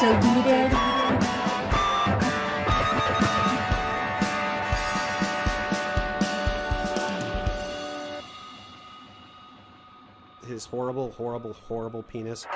deleted. His horrible, horrible, horrible penis.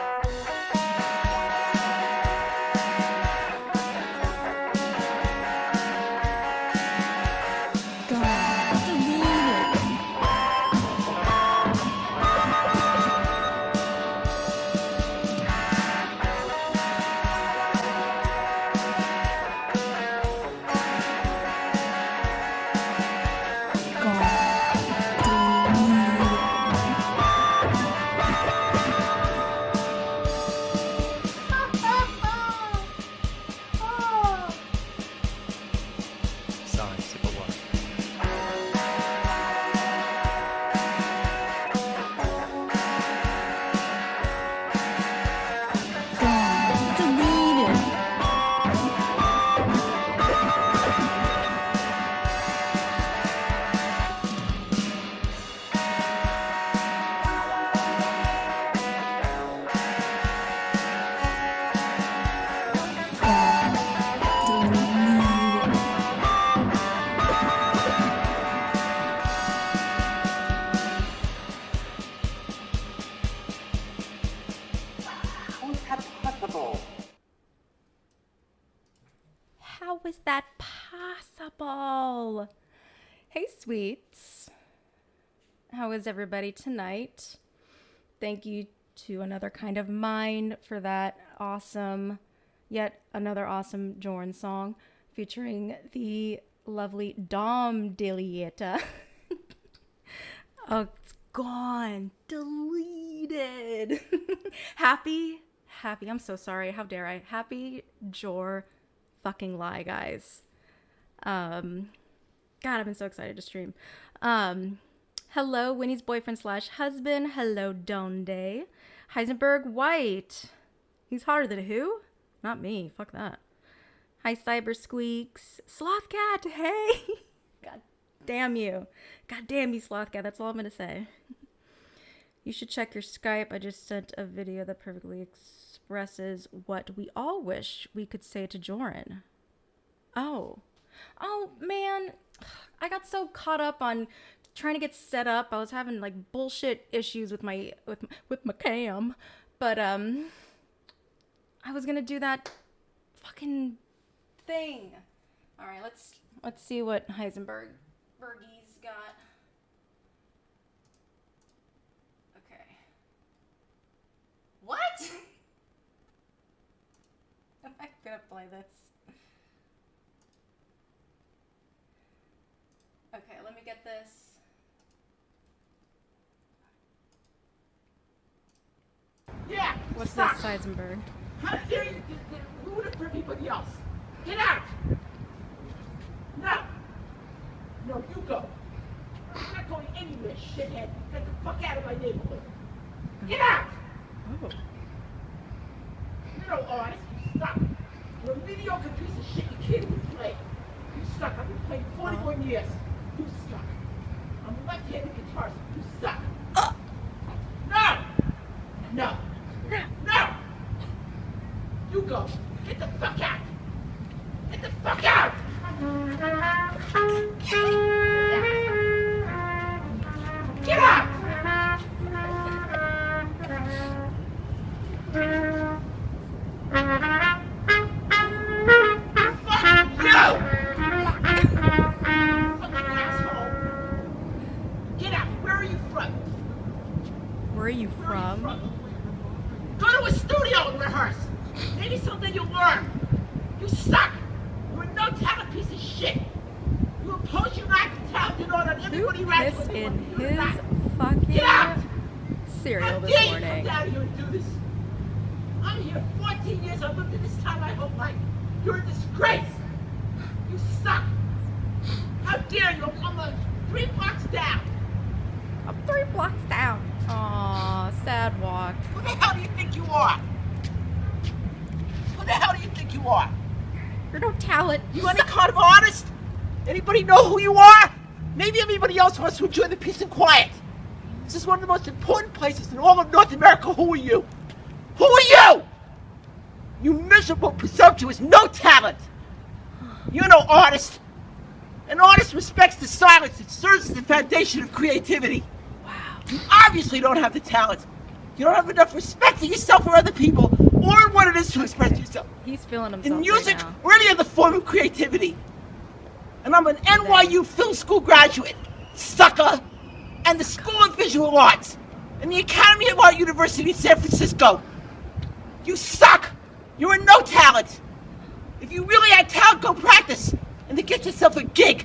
How is that possible? Hey, sweets. How is everybody tonight? Thank you to Another Kind of Mind for that awesome, yet another awesome Jorrun song featuring the lovely Dom Delieta. Oh, it's gone. Deleted. Happy. I'm so sorry. How dare I? Happy Jor fucking lie, guys. God, I've been so excited to stream. Hello, Winnie's boyfriend / husband. Hello, Donde. Heisenberg White. He's hotter than who? Not me. Fuck that. Hi, Cyber Squeaks. Sloth Cat, hey. God damn you. God damn you, Sloth Cat. That's all I'm going to say. You should check your Skype. I just sent a video that perfectly expresses what we all wish we could say to Jorrun. Oh, man. I got so caught up on trying to get set up. I was having like bullshit issues with my cam, but I was gonna do that fucking thing. All right, let's see what Heisenberg's got. Okay. What? Am I gonna play this? Okay, let me get this. Yeah. What's stop. this, Heisenberg? How dare you ruin it for everybody else? Get out! No! No, you go. I'm not going anywhere, shithead. Get the fuck out of my neighborhood. Get out! Oh. You're no artist. You suck. You're a mediocre piece of shit. You can't even play. You suck. I've been playing 41 years. You suck. I'm a left-handed guitarist. You suck. No! No! No! You go. Get the fuck out! Get the fuck out! Get out! Fuck you! Fucking asshole! Get out! Where are you from? Where are you from? Go to a studio and rehearse. Maybe someday you'll learn. You suck. You're a no-talent piece of shit. You impose your lack of talent in order on everybody around Who pissed you. in You're his not. fucking Get out! cereal How this dare you morning? come down here and do this? I'm here 14 years. I've lived in this town my whole life. You're a disgrace. You suck. How dare you? I'm 3 blocks down. I'm 3 blocks down. Aw, sad walk. Who the hell do you think you are? Who the hell do you think you are? You're no talent. You any kind of artist? Anybody know who you are? Maybe everybody else wants to enjoy the peace and quiet. This is one of the most important places in all of North America. Who are you? Who are you? You miserable, presumptuous, no talent. You're no artist. An artist respects the silence. It serves as the foundation of creativity. Wow. You obviously don't have the talent. You don't have enough respect for yourself or other people, or what it is to express yourself. He's feeling himself In music right now. or any other form of creativity. And I'm an NYU film school graduate, sucker, and the School of Visual Arts, and the Academy of Art University in San Francisco. You suck. You're a no talent. If you really had talent, go practice and then get yourself a gig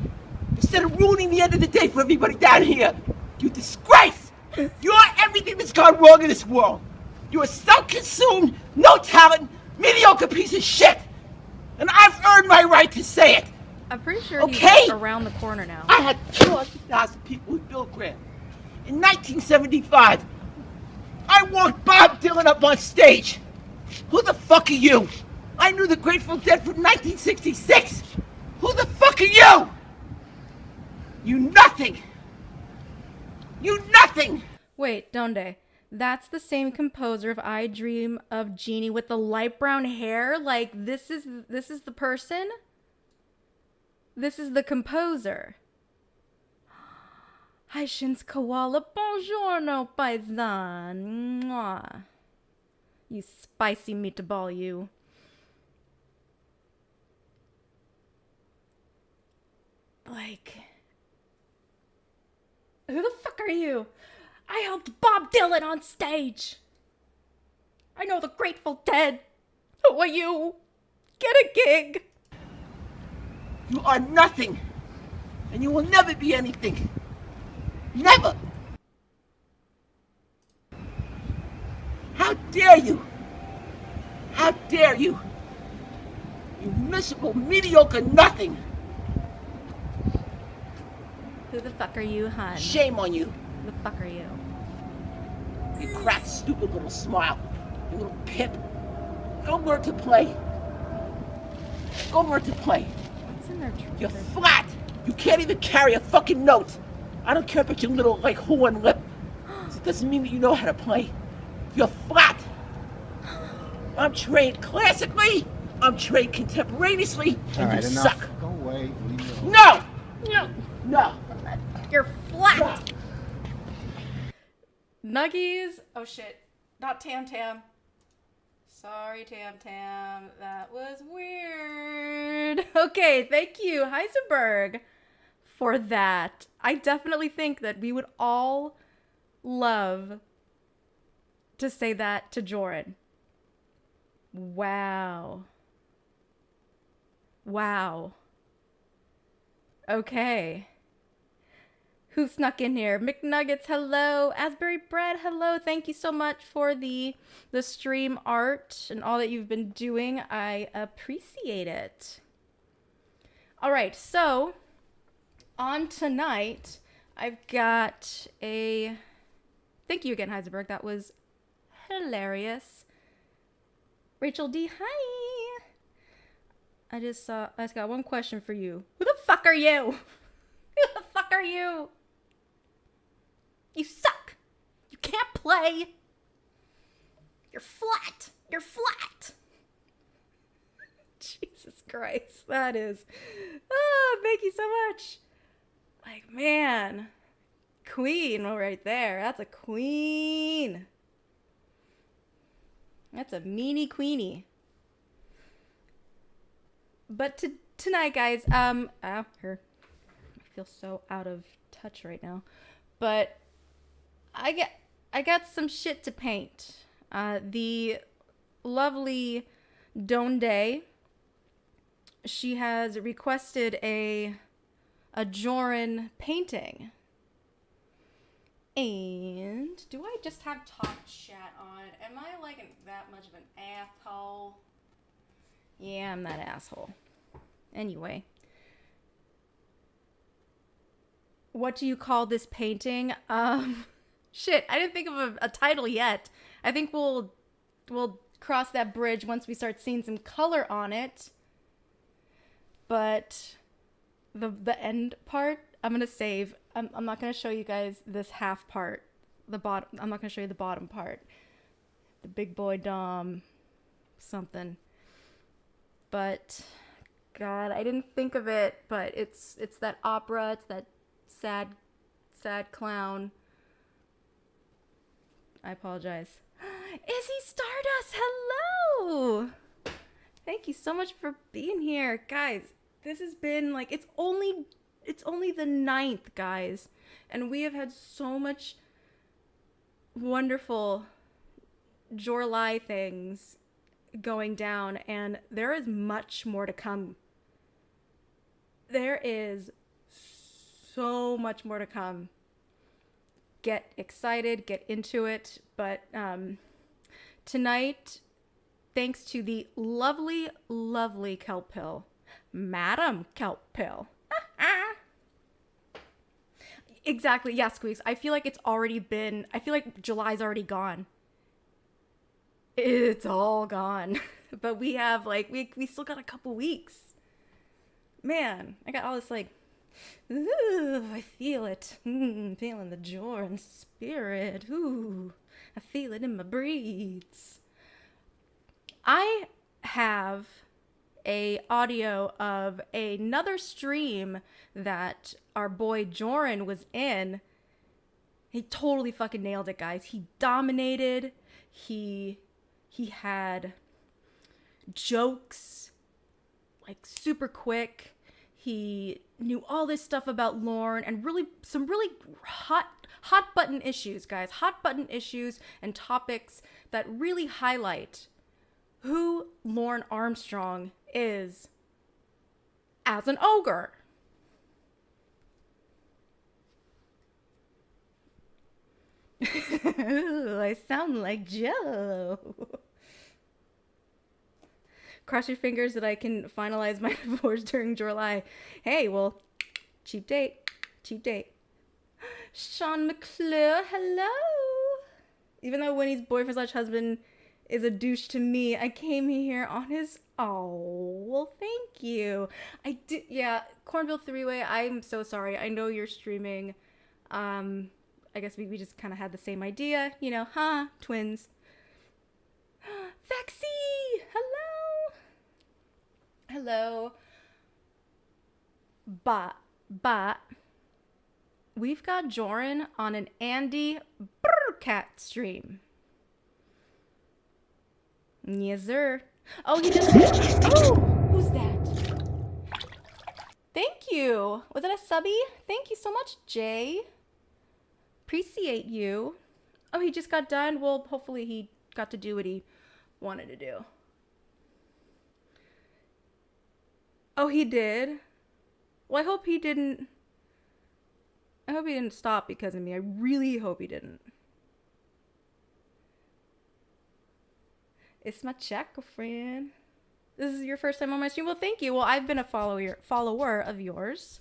instead of ruining the end of the day for everybody down here. You disgrace. You're everything that's gone wrong in this world. You're a self-consumed, no talent, mediocre piece of shit. And I've earned my right to say it. I'm pretty sure Okay. he's around the corner now. I had 200,000 people with Bill Graham. In 1975, I walked Bob Dylan up on stage. Who the fuck are you? I knew the Grateful Dead from 1966. Who the fuck are you? You nothing. You nothing. Wait, Donde. That's the same composer of I Dream of Jeannie with the light brown hair? Like, this is the person? This is the composer. Hi, Shins Koala. Buongiorno, paisan. Mwah. You spicy meatball, you. Like, who the fuck are you? I helped Bob Dylan on stage. I know the Grateful Dead. Who are you? Get a gig. You are nothing. And you will never be anything. Never. How dare you? How dare you? You miserable, mediocre nothing. Who the fuck are you, hun? Shame on you. Who the fuck are you? You cracked, stupid little smile. You little pimp. Go learn to play. Go learn to play. What's in their You're flat. You can't even carry a fucking note. I don't care about your little, like, horn lip. It doesn't mean that you know how to play. You're flat. I'm trained classically. I'm trained contemporaneously. All And right, you enough. suck. Go away. Leave me alone. No! No. No! You're flat. Nuggies. Oh shit. Not Tam Tam. Sorry, Tam Tam. That was weird. Okay, thank you, Heisenberg, for that. I definitely think that we would all love to say that to Jorrun. Wow. Wow. Okay. Who snuck in here? McNuggets, hello. AsburyBrad, hello. Thank you so much for the stream art and all that you've been doing. I appreciate it. All right, so on tonight, I've got a... Thank you again, Heisenberg. That was hilarious. Rachel D, hi. I just got one question for you. Who the fuck are you? Who the fuck are you? You suck. You can't play. You're flat. You're flat. Jesus Christ. That is... Oh, thank you so much. Like, man. Queen right there. That's a queen. That's a meanie queenie. But tonight, guys, her. I feel so out of touch right now. But I got some shit to paint. The lovely Donde, she has requested a Jorrun painting. And do I just have talk chat on? Am I like that much of an asshole? Yeah, I'm that asshole. Anyway. What do you call this painting? Shit, I didn't think of a title yet. I think we'll cross that bridge once we start seeing some color on it. But the end part, I'm gonna save. I'm not gonna show you guys this half part. The bottom. I'm not gonna show you the bottom part. The big boy Dom something. but God, I didn't think of it, but it's that opera, it's that sad clown. I apologize. Izzy Stardust, hello! Thank you so much for being here. Guys, this has been like, it's only the 9th, guys. And we have had so much wonderful Jorrun things going down, and there is much more to come. There is so much more to come. Get excited, get into it. But tonight, thanks to the lovely, lovely Kelp Pill, Madam Kelp Pill. Exactly, yeah, Squeaks. I feel like July's already gone. It's all gone. But we have, like, we still got a couple weeks. Man, I got all this, like, ooh, I feel it. Feeling the Jorrun spirit. Ooh, I feel it in my breeds. I have a audio of another stream that our boy Jorrun was in. He totally fucking nailed it, guys. He dominated. He had jokes, like, super quick. He knew all this stuff about Lorne and some really hot button issues, guys. Hot button issues and topics that really highlight who Lorne Armstrong is as an ogre. Ooh, I sound like Joe. Cross your fingers that I can finalize my divorce during July. Hey, well, cheap date. Sean McClure, hello. Even though Winnie's boyfriend/husband is a douche to me, I came here on his... Oh, well, thank you. I did... Yeah, Cornville Three-Way, I'm so sorry. I know you're streaming. I guess we just kind of had the same idea. You know, twins. Vexy! Hello. But we've got Jorrun on an Andy Burkat stream. Yes, sir. Oh, he just... Oh, who's that? Thank you. Was it a subby? Thank you so much, Jay. Appreciate you. Oh, he just got done. Well, hopefully he got to do what he wanted to do. Oh, he did? Well, I hope he didn't stop because of me. I really hope he didn't. It's my Chaco friend. This is your first time on my stream? Well, thank you. Well, I've been a follower of yours.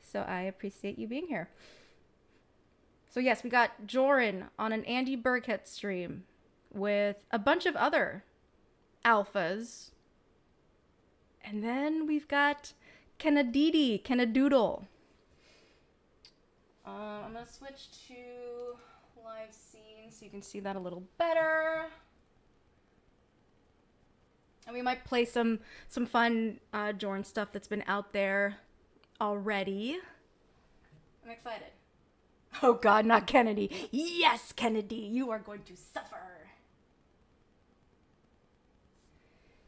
So I appreciate you being here. So yes, we got Jorrun on an Andy Burkett stream with a bunch of other alphas. And then we've got Kennady, Kennadoodle. I'm going to switch to live scene so you can see that a little better. And we might play some fun Jorrun stuff that's been out there already. I'm excited. Oh God, not Kennedy. Yes, Kennedy, you are going to suffer.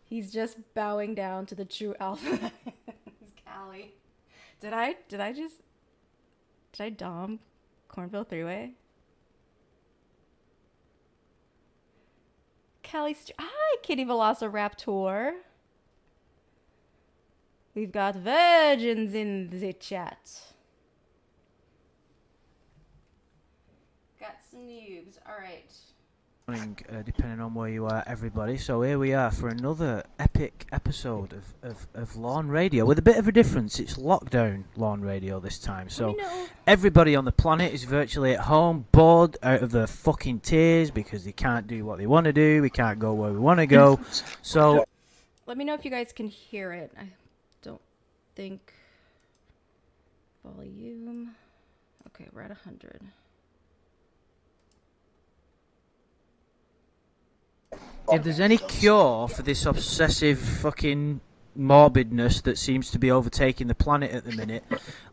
He's just bowing down to the true alpha. It's Callie. Did I dom Cornville Three-Way? Callie, hi, Kitty Velociraptor. We've got virgins in the chat. Got some noobs. All right. Depending on where you are, everybody. So here we are for another epic episode of Lorne Radio with a bit of a difference. It's lockdown Lorne Radio this time. So everybody on the planet is virtually at home, bored out of their fucking tears because they can't do what they want to do. We can't go where we want to go. So let me know if you guys can hear it. I don't think volume. Okay, we're at 100. if there's any cure for this obsessive fucking morbidness that seems to be overtaking the planet at the minute,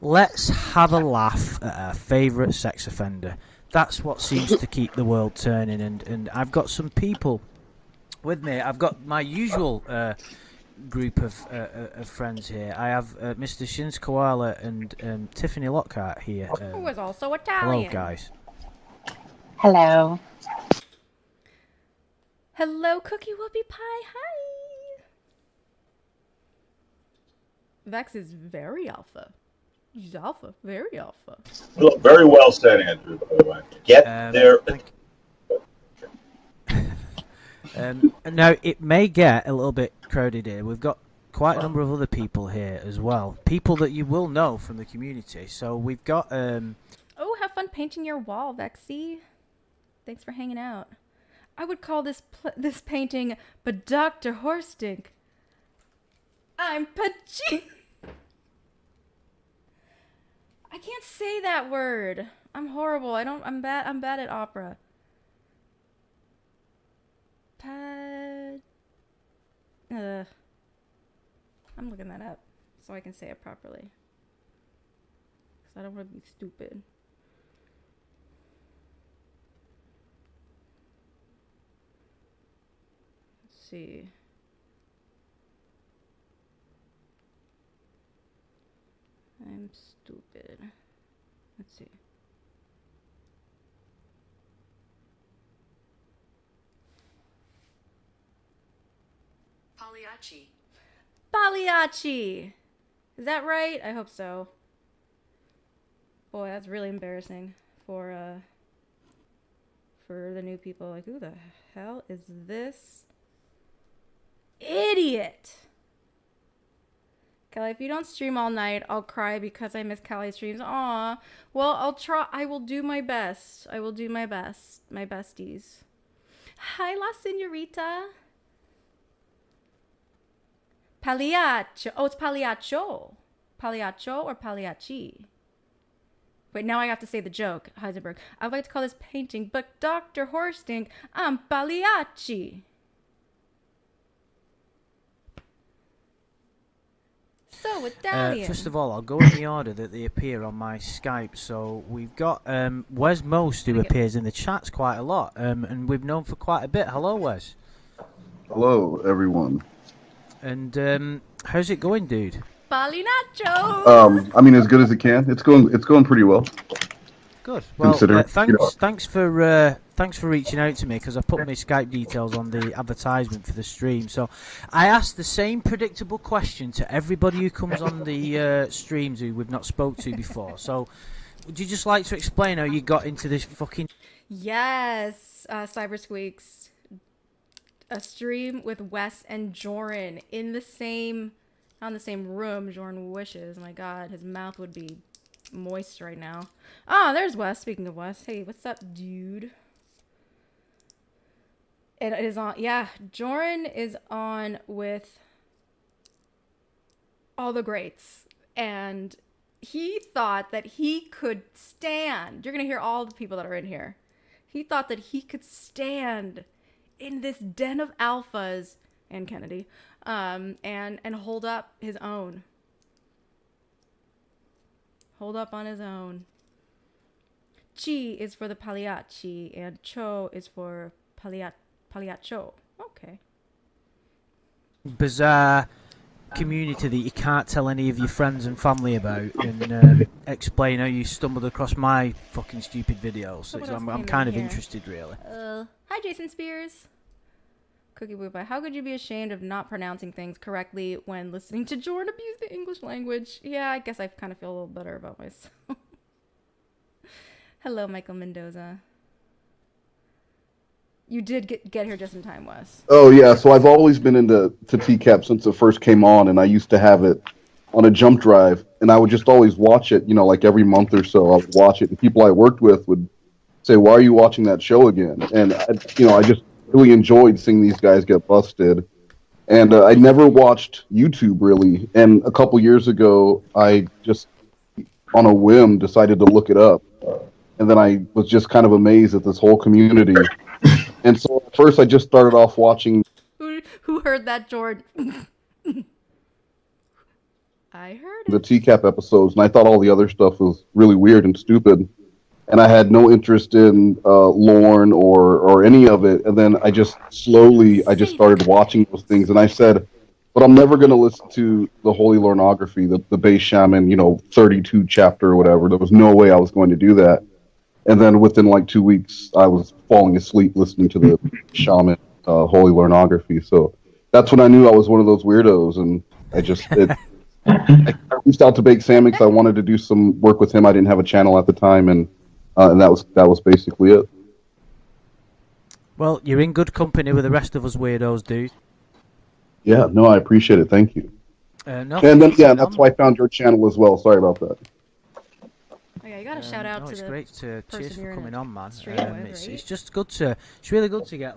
let's have a laugh at our favourite sex offender. That's what seems to keep the world turning, and I've got some people with me. I've got my usual group of friends here. I have Mr. Shins Koala and Tiffany Lockhart here. Who is also Italian. Hello, guys. Hello. Hello, Cookie Whoopie Pie. Hi. Vex is very alpha. He's alpha, very alpha. Well, very well said, Andrew, by the way. Get there. Now, it may get a little bit crowded here. We've got quite a number of other people here as well. People that you will know from the community. So we've got... Oh, have fun painting your wall, Vexy. Thanks for hanging out. I would call this painting, but Dr. Horstink. I'm Pachi. I can't say that word. I'm horrible. I'm bad at opera. I'm looking that up so I can say it properly. Because I don't want to be stupid. Let's see. I'm stupid. Let's see. Pagliacci. Pagliacci! Is that right? I hope so. Boy, that's really embarrassing for the new people. Like, who the hell is this idiot? Kelly, if you don't stream all night, I'll cry because I miss Kelly's streams. Aw. Well, I'll try. I will do my best. I will do my best. My besties. Hi, La Senorita. Pagliaccio. Oh, it's Pagliaccio. Pagliaccio or Pagliacci? Wait, now I have to say the joke. Heisenberg. I'd like to call this painting, but Dr. Horstink, I'm Pagliacci. So, Italian. First of all, I'll go in the order that they appear on my Skype. So we've got Wes Most, who appears in the chats quite a lot, and we've known for quite a bit. Hello, Wes. Hello, everyone. And how's it going, dude? Pagliaccio. I mean, as good as it can. It's going pretty well. Good. Well, thanks. Thanks for reaching out to me, because I put my Skype details on the advertisement for the stream. So I asked the same predictable question to everybody who comes on the streams who we've not spoke to before. So would you just like to explain how you got into this fucking? Yes, Cyber Squeaks. A stream with Wes and Jorrun in the same, not in the same room. Jorrun wishes. My God, his mouth would be moist right now. Ah, there's Wes. Speaking of Wes, hey, what's up, dude? It is on. Yeah, Jorrun is on with all the greats, and he thought that he could stand. You're gonna hear all the people that are in here. He thought that he could stand in this den of alphas and Kennedy, and hold up his own. Hold up on his own. Chi is for the Pagliacci, and Cho is for Pagliaccio. Okay. Bizarre community that you can't tell any of your friends and family about, and explain how you stumbled across my fucking stupid videos. So I'm kind of interested, really. Hi, Jason Spears. Cookie Woopa. How could you be ashamed of not pronouncing things correctly when listening to Jorrun abuse the English language? Yeah, I guess I kind of feel a little better about myself. Hello, Michael Mendoza. You did get here just in time, Wes. Oh, yeah, so I've always been into TCAP since it first came on, and I used to have it on a jump drive, and I would just always watch it, like every month or so I would watch it, and people I worked with would say, why are you watching that show again? And, I just really enjoyed seeing these guys get busted. And I never watched YouTube, really, and a couple years ago, I just, on a whim, decided to look it up. And then I was just kind of amazed at this whole community. And so at first I just started off watching. Who heard that, Jordan? I heard it. The TCAP episodes, and I thought all the other stuff was really weird and stupid. And I had no interest in Lorne or any of it. And then I just started watching those things. And I said, but I'm never going to listen to the Holy Lornography, the base shaman, 32 chapter or whatever. There was no way I was going to do that. And then within like 2 weeks, I was falling asleep listening to the shaman Holy Lornography. So that's when I knew I was one of those weirdos. And I reached out to Baked Salmon because I wanted to do some work with him. I didn't have a channel at the time, and that was basically it. Well, you're in good company with the rest of us weirdos, dude. Yeah, no, I appreciate it. Thank you. No, and then, that's why I found your channel as well. Sorry about that. Oh, yeah, you got to shout out to it's the great to cheers for coming on, man. Right? It's just good it's really good to get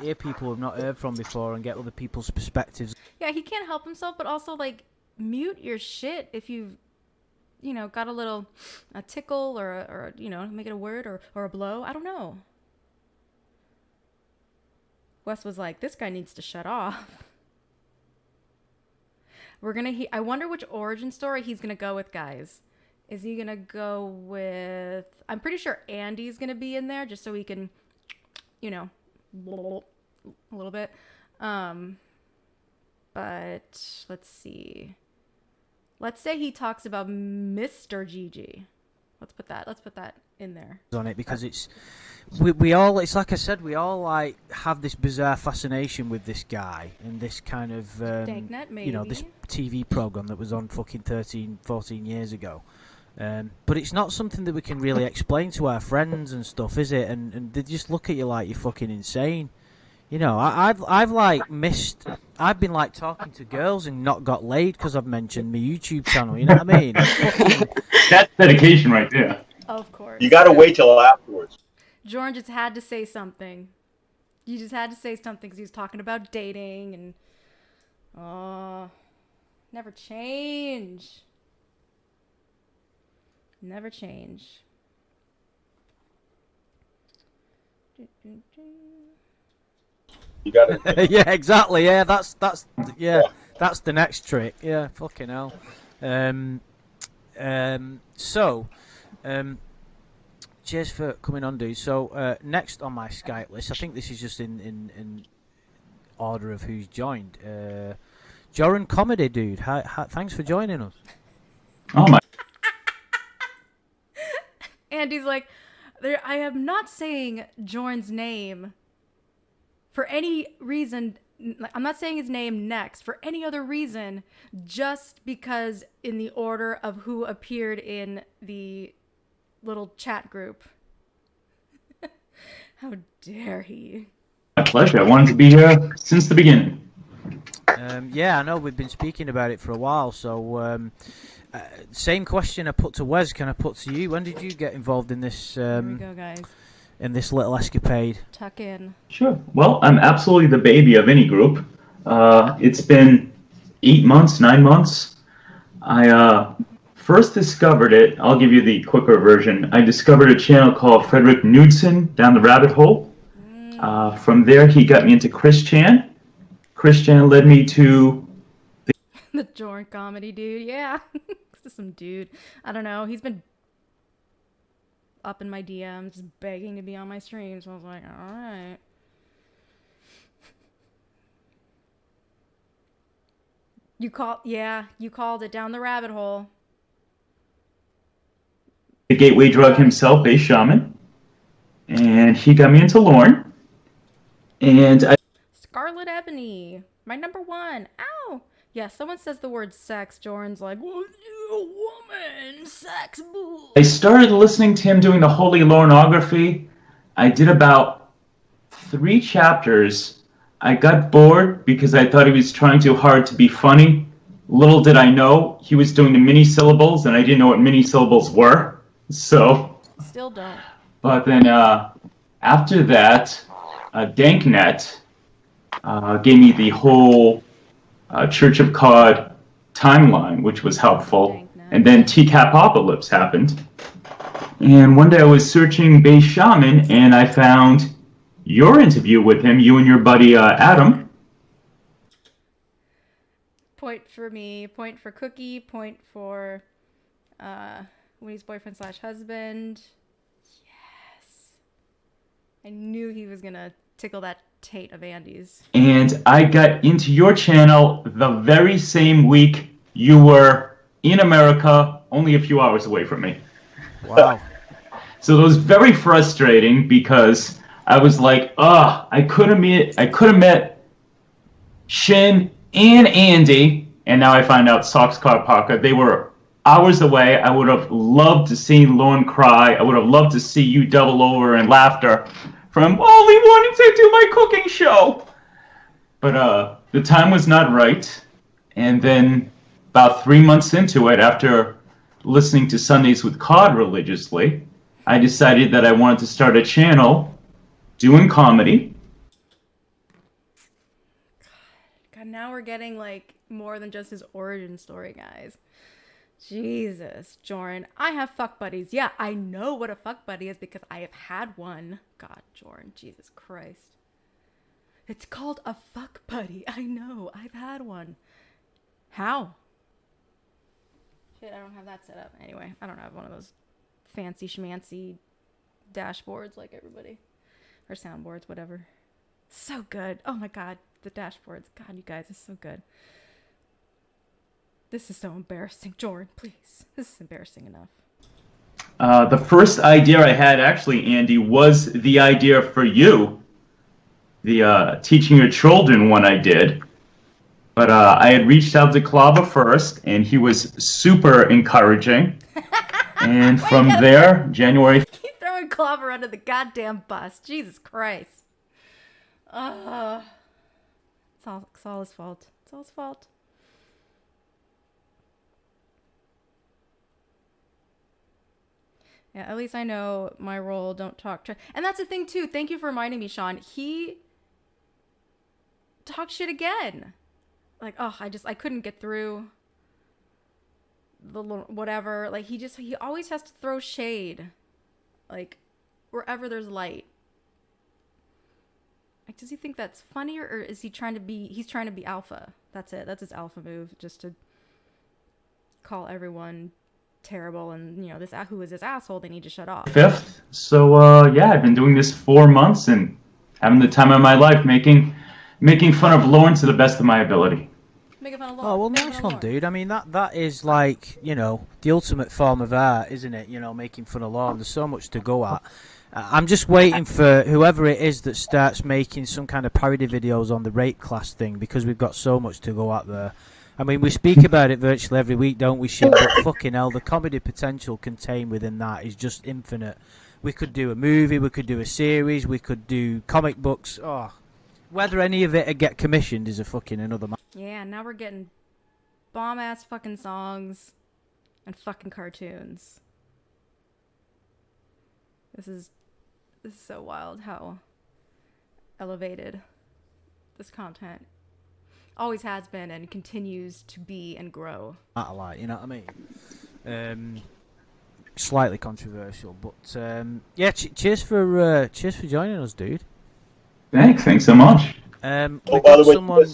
hear people we've not heard from before and get other people's perspectives. Yeah, he can't help himself, but also mute your shit if you've got a tickle or make it a word or a blow. I don't know. Wes was like, this guy needs to shut off. I wonder which origin story he's gonna go with, guys. Is he gonna go with? I'm pretty sure Andy's gonna be in there just so he can, a little bit. But let's see. Let's say he talks about Mr. Gigi. Let's put that in there. On it because we all, it's like I said, we all have this bizarre fascination with this guy and this kind of Danknet, maybe. This TV program that was on fucking 13, 14 years ago. But it's not something that we can really explain to our friends and stuff, is it? And they just look at you like you're fucking insane. I've been talking to girls and not got laid because I've mentioned my YouTube channel. You know what I mean? That's dedication right there. Of course. You gotta wait till afterwards. Jorrun just had to say something. You just had to say something because he was talking about dating and never change. Never change. You gotta. Yeah, exactly. Yeah, that's the next trick. Yeah, fucking hell. Cheers for coming on, dude. So next on my Skype list, I think this is just in order of who's joined. Jorrun Comedy, dude. Thanks for joining us. Oh my. Andy's like, I am not saying Jorrun's name for any reason. I'm not saying his name next for any other reason, just because in the order of who appeared in the little chat group. How dare he? My pleasure. I wanted to be here since the beginning. Yeah, I know we've been speaking about it for a while. So, same question I put to Wes can I put to you? When did you get involved in this? Here we go, guys. In this little escapade. Tuck in. Sure. Well, I'm absolutely the baby of any group. It's been 8 months, 9 months. I first discovered it. I'll give you the quicker version. I discovered a channel called Frederick Knudsen down the rabbit hole. From there, he got me into Chris Chan. Chris Chan led me to the Jorrun Comedy dude. Yeah. This is some dude. I don't know. He's been up in my DMs, just begging to be on my stream. So I was like, all right. You called it down the rabbit hole. The gateway drug himself, Base Shaman. And he got me into Lorne. And Scarlet Ebony, my number one. Ow! Yeah, someone says the word sex. Jorrun's like, well, you a woman, sex, boo. I started listening to him doing the Holy Lornography. I did about 3 chapters. I got bored because I thought he was trying too hard to be funny. Little did I know he was doing the mini-syllables, and I didn't know what mini-syllables were. So. Still don't. But then after that, Danknet gave me the whole Church of Cod timeline, which was helpful. And then TCAPocalypse happened. And one day I was searching Base Shaman, and I found your interview with him, you and your buddy Adam. Point for me, point for Cookie, point for Woody's boyfriend / husband. Yes. I knew he was gonna tickle that Tate of Andy's. And I got into your channel the very same week you were in America, only a few hours away from me. Wow. So it was very frustrating because I was like, I could have met Shin and Andy, and now I find out Socks Car Parker. They were hours away. I would have loved to see Lorne cry. I would have loved to see you double over in laughter from only wanting to do my cooking show. But the time was not right. And then about 3 months into it, after listening to Sundays with Cod religiously, I decided that I wanted to start a channel doing comedy. God, now we're getting like more than just his origin story, guys. Jesus, Jorrun. I have fuck buddies. Yeah, I know what a fuck buddy is because I have had one. God, Jorrun. Jesus Christ. It's called a fuck buddy. I know. I've had one. How? Shit, I don't have that set up. Anyway, I don't have one of those fancy schmancy dashboards like everybody. Or soundboards, whatever. So good. Oh my God. The dashboards. God, you guys, it's so good. This is so embarrassing. Jorrun, please. This is embarrassing enough. The first idea I had, actually, Andy, was the idea for you. The teaching your children one I did. But I had reached out to Klava first, and he was super encouraging. And from there, January... Keep throwing Klava under the goddamn bus. Jesus Christ. It's all his fault. It's all his fault. Yeah, at least I know my role. Don't talk. And that's the thing, too. Thank you for reminding me, Sean. He talked shit again. Like, I couldn't get through the whatever. Like, he always has to throw shade. Like, wherever there's light. Like, does he think that's funny, or is he trying to be alpha? That's it. That's his alpha move, just to call everyone terrible, and this who is this asshole, they need to shut off. 5th. So yeah, I've been doing this 4 months and having the time of my life, making fun of Lorne to the best of my ability. Making fun of Lorne. Oh well, nice one, dude. I mean, that is like the ultimate form of art, isn't it? Making fun of Lorne. There's so much to go at. I'm just waiting for whoever it is that starts making some kind of parody videos on the rape class thing, because we've got so much to go at there. I mean, we speak about it virtually every week, don't we, Shin? But fucking hell, the comedy potential contained within that is just infinite. We could do a movie, we could do a series, we could do comic books. Oh, whether any of it would get commissioned is a fucking another matter. Yeah, now we're getting bomb-ass fucking songs and fucking cartoons. This is so wild how elevated this content always has been and continues to be and grow. Matter like, you know what I mean? Slightly controversial, but yeah. Cheers for joining us, dude. Thanks so much. By the way,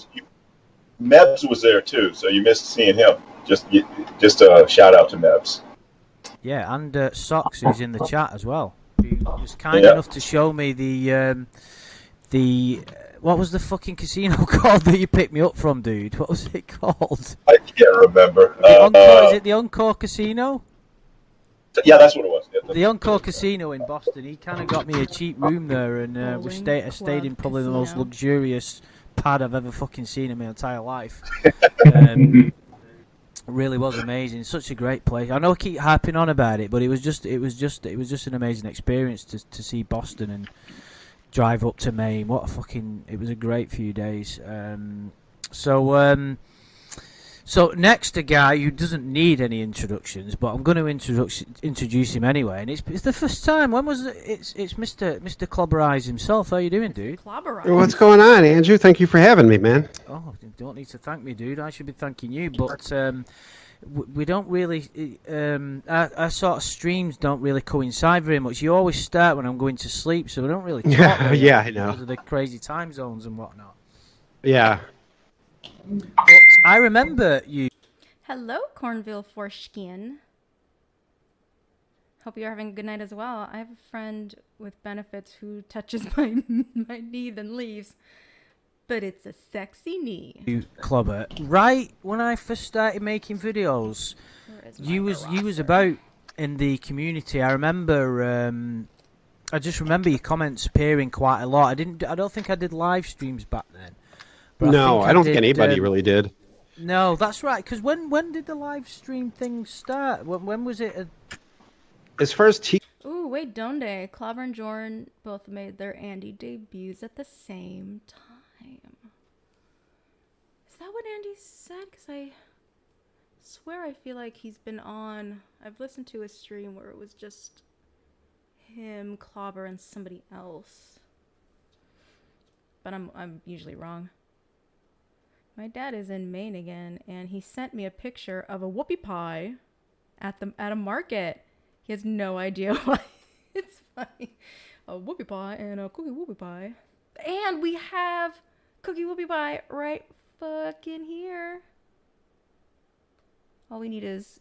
Mebs was there too, so you missed seeing him. Just a shout out to Mebs. Yeah, and Socks, who's in the chat as well, who was kind enough to show me the what was the fucking casino called that you picked me up from, dude? What was it called? I can't remember. Is it the Encore Casino? Yeah, that's what it was. Yeah, the Encore Casino in Boston. He kind of got me a cheap room there, and we stayed in probably the most luxurious pad I've ever fucking seen in my entire life. Really was amazing. Such a great place. I know I keep harping on about it, but it was just an amazing experience to see Boston and drive up to Maine. It was a great few days. So next, a guy who doesn't need any introductions, but I'm going to introduce him anyway. And it's the first time. When was it? It's Mr. Clobberized himself. How you doing, dude? What's going on, Andrew? Thank you for having me, man. Oh, you don't need to thank me, dude. I should be thanking you. But we don't really. Our sort of streams don't really coincide very much. You always start when I'm going to sleep, so we don't really talk. Yeah, I know. Because of the crazy time zones and whatnot. Yeah. But I remember you. Hello, Cornville Foreskin. Hope you're having a good night as well. I have a friend with benefits who touches my knee then leaves. But it's a sexy knee. Clobber. Right when I first started making videos, you was about in the community. I remember. I just remember your comments appearing quite a lot. I don't think I did live streams back then. But No, I don't think anybody really did. No, that's right. Because when did the live stream thing start? When was it? As far as Ooh, wait, Donde. Clobber and Jorrun both made their Andy debuts at the same time. Is that what Andy said? Because I swear I feel like he's been on... I've listened to a stream where it was just him, Clobber, and somebody else. But I'm usually wrong. My dad is in Maine again, and he sent me a picture of a whoopie pie at a market. He has no idea why. It's funny. A whoopie pie and a cookie whoopie pie. And we have cookie whoopie pie right fucking here. All we need is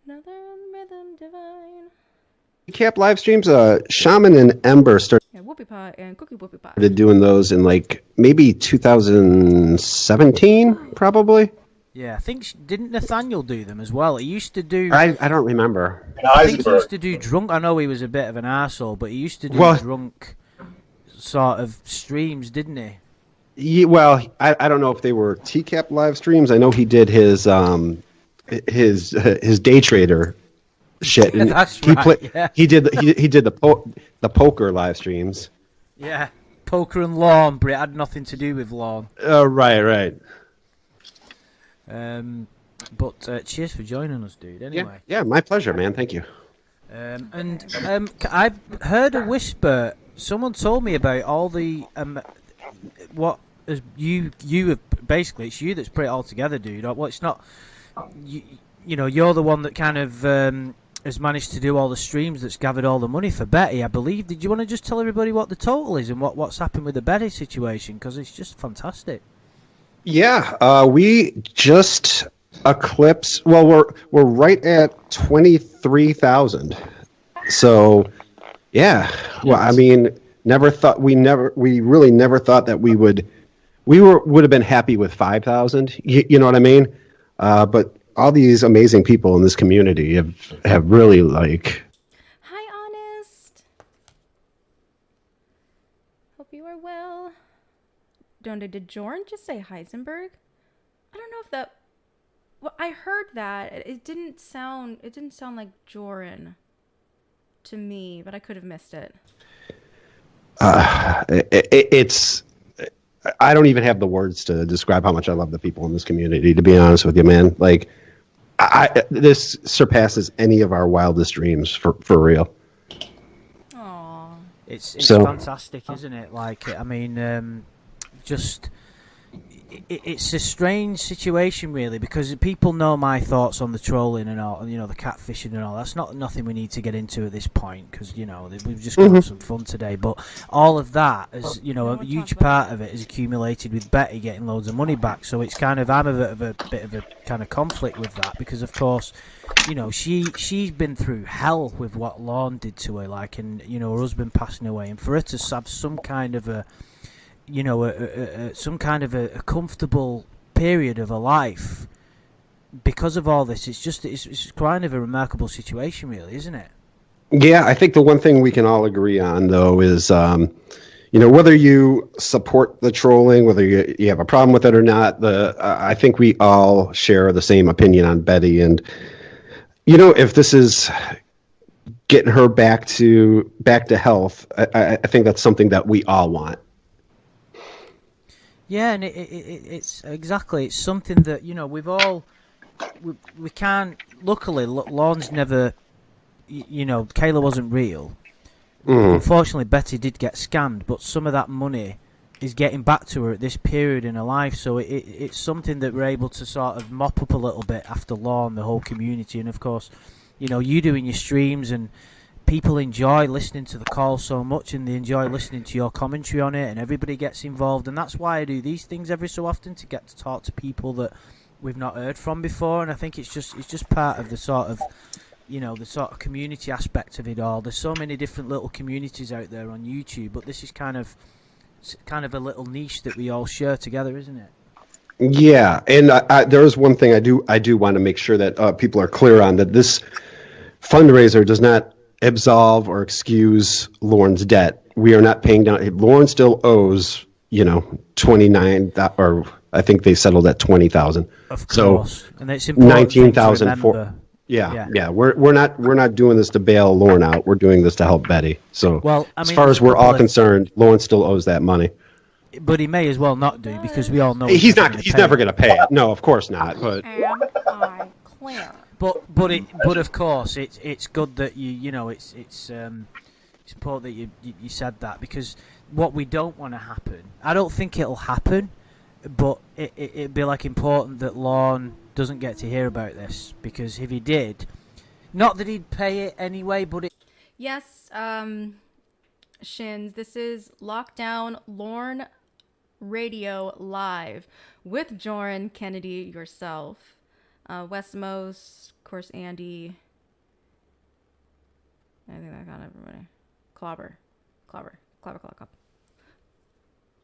another rhythm divine. Recap live streams, Shaman and Ember started Whoopie pie and cookie whoopie pie. doing those in like maybe 2017, probably. Yeah, I think didn't Nathaniel do them as well? He used to do. I don't remember. I think he used to do drunk. I know he was a bit of an arsehole, but he used to do drunk sort of streams, didn't he? Well, I don't know if they were TCAP live streams. I know he did his day trader shit. And That's he right. Yeah. He did the poker live streams. Yeah, poker and Lorne, but it had nothing to do with Lorne. Right. But cheers for joining us, dude. Anyway. Yeah, my pleasure, man. Thank you. I've heard a whisper. Someone told me about all the what is you have basically it's you that's put it all together, dude. Well, it's not you know you're the one that kind of has managed to do all the streams that's gathered all the money for Betty, I believe. Did you want to just tell everybody what the total is and what's happened with the Betty situation? Because it's just fantastic. Yeah, we just eclipsed. Well, we're right at 23,000. So, yeah. Well, I mean, we really never thought that we would have been happy with 5,000. You know what I mean? But all these amazing people in this community have really like. Hi, Honest. Hope you are well. Did Jorrun just say Heisenberg? I don't know if that. Well, I heard that. It didn't sound like Jorrun to me, but I could have missed it. It's. I don't even have the words to describe how much I love the people in this community. To be honest with you, man, like, this surpasses any of our wildest dreams for real. Aww. It's fantastic, isn't it? Like, I mean. It's a strange situation, really, because people know my thoughts on the trolling and all, you know, the catfishing and all. That's nothing we need to get into at this point, because, you know, we've just got some fun today. But all of that, is, you know, a huge part of it is accumulated with Betty getting loads of money back. So it's kind of, I'm a bit of a kind of conflict with that, because, of course, you know, she's been through hell with what Lorne did to her, like, and, you know, her husband passing away, and for her to have some kind of a, you know, some kind of a comfortable period of her life because of all this, it's kind of a remarkable situation, really, isn't it? Yeah, I think the one thing we can all agree on, though, is, you know, whether you support the trolling, whether you have a problem with it or not, I think we all share the same opinion on Betty. And, you know, if this is getting her back to health, I think that's something that we all want. Yeah, and it's exactly, it's something that, you know, we've all, we can't, luckily, Lorne's never, you know, Kayla wasn't real. Unfortunately, Betty did get scammed, but some of that money is getting back to her at this period in her life. So it's something that we're able to sort of mop up a little bit after Lorne, the whole community, and of course, you doing your streams, and people enjoy listening to the call so much, and they enjoy listening to your commentary on it, and everybody gets involved, and that's why I do these things every so often, to get to talk to people that we've not heard from before. And I think it's just part of the sort of the sort of community aspect of it all. There's so many different little communities out there on YouTube, but this is kind of a little niche that we all share together, isn't it? Yeah, and there is one thing I do want to make sure that people are clear on, that this fundraiser does not absolve or excuse Lorne's debt. We are not paying down. Lorne still owes, 29, or I think they settled at 20,000. Of course, and it's important 19,000 for. Yeah. We're not doing this to bail Lorne out. We're doing this to help Betty. So, as far as we're all concerned, Lorne still owes that money. But he may as well not do, because we all know he's never going to pay it. No, of course not. But Am I clear? But of course it's good that it's important that you said that, because what we don't want to happen, I don't think it'll happen, but it'd be important that Lorne doesn't get to hear about this, because if he did, not that he'd pay it anyway, but Yes, Shins, this is Lockdown Lorne Radio Live with Jorrun, Kennady, yourself, Westmost, of course, Andy. I think I got everybody. Clobber.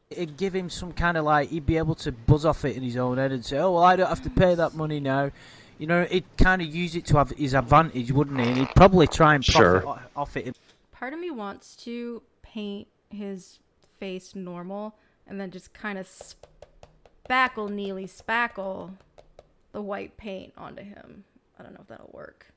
It'd give him some kind of he'd be able to buzz off it in his own head and say, oh, well, I don't have to pay that money now. He'd kind of use it to have his advantage, wouldn't he? And he'd probably try and profit off it. Part of me wants to paint his face normal and then just kind of spackle the white paint onto him. I don't know if that'll work.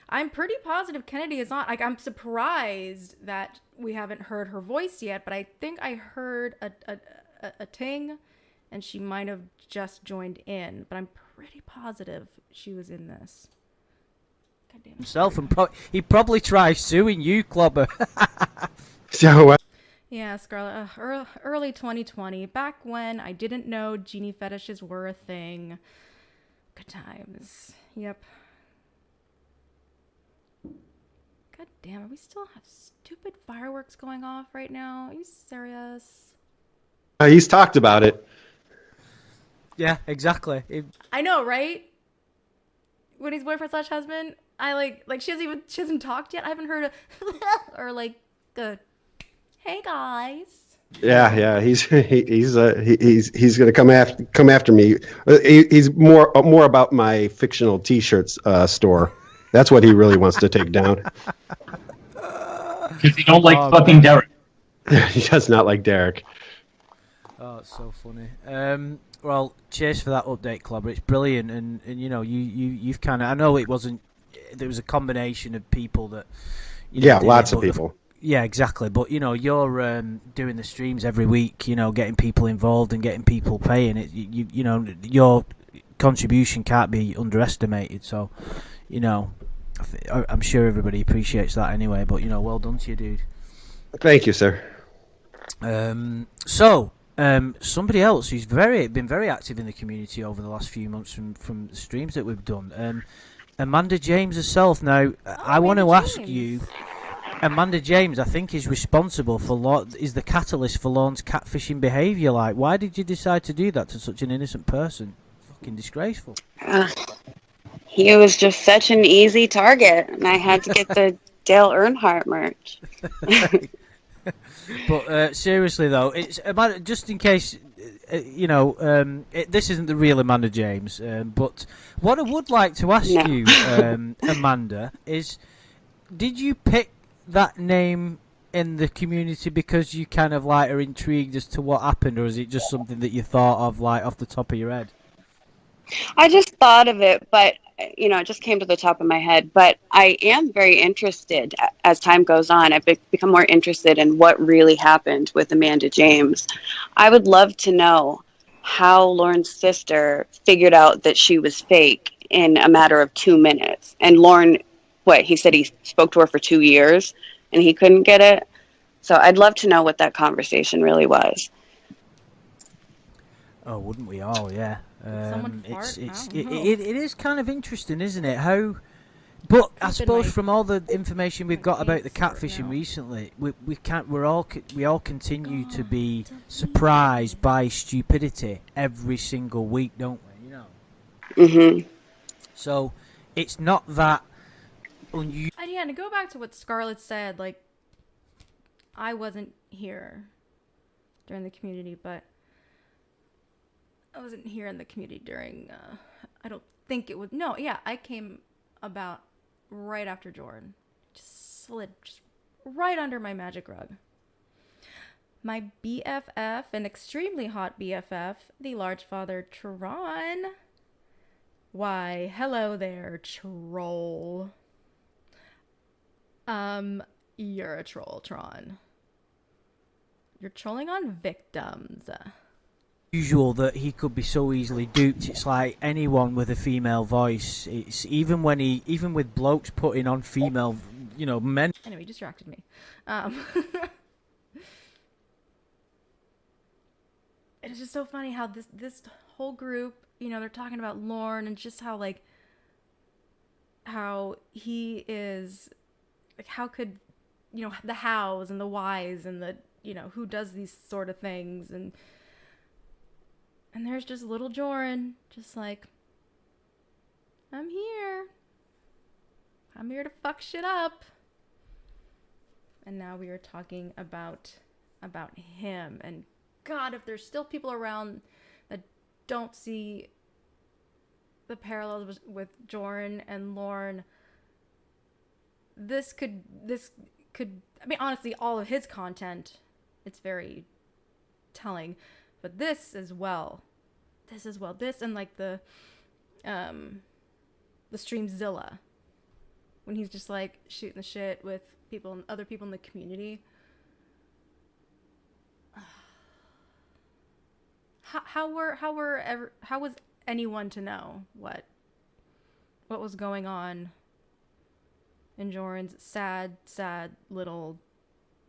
I'm pretty positive Kennady is on. I'm surprised that we haven't heard her voice yet, but I think I heard a ting, and she might have just joined in. But I'm pretty positive she was in this. Goddamn. Himself, and he'd probably try suing you, Clobber. Yeah, Scarlett. Early 2020, back when I didn't know genie fetishes were a thing. Good times. Yep. God damn it, we still have stupid fireworks going off right now. Are you serious? He's talked about it. Yeah, exactly. I know, right? When he's boyfriend / husband, I she hasn't talked yet. I haven't heard or the hey guys. Yeah, he's gonna come after me. He's more about my fictional T-shirts store. That's what he really wants to take down. Because you don't like fucking Derek. He does not like Derek. Oh, it's so funny. Well, cheers for that update, Clobber. It's brilliant, and you've kind of. I know it wasn't. There was a combination of people that. Lots of people. Yeah, exactly. But you're doing the streams every week. Getting people involved and getting people paying it. Your contribution can't be underestimated. So, I'm sure everybody appreciates that anyway. But well done to you, dude. Thank you, sir. Somebody else who's been very active in the community over the last few months from the streams that we've done, Amanda James herself. Now, I want to ask you, Amanda James, I think, is responsible is the catalyst for Lorne's catfishing behaviour. Why did you decide to do that to such an innocent person? Fucking disgraceful. He was just such an easy target, and I had to get the Dale Earnhardt merch. But seriously though, it's Amanda, just in case this isn't the real Amanda James. But what I would like to ask you, Amanda, is did you pick that name in the community because you kind of are intrigued as to what happened, or is it just something that you thought of off the top of your head? I just thought of it, but it just came to the top of my head. But I am very interested as time goes on. I've become more interested in what really happened with Amanda James. I would love to know how Lorne's sister figured out that she was fake in a matter of 2 minutes. And Lorne, he said he spoke to her for 2 years. and he couldn't get it. So I'd love to know what that conversation really was. Oh, wouldn't we all? Yeah. Someone It's fart? I it, don't know. it is kind of interesting, isn't it? How, but I Keep in suppose my- from all the information we've my got about the pants right catfishing now. recently, we all continue to be surprised by stupidity every single week, don't we? You know. Mm-hmm. So it's not that unusual. And yeah, to go back to what Scarlett said, like, I wasn't here during the community, but I wasn't here in the community during, I don't think it was, no, yeah, I came about right after Jorrun. Just slid just right under my magic rug. My BFF, an extremely hot BFF, the large father Tron. Why, hello there, troll. You're a troll, Tron. You're trolling on victims. Usual that he could be so easily duped. It's like anyone with a female voice. It's even with blokes putting on female, men. Anyway, he distracted me. It's just so funny how this whole group, they're talking about Lorne and just how he is, like, how could, the hows and the whys and the, who does these sort of things, and there's just little Jorrun, just like, I'm here to fuck shit up. And now we are talking about him, and God, if there's still people around that don't see the parallels with Jorrun and Lorne, this could, I mean, honestly, all of his content, it's very telling, but this as well, this and like the Streamzilla, when he's just like shooting the shit with people and other people in the community. How was anyone to know what was going on in Jorrun's sad little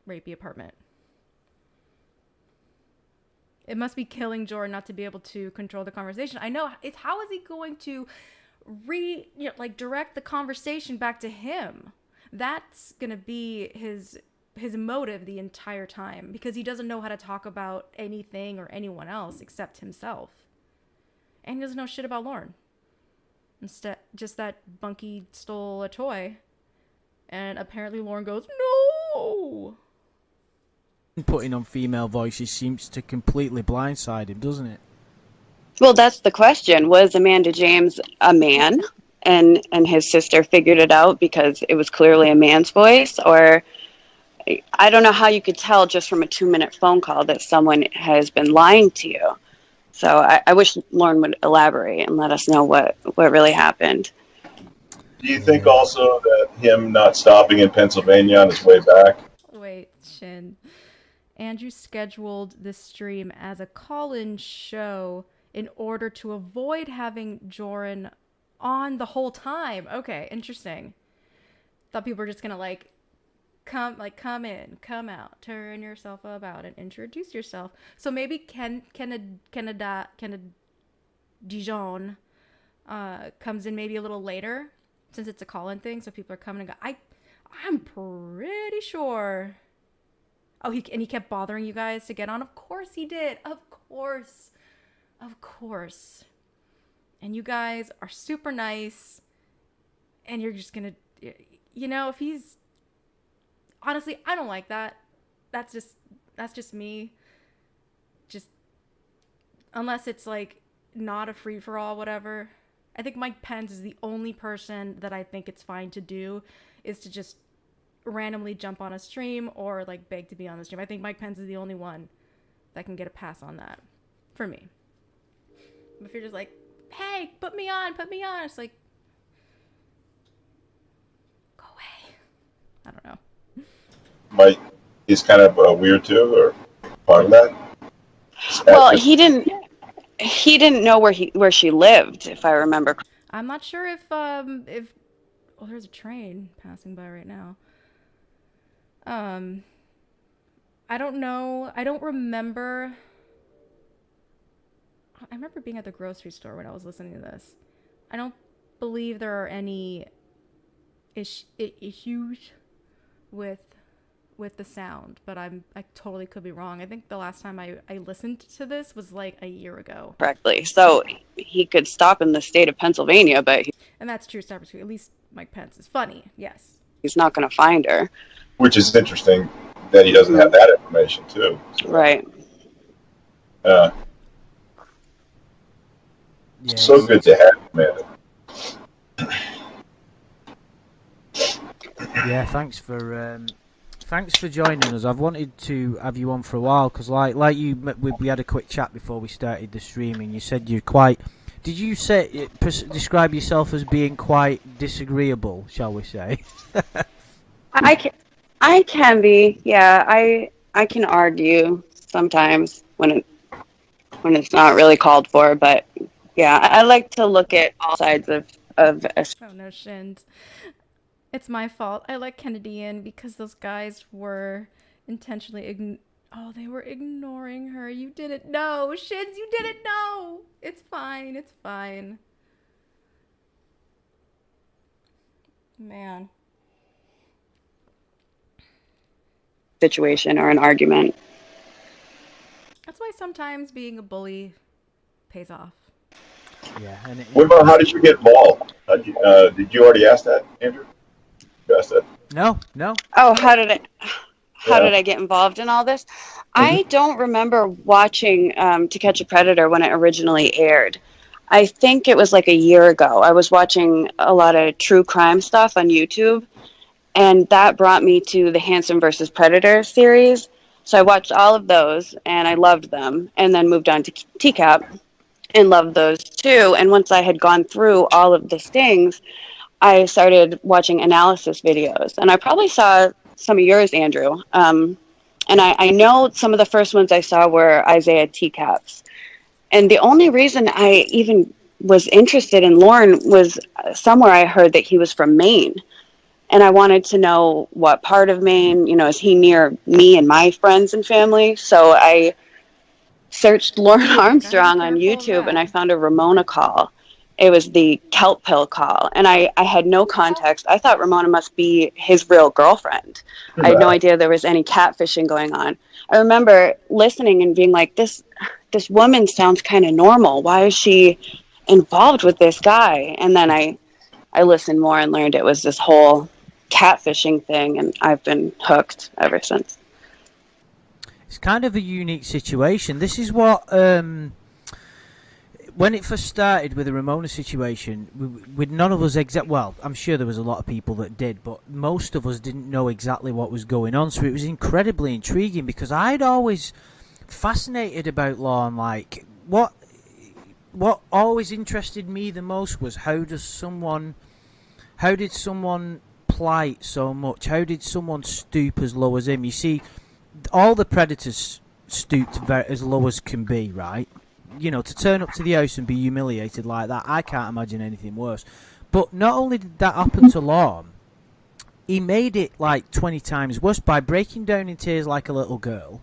rapey apartment? It must be killing Jorrun not to be able to control the conversation. I know. It's how is he going to direct the conversation back to him? That's gonna be his motive the entire time, because he doesn't know how to talk about anything or anyone else except himself, and he doesn't know shit about Lorne. Instead, just that Bunky stole a toy, and apparently Lorne goes, no. Putting on female voices seems to completely blindside him, doesn't it? Well, that's the question. Was Amanda James a man, and his sister figured it out because it was clearly a man's voice? Or I don't know how you could tell just from a 2-minute phone call that someone has been lying to you. So I wish Lorne would elaborate and let us know what really happened. Do you think also that him not stopping in Pennsylvania on his way back? Wait, Shin. Andrew scheduled this stream as a call-in show in order to avoid having Jorrun on the whole time. Okay, interesting. Thought people were just gonna come in, come out, turn yourself about, and introduce yourself. So maybe Kennedy Dijon comes in maybe a little later, since it's a call-in thing. So people are coming and go. I'm pretty sure. Oh, he kept bothering you guys to get on? Of course he did. Of course. And you guys are super nice. And you're just gonna, if he's... Honestly, I don't like that. That's just me. Just, unless it's like not a free-for-all, whatever. I think Mike Pence is the only person that I think it's fine to do, is to just randomly jump on a stream or like beg to be on the stream. I think Mike Pence is the only one that can get a pass on that for me. If you're just like, hey, put me on, it's like, go away. I don't know. Mike is kind of weird too, or part of that? Well, he didn't know where she lived, if I remember. I'm not sure if there's a train passing by right now. I don't know. I don't remember. I remember being at the grocery store when I was listening to this. I don't believe there are any issues with the sound, but I totally could be wrong. I think the last time I listened to this was like a year ago. Correctly. So he could stop in the state of Pennsylvania, but and that's true. At least Mike Pence is funny. Yes. He's not going to find her. Which is interesting that he doesn't have that information too. So, right. So good to have him, Amanda. Yeah, thanks for joining us. I've wanted to have you on for a while because, like you, we had a quick chat before we started the streaming. You said you're quite. Did you describe yourself as being quite disagreeable? Shall we say? I can be. Yeah, I can argue sometimes when it's not really called for, but yeah, I like to look at all sides of. Oh no, Shins. It's my fault. I let Kennady in because those guys were intentionally they were ignoring her. You didn't know. Shins, you didn't know. It's fine. It's fine. Man. Situation or an argument. That's why sometimes being a bully pays off. Yeah. What about how did you get involved? Did you already ask that, Andrew? No. Oh, how did I get involved in all this? I don't remember watching To Catch a Predator when it originally aired. I think it was like a year ago. I was watching a lot of true crime stuff on YouTube, and that brought me to the Hansen versus Predator series. So I watched all of those, and I loved them, and then moved on to TCAP and loved those too. And once I had gone through all of the stings, I started watching analysis videos, and I probably saw some of yours, Andrew. And I know some of the first ones I saw were Isaiah TCAPs. And the only reason I even was interested in Lorne was somewhere I heard that he was from Maine. And I wanted to know what part of Maine, is he near me and my friends and family? So I searched Lorne Armstrong on YouTube, and I found a Ramona call. It was the kelp pill call, and I had no context. I thought Ramona must be his real girlfriend. I had no idea there was any catfishing going on. I remember listening and being like, this woman sounds kind of normal. Why is she involved with this guy? And then I listened more and learned it was this whole catfishing thing, and I've been hooked ever since. It's kind of a unique situation. This is what... when it first started with the Ramona situation, with none of us well, I'm sure there was a lot of people that did, but most of us didn't know exactly what was going on, so it was incredibly intriguing because I'd always fascinated about Lorne. Like, what always interested me the most was how did someone plight so much? How did someone stoop as low as him? You see, all the predators stooped as low as can be, right? To turn up to the house and be humiliated like that, I can't imagine anything worse. But not only did that happen to Lorne, he made it like 20 times worse by breaking down in tears like a little girl.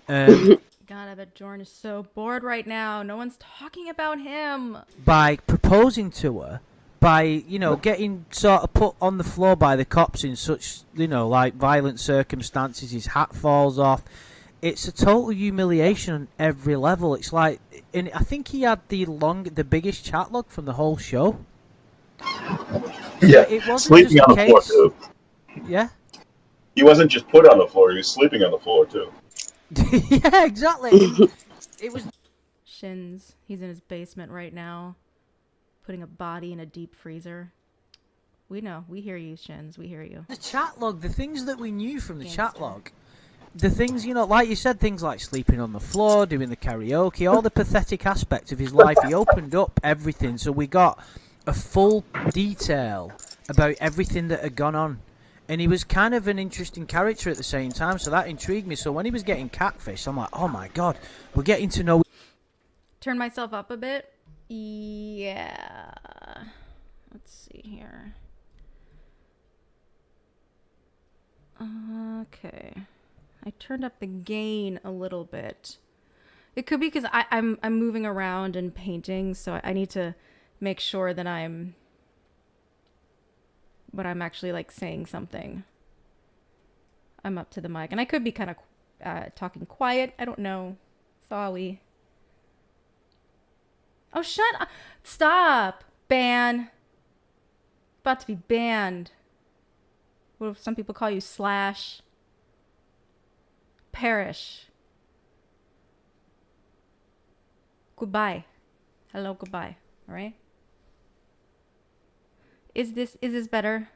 God, I bet Jorrun is so bored right now. No one's talking about him. By proposing to her, by, getting sort of put on the floor by the cops in such, like violent circumstances. His hat falls off. It's a total humiliation on every level. It's like, and I think he had the biggest chat log from the whole show. Yeah, it wasn't sleeping just on the floor too. Yeah. He wasn't just put on the floor; he was sleeping on the floor too. Yeah, exactly. It was. Shins. He's in his basement right now, putting a body in a deep freezer. We know. We hear you, Shins. We hear you. The chat log, the things that we knew from the chat log. The things, like you said, things like sleeping on the floor, doing the karaoke, all the pathetic aspects of his life, he opened up everything. So we got a full detail about everything that had gone on. And he was kind of an interesting character at the same time, so that intrigued me. So when he was getting catfished, I'm like, oh my God, we're getting to know... Turn myself up a bit. Yeah. Let's see here. Okay. I turned up the gain a little bit. It could be because I'm moving around and painting, so I need to make sure that I'm actually like saying something. I'm up to the mic, and I could be kind of talking quiet. I don't know. Sorry. Oh, shut up! Stop! Ban. About to be banned. What if some people call you Slash? Perish. Goodbye. Hello, goodbye. All right. Is this better?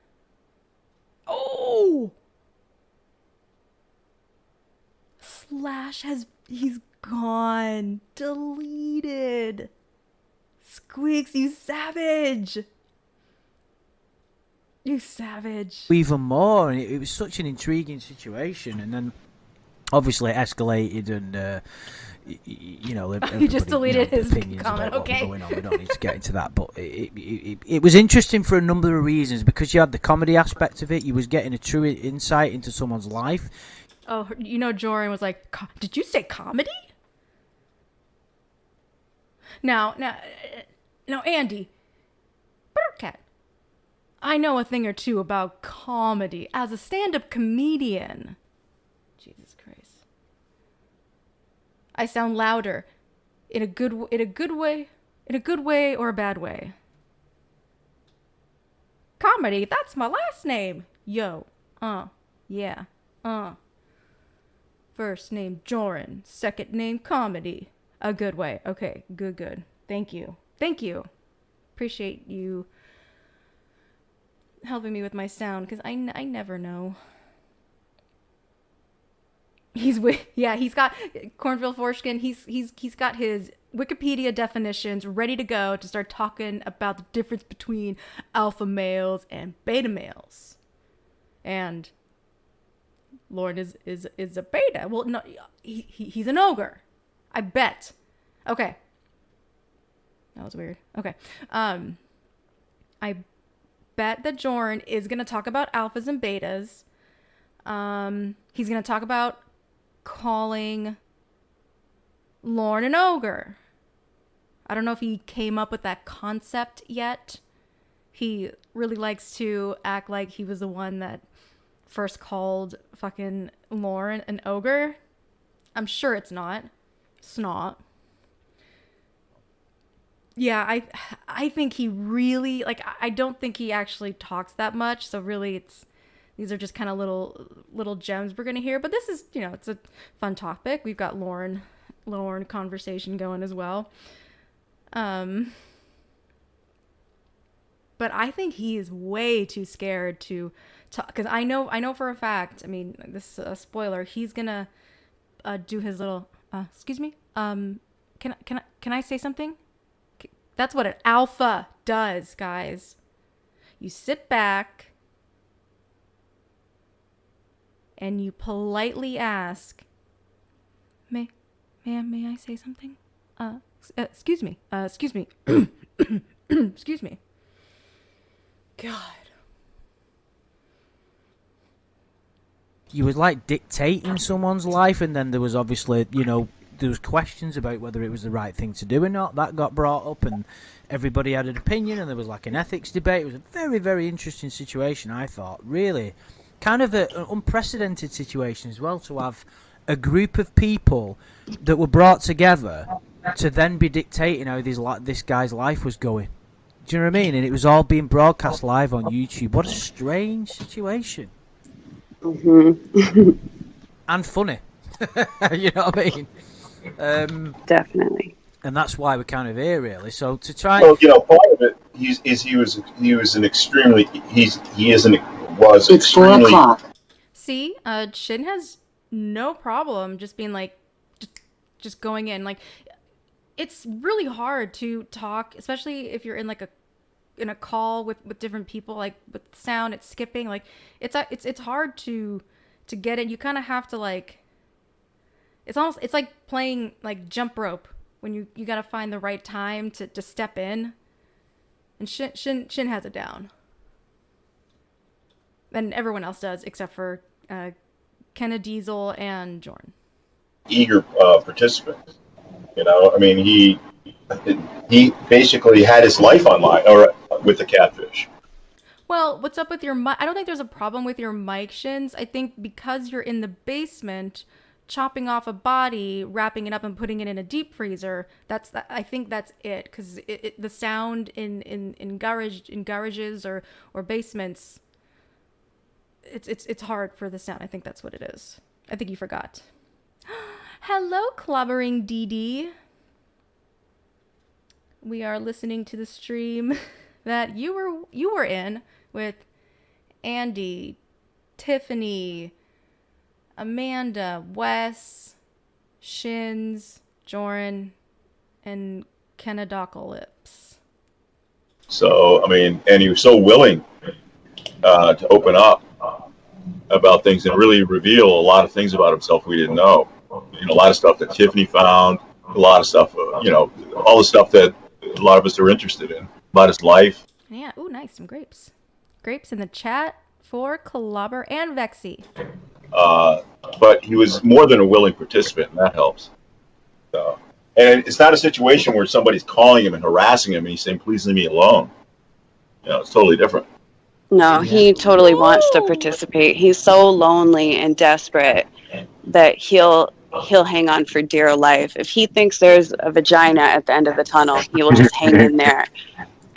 Oh! Slash he's gone. Deleted. Squeaks, you savage. You savage. Even more, and it was such an intriguing situation, and then obviously it escalated, and you just deleted his comment. Okay, we don't need to get into that, but it was interesting for a number of reasons, because you had the comedy aspect of it. You was getting a true insight into someone's life. Oh, Jorrun was like, "Did you say comedy?" Now, Andy, Birdcat, I know a thing or two about comedy as a stand-up comedian. Jesus Christ. I sound louder in a good way or a bad way. Comedy, that's my last name. Yo. Yeah. First name Jorrun, second name Comedy. A good way. Okay, good. Thank you. Appreciate you helping me with my sound, because I never know. He's got Cornfield Foreskin. He's got his Wikipedia definitions ready to go to start talking about the difference between alpha males and beta males. And Lorne is a beta. Well, no, he's an ogre. I bet. Okay. That was weird. Okay. I bet that Jorrun is going to talk about alphas and betas. He's going to talk about calling Lorne an ogre. I don't know if he came up with that concept yet. He really likes to act like he was the one that first called fucking Lorne an ogre. I'm sure it's not. It's not. Yeah, I think he really, like, I don't think he actually talks that much, so really these are just kind of little gems we're going to hear, but this is, it's a fun topic. We've got Lorne conversation going as well. But I think he is way too scared to talk, because I know for a fact, I mean, this is a spoiler, he's going to do his little, excuse me, can I say something? That's what an alpha does, guys. You sit back and you politely ask, may I say something? Excuse me. Excuse me. Excuse me. God. You was like dictating someone's life, and then there was obviously, there was questions about whether it was the right thing to do or not. That got brought up, and everybody had an opinion, and there was like an ethics debate. It was a very, very interesting situation, I thought. Really, kind of an unprecedented situation as well, to have a group of people that were brought together to then be dictating how this guy's life was going. Do you know what I mean? And it was all being broadcast live on YouTube. What a strange situation. Mm-hmm. And funny. You know what I mean? Definitely. And that's why we're kind of here, really. So to try. Well, part of it he was an extremely was It's 4 o'clock. See, Shin has no problem just being like, just going in. Like, it's really hard to talk, especially if you're in like in a call with different people, like with sound, it's skipping. Like, it's hard to get it. You kind of have to like. It's like playing like jump rope when you got to find the right time to step in. And Shin has it down. And everyone else does, except for Diesel and Jorrun. Eager participants. I mean, he basically had his life online or with the catfish. Well, what's up with your mic? I don't think there's a problem with your mic, Shins. I think because you're in the basement, chopping off a body, wrapping it up, and putting it in a deep freezer. I think that's it. Because the sound in garages or basements, it's hard for the sound. I think that's what it is. I think you forgot. Hello, clobbering DD. We are listening to the stream that you were in with Andy, Tiffany, Amanda, Wes, Shins, Jorrun, and Kennady. So, I mean, and he was so willing to open up about things and really reveal a lot of things about himself we didn't know. A lot of stuff that Tiffany found, a lot of stuff, all the stuff that a lot of us are interested in about his life. Yeah. Ooh, nice. Some grapes. Grapes in the chat for Clobber and Vexy. But he was more than a willing participant, and that helps. So, and it's not a situation where somebody's calling him and harassing him and he's saying, please leave me alone. It's totally different. No, he totally wants to participate. He's so lonely and desperate that he'll hang on for dear life. If he thinks there's a vagina at the end of the tunnel, he will just hang in there.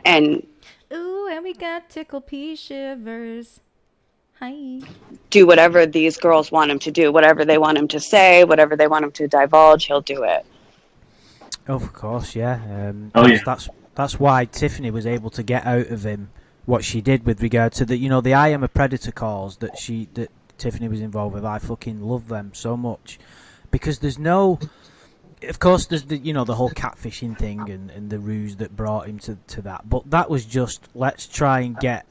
And ooh, and we got tickle pea shivers. Hi. Do whatever these girls want him to do, whatever they want him to say, whatever they want him to divulge, he'll do it. Oh, of course, yeah. Yeah. That's why Tiffany was able to get out of him what she did with regard to the I am a predator calls that Tiffany was involved with. I fucking love them so much because there's no. Of course, there's the whole catfishing thing and the ruse that brought him to that. But that was just, let's try and get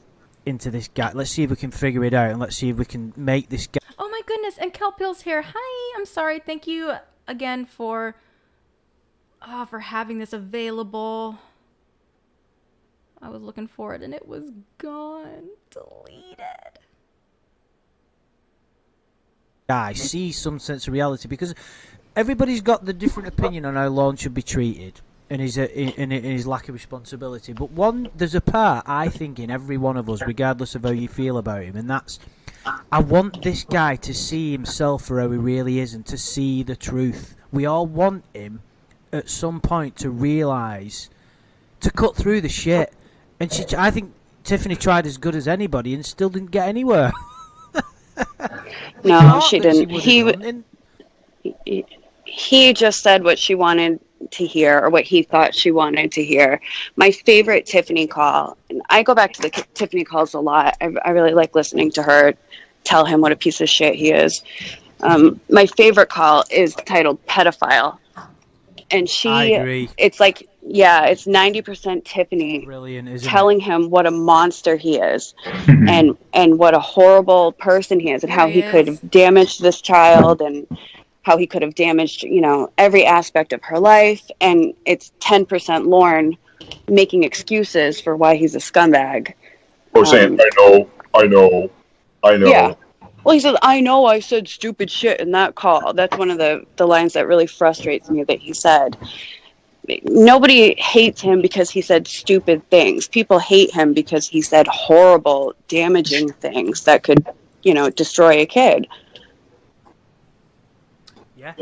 into this guy. Let's see if we can figure it out, and let's see if we can make this guy. Oh my goodness! And Kelpil's here. Hi. I'm sorry. Thank you again for having this available. I was looking for it and it was gone. Deleted. Guy see some sense of reality because everybody's got the different opinion on how Lorne should be treated and his lack of responsibility. But there's a part, I think, in every one of us, regardless of how you feel about him, and that's, I want this guy to see himself for how he really is and to see the truth. We all want him at some point to realise, to cut through the shit. And I think Tiffany tried as good as anybody and still didn't get anywhere. No, she didn't. He just said what she wanted to hear or what he thought she wanted to hear. My favorite Tiffany call, and I go back to the Tiffany calls a lot. I really like listening to her tell him what a piece of shit he is. My favorite call is titled Pedophile. And I agree. It's like, yeah, it's 90% Tiffany telling him what a monster he is and what a horrible person he is and how he could have damaged this child and how he could have damaged, every aspect of her life. And it's 10% Lorne making excuses for why he's a scumbag. Or saying, I know. Yeah. Well, he says, I know I said stupid shit in that call. That's one of the lines that really frustrates me that he said. Nobody hates him because he said stupid things. People hate him because he said horrible, damaging things that could, destroy a kid. Yeah.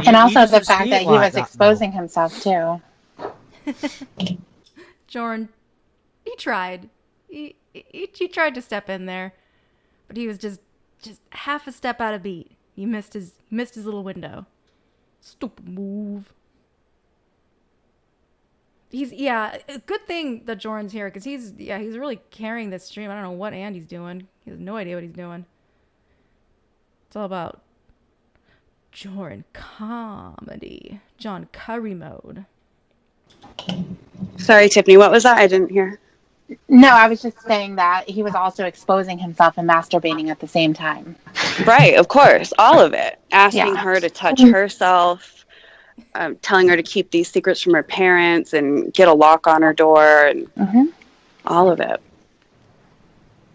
And also the fact that he was exposing himself too. Jorrun, he tried. He tried to step in there, but he was just half a step out of beat. He missed his little window. Stupid move. A good thing that Jorrun's here because he's really carrying this stream. I don't know what Andy's doing. He has no idea what he's doing. It's all about Jorrun comedy, John Curry mode. Sorry, Tiffany, what was that? I didn't hear. No, I was just saying that he was also exposing himself and masturbating at the same time. Right, of course, all of it. Asking her to touch herself, telling her to keep these secrets from her parents and get a lock on her door and all of it.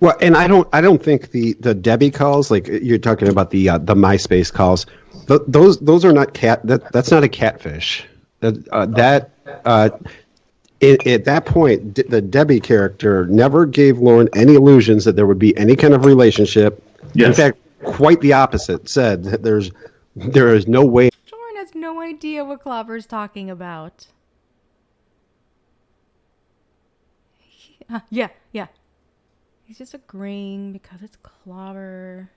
Well, and I don't think the Debbie calls, like you're talking about the MySpace calls, those are not that's not a catfish. At that point, the Debbie character never gave Lorne any illusions that there would be any kind of relationship. Yes. In fact, quite the opposite. Said that there is no way. Jorrun has no idea what Clobber's talking about. Yeah. He's just agreeing because it's Clobber.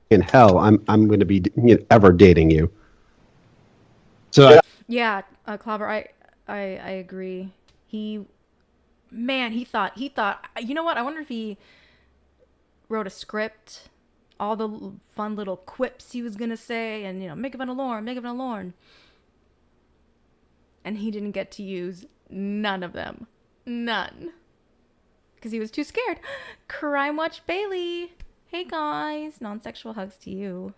In hell, I'm going to be ever dating you. So Yeah, Clobber, I agree. He thought, you know what? I wonder if he wrote a script, all the fun little quips he was going to say, and, make it fun of Lorne. And he didn't get to use none of them. None. Because he was too scared. Crime Watch Bailey. Hey guys, non-sexual hugs to you.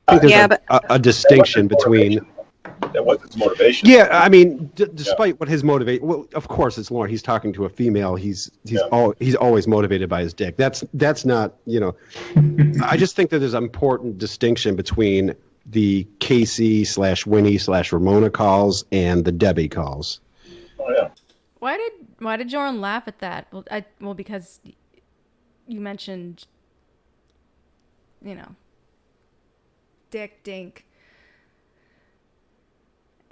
I think there's a distinction between. That was his motivation. Yeah, I mean, despite what his motivate, well, of course it's Lorne. He's talking to a female. He's always motivated by his dick. That's not. I just think that there's an important distinction between the Casey / Winnie / Ramona calls and the Debbie calls. Oh yeah. Why did Jorrun laugh at that? Well, because you mentioned, dick, dink.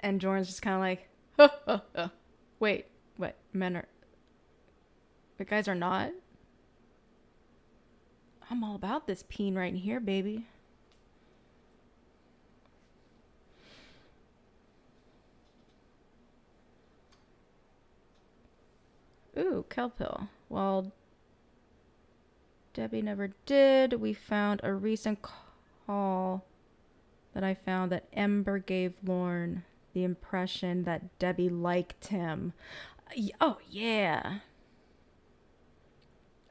And Jordan's just kind of like, wait, what? The guys are not? I'm all about this peen right in here, baby. Ooh, Kelpill. Well, Debbie never did. We found a recent call that I found that Ember gave Lorne the impression that Debbie liked him. Oh, yeah.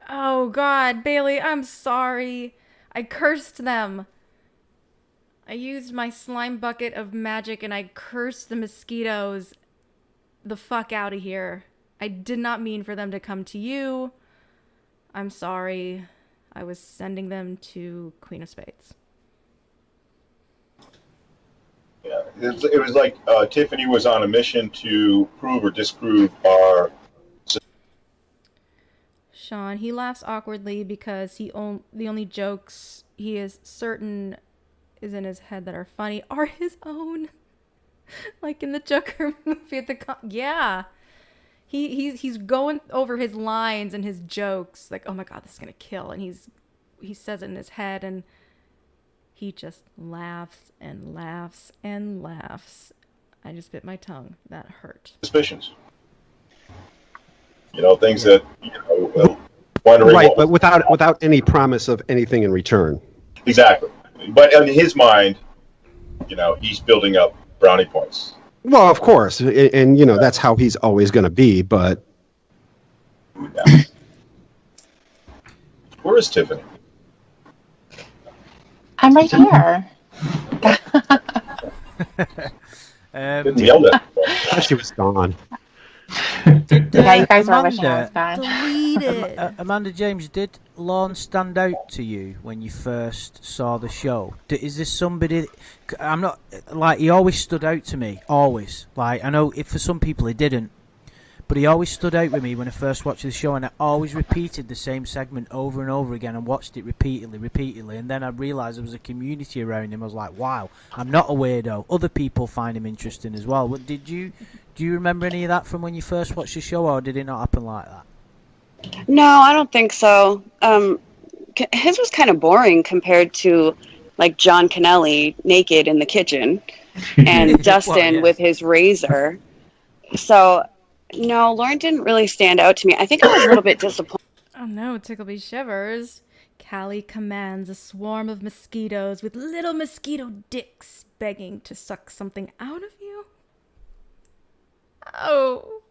Oh, God, Bailey, I'm sorry. I cursed them. I used my slime bucket of magic and I cursed the mosquitoes the fuck out of here. I did not mean for them to come to you. I'm sorry. I was sending them to Queen of Spades. Yeah, it was like Tiffany was on a mission to prove or disprove our. Sean, he laughs awkwardly because the only jokes he is certain is in his head that are funny are his own. Like in the Joker movie at the yeah. He's going over his lines and his jokes like, oh my God, this is gonna kill, and he says it in his head and he just laughs and laughs and laughs. I just bit my tongue. That hurt. Suspicions. Things that wondering. Right, but without any promise of anything in return. Exactly, but in his mind, he's building up brownie points. Well, of course, and that's how he's always going to be. But yeah. Where is Tiffany? I'm right here. Yelled at. She was gone. Yeah, you guys were wishing I was gone. Deleted. Amanda James, did Lorne stand out to you when you first saw the show? Is this somebody? I'm not like he always stood out to me. Always, like I know if for some people he didn't, but he always stood out with me when I first watched the show, and I always repeated the same segment over and over again and watched it repeatedly, and then I realised there was a community around him. I was like, wow, I'm not a weirdo. Other people find him interesting as well. But do you remember any of that from when you first watched the show, or did it not happen like that? No, I don't think so. His was kind of boring compared to like John Kennedy naked in the kitchen and Dustin with his razor. So, no, Lorne didn't really stand out to me. I think I was a little bit disappointed. Oh no, tickle me shivers. Callie commands a swarm of mosquitoes with little mosquito dicks begging to suck something out of you. Oh.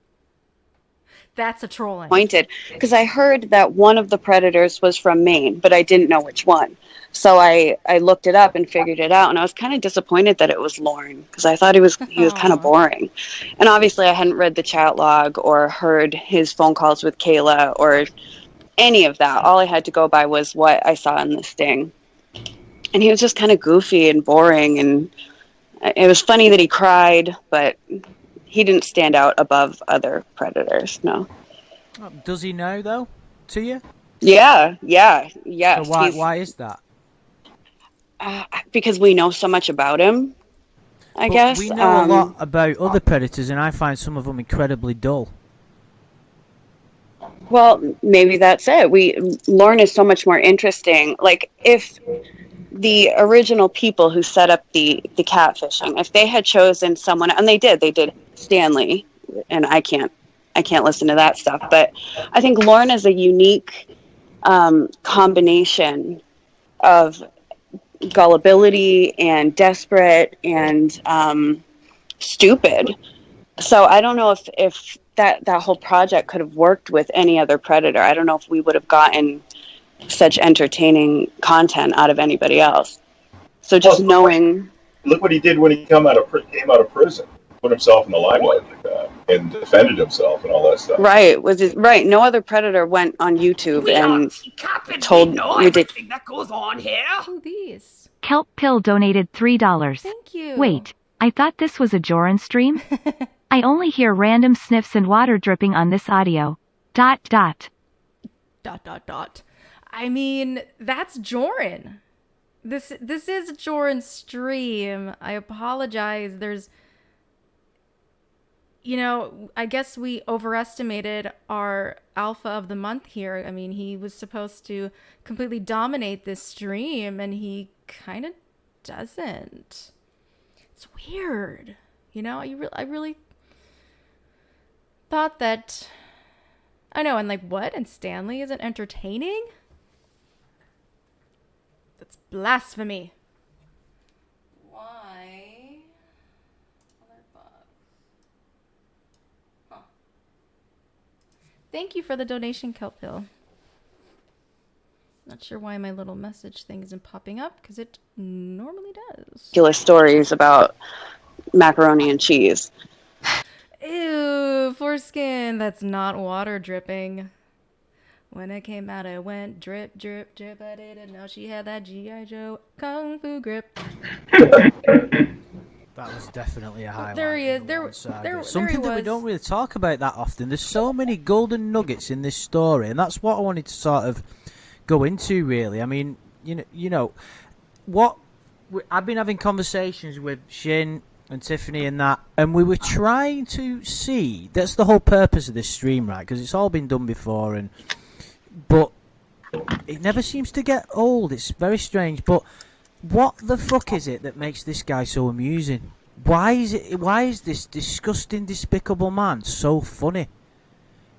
That's a trolling. Pointed, because I heard that one of the predators was from Maine, but I didn't know which one. So I looked it up and figured it out, and I was kind of disappointed that it was Lorne, because I thought he was kind of boring. And obviously I hadn't read the chat log or heard his phone calls with Kayla or any of that. All I had to go by was what I saw in the sting. And he was just kind of goofy and boring, and it was funny that he cried, but he didn't stand out above other predators, no. Does he now, though, to you? Yeah. So why is that? Because we know so much about him, I guess. We know a lot about other predators, and I find some of them incredibly dull. Well, maybe that's it. Lorne is so much more interesting. Like, if the original people who set up the catfishing, if they had chosen someone, and they did Stanley, and I can't listen to that stuff, but I think Lorne is a unique combination of gullibility and desperate and stupid. So I don't know if that whole project could have worked with any other predator. I don't know if we would have gotten such entertaining content out of anybody else. So just knowing. Look what he did when he came out of prison. Put himself in the limelight like that and defended himself and all that stuff. Right. Right. No other predator went on YouTube and told everything that goes on here. Who these? Kelp Pill donated $3. Thank you. Wait, I thought this was a Jorrun stream? I only hear random sniffs and water dripping on this audio. ... I mean, that's Jorrun. This is Jorrun's stream. I apologize. There's, I guess we overestimated our alpha of the month here. I mean, he was supposed to completely dominate this stream, and he kind of doesn't. It's weird. I really thought that. I know, and what? And Stanley isn't entertaining? That's blasphemy. Why? Huh. Thank you for the donation, Kelp Hill. Not sure why my little message thing isn't popping up, because it normally does. ridiculous stories about macaroni and cheese. Ew, foreskin. That's not water dripping. When it came out, it went drip, drip, drip. I didn't know she had that G.I. Joe Kung Fu grip. That was definitely a highlight. There he is. Something that we don't really talk about that often. There's so many golden nuggets in this story, and that's what I wanted to sort of go into, really. I mean, you know, what I've been having conversations with Shin and Tiffany and that, and we were trying to see. That's the whole purpose of this stream, right? Because it's all been done before, but it never seems to get old. It's very strange, but. What the fuck is it that makes this guy so amusing? Why is this disgusting, despicable man so funny?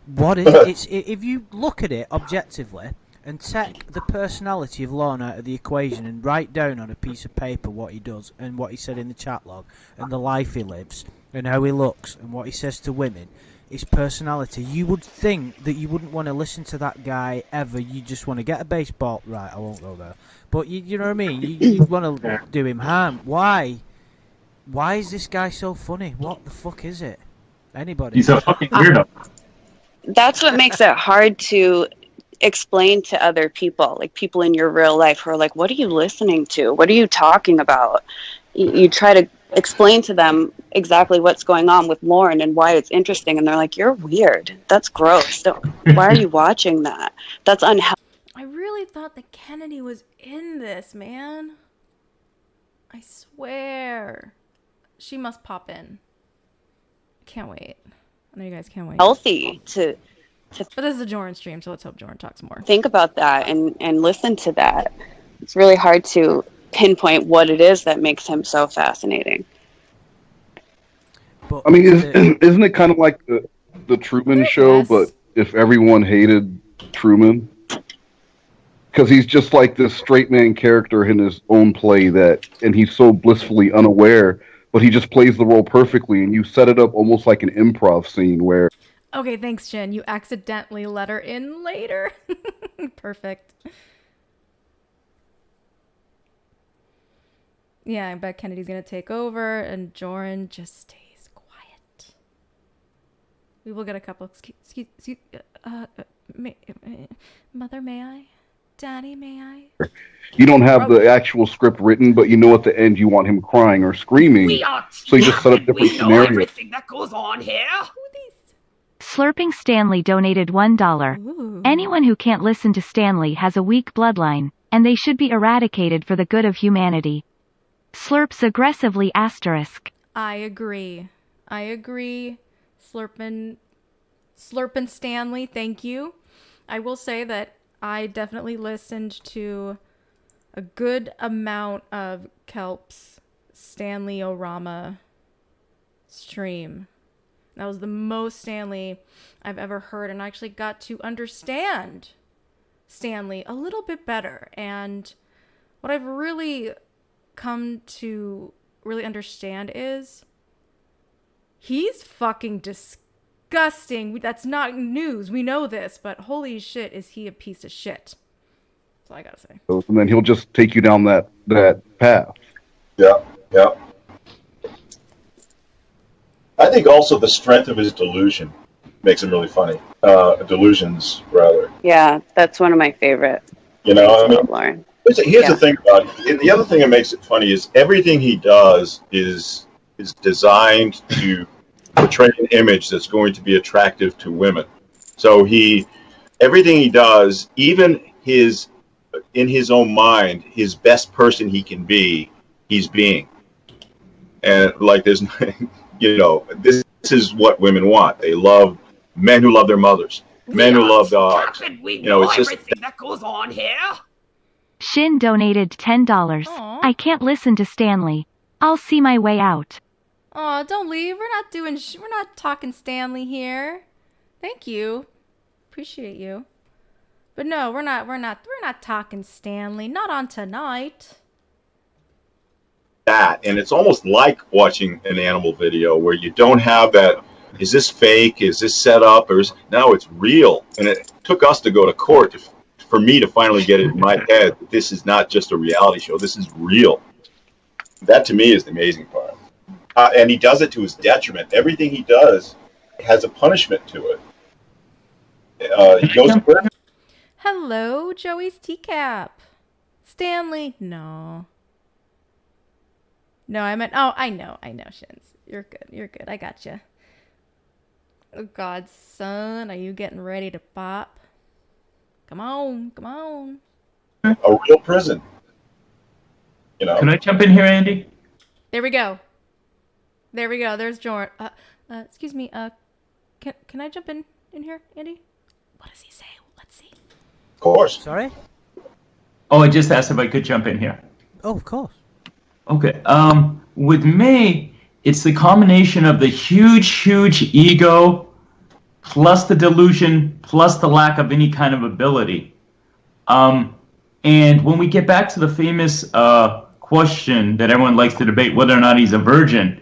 What is it? If you look at it objectively and take the personality of Lorne out of the equation and write down on a piece of paper what he does and what he said in the chat log and the life he lives and how he looks and what he says to women, his personality, you would think that you wouldn't want to listen to that guy ever. You just want to get a baseball. Right, I won't go there. But you know what I mean? You want to do him harm. Why? Why is this guy so funny? What the fuck is it? Anybody? He's a fucking weirdo. That's what makes it hard to explain to other people, like people in your real life who are like, what are you listening to? What are you talking about? You try to explain to them exactly what's going on with Lorne and why it's interesting, and they're like, you're weird. That's gross. Why are you watching that? That's unhealthy. I really thought that Kennady was in this, man. I swear. She must pop in. Can't wait. I know you guys can't wait. Healthy to But this is a Jorrun stream, so let's hope Jorrun talks more. think about that and listen to that. It's really hard to pinpoint what it is that makes him so fascinating. But I mean, isn't it kind of like the Truman Show, but if everyone hated Truman? Because he's just like this straight man character in his own play and he's so blissfully unaware, but he just plays the role perfectly, and you set it up almost like an improv scene where Okay, thanks, Jen. You accidentally let her in later. Perfect. Yeah, I bet Kennedy's gonna take over, and Jorrun just stays quiet. We will get a couple. Excuse, Mother, may I? Daddy, may I? You don't have the actual script written, but you know at the end you want him crying or screaming. We are So you just set up different we know scenarios. everything that goes on here. Slurping Stanley donated $1. Ooh. Anyone who can't listen to Stanley has a weak bloodline, and they should be eradicated for the good of humanity. Slurps aggressively asterisk. I agree. Slurpin Stanley, thank you. I will say that I definitely listened to a good amount of Kelp's Stanley Orama stream. That was the most Stanley I've ever heard, and I actually got to understand Stanley a little bit better. And what I've really come to really understand is he's fucking disgusting. That's not news. We know this, but holy shit, is he a piece of shit. That's all I gotta say. And then he'll just take you down that path. Yeah. I think also the strength of his delusion makes him really funny. Delusions, rather. Yeah, that's one of my favorite. You know, I mean, Lorne. here's the thing about it. And the other thing that makes it funny is everything he does is designed to portray an image that's going to be attractive to women. So everything he does, even in his own mind, his best person he can be, he's being. And like there's, this is what women want. They love men who love their mothers, men who love dogs. We know It's just everything that goes on here. Shin donated $10. Aww. I can't listen to Stanley. I'll see my way out. Aw, don't leave. We're not talking Stanley here. Thank you. Appreciate you. But no, we're not talking Stanley. Not on tonight. that, and it's almost like watching an animal video where you don't have that, is this fake, is this set up, or now it's real. And it took us to go to court for me to finally get it in my head that this is not just a reality show, this is real. That to me is the amazing part. And he does it to his detriment. Everything he does has a punishment to it. He goes to prison. Hello, Joey's teacup. Stanley, no. No, I meant, I know, Shins. You're good, I got you. Oh, God, son, are you getting ready to pop? Come on. A real prison. Can I jump in here, Andy? There we go. There's Jorrun. Excuse me, can I jump in here, Andy? What does he say? Let's see. Of course. Sorry? Oh, I just asked if I could jump in here. Oh, of course. Okay. With me, it's the combination of the huge ego, plus the delusion, plus the lack of any kind of ability. And when we get back to the famous question that everyone likes to debate, whether or not he's a virgin,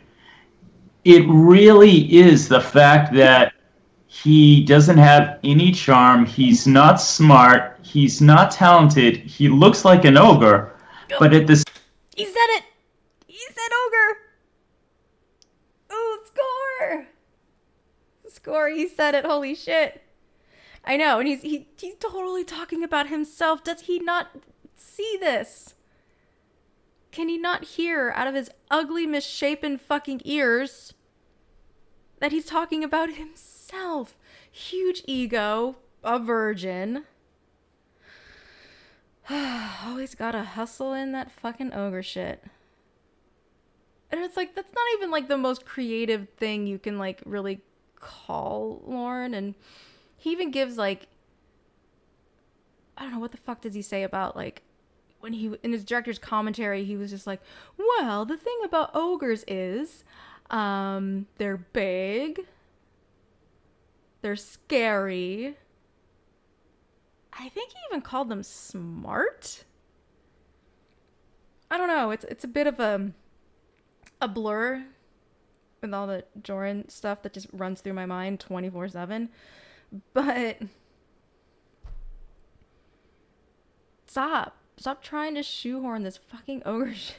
it really is the fact that he doesn't have any charm, he's not smart, he's not talented, he looks like an ogre, but at the... He said it! He said ogre! Ooh, score! He said it, holy shit. I know, and he's totally talking about himself. Does he not see this? Can he not hear out of his ugly, misshapen fucking ears that he's talking about himself? Huge ego, a virgin. Always gotta hustle in that fucking ogre shit. And it's like, that's not even like the most creative thing you can like really call Lorne. And he even gives like, I don't know, what the fuck does he say about like, when he, in his director's commentary, he was just like, well, the thing about ogres is, they're big, they're scary. I think he even called them smart. I don't know. It's a bit of a blur with all the Jorrun stuff that just runs through my mind 24/7. But stop trying to shoehorn this fucking ogre shit.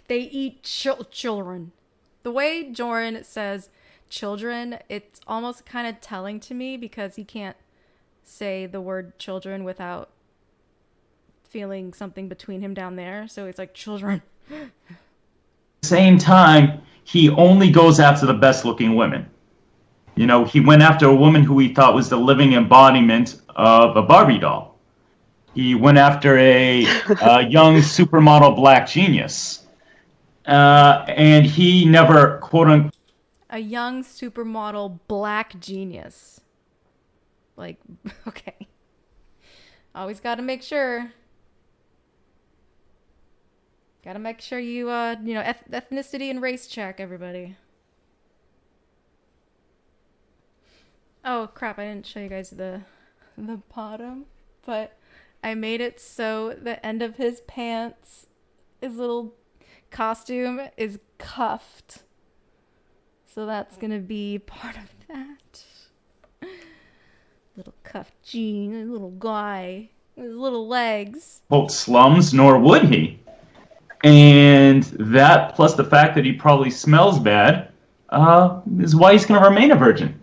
They eat children. The way Jorrun says children, it's almost kind of telling to me because he can't say the word children without feeling something between him down there. So it's like children. Same time, he only goes after the best looking women. You know, he went after a woman who he thought was the living embodiment of a Barbie doll. He went after a young supermodel black genius. And he never, quote unquote, A young supermodel black genius. Like, okay. Always got to make sure. Got to make sure you, ethnicity and race check, everybody. Oh, crap. I didn't show you guys the bottom. But I made it so the end of his pants, his little costume, is cuffed. So that's going to be part of that. Little cuffed jean, little guy with his little legs. slums, nor would he. And that, plus the fact that he probably smells bad, is why he's going to remain a virgin.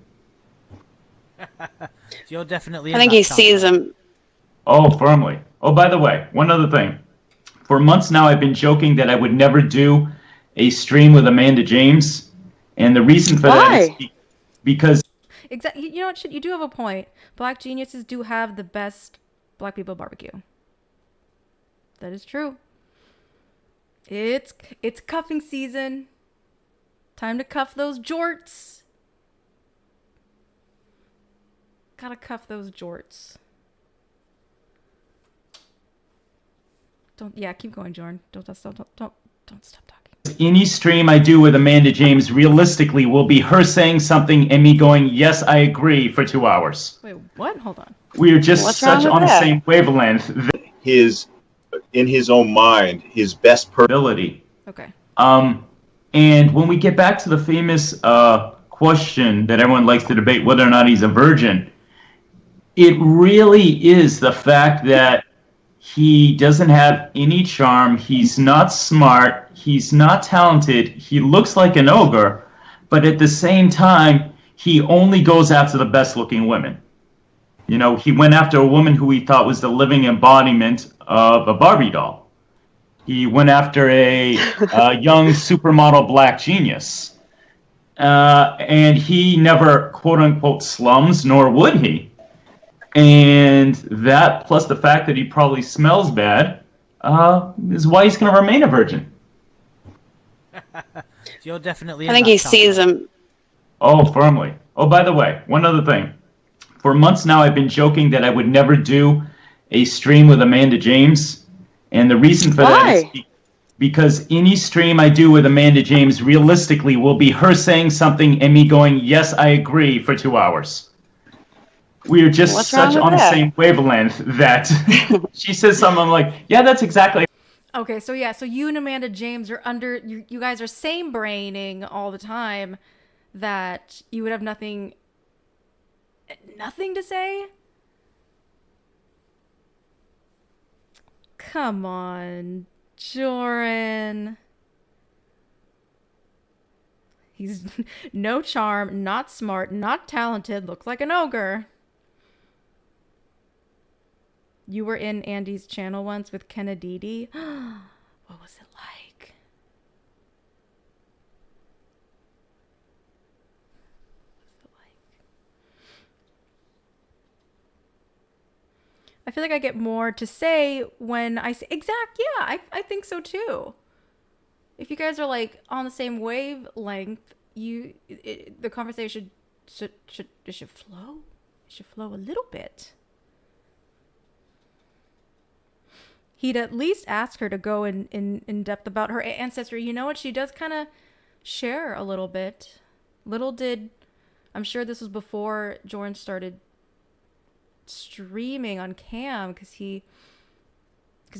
You're definitely. I think he sees him. Oh, firmly. Oh, by the way, one other thing. For months now, I've been joking that I would never do a stream with Amanda James, and the reason for that is because. Exactly. You know what? You do have a point. Black geniuses do have the best black people barbecue. That is true. It's cuffing season. Time to cuff those jorts. Gotta cuff those jorts. Keep going, Jorrun. Don't stop talking. Any stream I do with Amanda James realistically will be her saying something and me going, yes, I agree, for 2 hours. Wait, what? Hold on. We are just such on the same wavelength. In his own mind, his best ability. Okay. And when we get back to the famous question that everyone likes to debate whether or not he's a virgin, it really is the fact that he doesn't have any charm, he's not smart, he's not talented, he looks like an ogre, but at the same time, he only goes after the best looking women. You know, he went after a woman who he thought was the living embodiment of a Barbie doll. He went after a young supermodel black genius. And he never, quote unquote, slums, nor would he. And that, plus the fact that he probably smells bad, is why he's going to remain a virgin. You're definitely. I think he sees him. Oh, firmly. Oh, by the way, one other thing. For months now, I've been joking that I would never do a stream with Amanda James. And the reason for that is because any stream I do with Amanda James realistically will be her saying something and me going, yes, I agree, for 2 hours. We are just such on the same wavelength that she says something, I'm like, yeah, that's exactly. Okay, so you and Amanda James are you guys are same braining all the time that you would have nothing to say? Come on, Jorrun. He's no charm, not smart, not talented, looks like an ogre. You were in Andy's channel once with Kennady. What was it like? I feel like I get more to say when I say I think so too. If you guys are like on the same wavelength, the conversation should flow. It should flow a little bit. He'd at least ask her to go in depth about her ancestry. You know what? She does kind of share a little bit. I'm sure this was before Jorrun started streaming on cam because he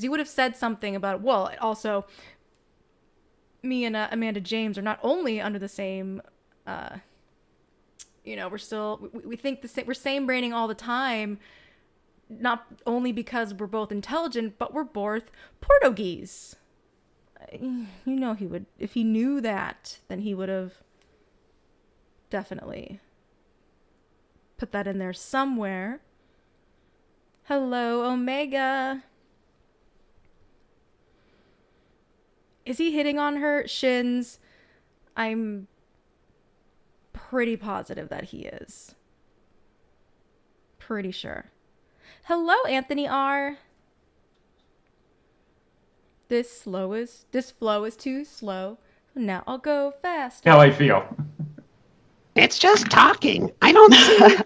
would have said something about, well, also me and Amanda James are not only under the same, we think the same, we're same braining all the time, not only because we're both intelligent, but we're both Portuguese. You know, he would, if he knew that, then he would have definitely put that in there somewhere. Hello, Omega. Is he hitting on her? Shins? I'm pretty positive that he is. Pretty sure. Hello, Anthony R. This flow is too slow. Now I'll go fast. How I feel. It's just talking. I don't see.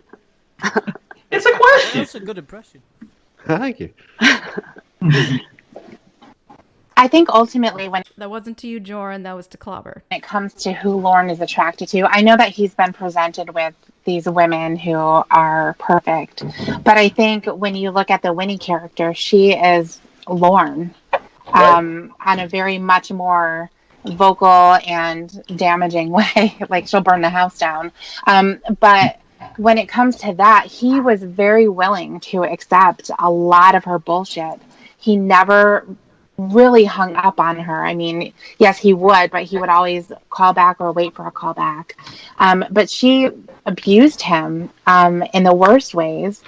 It's a question. That's a good impression. Thank you. I think ultimately when That wasn't to you, Jorrun. That was to Clobber. it comes to who Lorne is attracted to, I know that he's been presented with these women who are perfect, but I think when you look at the Winnie character, she is Lorne, on a very much more vocal and damaging way. Like, she'll burn the house down. But when it comes to that, he was very willing to accept a lot of her bullshit. He never really hung up on her. I mean, yes, he would, but he would always call back or wait for a call back. But she abused him in the worst ways.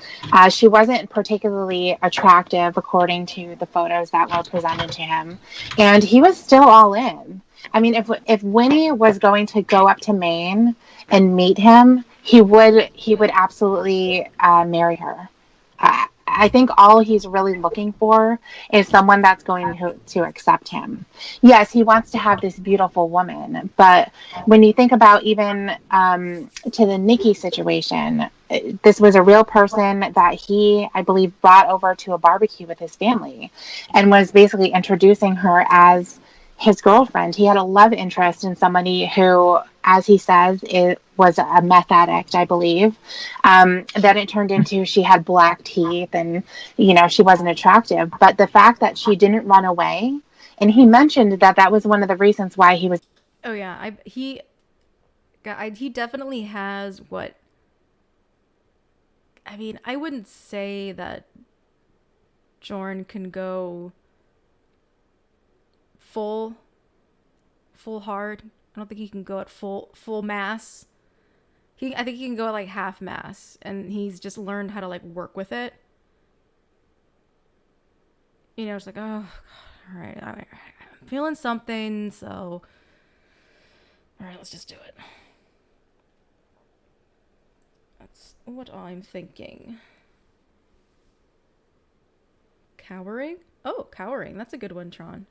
She wasn't particularly attractive according to the photos that were presented to him, and he was still all in. I mean, if Winnie was going to go up to Maine and meet him, he would absolutely marry her. I think all he's really looking for is someone that's going to accept him. Yes, he wants to have this beautiful woman, but when you think about even to the Nikki situation, this was a real person that he, I believe, brought over to a barbecue with his family and was basically introducing her as his girlfriend. He had a love interest in somebody who, as he says, it was a meth addict, I believe. Then it turned into she had black teeth and, she wasn't attractive. But the fact that she didn't run away, and he mentioned that was one of the reasons why he was... Oh, yeah. He definitely has what... I mean, I wouldn't say that Jorrun can go full hard. I don't think he can go at full mass. I think he can go at like half mass, and he's just learned how to like work with it. It's like, oh, all right, I'm feeling something, so all right, let's just do it. That's what I'm thinking. Cowering? Oh, cowering. That's a good one, Tron.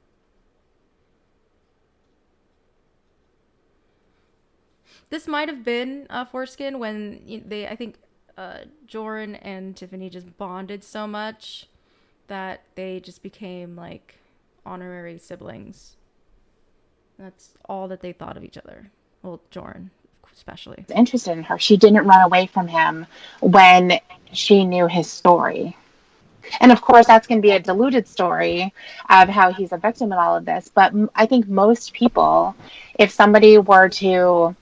This might have been Foreskin when I think Jorrun and Tiffany just bonded so much that they just became like honorary siblings. That's all that they thought of each other. Well, Jorrun especially. Interested in her. She didn't run away from him when she knew his story. And of course, that's going to be a diluted story of how he's a victim in all of this. But I think most people, if somebody were to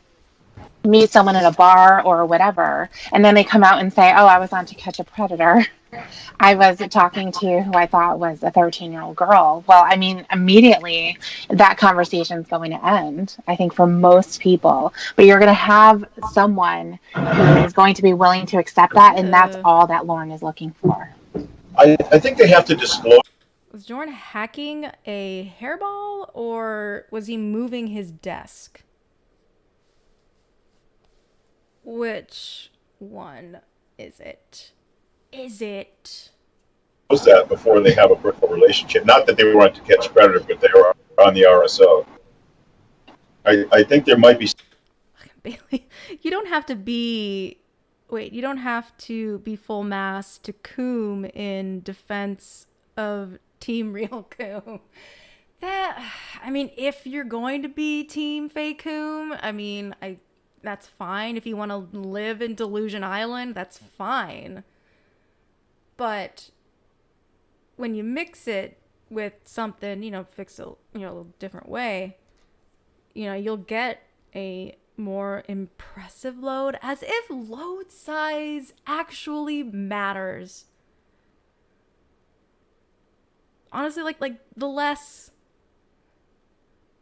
meet someone at a bar or whatever, and then they come out and say, oh, I was on To Catch a Predator. I was talking to who I thought was a 13-year-old girl. Well, I mean, immediately that conversation is going to end, I think, for most people. But you're going to have someone who is going to be willing to accept that, and that's all that Lorne is looking for. I think they have to disclose. Was Jorrun hacking a hairball, or was he moving his desk? Which one is it? That before they have a personal relationship. Not that they want to catch predator, but they were on the RSO. I think there might be. Bailey, you don't have to be full mass to coom in defense of Team Real Coom. If you're going to be Team Fake Coom, that's fine. If you want to live in Delusion Island, that's fine. But when you mix it with something, fix it, a little different way, you'll get a more impressive load, as if load size actually matters. Honestly, like the less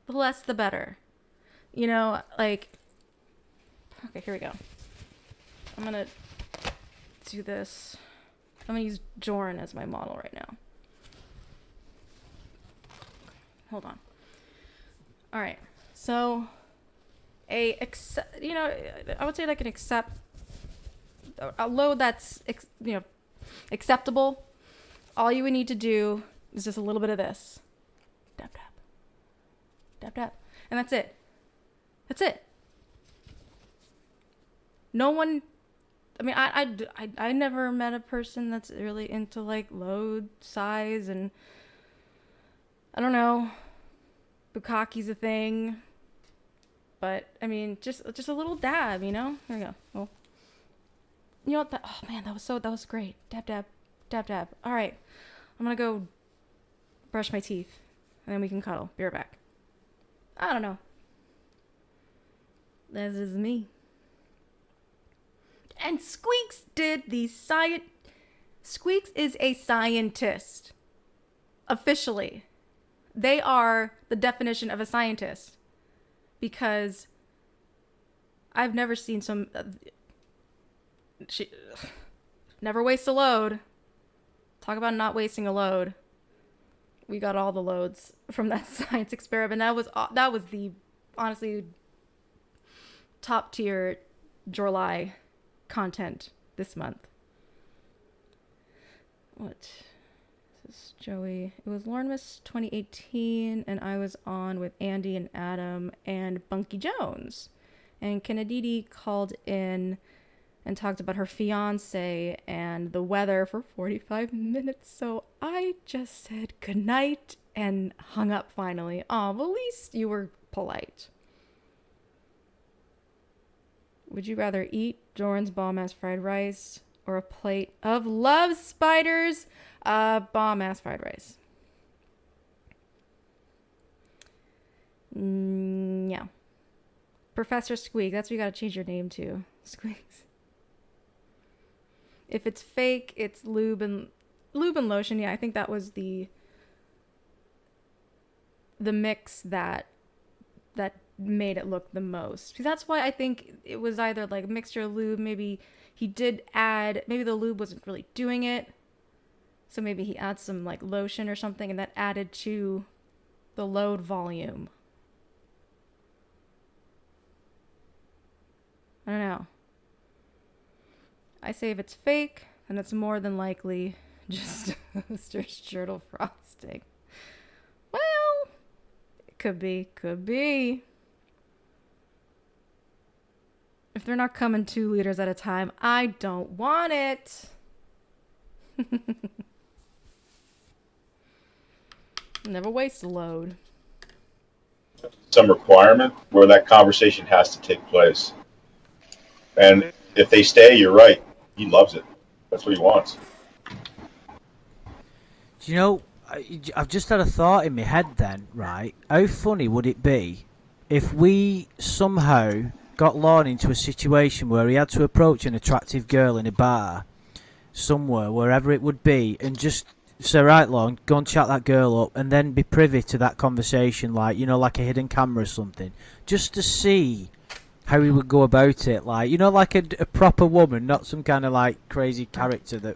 the better. Okay, here we go. I'm gonna do this. I'm gonna use Jorrun as my model right now. Hold on. All right. So, I would say like a load that's acceptable. All you would need to do is just a little bit of this. Dab, dab. Dab, dab. And that's it. That's it. No one, I never met a person that's really into like load size, and I don't know, bukkake's a thing, but I mean, just a little dab, There we go. Well, you know what? That was great. Dab, dab, dab, dab. All right, I'm gonna go brush my teeth, and then we can cuddle. Be right back. I don't know. This is me. And Squeaks did the Squeaks is a scientist. Officially. They are the definition of a scientist. Because I've never seen never waste a load. Talk about not wasting a load. We got all the loads from that science experiment. That was the, honestly, top tier Jorrun content this month. What? This is Joey. It was Lorne Miss 2018, and I was on with Andy and Adam and Bunky Jones. And Kennady called in and talked about her fiance and the weather for 45 minutes. So I just said goodnight and hung up finally. Oh, well, at least you were polite. Would you rather eat Jorrun's bomb-ass fried rice or a plate of love spiders? Bomb-ass fried rice. Yeah. Professor Squeak. That's what you gotta change your name to. Squeaks. If it's fake, it's lube and lotion. Yeah, I think that was the mix that made it look the most. Because that's why I think it was either like a mixture of lube. Maybe he did add, maybe the lube wasn't really doing it. So maybe he adds some like lotion or something, and that added to the load volume. I don't know. I say if it's fake, then it's more than likely just Sturgill frosting. Well, it could be. If they're not coming 2 liters at a time, I don't want it. Never waste a load. Some requirement where that conversation has to take place. And if they stay, you're right. He loves it. That's what he wants. Do you know, I've just had a thought in my head then, right? How funny would it be if we somehow got Lorne into a situation where he had to approach an attractive girl in a bar, somewhere, wherever it would be, and just say, right, Lorne, go and chat that girl up, and then be privy to that conversation, like, like a hidden camera or something, just to see how he would go about it, like, like a proper woman, not some kind of, like, crazy character that,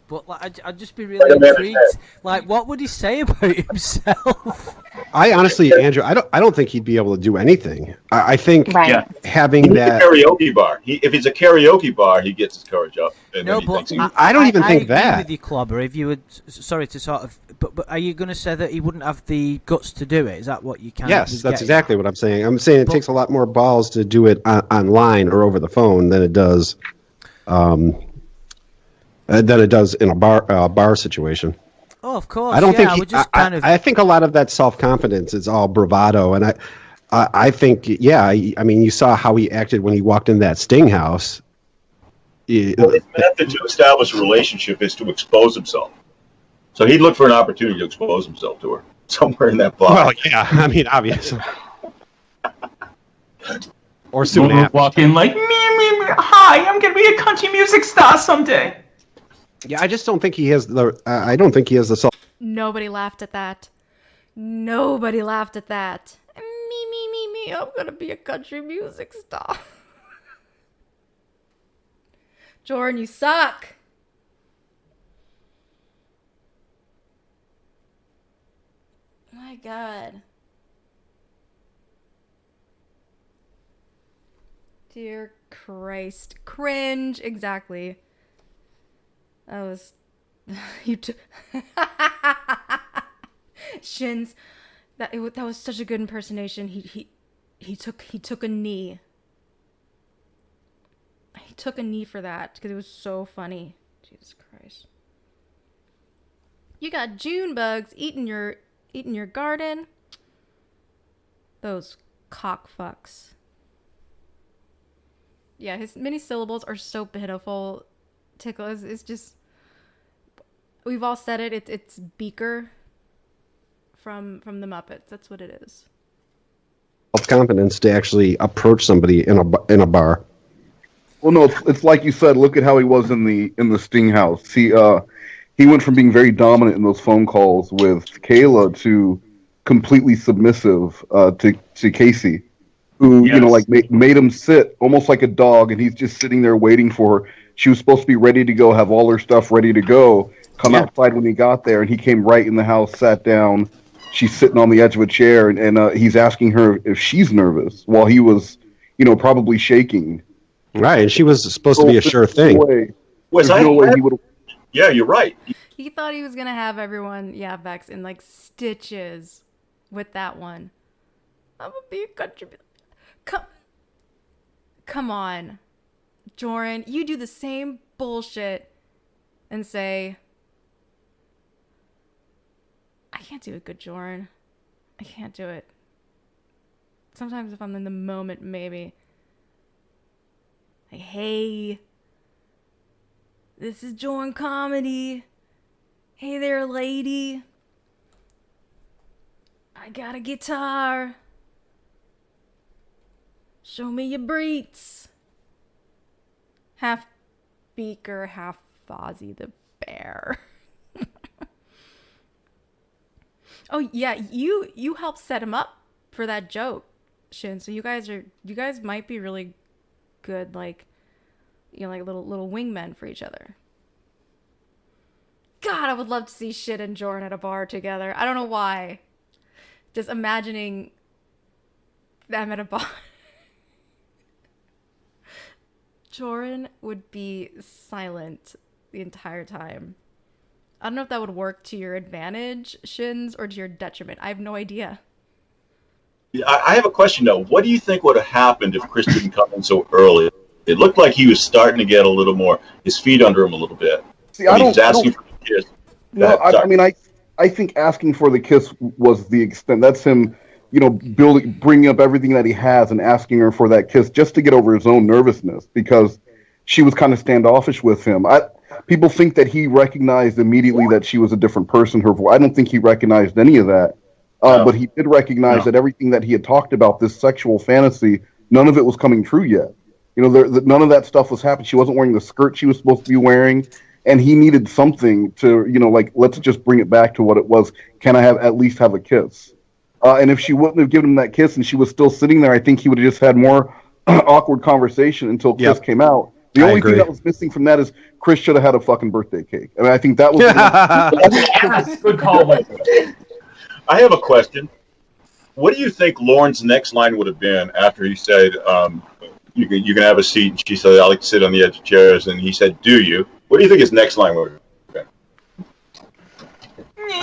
but like, I'd just be really intrigued. Like, what would he say about himself? I honestly, Andrew, I don't think he'd be able to do anything. I think having that karaoke bar. If it's a karaoke bar, he gets his courage up. And no, but I don't even think agree that. With you, Clobber, if you would, sorry to sort of, but are you going to say that he wouldn't have the guts to do it? Is that what you can? Yes, that's exactly what I'm saying. I'm saying it takes a lot more balls to do it online or over the phone than it does. Than it does in a bar situation. Oh, of course. I don't think I think a lot of that self-confidence is all bravado, and I think I mean, you saw how he acted when he walked in that Sting house. His method to establish a relationship is to expose himself. So he'd look for an opportunity to expose himself to her somewhere in that bar. Well, yeah, I mean, obviously. Or soon We'll after. walk in like, me, hi, I'm gonna be a country music star someday. Yeah, I just don't think he has the. I don't think he has the self. Nobody laughed at that. Nobody laughed at that. Me. I'm gonna be a country music star. Jorrun, you suck. My God. Dear Christ. Cringe. Exactly. That was... you Shins. That was such a good impersonation. He took a knee. He took a knee for that because it was so funny. Jesus Christ. You got June bugs eating your garden. Those cock fucks. Yeah, his many syllables are so pitiful. Tickle is just. We've all said it. It's Beaker from the Muppets. That's what it is. Self-confidence to actually approach somebody in a bar. Well, no, it's like you said. Look at how he was in the Sting house. He went from being very dominant in those phone calls with Kayla to completely submissive to Casey, who Yes. made him sit almost like a dog, and he's just sitting there waiting for her. She was supposed to be ready to go, have all her stuff ready to go, come outside when he got there, and he came right in the house, sat down. She's sitting on the edge of a chair, and he's asking her if she's nervous while he was, probably shaking. Right, and she was supposed to be a sure thing. Yeah, you're right. He thought he was gonna have everyone, Vex, in like stitches with that one. I'm gonna be a country. Come on, Jorrun. You do the same bullshit and say, I can't do a good Jorrun. I can't do it. Sometimes if I'm in the moment, maybe. Like, hey, this is Jorrun Comedy. Hey there, lady. I got a guitar. Show me your breets. Half Beaker, half Fozzie the Bear. Oh yeah, you helped set him up for that joke, Shin. So you guys might be really good, like, like little wingmen for each other. God, I would love to see Shin and Jorrun at a bar together. I don't know why. Just imagining them at a bar. Jorrun would be silent the entire time. I don't know if that would work to your advantage, Shins, or to your detriment. I have no idea. I have a question, though. What do you think would have happened if Chris didn't come in so early? It looked like he was starting to get a little more, his feet under him a little bit. See, I was asking for the kiss. No, I think asking for the kiss was the extent. That's him, bringing up everything that he has and asking her for that kiss just to get over his own nervousness because she was kind of standoffish with him. People think that he recognized immediately that she was a different person. I don't think he recognized any of that. But he did recognize that everything that he had talked about, this sexual fantasy, none of it was coming true yet. None of that stuff was happening. She wasn't wearing the skirt she was supposed to be wearing. And he needed something to, let's just bring it back to what it was. Can I at least have a kiss? And if she wouldn't have given him that kiss and she was still sitting there, I think he would have just had more awkward conversation until Chris came out. The only thing that was missing from that is Chris should have had a fucking birthday cake. I mean, I think that was good call. I have a question. What do you think Lorne's next line would have been after he said, you can have a seat, and she said, I like to sit on the edge of chairs, and he said, do you? What do you think his next line would have been?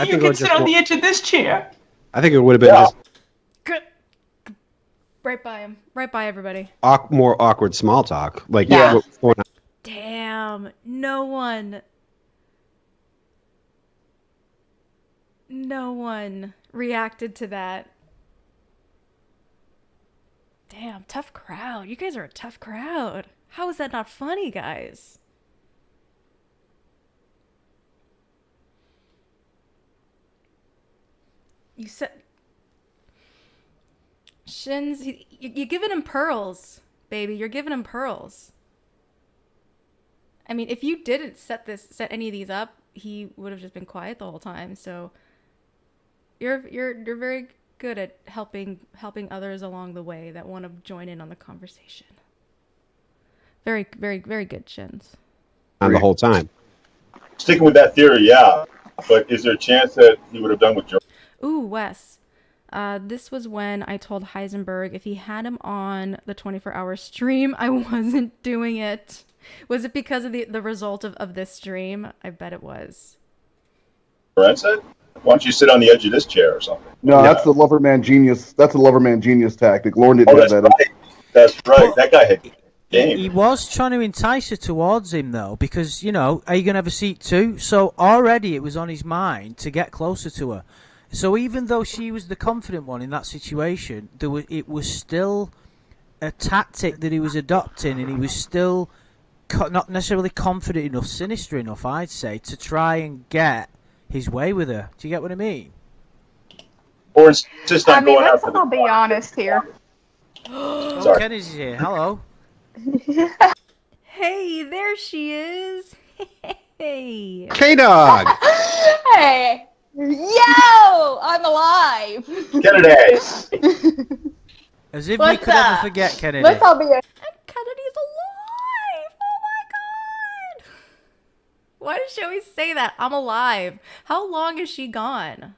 You can sit on the edge of this chair. I think it would have been just right by him. Right by everybody. more awkward small talk. Like, what's going on? Damn. No one reacted to that. Damn, tough crowd. You guys are a tough crowd. How is that not funny, guys? You said... Shins, you're giving him pearls, baby. You're giving him pearls. I mean, if you didn't set any of these up, he would have just been quiet the whole time. So you're very good at helping others along the way that want to join in on the conversation. Very, very, very good, Shins. On the whole time. Sticking with that theory, yeah. But is there a chance that he would have done with Jorrun? Ooh, Wes. This was when I told Heisenberg if he had him on the 24-hour stream, I wasn't doing it. Was it because of the result of this stream? I bet it was. Rant said? Why don't you sit on the edge of this chair or something? No, that's the Loverman genius. That's a Loverman genius tactic. Lorne didn't have that. Right. That's right. That guy had game. He was trying to entice her towards him, though, because, you know, are you going to have a seat too? So already it was on his mind to get closer to her. So even though she was the confident one in that situation, it was still a tactic that he was adopting, and he was still not necessarily confident enough, sinister enough, I'd say, to try and get his way with her. Do you get what I mean? Or insist on going let's out all be honest here. Oh, Kennedy's here. Hello. Hey, there she is. Hey. K-Dog. Hey. Yo! I'm alive! Kennedy! As if we What's could ever up? forget Kennedy. Let's all be And Kennedy's alive! Oh my god! Why does she always say that? I'm alive. How long is she gone?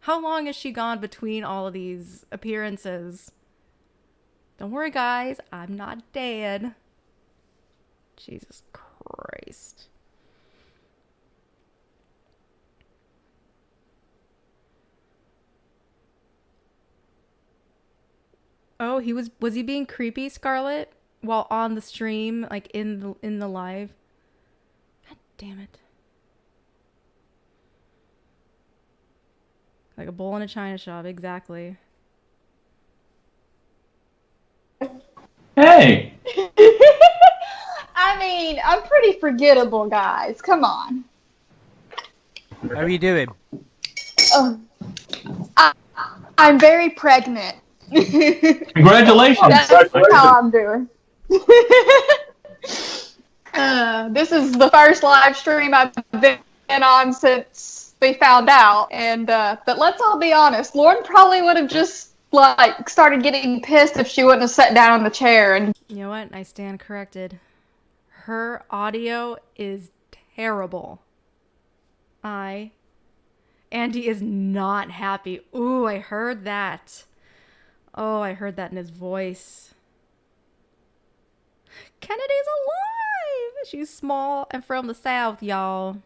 How long is she gone between all of these appearances? Don't worry, guys. I'm not dead. Jesus Christ. Oh, was he being creepy, Scarlet, while on the stream, like in the live? God damn it! Like a bull in a china shop, exactly. Hey! I mean, I'm pretty forgettable, guys. Come on. How are you doing? Oh, I'm very pregnant. Congratulations! That's how I'm doing. This is the first live stream I've been on since we found out, and but let's all be honest, Lorne probably would have just like started getting pissed if she wouldn't have sat down in the chair. And You know what? I stand corrected. Her audio is terrible. Andy is not happy. Ooh, I heard that. Oh, I heard that in his voice. Kennedy's alive! She's small and from the South, y'all.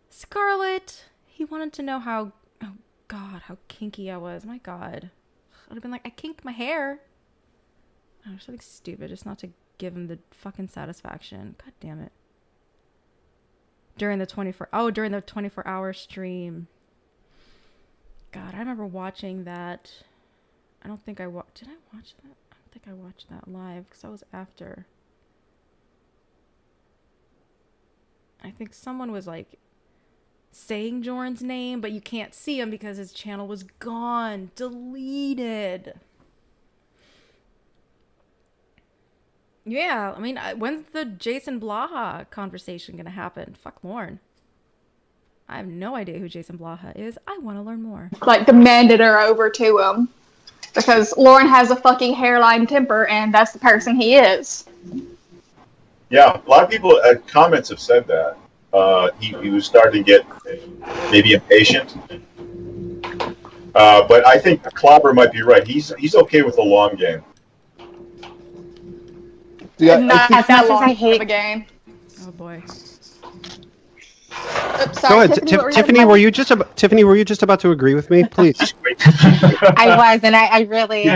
Scarlet, he wanted to know how, oh God, how kinky I was. My God. I'd have been like, I kinked my hair. Oh, something stupid, just not to give him the fucking satisfaction. God damn it. During the 24-hour stream. God, I remember watching that. I don't think I watched. Did I watch that? I don't think I watched that live because I was after. I think someone was like saying Jorrun's name, but you can't see him because his channel was gone, deleted. Yeah, I mean, when's the Jason Blaha conversation gonna happen? Fuck Lorne. I have no idea who Jason Blaha is. I want to learn more. like demanded her over to him because Lorne has a fucking hairline temper, and that's the person he is. Yeah, a lot of people, comments have said that. He was starting to get maybe impatient. But I think Clobber might be right. He's okay with the long game. Yeah, Not that long of a game. Oh boy. Oops, Go sorry, ahead, Tiffany, what were you having? Tiffany. Were you just about to agree with me? Please. I was, and I really,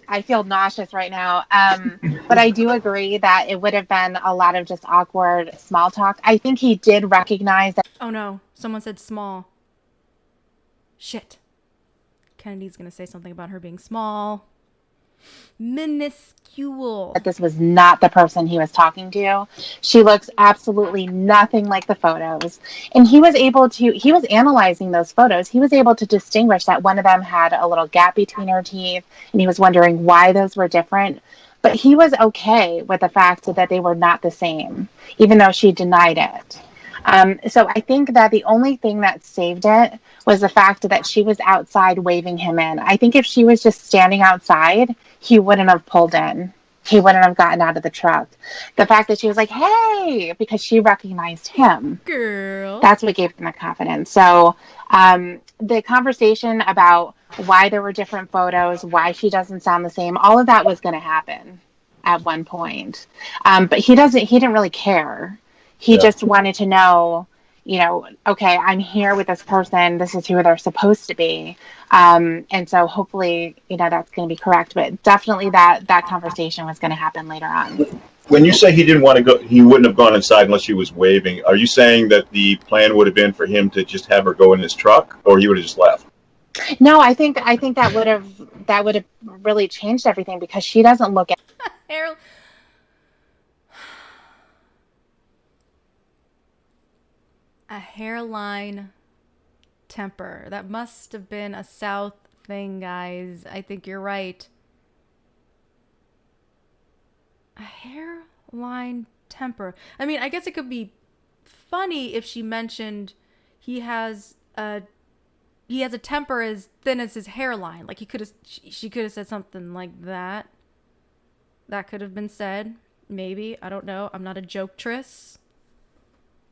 I feel nauseous right now. But I do agree that it would have been a lot of just awkward small talk. I think he did recognize that. Oh no, someone said small. Shit. Kennedy's gonna say something about her being small. Minuscule. That this was not the person he was talking to. She looks absolutely nothing like the photos. And he was analyzing those photos. He was able to distinguish that one of them had a little gap between her teeth, and he was wondering why those were different. But he was okay with the fact that they were not the same, even though she denied it. So I think that the only thing that saved it was the fact that she was outside waving him in. I think if she was just standing outside, he wouldn't have pulled in. He wouldn't have gotten out of the truck. The fact that she was like, hey, because she recognized him. Girl. That's what gave them the confidence. So the conversation about why there were different photos, why she doesn't sound the same, all of that was going to happen at one point. But he didn't really care. He just wanted to know, okay, I'm here with this person. This is who they're supposed to be. And so hopefully, that's going to be correct. But definitely that conversation was going to happen later on. When you say he didn't want to go, he wouldn't have gone inside unless she was waving. Are you saying that the plan would have been for him to just have her go in his truck, or he would have just left? No, I think that would have really changed everything, because she doesn't look at Harold. A hairline temper. That must have been a South thing, guys. I think you're right. A hairline temper. I mean, I guess it could be funny if she mentioned he has a temper as thin as his hairline. Like she could have said something like that. That could have been said. Maybe. I don't know. I'm not a joketress.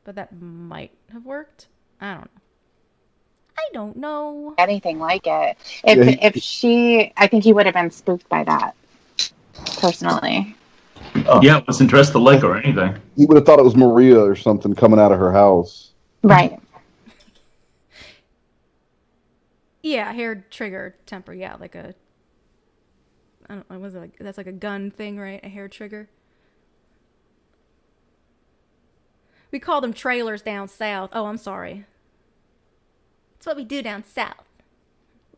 But that might have worked. I don't know. Anything like it. I think he would have been spooked by that, personally. Oh. Yeah, wasn't dressed alike or anything. He would have thought it was Maria or something coming out of her house. Right. Yeah, hair trigger temper. Yeah, like I don't know, was it like, that's like a gun thing, right? A hair trigger. We call them trailers down south. Oh, I'm sorry. It's what we do down south.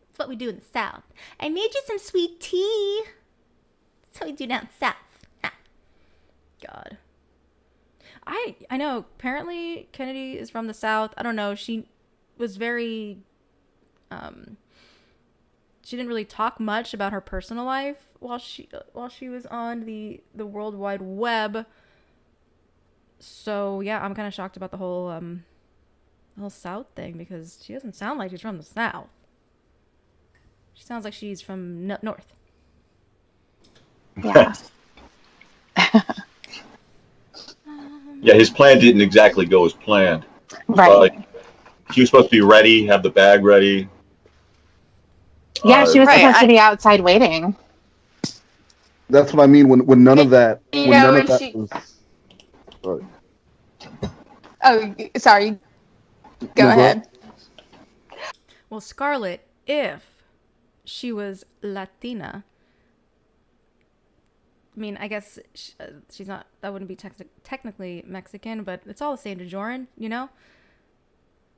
It's what we do in the south. I made you some sweet tea. That's what we do down south. Ah. God. I know. Apparently, Kennady is from the south. I don't know. She was very... she didn't really talk much about her personal life while she was on the World Wide Web. So yeah, I'm kind of shocked about the whole South thing, because she doesn't sound like she's from the South. She sounds like she's from North. Yeah. Yeah, his plan didn't exactly go as planned. Right. She was supposed to be ready, have the bag ready. Yeah, she was supposed to be outside waiting. That's what I mean. When none of that. When none of that was. Sorry. Oh, sorry. Go ahead. Well, Scarlett, if she was Latina, I mean, I guess she's not. That wouldn't be technically Mexican, but it's all the same to Jorrun,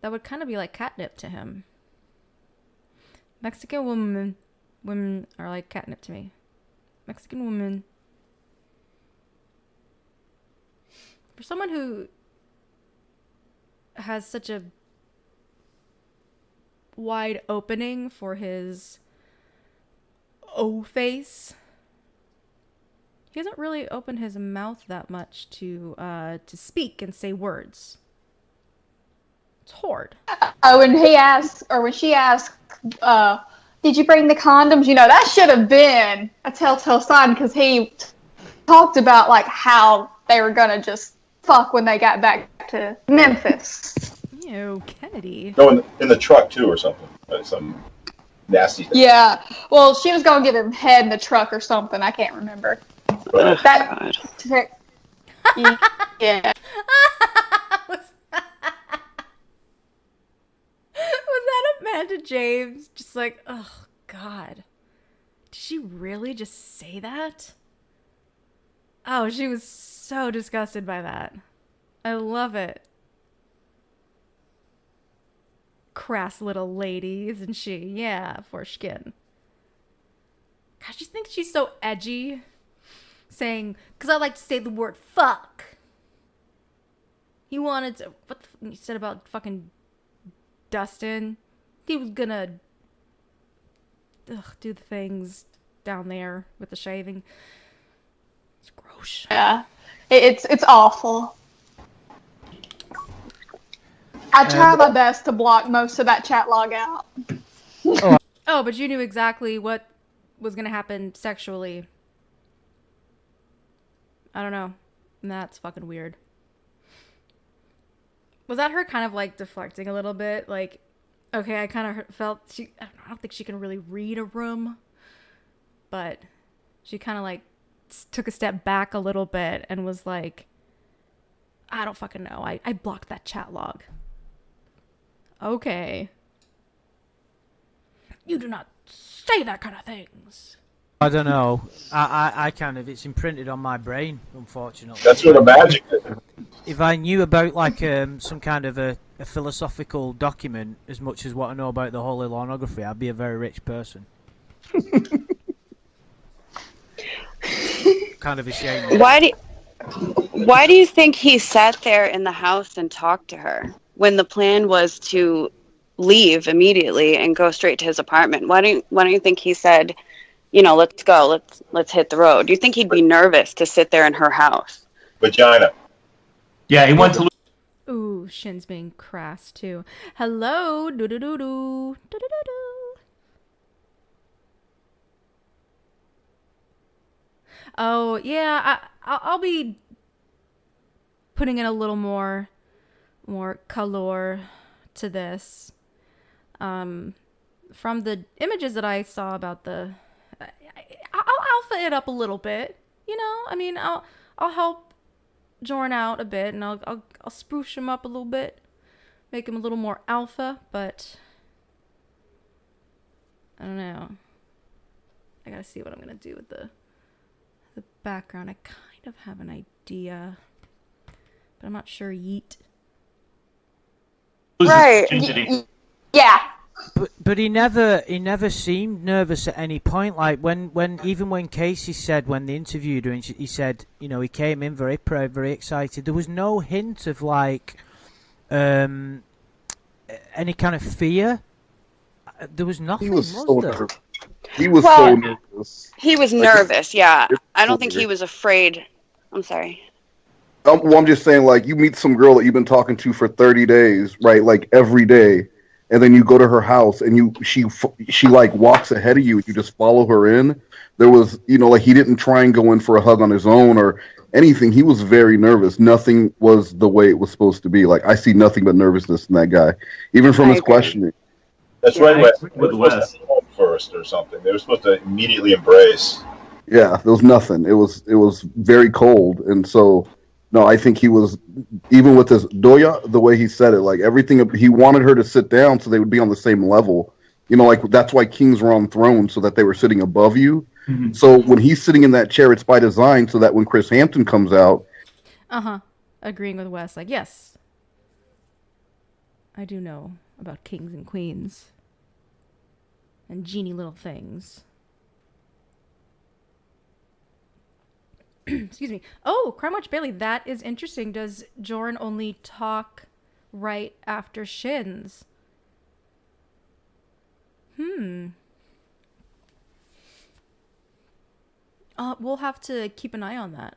That would kind of be like catnip to him. Mexican women are like catnip to me. Mexican women. For someone who has such a wide opening for his O face, he doesn't really open his mouth that much to speak and say words. It's hard. Oh, and when she asked, did you bring the condoms? That should have been a telltale sign, because he talked about like how they were gonna just fuck when they got back to Memphis. Ew, Kennady. No, in the truck too, or something. Some nasty thing. Yeah. Well, she was gonna give him head in the truck or something. I can't remember. Right. Yeah. Was that Amanda James? Just like, oh, God. Did she really just say that? Oh, she was so disgusted by that. I love it. Crass little lady, isn't she? Yeah, foreskin. gosh, she thinks she's so edgy, saying, because I like to say the word fuck. He wanted to, what he said about fucking Dustin. He was gonna do the things down there with the shaving. It's gross. Yeah, it's awful. I try my best to block most of that chat log out. Oh, but you knew exactly what was gonna happen sexually. I don't know. That's fucking weird. Was that her kind of like deflecting a little bit? Like, okay, I kind of felt I don't think she can really read a room, but she kind of like took a step back a little bit and was like, I don't fucking know. I blocked that chat log. Okay. You do not say that kind of things. I don't know. I kind of, it's imprinted on my brain, unfortunately. That's where the magic is. If I knew about like some kind of a philosophical document as much as what I know about the holy pornography, I'd be a very rich person. Kind of ashamed. Why do you think he sat there in the house and talked to her when the plan was to leave immediately and go straight to his apartment? Why don't you think he said, you know, let's go, let's hit the road? Do you think he'd be nervous to sit there in her house? Vagina. Yeah, he went to. Ooh, Shin's being crass too. Hello, do do do do do do do. Oh yeah, I'll be putting in a little more color to this. From the images that I saw about I'll alpha it up a little bit. You know, I mean, I'll help Jorrun out a bit, and I'll spruce him up a little bit, make him a little more alpha. But I don't know. I gotta see what I'm gonna do with the background. I kind of have an idea, but I'm not sure. Yeet. Right. Yeah. But he never seemed nervous at any point. Like when Casey said, when they interviewed her, and he said, you know, he came in very proud, very excited. There was no hint of like any kind of fear. There was nothing. He was was so there? nervous. He was so nervous. He was nervous. Yeah, I don't think he was afraid. I'm sorry. Well, I'm just saying, like, you meet some girl that you've been talking to for 30 days, right? Like every day. And then you go to her house, and she like walks ahead of you, and you just follow her in. There was, you know, like he didn't try and go in for a hug on his own or anything. He was very nervous. Nothing was the way it was supposed to be. Like I see nothing but nervousness in that guy, even from his questioning. That's right, Wes. They were supposed to hug first or something. They were supposed to immediately embrace. Yeah, there was nothing. It was very cold, and so. No, I think he was, even with his doya, the way he said it, like everything, he wanted her to sit down so they would be on the same level. You know, like that's why kings were on thrones, so that they were sitting above you. Mm-hmm. So when he's sitting in that chair, it's by design so that when Chris Hampton comes out. Agreeing with Wes, like, yes. I do know about kings and queens. And genie little things. Excuse me. Oh, Crime Watch Bailey, that is interesting. Does Jorrun only talk right after Shins? We'll have to keep an eye on that.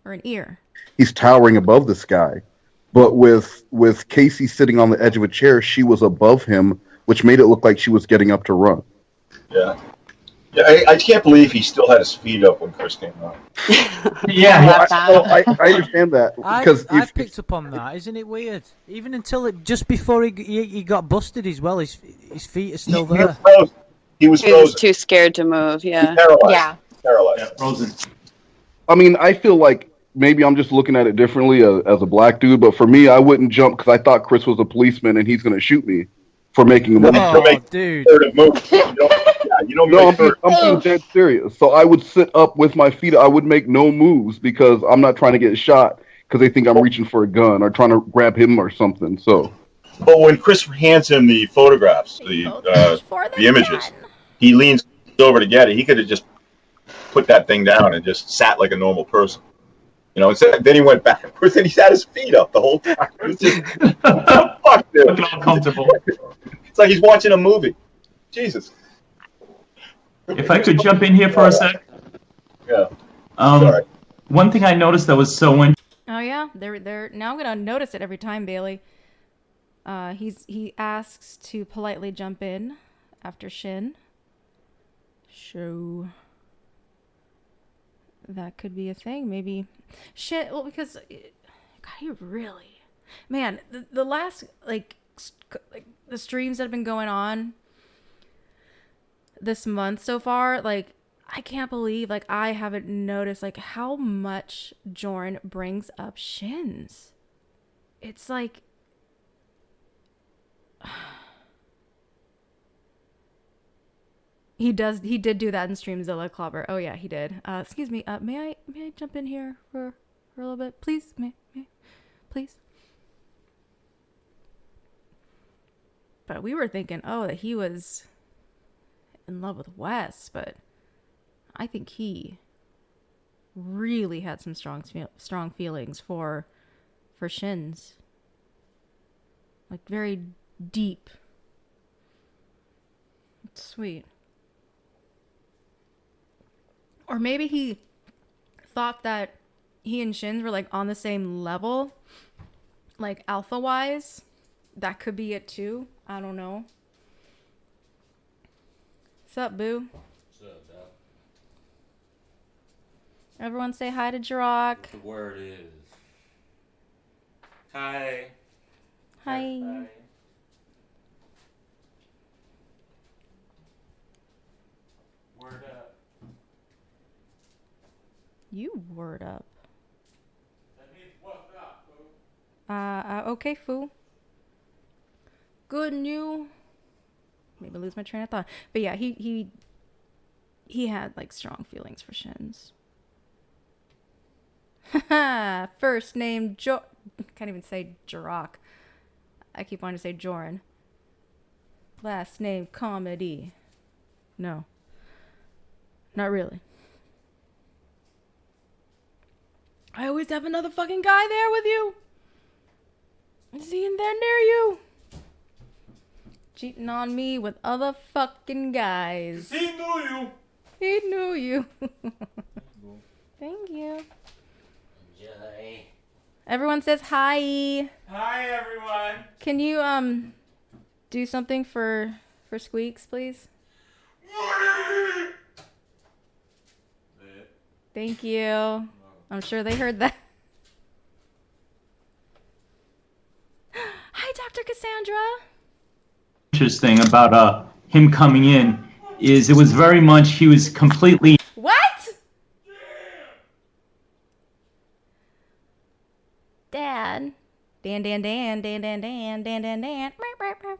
Or an ear. He's towering above this guy. But with Casey sitting on the edge of a chair, she was above him, which made it look like she was getting up to run. Yeah. Yeah, I can't believe he still had his feet up when Chris came on. Yeah, I understand that because I picked up on that. Isn't it weird? Even until just before he got busted as well, his feet are still there. He was frozen. He was too scared to move. Yeah. Paralyzed. Yeah. Paralyzed. Yeah, frozen. I mean, I feel like maybe I'm just looking at it differently as a black dude, but for me, I wouldn't jump because I thought Chris was a policeman and he's going to shoot me for making a move. Dude. I'm being dead serious. So I would sit up with my feet. I would make no moves because I'm not trying to get shot because they think I'm reaching for a gun or trying to grab him or something. So. But when Chris hands him the photographs, the images, he leans over to get it, he could have just put that thing down and just sat like a normal person. You know, instead, then he went backwards and he had his feet up the whole time. It was just, fuck, dude. Looking all comfortable. It's like he's watching a movie. Jesus. If I could jump in here for a sec. Yeah. Sorry. One thing I noticed that was so interesting. Oh yeah, they're now I'm gonna notice it every time, Bailey. He asks to politely jump in after Shin. So that could be a thing, maybe. Shin, well, because God, he really, man, the last like the streams that have been going on this month so far, like I can't believe like I haven't noticed like how much Jorrun brings up Shins. It's like he did do that in Streamzilla, Clobber. Oh yeah, he did. Excuse me. May I jump in here for a little bit, please? May please? But we were thinking, oh, that he was in love with Wes, but I think he really had some strong feelings for Shins. Like very deep. It's sweet. Or maybe he thought that he and Shins were like on the same level, like alpha wise. That could be it too. I don't know. What's up, boo? What's up, Doc? Everyone say hi to Jirok. The word is. Hi. Hi. Hi. Word up. You word up. That means what's up, fool? Okay, foo. Good new. Maybe lose my train of thought. But yeah, he had like strong feelings for Shins. First name can't even say Jirok. I keep wanting to say Jorrun. Last name Kennady. No. Not really. I always have another fucking guy there with you. Is he in there near you? Cheating on me with other fucking guys. He knew you. He knew you. Thank you. Enjoy. Everyone says hi. Hi, everyone. Can you do something for Squeaks, please? Thank you. I'm sure they heard that. Hi, Dr. Cassandra. Interesting about him coming in is it was very much he was completely What? Dad. Dan.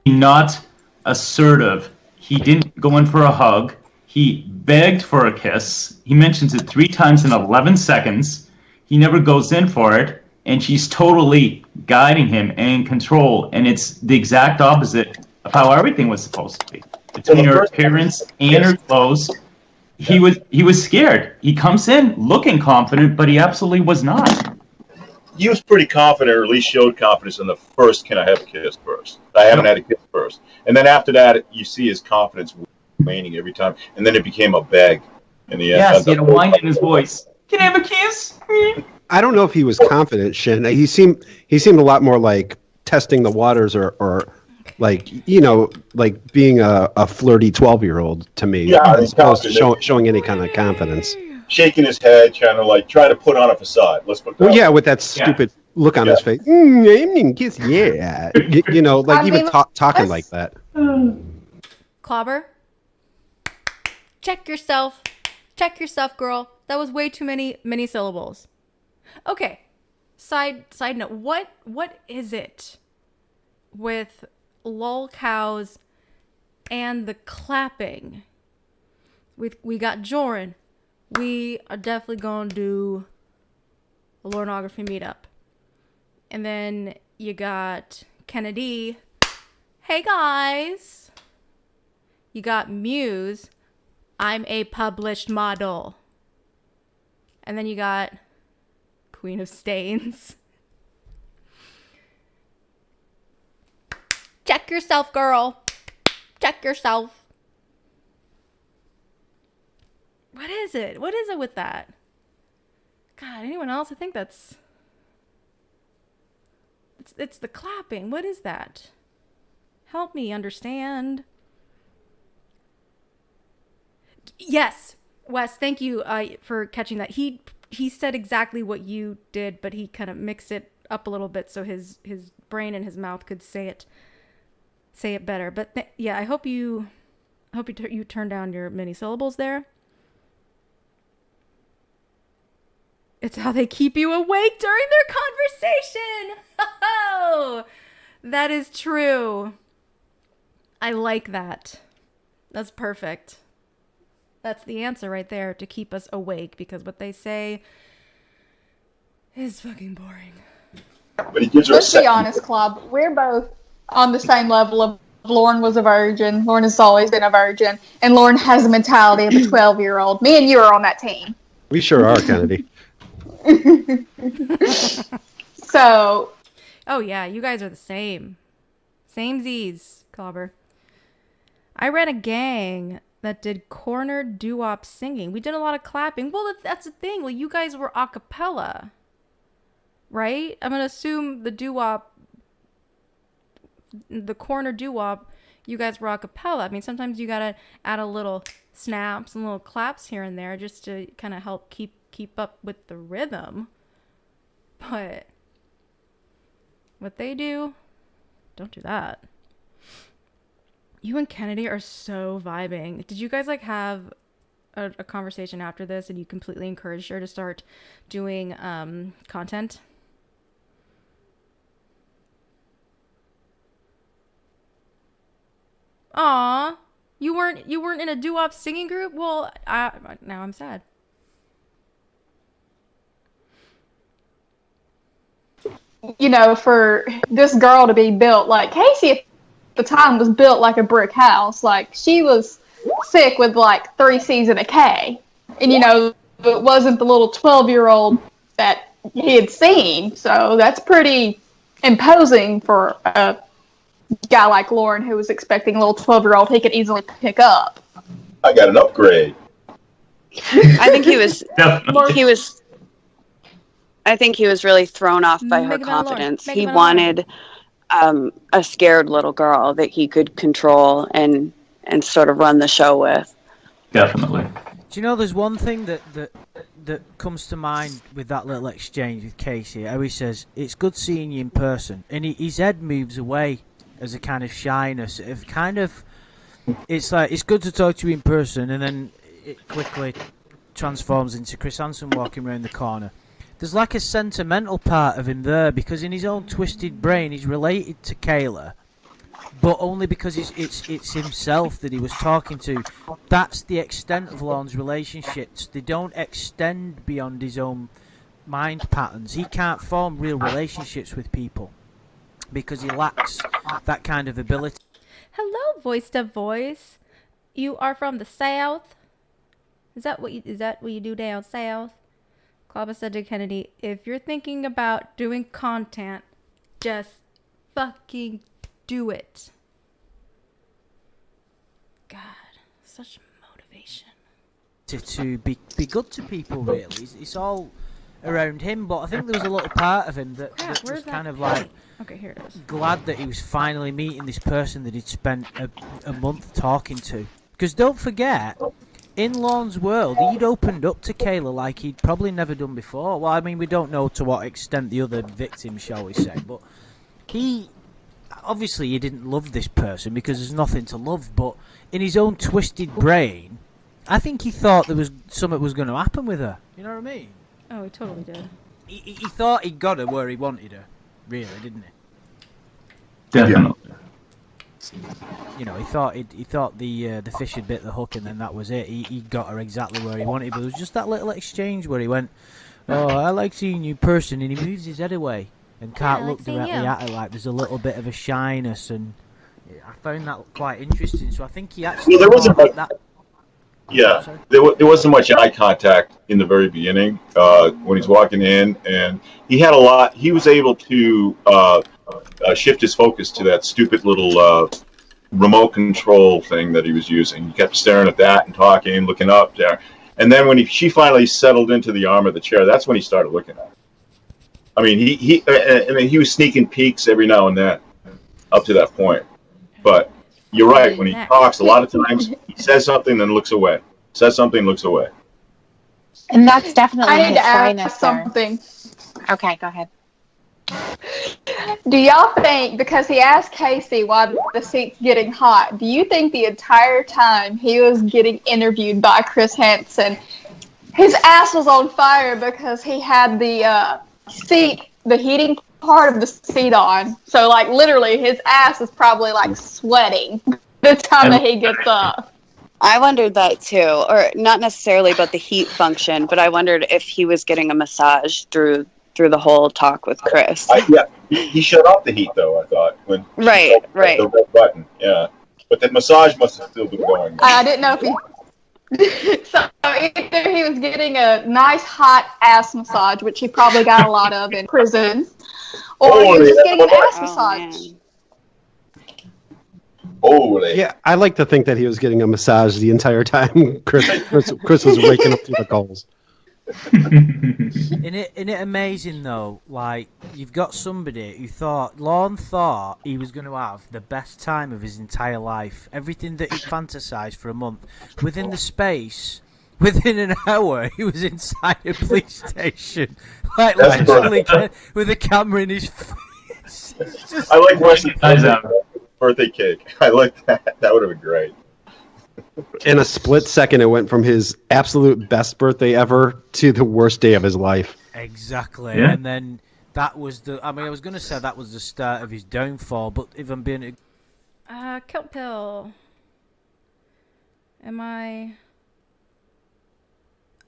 not assertive. He didn't go in for a hug. He begged for a kiss. He mentions it 3 times in 11 seconds. He never goes in for it, and she's totally guiding him and in control. And it's the exact opposite of how everything was supposed to be. Between her appearance and her clothes, he was scared. He comes in looking confident, but he absolutely was not. He was pretty confident, or at least showed confidence in the first "Can I have a kiss" first. I haven't had a kiss first, and then after that, you see his confidence waning every time, and then it became a beg in the end. Yes, he had a whine in his voice. Can I have a kiss? I don't know if he was confident, Shin. He seemed a lot more like testing the waters, or like like being a flirty 12-year-old to me, as opposed to showing any kind of confidence. Shaking his head, kind of like trying to put on a facade. Let's put. Well, yeah, with that stupid look on his face. Kiss, yeah. Even talking like that. Clobber. Check yourself. Check yourself, girl. That was way too many syllables. Okay. Side note. What is it with lol cows and the clapping? We got Jorrun. We are definitely going to do a Lornography meetup. And then you got Kennedy. Hey, guys. You got Muse. I'm a published model. And then you got Queen of Stains. Check yourself, girl. Check yourself. What is it? What is it with that? God, anyone else? I think that's... It's the clapping. What is that? Help me understand. Yes, Wes, thank you for catching that. He said exactly what you did, but he kind of mixed it up a little bit so his brain and his mouth could say it better. But yeah, I hope you turn down your mini syllables there. It's how they keep you awake during their conversation. Oh, that is true. I like that. That's perfect. That's the answer right there, to keep us awake, because what they say is fucking boring. But he gives her Let's be honest, Club. We're both on the same level of Lorne was a virgin. Lorne has always been a virgin. And Lorne has the mentality of a 12-year-old. Me and you are on that team. We sure are, Kennedy. So. Oh, yeah. You guys are the same. Same Z's, Clobber. I ran a gang that did corner doo-wop singing. We did a lot of clapping. Well, that's the thing. Well, you guys were a cappella, right? I'm going to assume the doo-wop, the corner doo-wop, you guys were a cappella. I mean, sometimes you got to add a little snaps and little claps here and there just to kind of help keep up with the rhythm. But what they do, don't do that. You and Kennedy are so vibing. Did you guys like have a conversation after this and you completely encouraged her to start doing content? Aw, you weren't in a doo-wop singing group? Well, now I'm sad. You know, for this girl to be built like Casey at the time was built like a brick house. Like, she was sick with like 3 C's and a K. And, you know, it wasn't the little 12-year-old that he had seen. So that's pretty imposing for a guy like Lorne who was expecting a little 12-year-old he could easily pick up. I got an upgrade. I think he was really thrown off by her confidence. He wanted a scared little girl that he could control and sort of run the show with. Definitely. Do you know, there's one thing that comes to mind with that little exchange with Casey. How he says, "It's good seeing you in person," and his head moves away as a kind of shyness. It's like, it's good to talk to you in person, and then it quickly transforms into Chris Hansen walking around the corner. There's like a sentimental part of him there, because in his own twisted brain he's related to Kayla, but only because it's himself that he was talking to. That's the extent of Lorne's relationships. They don't extend beyond his own mind patterns. He can't form real relationships with people because he lacks that kind of ability. Hello, voice to voice. You are from the South? Is that what you do down south? Klaba said to Kennedy, "If you're thinking about doing content, just fucking do it." God, such motivation. To be good to people, really. It's all around him, but I think there was a little part of him that was kind of like, okay, here it is, glad that he was finally meeting this person that he'd spent a month talking to. Because don't forget, in Lorne's world, he'd opened up to Kayla like he'd probably never done before. Well, I mean, we don't know to what extent the other victims, shall we say, but he didn't love this person because there's nothing to love, but in his own twisted brain, I think he thought there was something was going to happen with her. You know what I mean? Oh, he totally did. He thought he'd got her where he wanted her, really, didn't he? Definitely. You know, he thought the fish had bit the hook, and then that was it. He got her exactly where he wanted, but there was just that little exchange where he went, "Oh, I like seeing you in person," and he moves his head away and can't look directly at her. Like, there's a little bit of a shyness, and I found that quite interesting. So I think he actually there wasn't much. that. Yeah, Sorry? there wasn't much eye contact in the very beginning when he's walking in, and he had a lot. He was able to shift his focus to that stupid little remote control thing that he was using. He kept staring at that and talking, looking up there, and then when she finally settled into the arm of the chair, that's when he started looking at her. I mean, he was sneaking peeks every now and then up to that point, but. You're right. When he talks, a lot of times he says something, then looks away. Says something, looks away. And that's definitely I need to shyness ask there. something. Okay, go ahead. Do y'all think, because he asked Casey why the seat's getting hot, do you think the entire time he was getting interviewed by Chris Hansen, his ass was on fire because he had the the heating part of the seat on? So, like, literally, his ass is probably, like, sweating the time that he gets up. I wondered that too, or not necessarily about the heat function, but I wondered if he was getting a massage through the whole talk with Chris. Yeah, he shut off the heat though. I thought when Right. the red button. Yeah, but the massage must have still been going. I didn't know if he... So either he was getting a nice hot ass massage, which he probably got a lot of in prison, or he was just getting an ass massage. Yeah, I like to think that he was getting a massage the entire time Chris was waking up through the calls. Isn't it amazing though? Like, you've got somebody who Lorne thought he was going to have the best time of his entire life. Everything that he fantasized for a month. Within an hour, he was inside a police station, like literally with a camera in his face. I like Wesley's birthday cake. I like that. That would have been great. In a split second, it went from his absolute best birthday ever to the worst day of his life. Exactly, Yeah. and then that was I was going to say that was the start of his downfall, but if I'm being... Kelp pill. Am I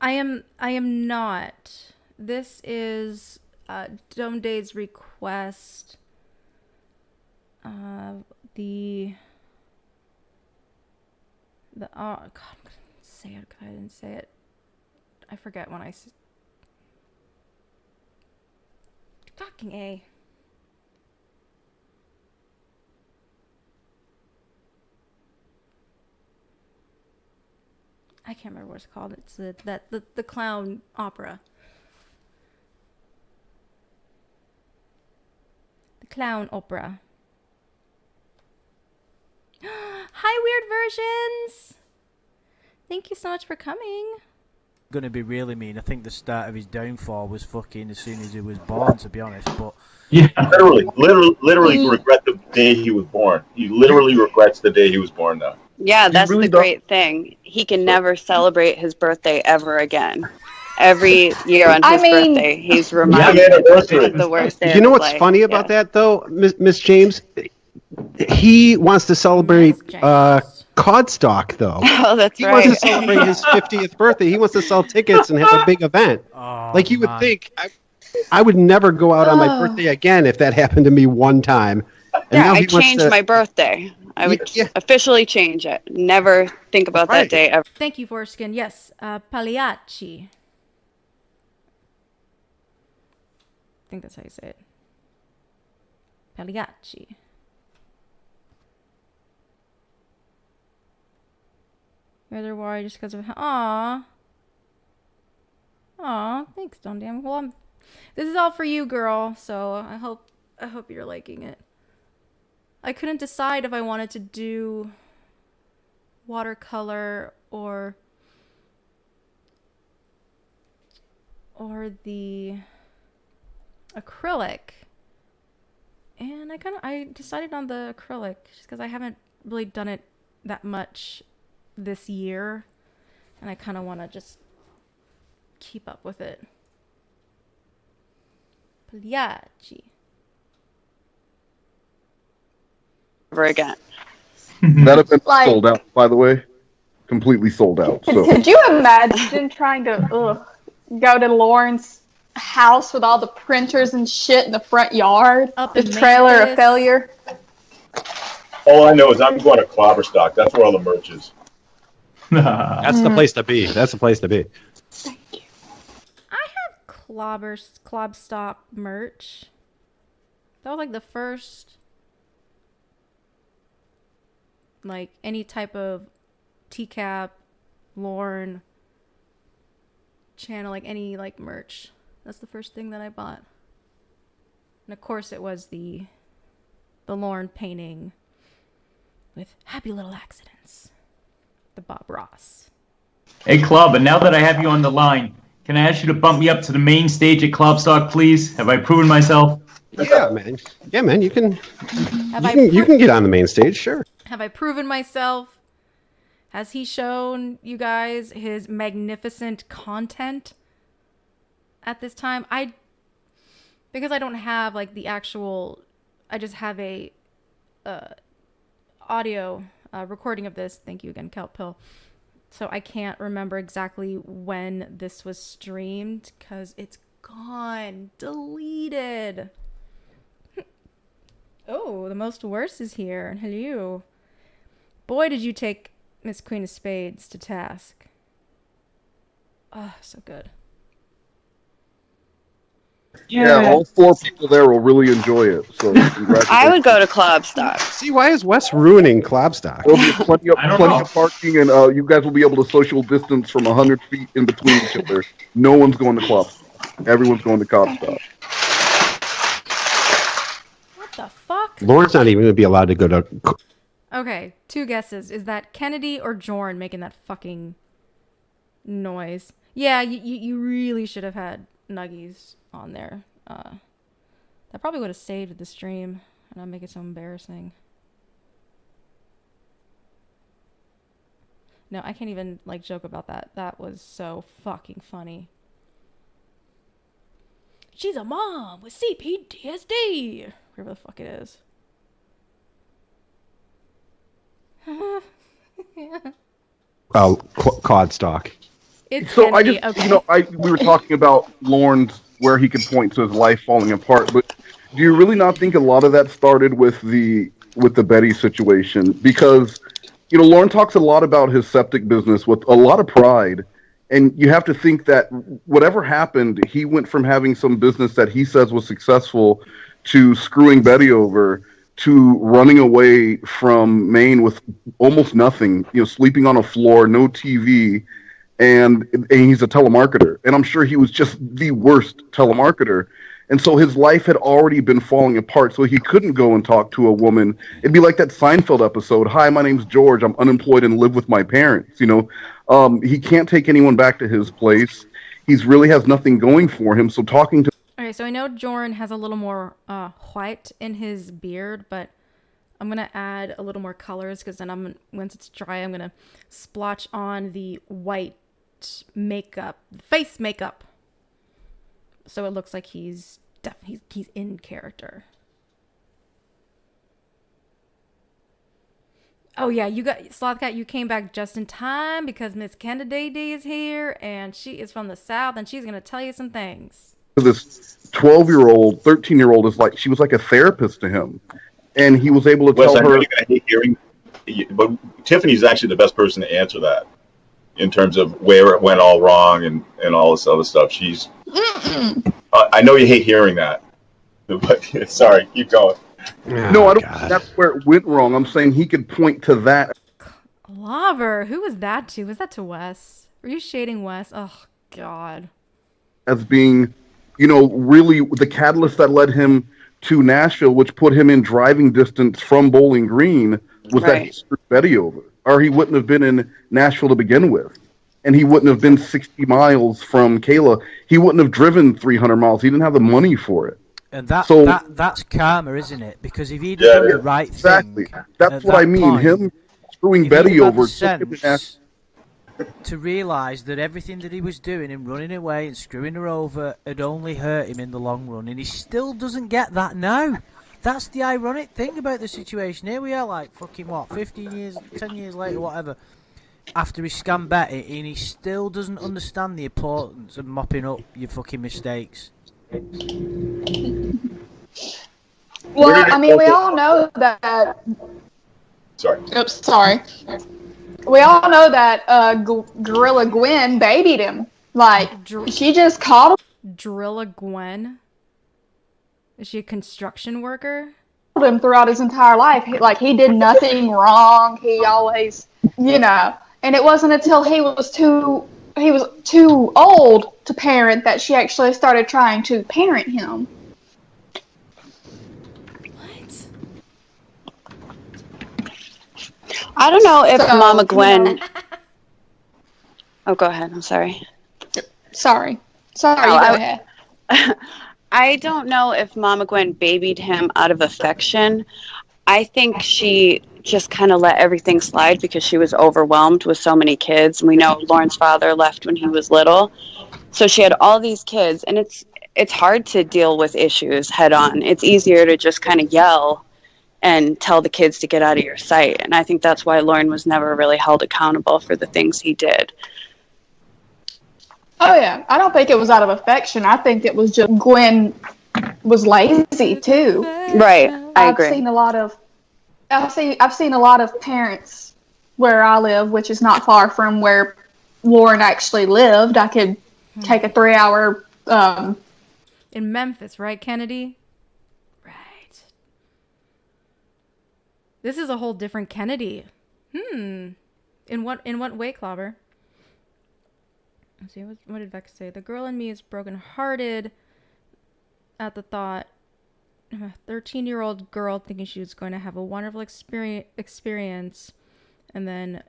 am not. This is Dome Day's request. Oh God, I'm gonna say it because I didn't say it. I forget when I fucking A. I can't remember what it's called. It's the clown opera. The clown opera. Hi, Weird Versions! Thank you so much for coming. Going to be really mean. I think the start of his downfall was fucking as soon as he was born, to be honest. But yeah, literally regret the day he was born. He literally regrets the day he was born now. Yeah, that's really the great thing. He can never celebrate his birthday ever again. Every year on his birthday, he's reminded of the worst day You know of his what's life. funny about that, though, Miss James? He wants to celebrate Codstock, though. Oh, that's he right. wants to celebrate his 50th birthday. He wants to sell tickets and have a big event. Like you would think, I would never go out on my birthday again if that happened to me one time. And Yeah, now he I wants changed my birthday. I would officially change it. Never think about that day ever. Thank you, Foreskin. Yes, Pagliacci. I think that's how you say it. Pagliacci. Rather worry just because of... Aww. Aw, thanks, Don Damn. Well, this is all for you, girl, so I hope you're liking it. I couldn't decide if I wanted to do watercolor or the acrylic. And I decided on the acrylic just because I haven't really done it that much this year, and I kind of want to just keep up with it. Pagliacci. Ever again. That event sold out, by the way. Completely sold out. So. Could you imagine trying to go to Lorne's house with all the printers and shit in the front yard? The trailer of failure? All I know is I'm going to Clobberstock. That's where all the merch is. That's the place to be. That's the place to be. I have Clobstock merch. That was like the first, like, any type of TCAP, Lorne channel, like any like merch. That's the first thing that I bought. And of course it was the Lorne painting with happy little accidents. The Bob Ross. Hey, Club, and now that I have you on the line, can I ask you to bump me up to the main stage at Clubstock, please? Have I proven myself? Yeah, man. Yeah, man. You can get on the main stage, sure. Have I proven myself? Has he shown you guys his magnificent content at this time? Because I don't have like the actual, I just have a audio recording of this. Thank you again, Kelp Pill. So I can't remember exactly when this was streamed because it's gone, deleted. Oh, the most worst is here. Hello. Boy, did you take Miss Queen of Spades to task. Oh, so good. Yeah, all 4 people there will really enjoy it. So I would go to Clubstock. See, why is Wes ruining Clubstock? There'll be plenty of parking, and you guys will be able to social distance from 100 feet in between each other. No one's going to Clubstock. Everyone's going to Clubstock. What the fuck? Lorne's not even going to be allowed to go to... Okay, 2 guesses. Is that Kennedy or Jorrun making that fucking noise? Yeah, you really should have had Nuggies on there. That probably would have saved the stream and not make it so embarrassing. No, I can't even like joke about that. That was so fucking funny. She's a mom with CPTSD. Whatever the fuck it is. Codstock. It's so Kennedy. I just, okay. we were talking about Lorne's, where he could point to his life falling apart, but do you really not think a lot of that started with the Betty situation? Because, Lorne talks a lot about his septic business with a lot of pride, and you have to think that whatever happened, he went from having some business that he says was successful to screwing Betty over to running away from Maine with almost nothing, sleeping on a floor, no TV, and he's a telemarketer. And I'm sure he was just the worst telemarketer. And so his life had already been falling apart, so he couldn't go and talk to a woman. It'd be like that Seinfeld episode, "Hi, my name's George, I'm unemployed and live with my parents." He can't take anyone back to his place. He's really has nothing going for him, so talking to... Okay, so I know Jorrun has a little more white in his beard, but I'm going to add a little more colors because then once it's dry, I'm going to splotch on the white makeup, face makeup. So it looks like he's in character. Oh yeah, Slothcat, you came back just in time because Miss Kennedy is here and she is from the South and she's going to tell you some things. This 12-year-old, 13-year-old she was like a therapist to him. And he was able to Wes, tell I know her... you're going to hate hearing, but Tiffany's actually the best person to answer that in terms of where it went all wrong and all this other stuff. She's... I know you hate hearing that, but sorry, keep going. No, I don't think that's where it went wrong. I'm saying he could point to that. Lover, who was that to? Was that to Wes? Were you shading Wes? Oh, God. As being, really the catalyst that led him to Nashville, which put him in driving distance from Bowling Green, was that he screwed Betty over. Or he wouldn't have been in Nashville to begin with. And he wouldn't have been 60 miles from Kayla. He wouldn't have driven 300 miles. He didn't have the money for it. And that's karma, isn't it? Because if he'd done the right thing... Exactly. That's what I mean. Point, him screwing Betty over... to realise that everything that he was doing and running away and screwing her over had only hurt him in the long run. And he still doesn't get that now. That's the ironic thing about the situation. Here we are, like, fucking what, 15 years, 10 years later, whatever, after he scammed Betty, and he still doesn't understand the importance of mopping up your fucking mistakes. Well, I mean, we all know that... Sorry. Oops, sorry. we all know that Gorilla Gwen babied him. Like, she just called Drilla Gwen? Is she a construction worker? him throughout his entire life. He did nothing wrong. He always, and it wasn't until he was too old to parent that she actually started trying to parent him. What? I don't know if Mama Gwen... Oh, go ahead. I'm sorry. Sorry, you go ahead. I don't know if Mama Gwen babied him out of affection. I think she just kind of let everything slide because she was overwhelmed with so many kids. We know Lorne's father left when he was little. So she had all these kids, and it's hard to deal with issues head on. It's easier to just kind of yell and tell the kids to get out of your sight. And I think that's why Lorne was never really held accountable for the things he did. Oh, yeah. I don't think it was out of affection. I think it was just Gwen was lazy, too. Right. I agree. I've seen a lot of parents where I live, which is not far from where Lorne actually lived. I could take a 3-hour... in Memphis, right, Kennedy? Right. This is a whole different Kennedy. In what way, Clobber? Let's see, what did Vex say? The girl in me is brokenhearted at the thought of a 13-year-old girl thinking she was going to have a wonderful experience and then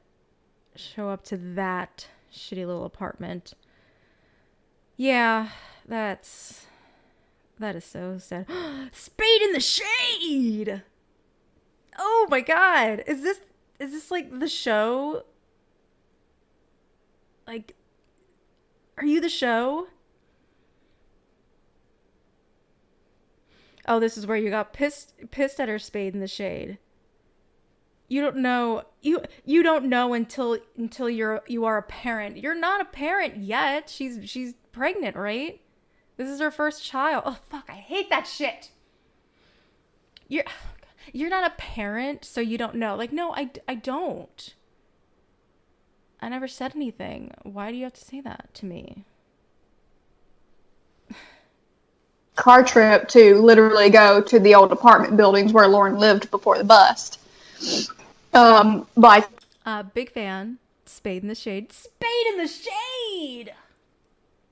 show up to that shitty little apartment. Yeah, that is so sad. Spade in the shade! Oh my god! Is this like the show? Like, are you the show? Oh, this is where you got pissed at her spade in the shade. You don't know you don't know until you are a parent. You're not a parent yet. She's pregnant, right? This is her first child. Oh fuck, I hate that shit. You're not a parent, so you don't know. Like, no, I don't. I never said anything. Why do you have to say that to me? car trip to literally go to the old apartment buildings where Lorne lived before the bust. Big fan. Spade in the shade. Spade in the shade!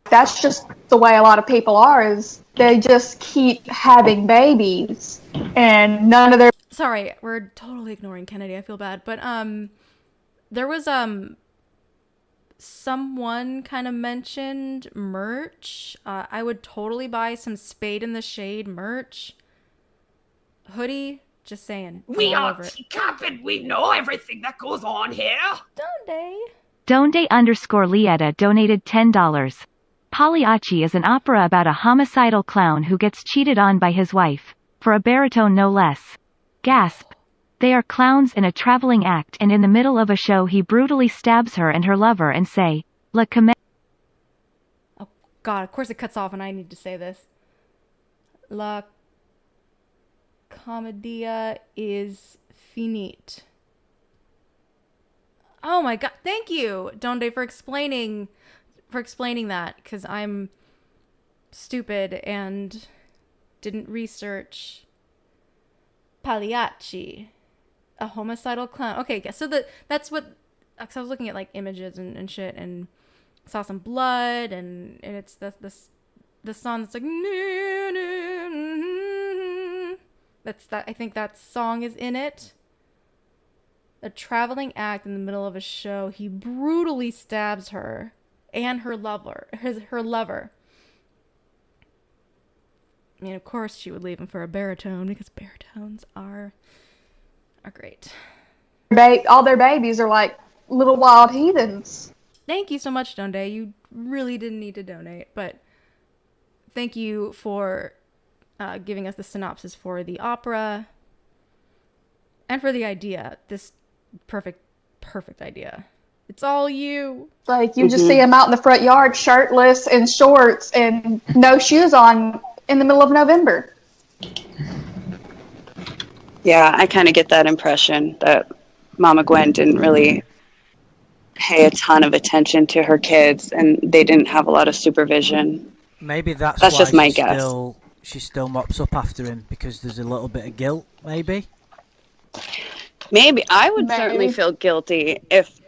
That's just the way a lot of people are, is they just keep having babies and none of their... Sorry, we're totally ignoring Kennedy. I feel bad. But there was someone kind of mentioned merch. I would totally buy some Spade in the Shade merch. Hoodie, just saying. We are teacup and we know everything that goes on here. Donde_Lieta donated $10. Pagliacci is an opera about a homicidal clown who gets cheated on by his wife, for a baritone no less. Gasp. They are clowns in a traveling act, and in the middle of a show he brutally stabs her and her lover and say, La comédie. Oh god, of course it cuts off and I need to say this. La commedia is finite. Oh my god, thank you, Donde, for explaining that, because I'm stupid and didn't research Pagliacci, a homicidal clown. Okay, so that's what, cause I was looking at like images and shit and saw some blood and it's the song that's like that's that. I think that song is in it. A traveling act in the middle of a show. He brutally stabs her and her lover. Her lover. I mean, of course she would leave him for a baritone because baritones are great. All their babies are like little wild heathens. Thank you so much, Donde. You really didn't need to donate, but thank you for giving us the synopsis for the opera and for the idea. This perfect idea. It's all you. Like, you just see him out in the front yard, shirtless and shorts and no shoes on in the middle of November. Yeah, I kind of get that impression that Mama Gwen didn't really pay a ton of attention to her kids, and they didn't have a lot of supervision. Maybe that's why just my guess. She still mops up after him, because there's a little bit of guilt, maybe? Maybe. I would certainly feel guilty if...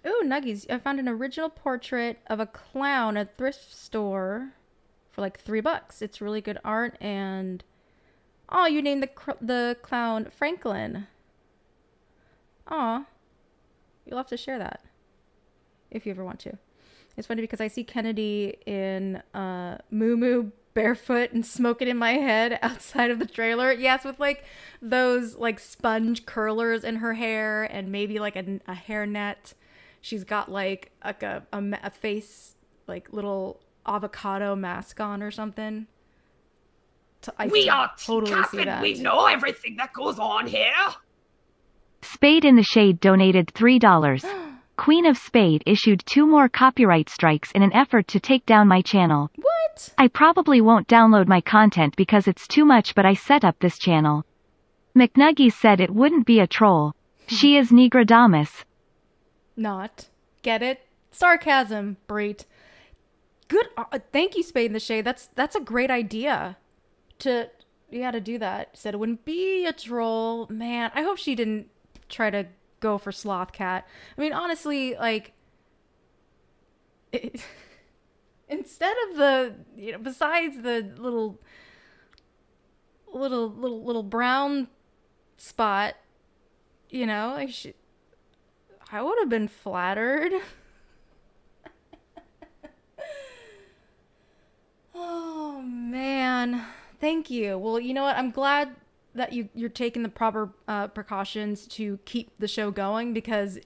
Ooh, Nuggies. I found an original portrait of a clown at a thrift store for like $3. It's really good art, and... Oh, you named the clown Franklin. Aw. You'll have to share that. If you ever want to. It's funny because I see Kennedy in moo barefoot and smoking in my head outside of the trailer. Yes, with like those like sponge curlers in her hair and maybe like a hairnet. She's got like a face, like little avocado mask on or something. We are totally teacup see and that. we know everything that goes on here. Spade in the Shade donated $3. Queen of Spade issued 2 more copyright strikes in an effort to take down my channel. What? I probably won't download my content because it's too much, but I set up this channel. McNuggies said it wouldn't be a troll. She is Negradamus. Not. Get it? Sarcasm, Breet. Good. Thank you, Spade in the Shade. That's a great idea. To do that. Said it wouldn't be a troll. Man, I hope she didn't try to go for Sloth Cat. I mean, honestly, like, instead of the, besides the little brown spot, I would have been flattered. Oh man, thank you. Well, you know what? I'm glad that you're taking the proper precautions to keep the show going, because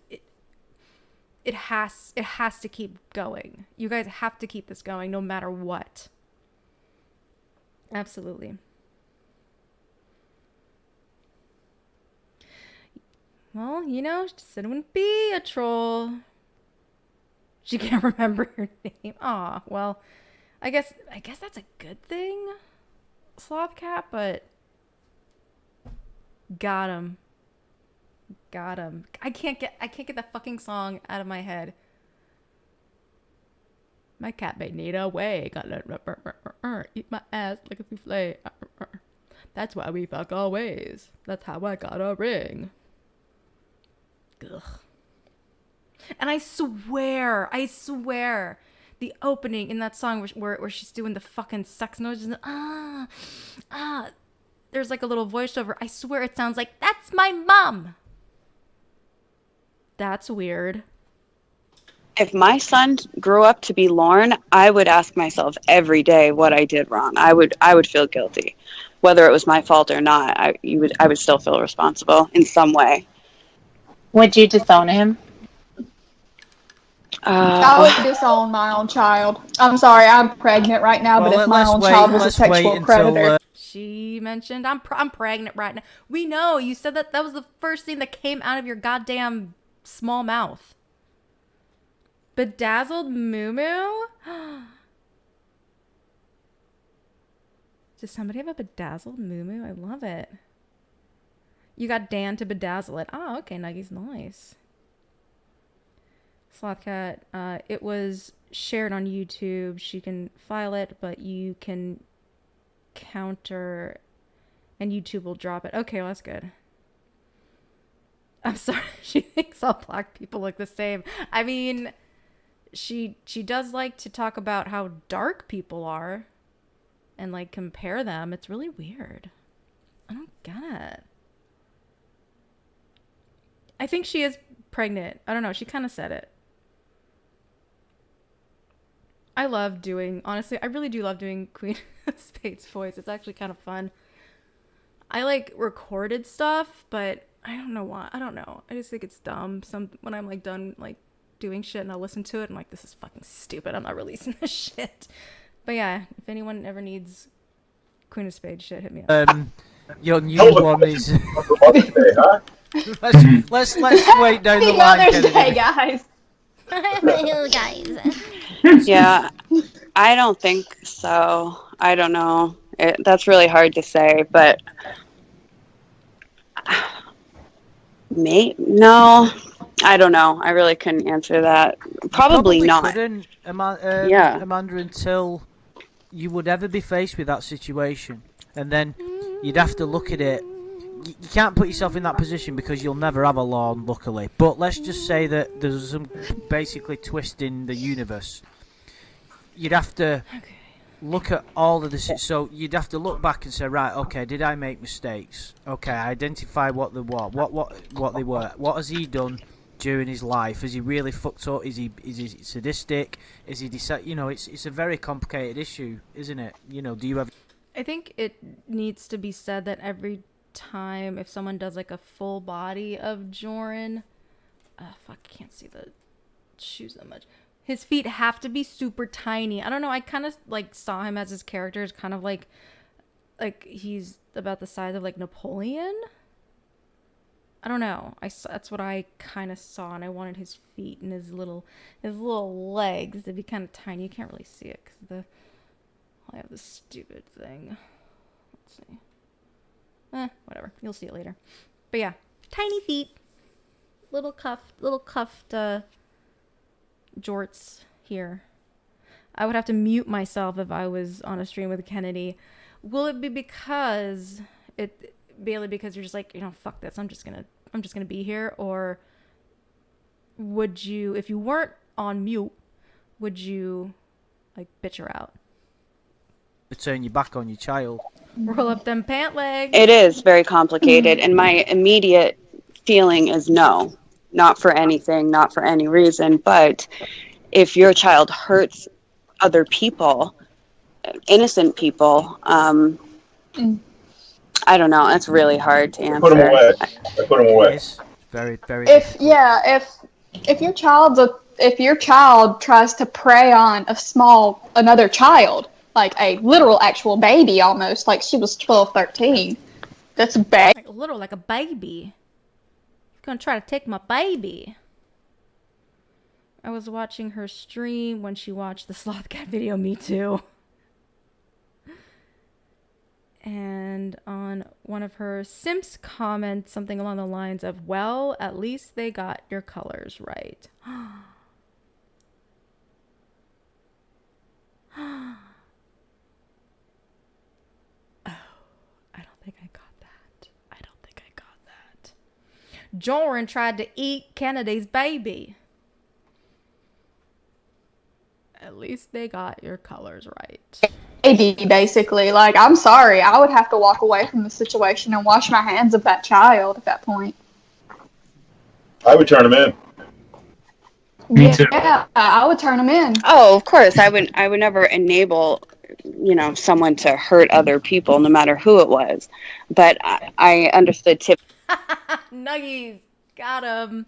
it has to keep going. You guys have to keep this going no matter what. Absolutely. Well, she said it wouldn't be a troll. She can't remember her name. Aw, well, I guess that's a good thing, Sloth Cat, but got him. I can't get that fucking song out of my head. My cat may need a way. Gotta eat my ass like a souffle. That's why we fuck always. That's how I got a ring. Ugh. And I swear, the opening in that song where she's doing the fucking sex noises and there's like a little voiceover. I swear it sounds like, that's my mom. That's weird. If my son grew up to be Lorne, I would ask myself every day what I did wrong. I would feel guilty, whether it was my fault or not. I would still feel responsible in some way. Would you disown him? I would disown my own child. I'm sorry, I'm pregnant right now, but if my own child was a sexual predator. She mentioned, I'm pregnant right now. We know, you said that was the first thing that came out of your goddamn small mouth. Bedazzled Moo Moo? Does somebody have a bedazzled Moo Moo? I love it. You got Dan to bedazzle it. Oh, okay, Nuggies, nice. Slothcat, it was shared on YouTube. She can file it, but you can counter and YouTube will drop it. Okay, well, that's good. I'm sorry. She thinks all black people look the same. I mean, she does like to talk about how dark people are and like compare them. It's really weird. I don't get it. I think she is pregnant. I don't know. She kind of said it. I love doing, honestly, I really do love doing Queen of Spades voice. It's actually kind of fun. I like recorded stuff, but I don't know why. I don't know. I just think it's dumb. When I'm like done like doing shit and I'll listen to it, I'm like, this is fucking stupid. I'm not releasing this shit. But yeah, if anyone ever needs Queen of Spades shit, hit me up. Your new one is. let's wait down the line. Mother's Day, guys. Yeah, I don't think so. I don't know. That's really hard to say, but no, I don't know. I really couldn't answer that. Probably not. Couldn't, Yeah. Amanda, until you would ever be faced with that situation, and then you'd have to look at it. You can't put yourself in that position because you'll never have a Lorne, luckily. But let's just say that there's some basically twist in the universe. You'd have to look at all of this. So you'd have to look back and say, right, okay, did I make mistakes? Okay, identify what they were, what they were. What has he done during his life? Has he really fucked up? Is he sadistic? Is he you know, it's a very complicated issue, isn't it? You know, do you have? I think it needs to be said that every time if someone does like a full body of Jorrun, fuck, I can't see the shoes that much. His feet have to be super tiny. I don't know. I kind of like saw him as his character is kind of like he's about the size of like Napoleon. I don't know. That's what I kind of saw, and I wanted his feet and his little legs to be kind of tiny. You can't really see it because I have this stupid thing. Let's see. Whatever. You'll see it later. But yeah, tiny feet, little cuffed jorts here. I would have to mute myself if I was on a stream with Kennedy. Will it be because Bailey, because you're just like, you know, fuck this, I'm just gonna be here? Or would you, if you weren't on mute, would you like bitch her out? Turn your back on your child. Roll up them pant legs. It is very complicated, and my immediate feeling is no, not for anything, not for any reason. But if your child hurts other people, innocent people, I don't know. It's really hard to answer. Put them away. I put them away. It's very, very. If your child tries to prey on another child, like a literal actual baby almost, like she was 12, 13, that's bad. Like a baby. He's gonna try to take my baby. I was watching her stream when she watched the Sloth Cat video, me too. And on one of her Simps comments, something along the lines of, well, at least they got your colors right. Jorrun tried to eat Kennedy's baby. At least they got your colors right. Baby, basically. Like, I'm sorry. I would have to walk away from the situation and wash my hands of that child at that point. I would turn him in. Me too. Yeah, I would turn him in. Oh, of course. I would never enable, you know, someone to hurt other people, no matter who it was. But I understood Tip. Nuggies. Got him.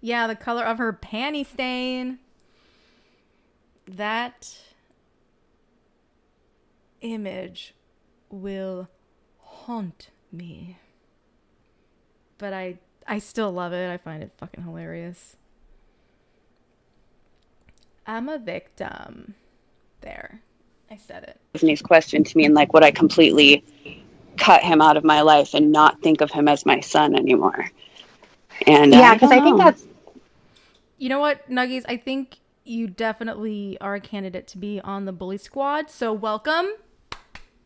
Yeah, the color of her panty stain. That image will haunt me. But I still love it. I find it fucking hilarious. I'm a victim. There. I said it. Disney's question to me, and like, would I completely cut him out of my life and not think of him as my son anymore? And yeah, because I think that's. You know what, Nuggies? I think you definitely are a candidate to be on the bully squad. So welcome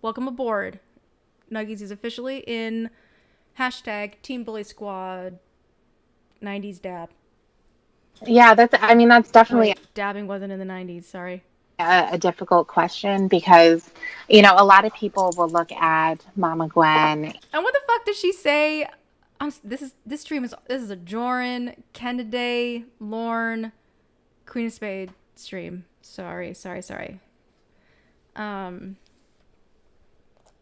aboard. Nuggies is officially in hashtag Team Bully Squad 90s dab. Yeah, that's definitely. Wait, dabbing wasn't in the 90s, sorry. A difficult question because, you know, a lot of people will look at Mama Gwen. And what the fuck did she say? This stream is a Jorrun, Kennady, Lorne, Queen of Spades stream. Sorry.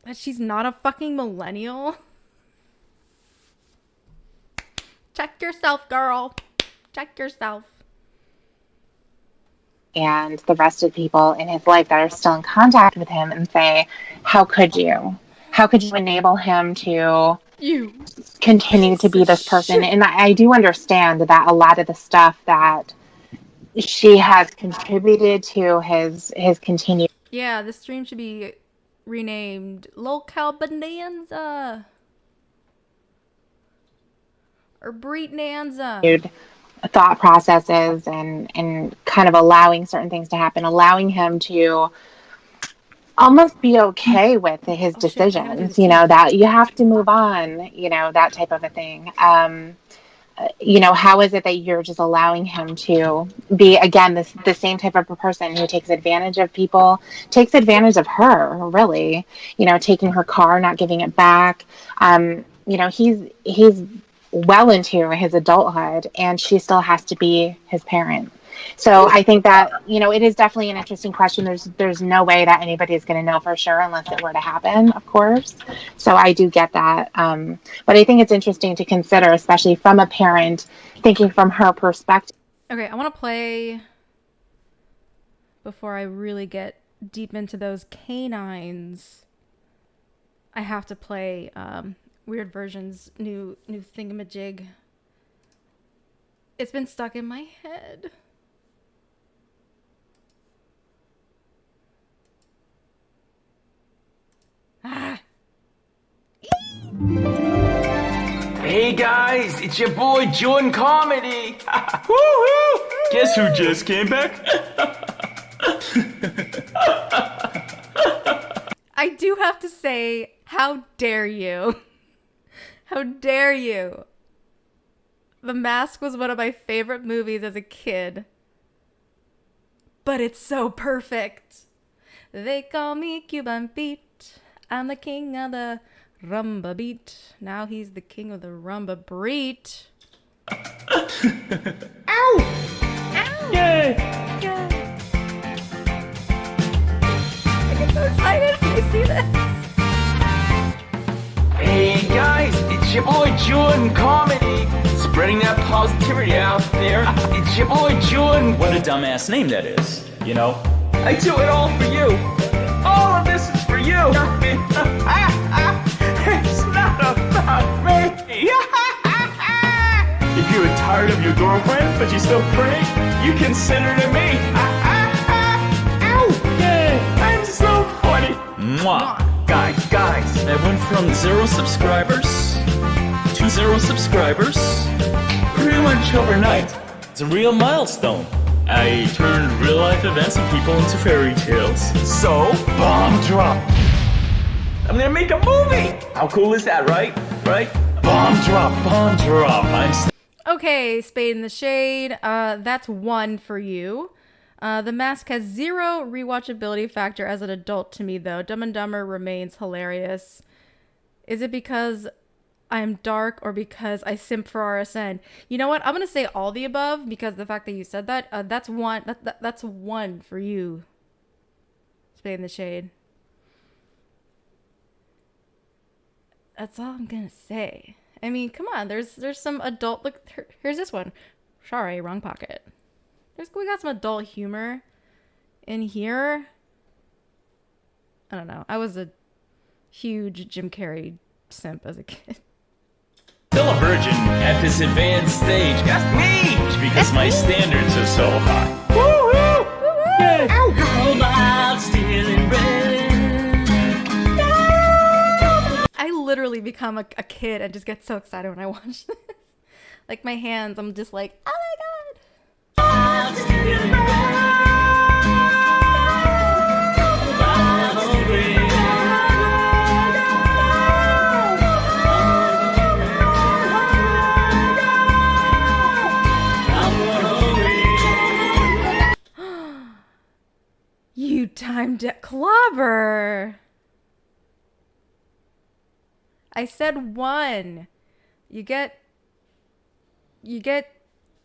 That she's not a fucking millennial. Check yourself, girl. Check yourself. And the rest of the people in his life that are still in contact with him and say, how could you? How could you enable him to continue to be this person? And I do understand that a lot of the stuff that she has contributed to his continued. Yeah, this stream should be renamed Local Bonanza. or Breet Nanza. Thought processes and kind of allowing certain things to happen, allowing him to almost be okay with his decisions, that you have to move on, that type of a thing. How is it that you're just allowing him to be, again, the same type of a person who takes advantage of people, takes advantage of her, really, taking her car, not giving it back. He's well into his adulthood, and she still has to be his parent. So I think that, it is definitely an interesting question. There's no way that anybody is going to know for sure unless it were to happen, of course. So I do get that. But I think it's interesting to consider, especially from a parent, thinking from her perspective. Okay, I want to play, before I really get deep into those canines, I have to play Weird Version's new thingamajig. It's been stuck in my head. Hey guys, it's your boy Jorrun Comedy. Woohoo! Guess who just came back? I do have to say, how dare you? How dare you? The Mask was one of my favorite movies as a kid. But it's so perfect. They call me Cuban Pete. I'm the king of the rumba beat. Now he's the king of the rumba breet. Ow! Ow! Yay! Yay! I get so excited when I see this. Hey guys, it's your boy Jorrun Comedy. Spreading that positivity out there. It's your boy Jorrun. What a dumbass name that is, I do it all for you. All of this is for you. It's not about me. If you were tired of your girlfriend, but you're still pretty, you can send her to me. Ow! Yeah, I'm so funny. Mwah. Guys, I went from 0 subscribers to 0 subscribers pretty much overnight. It's a real milestone. I turned real life events and people into fairy tales. So, bomb drop. I'm gonna make a movie. How cool is that, right? Bomb drop. Okay, Spade in the Shade. That's 1 for you. The Mask has 0 rewatchability factor as an adult to me, though. Dumb and Dumber remains hilarious. Is it because I'm dark or because I simp for RSN? You know what? I'm gonna say all the above because the fact that you said that, that's 1. That's 1 for you. Spade in the Shade. That's all I'm gonna say. I mean, come on. There's some adult. Look, here's this one. Sorry, wrong pocket. We got some adult humor in here. I don't know. I was a huge Jim Carrey simp as a kid. Still a virgin at this advanced stage. That's me! Because my standards are so high. Woo-hoo! Yay! Robots stealing bread. I literally become a kid and just get so excited when I watch this. Like my hands, I'm just like, oh my god! You timed it, clobber. I said 1. You get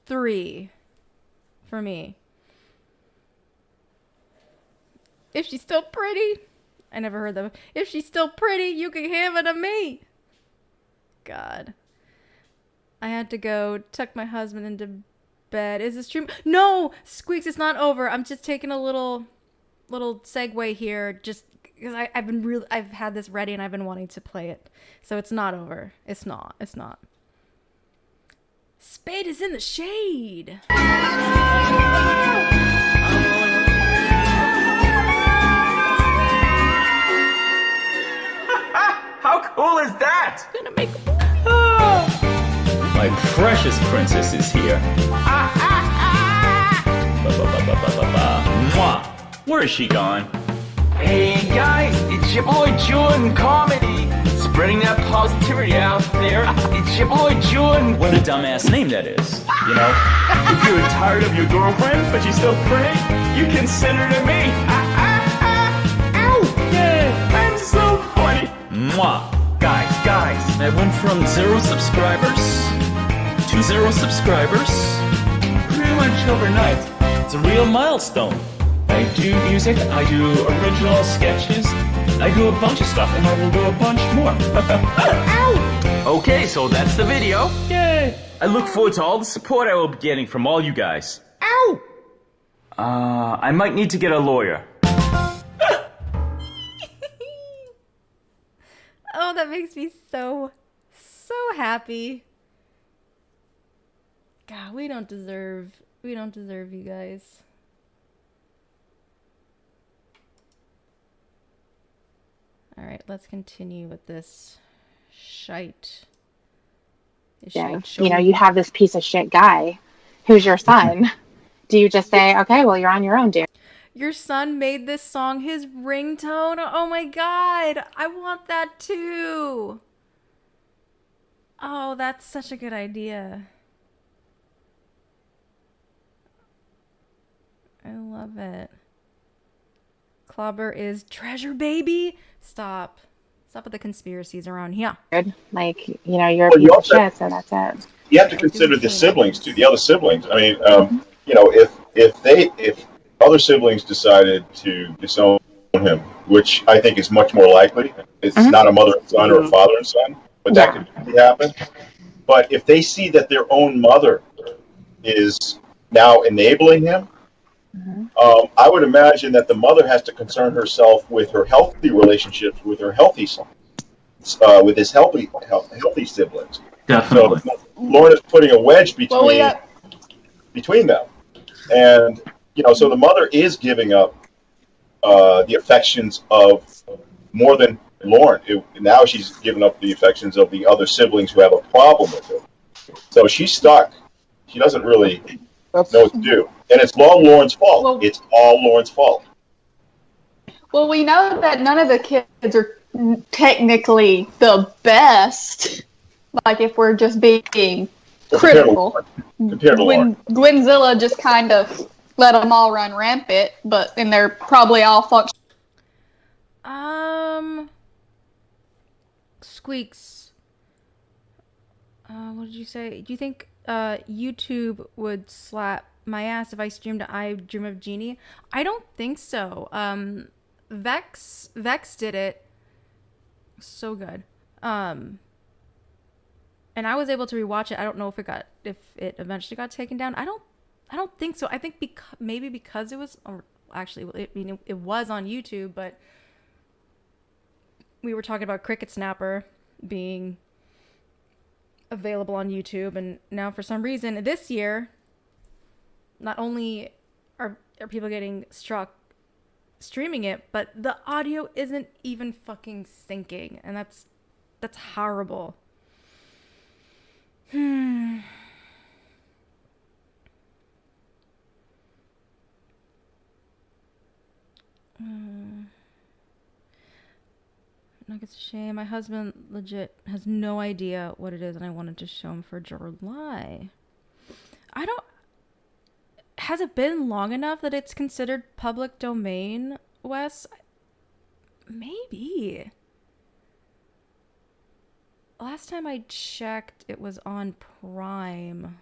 3 for me. If she's still pretty. I never heard that. If she's still pretty, you can give it to me. God. I had to go tuck my husband into bed. Is this true? No! Squeaks, it's not over. I'm just taking a little segue here just because I've had this ready and I've been wanting to play it. So it's not over. It's not. Spade is in the shade. How cool is that? I'm gonna make a movie. My precious princess is here. Mwah. Where is she gone? Hey guys, it's your boy Jorrun Comedy. Spreading that positivity out there. It's your boy Jorrun. What a dumbass name that is. You know? If you're tired of your girlfriend, but she's still pretty, you can send her to me. Ow! Yeah, I'm so funny. Mwah. Guys, I went from 0 subscribers to 0 subscribers pretty much overnight. It's a real milestone. I do music, I do original sketches, I do a bunch of stuff, and I will do a bunch more. Ow! Okay, so that's the video. Yay! I look forward to all the support I will be getting from all you guys. Ow! I might need to get a lawyer. Oh, that makes me so happy. God, we don't deserve you guys. All right, let's continue with this shite. Yeah, you know, you have this piece of shit guy who's your son. Do you just say, okay, well, you're on your own, dude? Your son made this song his ringtone? Oh my god, I want that too. Oh, that's such a good idea. I love it. Clobber is treasure baby. Stop with the conspiracies around here. Like, you know, you're a piece of shit, so that's it. You have to consider the siblings too, the other siblings. I mean, you know, if other siblings decided to disown him, which I think is much more likely, it's not a mother and son or a father and son, but that could happen. But if they see that their own mother is now enabling him, I would imagine that the mother has to concern herself with her healthy relationships with her healthy son, with his healthy siblings. Definitely. So Lorne is putting a wedge between them, and you know, so the mother is giving up the affections of more than Lorne. Now she's giving up the affections of the other siblings who have a problem with her. So she's stuck. She doesn't really know what to do. And it's all Lorne's fault. Well, it's all Lorne's fault. Well, we know that none of the kids are technically the best. Like, if we're just being critical. Compared to Lorne. Gwenzilla just kind of let them all run rampant, and they're probably all functioning. Squeaks. What did you say? Do you think YouTube would slap my ass if I streamed I Dream of Jeannie? I don't think so. Vex did it. So good. And I was able to rewatch it. I don't know if it eventually got taken down. I don't think so. I think maybe because it was, or actually, it was on YouTube, but we were talking about Cricket Snapper being available on YouTube, and now for some reason this year, not only are people getting struck streaming it, but the audio isn't even fucking syncing, and that's horrible. Like, it's a shame. My husband legit has no idea what it is, and I wanted to show him for July. Has it been long enough that it's considered public domain, Wes? Maybe. Last time I checked, it was on Prime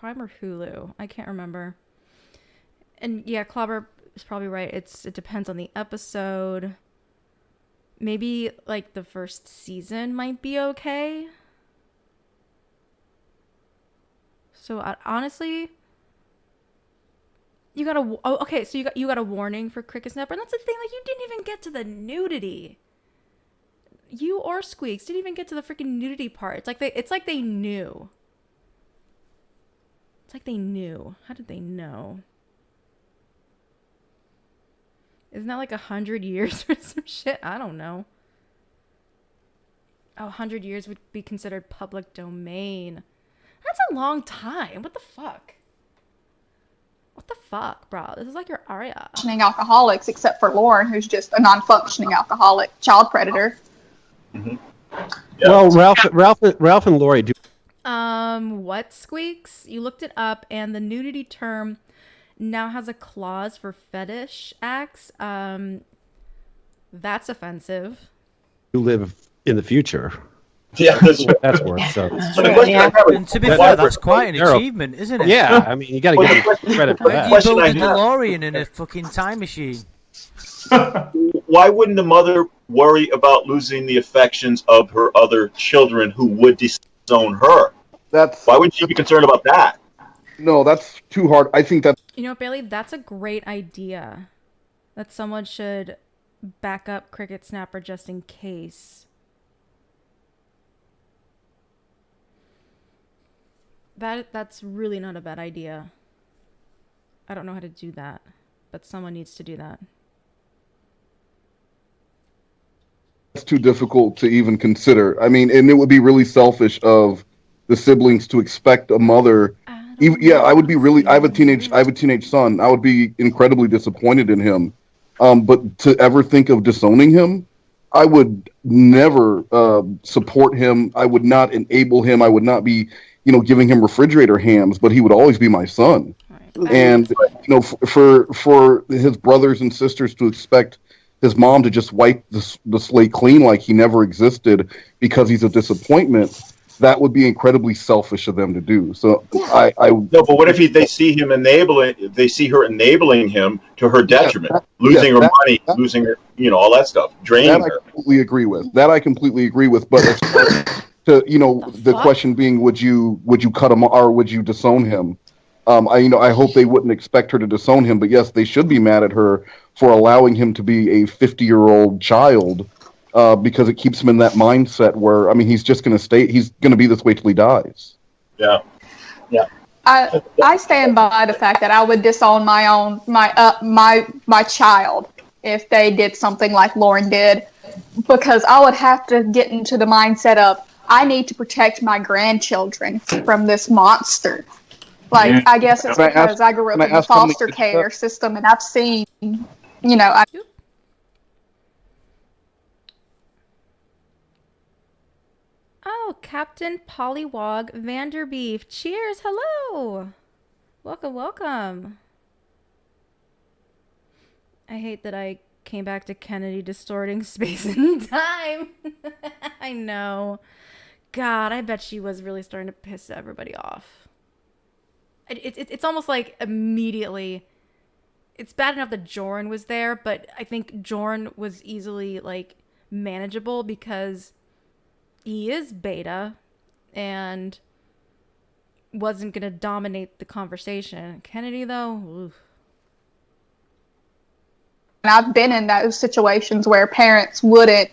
or Hulu. I can't remember. And yeah, Clobber is probably right. It depends on the episode. Maybe like the first season might be okay. So honestly, you got a so you got a warning for Cricket Snapper, and that's the thing. Like, you didn't even get to the nudity. You or Squeaks didn't even get to the freaking nudity part. It's like they knew. It's like they knew. How did they know? Isn't that like 100 years or some shit? I don't know. 100 years would be considered public domain. That's a long time. What the fuck? What the fuck, bro? This is like your Aria. Functioning alcoholics, except for Lorne, who's just a non-functioning alcoholic child predator. Mm-hmm. Yeah. Well, Ralph and Lori do. What, Squeaks? You looked it up, and the nudity term now has a clause for fetish acts. That's offensive. You live in the future. Yeah, that's worth. So. And to be fair, that's quite an achievement, isn't it? Yeah, I mean, you got to give him credit for that. You build a DeLorean in a fucking time machine. Why wouldn't the mother worry about losing the affections of her other children who would disown her? Why wouldn't she be concerned about that? No, that's too hard. I think that's... You know what, Bailey? That's a great idea. That someone should back up Cricket Snapper just in case. That's really not a bad idea. I don't know how to do that, but someone needs to do that. It's too difficult to even consider. I mean, and it would be really selfish of the siblings to expect a mother. I would be really. I have a teenage son. I would be incredibly disappointed in him. But to ever think of disowning him, I would never support him. I would not enable him. I would not be, giving him refrigerator hams. But he would always be my son. Right. And for his brothers and sisters to expect his mom to just wipe the slate clean like he never existed because he's a disappointment, that would be incredibly selfish of them to do. So no, but what if they see him they see her enabling him to her detriment, losing her money, losing her, all that stuff, draining her. I completely agree with. But as far as the question being, would you cut him or would you disown him? I hope they wouldn't expect her to disown him, but yes, they should be mad at her for allowing him to be a 50-year-old child. Because it keeps him in that mindset where, he's just going to stay. He's going to be this way till he dies. Yeah, yeah. I stand by the fact that I would disown my child if they did something like Lorne did, because I would have to get into the mindset of I need to protect my grandchildren from this monster. I guess it's because I grew up in the foster care system, and I've seen, Oh, Captain Pollywog Vanderbeef. Cheers. Hello. Welcome, welcome. I hate that I came back to Kennedy distorting space and time. I know. God, I bet she was really starting to piss everybody off. It's almost like immediately. It's bad enough that Jorrun was there, but I think Jorrun was easily, manageable because he is beta and wasn't going to dominate the conversation. Kennedy, though, oof. And I've been in those situations where parents wouldn't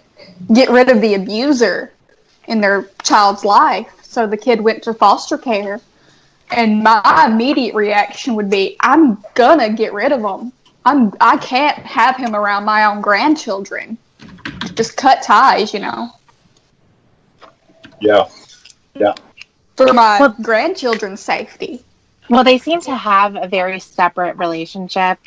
get rid of the abuser in their child's life. So the kid went to foster care. And my immediate reaction would be, I'm going to get rid of him. I can't have him around my own grandchildren. Just cut ties, Yeah. Yeah. For my grandchildren's safety. Well, they seem to have a very separate relationship,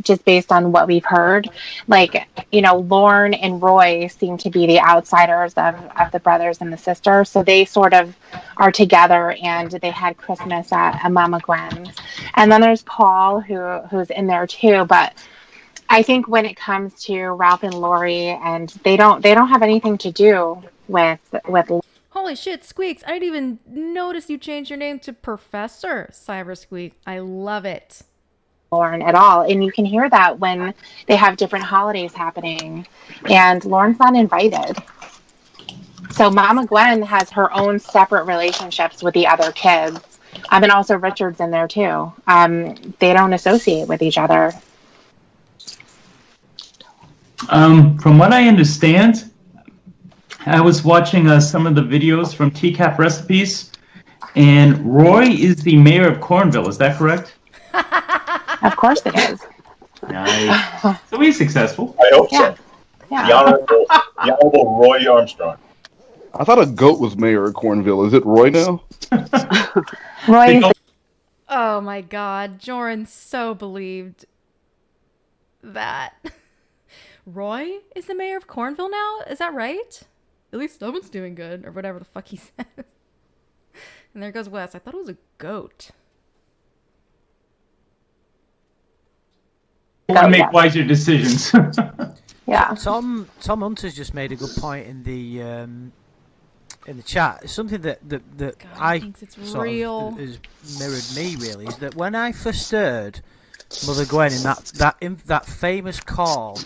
just based on what we've heard. Lorne and Roy seem to be the outsiders of the brothers and the sisters. So they sort of are together, and they had Christmas at Mama Gwen's. And then there's Paul, who's in there too. But I think when it comes to Ralph and Lori, and they don't have anything to do with Holy shit, Squeaks, I didn't even notice you changed your name to Professor Cyber Squeak. I love it. Lorne at all. And you can hear that when they have different holidays happening. And Lorne's not invited. So Mama Gwen has her own separate relationships with the other kids. And also Richard's in there too. They don't associate with each other. From what I understand, I was watching some of the videos from TCAP Recipes, and Roy is the mayor of Cornville. Is that correct? Of course it is. Nice. So he's successful. I hope so. Yeah. The honorable Roy Armstrong. I thought a goat was mayor of Cornville. Is it Roy now? Roy, Oh my god, Jorrun so believed that. Roy is the mayor of Cornville now? Is that right? At least someone's doing good, or whatever the fuck he said. And there goes Wes. I thought it was a goat. We'll make wiser decisions. yeah. Tom Hunter's just made a good point in the chat. It's something that God, I thinks it's sort real. of has mirrored me really. Is that when I first heard Mother Gwen in that famous call,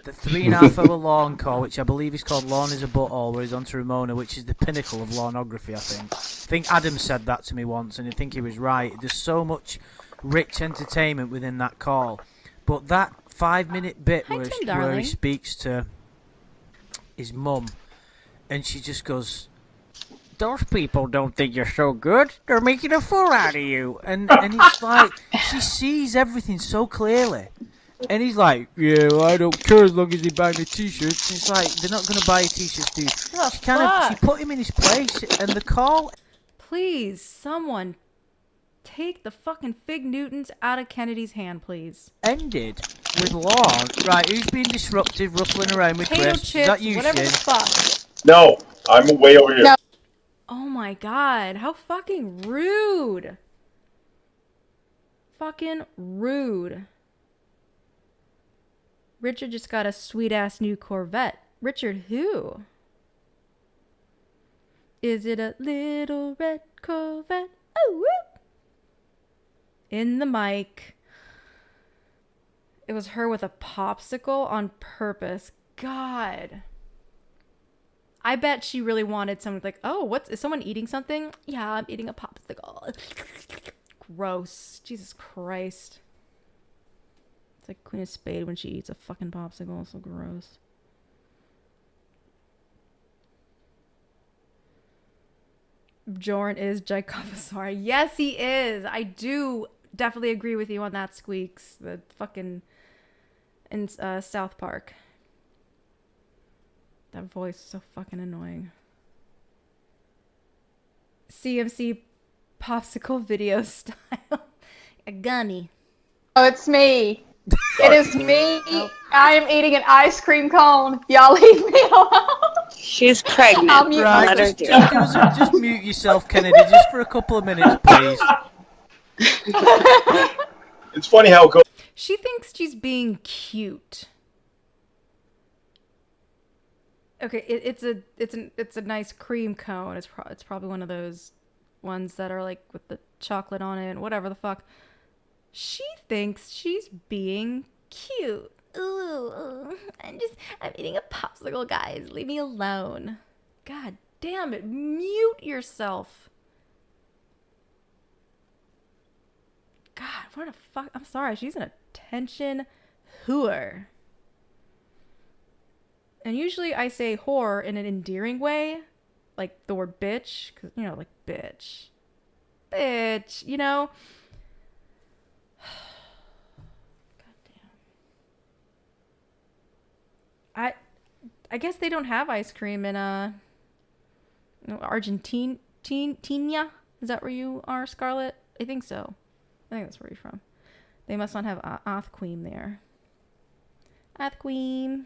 the 3.5 hour Lorne call, which I believe is called Lorne is a Butthole, where he's on to Ramona, which is the pinnacle of Lornography, I think. I think Adam said that to me once, and I think he was right. There's so much rich entertainment within that call. But that 5-minute bit where he speaks to his mum, and she just goes, "Those people don't think you're so good. They're making a fool out of you." And it's like, she sees everything so clearly. And he's like, "Yeah, well, I don't care as long as they buy me t-shirts." And it's like, they're not going to buy you t-shirts, dude. She put him in his place, and the call... Please, someone take the fucking Fig Newtons out of Kennedy's hand, please. Ended with Lorne. Right, who's being disruptive, ruffling around with Potato crisps? chips, Is that you, whatever Shin? the fuck. No, I'm way over here. No. Oh my god, how fucking rude. Fucking rude. Richard just got a sweet-ass new Corvette. Richard who? Is it a little red Corvette? Oh, whoop. In the mic. It was her with a popsicle on purpose. God. I bet she really wanted someone like, oh, is someone eating something? Yeah, I'm eating a popsicle. Gross. Jesus Christ. It's like Queen of Spade when she eats a fucking popsicle. So gross. Jorrun is Jaikovasaur. Yes, he is. I do definitely agree with you on that, Squeaks. The fucking... in South Park. That voice is so fucking annoying. CMC popsicle video style. A gummy. Oh, it's me. It is me. I am eating an ice cream cone. Y'all leave me alone. She's pregnant. I'll mute Right, myself. just mute yourself, Kennedy, just for a couple of minutes, please. It's funny how it goes. She thinks she's being cute. Okay, it's a nice cream cone. It's probably one of those ones that are like with the chocolate on it and whatever the fuck. She thinks she's being cute. Ooh, I'm eating a popsicle, guys. Leave me alone. God damn it. Mute yourself. God, what a fuck. I'm sorry. She's an attention whore. And usually I say whore in an endearing way. Like the word bitch. Because, you know, like bitch. Bitch, you know? I guess they don't have ice cream in Argentina. Is that where you are, Scarlett? I think so. I think that's where you're from. They must not have Ath Queen there. Ath Queen.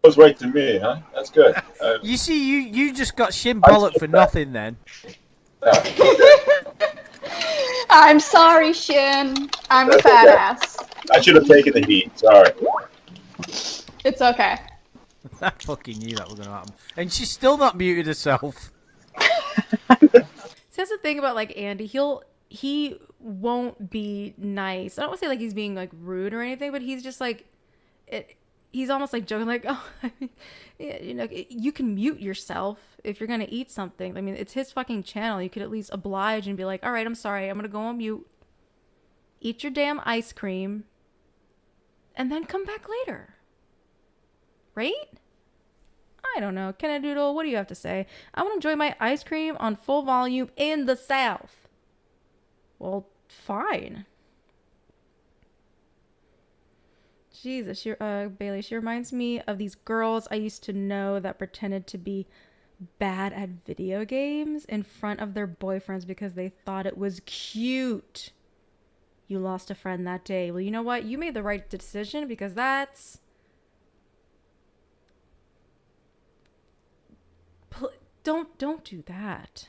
Goes right to me, huh? That's good. You see, you just got shin bollocked for nothing then. I'm sorry, Shin. I'm a fat ass. I should have taken the heat. Sorry. It's okay. I fucking knew that was going to happen. And she's still not muted herself. See, that's the thing about like Andy. He won't be nice. I don't want to say like he's being like rude or anything, but he's just like he's almost like joking like, oh, you know, you can mute yourself if you're gonna eat something. I mean, it's his fucking channel. You could at least oblige and be like, all right, I'm sorry, I'm gonna go on mute. Eat your damn ice cream, and then come back later. Right? I don't know. Kennadoodle, what do you have to say? I want to enjoy my ice cream on full volume in the South. Well, fine. Jesus, Bailey, she reminds me of these girls I used to know that pretended to be bad at video games in front of their boyfriends because they thought it was cute. You lost a friend that day. Well, you know what? You made the right decision because that's... Don't do that.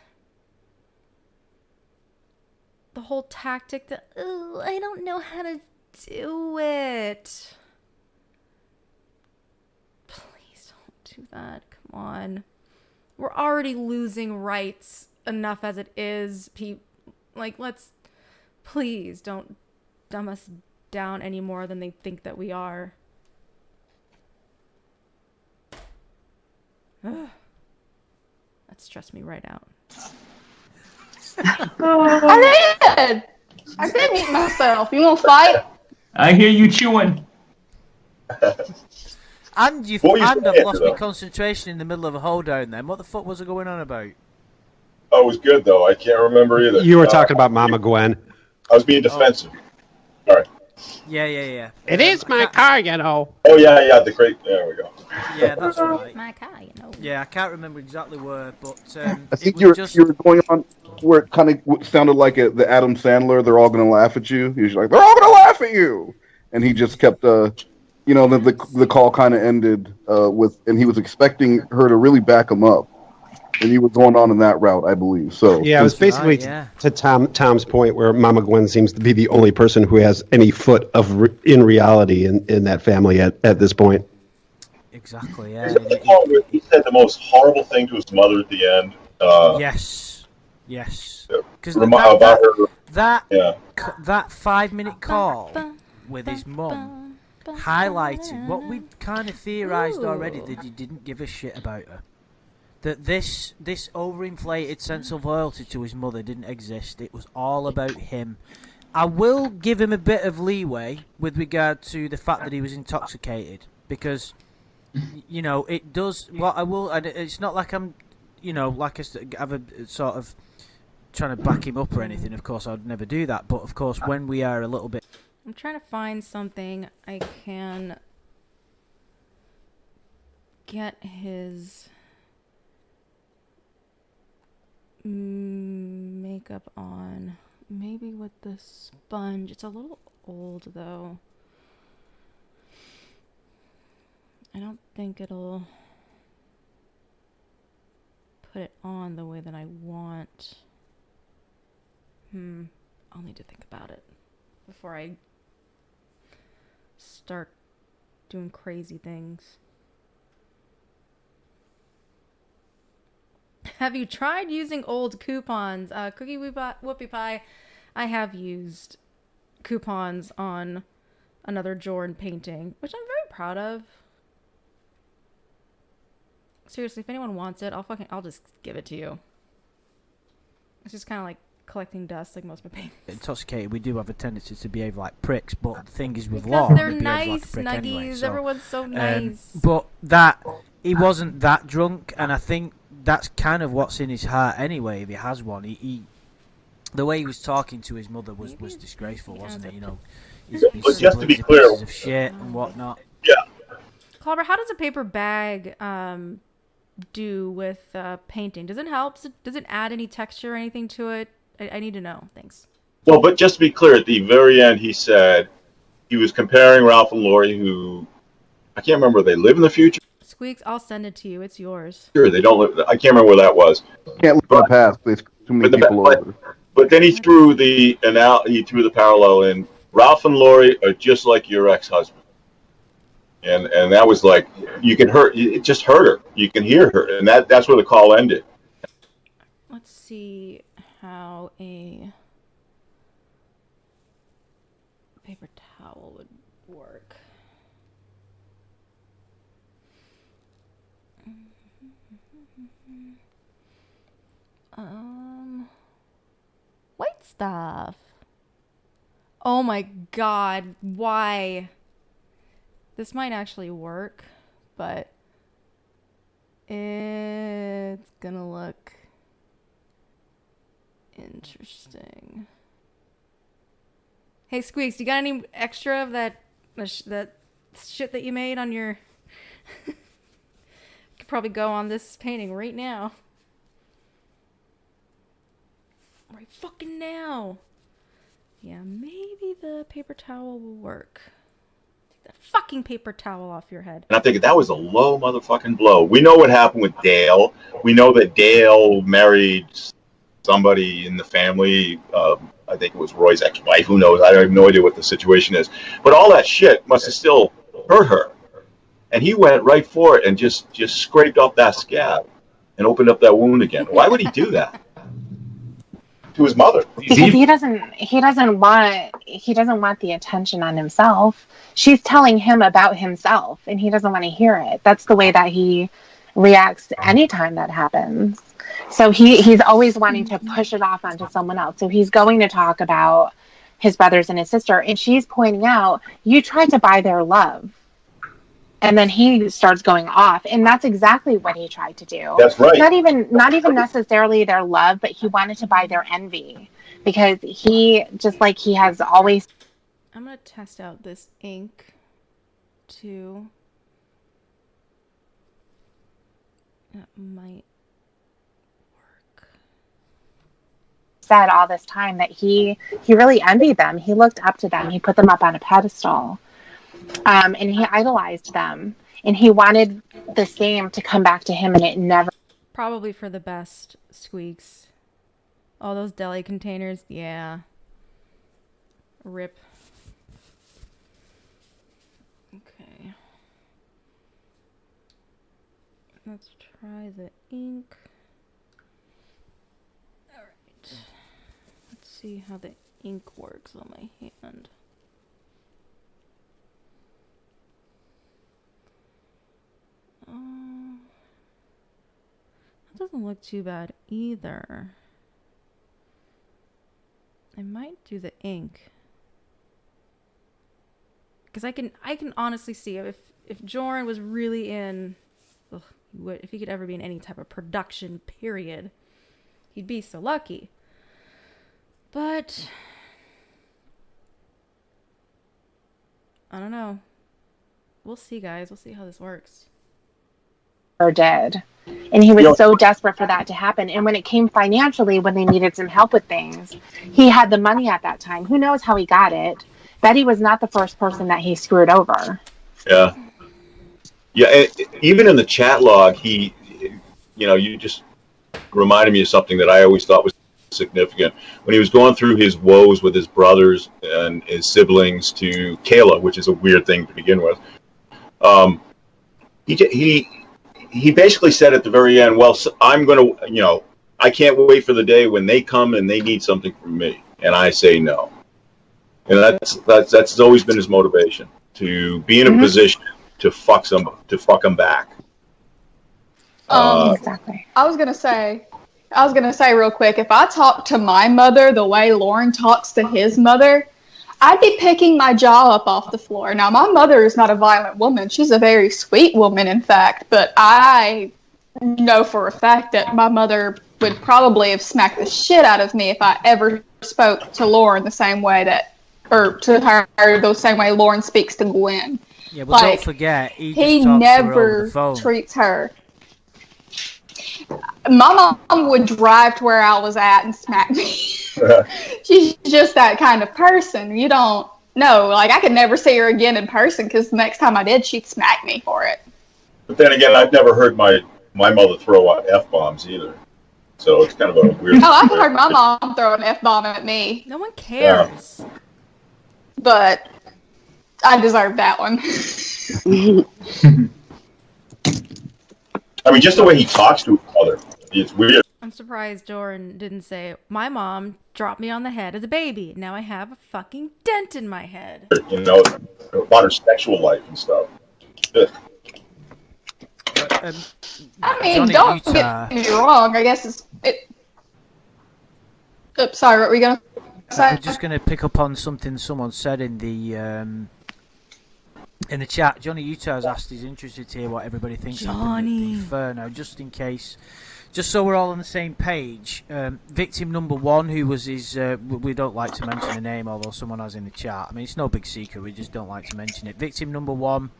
The whole tactic that, oh, I don't know how to do it. Please don't do that. Come on. We're already losing rights enough as it is. Let's... Please don't dumb us down any more than they think that we are. Ugh. That stressed me right out. I did eat myself. You want to fight? I hear you chewing. And I've lost my concentration in the middle of a hoedown then. What the fuck was I going on about? Oh, it was good, though. I can't remember either. You were talking about Mama Gwen. I was being defensive. All right. Yeah. It is my car, you know. Oh, yeah, the crate. There we go. Yeah, that's right. My car, you know. Yeah, I can't remember exactly where, but I think you were going on where it kind of sounded like the Adam Sandler. They're all going to laugh at you. He's like, they're all going to laugh at you, and he just kept, the call kind of ended and he was expecting her to really back him up, and he was going on in that route, I believe. So yeah, it was basically to Tom's point where Mama Gwen seems to be the only person who has any foot of in reality in that family at this point. Exactly, yeah. He said the most horrible thing to his mother at the end. Yes. Because that 5-minute call with his mum highlighted what we'd kind of theorised already, that he didn't give a shit about her. That this overinflated sense of loyalty to his mother didn't exist. It was all about him. I will give him a bit of leeway with regard to the fact that he was intoxicated, because... it does. What I will, and it's not like I'm, like I have a sort of trying to back him up or anything. Of course, I'd never do that. But of course, when we are a little bit, I'm trying to find something I can get his makeup on. Maybe with the sponge. It's a little old though. I don't think it'll put it on the way that I want. I'll need to think about it before I start doing crazy things. Have you tried using old coupons? Cookie Whoopie Pie, I have used coupons on another Jorrun painting, which I'm very proud of. Seriously, if anyone wants it, I'll just give it to you. It's just kind of like collecting dust, like most of my paintings. Intoxicated, we do have a tendency to behave like pricks, but the thing is with because Lorne, they're nice, like nuggies. anyway, so, everyone's so nice. But he wasn't that drunk, and I think that's kind of what's in his heart anyway. If he has one, he the way he was talking to his mother was disgraceful, wasn't it? His just to be clear, pieces of shit and whatnot. Yeah. Culver, how does a paper bag do with painting? Does it help? Does it add any texture or anything to it? I need to know. Thanks. Well, but just to be clear, at the very end, he said he was comparing Ralph and Lori, who I can't remember if they live in the future. Squeaks, I'll send it to you. It's yours. Sure, they don't live. I can't remember where that was. Can't live in the past. There's too many people over. But then he threw the parallel in. Ralph and Lori are just like your ex-husband. And that was like, you can it just hurt her. You can hear her. And that's where the call ended. Let's see how a paper towel would work. White stuff. Oh my god, why? This might actually work, but it's gonna look interesting. Hey Squeaks, you got any extra of that shit that you made on your... You could probably go on this painting right now. Right fucking now. Yeah, maybe the paper towel will work. Take the fucking paper towel off your head. And I'm thinking that was a low motherfucking blow. We know what happened with Dale. We know that Dale married somebody in the family. I think it was Roy's ex-wife. Who knows? I have no idea what the situation is. But all that shit must have still hurt her. And he went right for it and just scraped off that scab and opened up that wound again. Why would he do that to his mother? Because he doesn't want the attention on himself. She's telling him about himself, and he doesn't want to hear it. That's the way that he reacts anytime that happens. So he's always wanting to push it off onto someone else. So he's going to talk about his brothers and his sister, and she's pointing out, you tried to buy their love. And then he starts going off, and that's exactly what he tried to do. That's right. Not even necessarily their love, but he wanted to buy their envy, because he, just like he has always. I'm gonna test out this ink, too. That might work. Said all this time that he really envied them. He looked up to them. He put them up on a pedestal. And he idolized them, and he wanted the same to come back to him, and it never. Probably for the best, Squeaks. All those deli containers, yeah. Rip. Okay. Let's try the ink. Alright. Let's see how the ink works on my hand. That doesn't look too bad either. I might do the ink, because I can honestly see if Jorrun was really in, if he could ever be in any type of production, period, he'd be so lucky. But I don't know. We'll see, guys. We'll see how this works. Did. And he was so desperate for that to happen. And when it came financially, when they needed some help with things, he had the money at that time. Who knows how he got it? Betty was not the first person that he screwed over. Yeah. Yeah, even in the chat log, you just reminded me of something that I always thought was significant. When he was going through his woes with his brothers and his siblings to Kayla, which is a weird thing to begin with, he basically said at the very end, well, I'm going to, I can't wait for the day when they come and they need something from me. And I say no. And that's always been his motivation, to be in a position to fuck them back. Exactly. I was gonna say real quick, if I talk to my mother the way Lorne talks to his mother, I'd be picking my jaw up off the floor. Now, my mother is not a violent woman. She's a very sweet woman, in fact. But I know for a fact that my mother would probably have smacked the shit out of me if I ever spoke to Lorne the same way the same way Lorne speaks to Gwen. Yeah, but don't forget, he never treats her. My mom would drive to where I was at and smack me. She's just that kind of person. You don't know. Like, I could never see her again in person, because the next time I did, she'd smack me for it. But then again, I've never heard my mother throw out F-bombs either. So it's kind of a weird... Oh, I've heard my mom throw an F-bomb at me. No one cares. Yeah. But I deserve that one. I mean, just the way he talks to his mother, it's weird. I'm surprised Jorrun didn't say, my mom dropped me on the head as a baby. Now I have a fucking dent in my head. About her sexual life and stuff. I mean, don't get me wrong. I guess Oops, sorry, what were you going to say? I'm just going to pick up on something someone said in the chat. Johnny Utah has asked, he's interested to hear what everybody thinks happened at the Inferno, just in case just so we're all on the same page, victim number one, who was his, we don't like to mention the name, although someone has in the chat. I mean, it's no big secret, we just don't like to mention it. Victim number one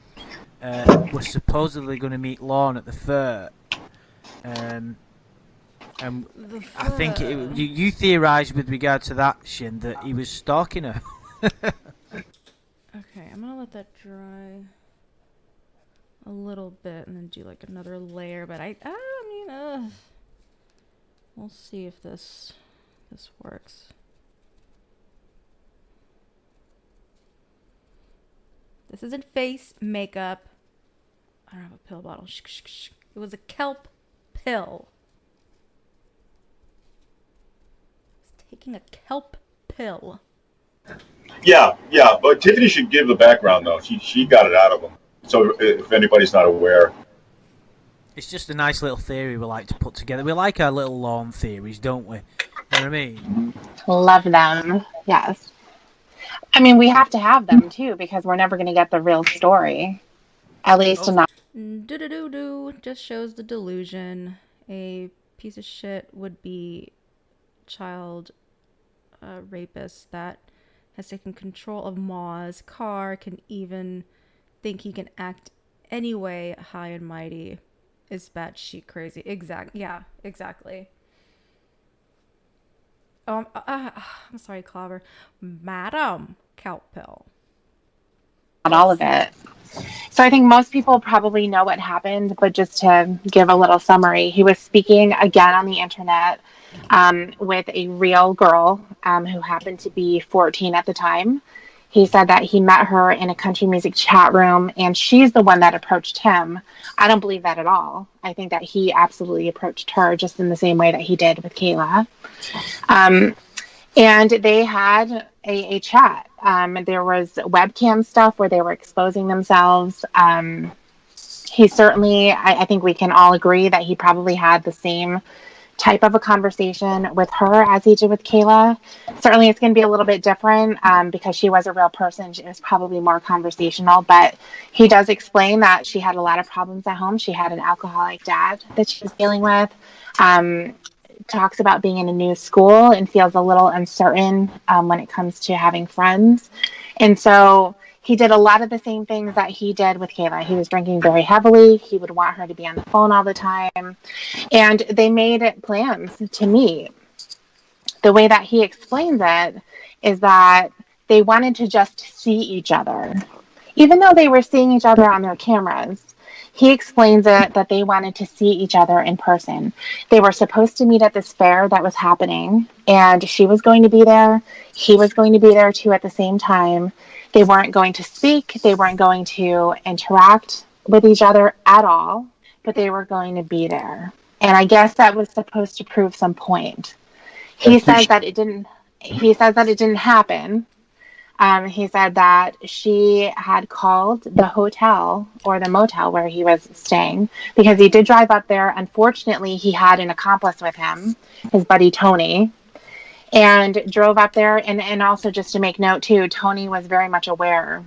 was supposedly going to meet Lorne at the fair. And I think you theorised with regard to that, Shin, that he was stalking her. Okay, I'm gonna let that dry a little bit and then do like another layer, but I mean, we'll see if this works. This isn't face makeup. I don't have a pill bottle. It was a kelp pill. I was taking a kelp pill. Yeah, but Tiffany should give the background though. She got it out of him. So if anybody's not aware, it's just a nice little theory we like to put together. We like our little Lorne theories, don't we? You know what I mean? Love them. Yes. I mean, we have to have them too because we're never going to get the real story. At least not. Do just shows the delusion. A piece of shit would be child rapist that has taken control of Ma's car, can even think he can act anyway, high and mighty, is batshit crazy. Exactly. I'm sorry, Clobber. Madam Kelpill. Not all of it. So I think most people probably know what happened, but just to give a little summary, he was speaking again on the internet with a real girl who happened to be 14 at the time. He said that he met her in a country music chat room, and she's the one that approached him. I don't believe that at all. I think that he absolutely approached her just in the same way that he did with Kayla. And they had a chat. There was webcam stuff where they were exposing themselves. He certainly, I think we can all agree that he probably had the same type of a conversation with her as he did with Kayla. Certainly it's going to be a little bit different because she was a real person. It was probably more conversational, but he does explain that she had a lot of problems at home. She had an alcoholic dad that she was dealing with. Talks about being in a new school and feels a little uncertain when it comes to having friends. And so he did a lot of the same things that he did with Kayla. He was drinking very heavily. He would want her to be on the phone all the time. And they made plans to meet. The way that he explains it is that they wanted to just see each other. Even though they were seeing each other on their cameras, he explains it that they wanted to see each other in person. They were supposed to meet at this fair that was happening, and she was going to be there. He was going to be there too at the same time. They weren't going to speak. They weren't going to interact with each other at all, but they were going to be there. And I guess that was supposed to prove some point. He says that it didn't. He says that it didn't happen. He said that she had called the hotel or the motel where he was staying because he did drive up there. Unfortunately, he had an accomplice with him, his buddy Tony, and drove up there. And also just to make note too, Tony was very much aware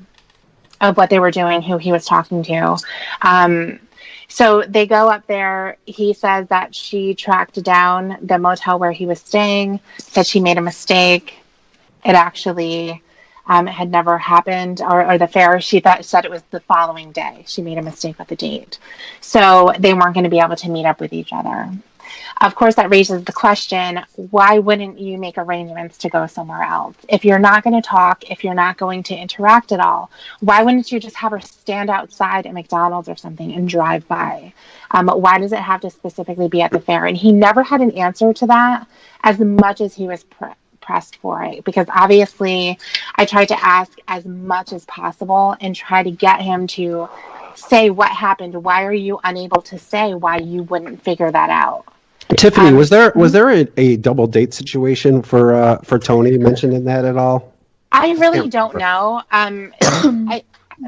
of what they were doing, who he was talking to. So they go up there. He says that she tracked down the motel where he was staying, said she made a mistake. It actually had never happened, or the fair, she said it was the following day. She made a mistake with the date. So they weren't going to be able to meet up with each other. Of course, that raises the question, why wouldn't you make arrangements to go somewhere else? If you're not going to talk, if you're not going to interact at all, why wouldn't you just have her stand outside at McDonald's or something and drive by? Why does it have to specifically be at the fair? And he never had an answer to that as much as he was pressed for it, because obviously I tried to ask as much as possible and try to get him to say what happened. Why are you unable to say why you wouldn't figure that out? Tiffany, was there a double date situation for Tony mentioned in that at all? I really don't know.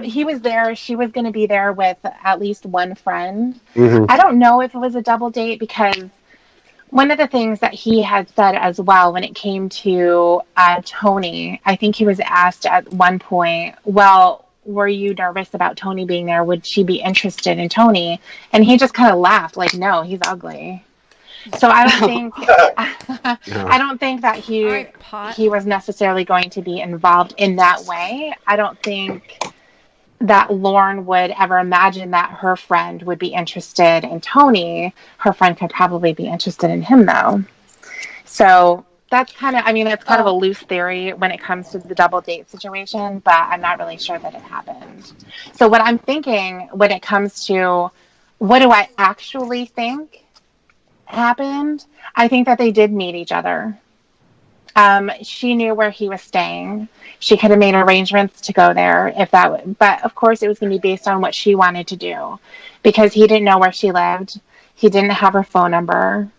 He was there. She was going to be there with at least one friend. Mm-hmm. I don't know if it was a double date because one of the things that he had said as well when it came to Tony, I think he was asked at one point, well, were you nervous about Tony being there? Would she be interested in Tony? And he just kind of laughed like, no, he's ugly. So I don't think I don't think that All right, pot. he was necessarily going to be involved in that way. I don't think that Lorne would ever imagine that her friend would be interested in Tony. Her friend could probably be interested in him, though. So that's kind of, I mean, it's kind of a loose theory when it comes to the double date situation, but I'm not really sure that it happened. So what I'm thinking when it comes to what do I actually think happened, I think that they did meet each other. She knew where he was staying. She could have made arrangements to go there if that would, but of course it was going to be based on what she wanted to do because he didn't know where she lived. He didn't have her phone number.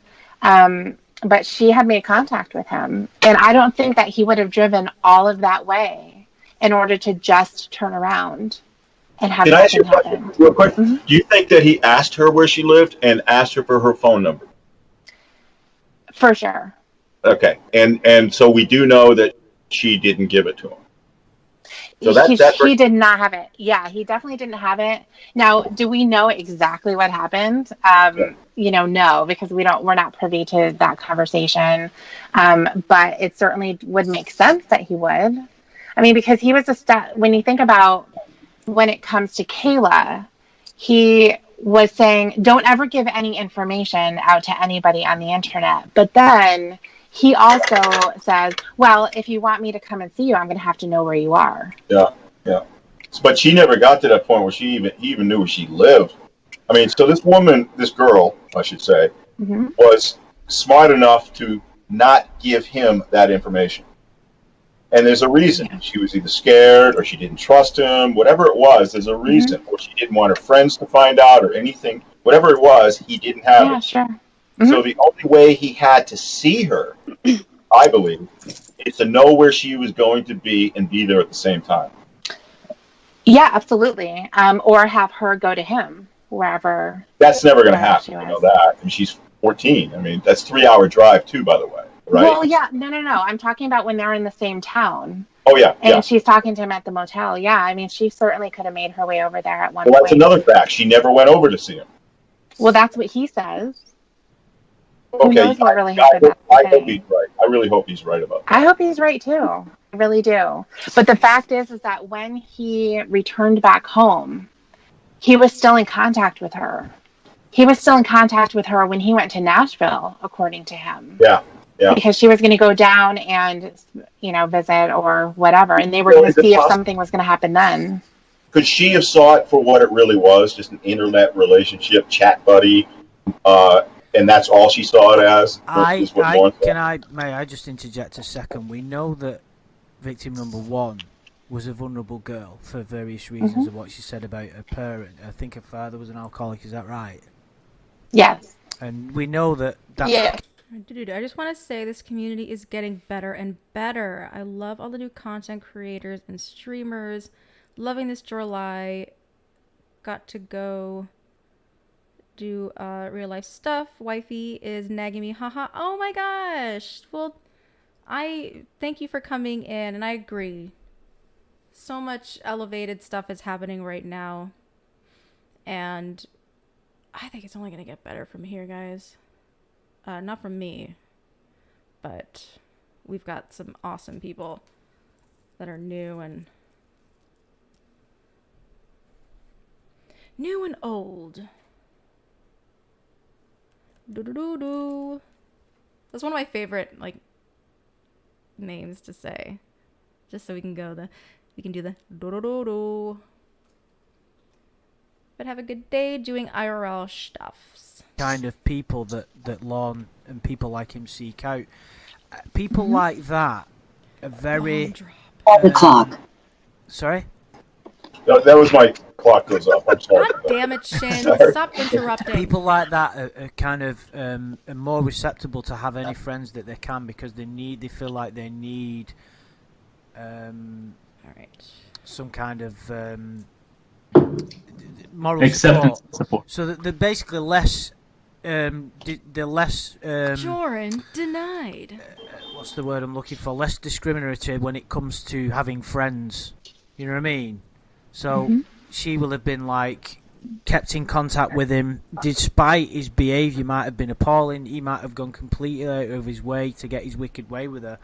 But she had made contact with him. And I don't think that he would have driven all of that way in order to just turn around and have Can I ask you nothing a question happen. real quick? Do you think that he asked her where she lived and asked her for her phone number? For sure. Okay. And so we do know that she didn't give it to him. So He did not have it. Yeah, he definitely didn't have it. Now, do we know exactly what happened? No, because we're not privy to that conversation. But it certainly would make sense that he would. I mean, because he was when you think about when it comes to Kayla, he was saying, don't ever give any information out to anybody on the internet. But then he also says, well, if you want me to come and see you, I'm going to have to know where you are. Yeah. But she never got to that point where he even knew where she lived. I mean, so this girl, I should say, was smart enough to not give him that information. And there's a reason. She was either scared or she didn't trust him. Whatever it was, there's a reason. Or she didn't want her friends to find out or anything. Whatever it was, he didn't have it. Yeah, sure. So the only way he had to see her, I believe, is to know where she was going to be and be there at the same time. Yeah, absolutely. Or have her go to him wherever. That's never going to happen. You know that. I mean, she's 14. I mean, that's 3-hour drive too, by the way. Right? Well, yeah, no. I'm talking about when they're in the same town. Oh, yeah. And she's talking to him at the motel. Yeah, I mean, she certainly could have made her way over there at one point. Well, that's another fact. She never went over to see him. Well, that's what he says. Okay, Who knows what really happened I hope he's right. I really hope he's right about that. I hope he's right, too. I really do. But the fact is that when he returned back home, he was still in contact with her. He was still in contact with her when he went to Nashville, according to him. Yeah. Because she was going to go down and, visit or whatever, and they were going to see if something was going to happen then. Could she have saw it for what it really was, just an internet relationship, chat buddy, and that's all she saw it as? May I just interject a second? We know that victim number 1 was a vulnerable girl for various reasons of what she said about her parent. I think her father was an alcoholic, is that right? Yes. And we know that... Yeah. Dude, I just want to say this community is getting better and better. I love all the new content creators and streamers. Loving this July. Got to go do real life stuff. Wifey is nagging me. Haha. Oh my gosh. Well, I thank you for coming in, and I agree. So much elevated stuff is happening right now. And I think it's only going to get better from here, guys. Not from me, but we've got some awesome people that are new and old. Do. That's one of my favorite names to say, just so we can do the do. But have a good day doing IRL stuffs. Kind of people that Lorne and people like him seek out. People like that are very... clock. Sorry? That was my clock goes up. I'm sorry. God damn it, Shin. Stop interrupting. People like that are kind of are more receptible to have any friends that they can because they feel like they need some kind of moral acceptance support. So that they're basically less... they're less... Jorrun denied. What's the word I'm looking for? Less discriminatory when it comes to having friends. You know what I mean? So she will have been like, kept in contact with him, despite his behaviour might have been appalling. He might have gone completely out of his way to get his wicked way with her,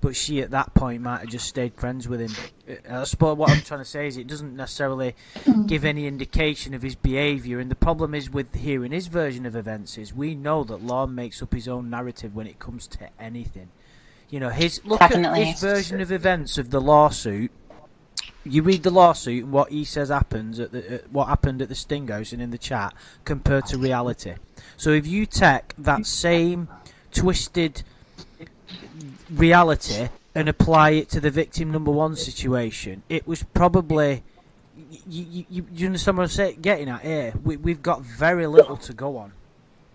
but she at that point might have just stayed friends with him. I suppose what I'm trying to say is it doesn't necessarily give any indication of his behaviour, and the problem is with hearing his version of events is we know that Lorne makes up his own narrative when it comes to anything. You know, look at his version of events of the lawsuit. You read the lawsuit and what he says happens what happened at the Sting House and in the chat compared to reality. So if you take that same twisted reality and apply it to the victim number one situation, it was probably you understand what I'm getting at here? We've got very little to go on.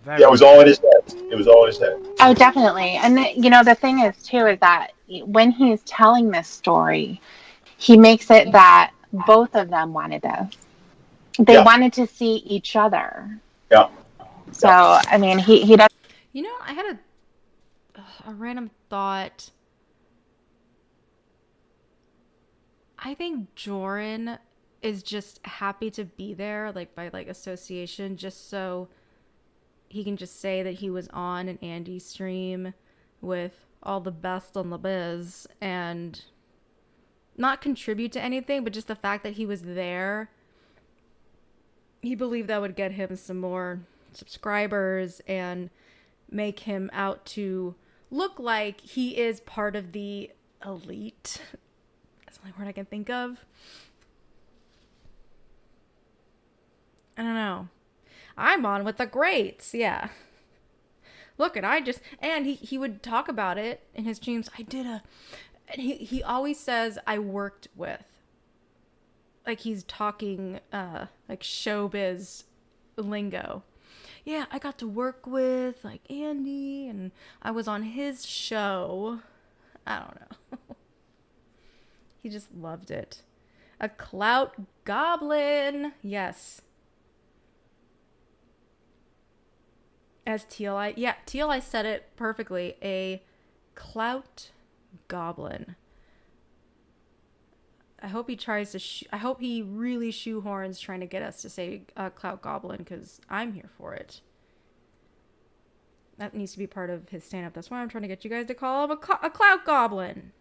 Yeah, it was all in his head. It was all in his head. Oh, definitely. And the thing is too is that when he's telling this story, he makes it that both of them wanted this. They wanted to see each other. Yeah. So, I mean, he does. You know, I had a random thought. I think Jorrun is just happy to be there, like by association, just so he can just say that he was on an Andy stream with all the best on the biz and not contribute to anything, but just the fact that he was there. He believed that would get him some more subscribers and make him out to look like he is part of the elite. That's the only word I can think of. I don't know. I'm on with the greats, yeah. Look, and he would talk about it in his streams. And he always says, I worked with. Like he's talking like showbiz lingo. Yeah, I got to work with like Andy and I was on his show. I don't know. He just loved it. A clout goblin. Yes. As TLI. Yeah, TLI said it perfectly. A clout goblin. I hope he tries to I hope he really shoehorns trying to get us to say clout goblin, because I'm here for it. That needs to be part of his stand-up. That's why I'm trying to get you guys to call him a clout goblin.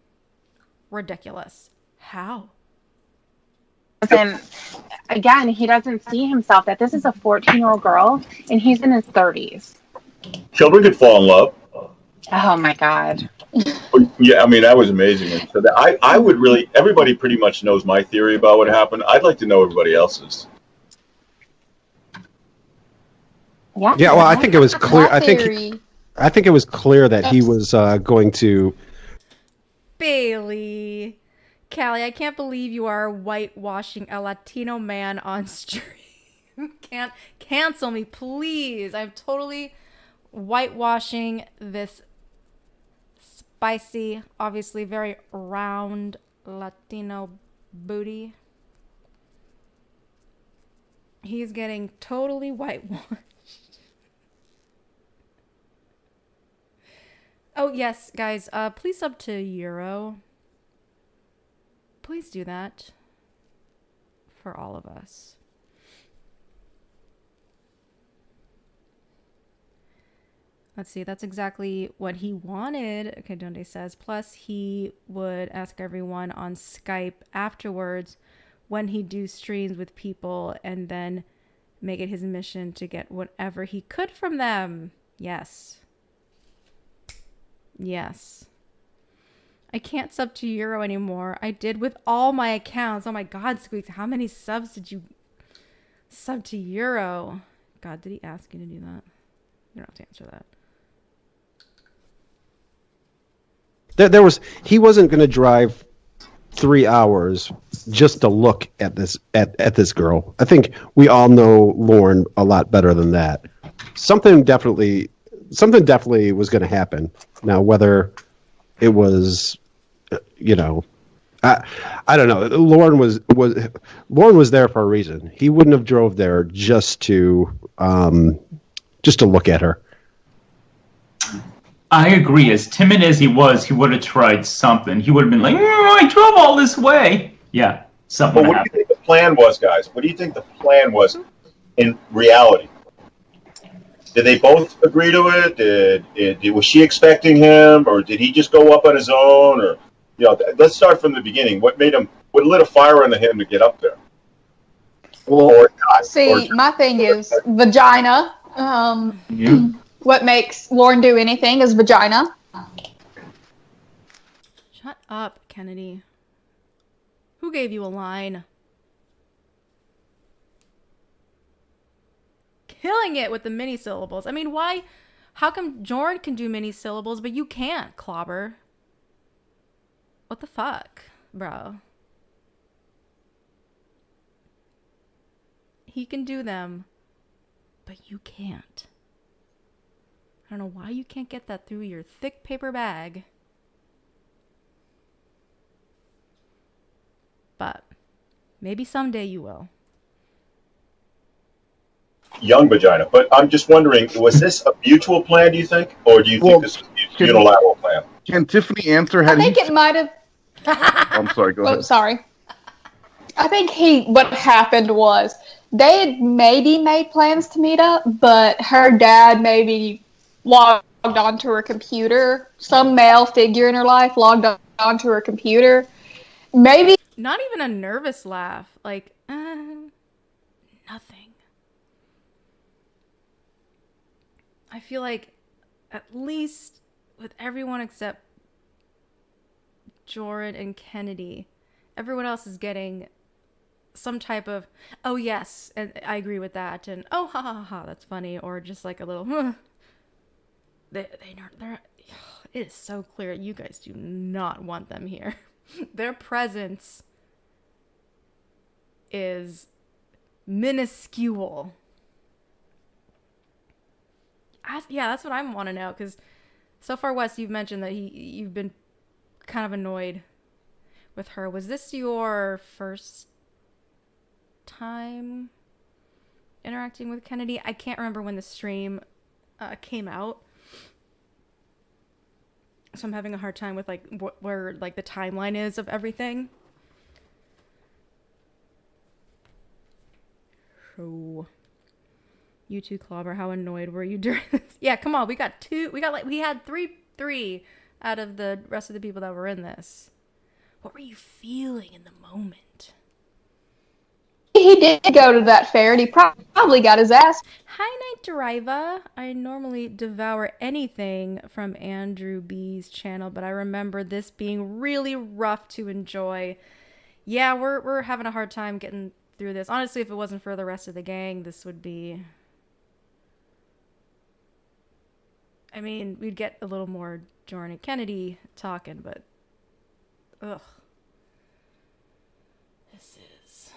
Ridiculous. How? And again, he doesn't see himself that this is a 14-year-old girl and he's in his 30s. Children could fall in love. Oh my God. Yeah, I mean, that was amazing. So I would really, everybody pretty much knows my theory about what happened. I'd like to know everybody else's. Yeah. Yeah, well, I think it was clear. I think it was clear that he was going to. Bailey. Callie, I can't believe you are whitewashing a Latino man on stream. Can't cancel me, please. I'm totally whitewashing this spicy, obviously very round Latino booty. He's getting totally whitewashed. Oh, yes, guys, please sub to Euro. Please do that for all of us. Let's see, that's exactly what he wanted. Okay, Donde says. Plus, he would ask everyone on Skype afterwards when he do streams with people and then make it his mission to get whatever he could from them. Yes. Yes. I can't sub to Euro anymore. I did with all my accounts. Oh my God, Squeaks, how many subs did you sub to Euro? God, did he ask you to do that? You don't have to answer that. He wasn't going to drive 3 hours just to look at this girl. I think we all know Lorne a lot better than that. Something definitely was going to happen. Now, whether it was, I don't know. Lorne was there for a reason. He wouldn't have drove there just to look at her. I agree. As timid as he was, he would have tried something. He would have been like, I drove all this way. Yeah, something. But what do you think the plan was, guys? What do you think the plan was in reality? Did they both agree to it? Was she expecting him, or did he just go up on his own? Or, let's start from the beginning. What lit a fire under him to get up there? My thing is vagina. What makes Lorne do anything is vagina. Shut up, Kennedy. Who gave you a line? Killing it with the mini syllables. I mean, why? How come Jorrun can do mini syllables, but you can't, Clobber? What the fuck, bro? He can do them, but you can't. I don't know why you can't get that through your thick paper bag. But maybe someday you will. Young vagina. But I'm just wondering, was this a mutual plan, do you think? Or do you think this was a unilateral plan? Can Tiffany answer? I think it might have... I'm sorry, go ahead. Oh, sorry. I think what happened was they had maybe made plans to meet up, but her dad maybe logged onto her computer. Some male figure in her life logged onto her computer. Maybe... Not even a nervous laugh. Like, nothing. I feel like, at least with everyone except Jorrun and Kennedy, everyone else is getting some type of, oh yes, and I agree with that, and oh ha ha ha, that's funny, or just like a little, they're it is so clear you guys do not want them here. Their presence is minuscule. That's what I want to know, because so far, Wes, you've mentioned that you've been kind of annoyed with her. Was this your first time interacting with Kennedy? I can't remember when the stream came out, so I'm having a hard time with like where like the timeline is of everything. So, you two, Clobber, how annoyed were you during this? Yeah, come on, we had three out of the rest of the people that were in this. What were you feeling in the moment? He did go to that fair, and he probably got his ass. Hi, Night Deriva. I normally devour anything from Andrew B's channel, but I remember this being really rough to enjoy. Yeah, we're having a hard time getting through this. Honestly, if it wasn't for the rest of the gang, this would be... I mean, we'd get a little more Jorrun and Kennedy talking, but... Ugh. This is...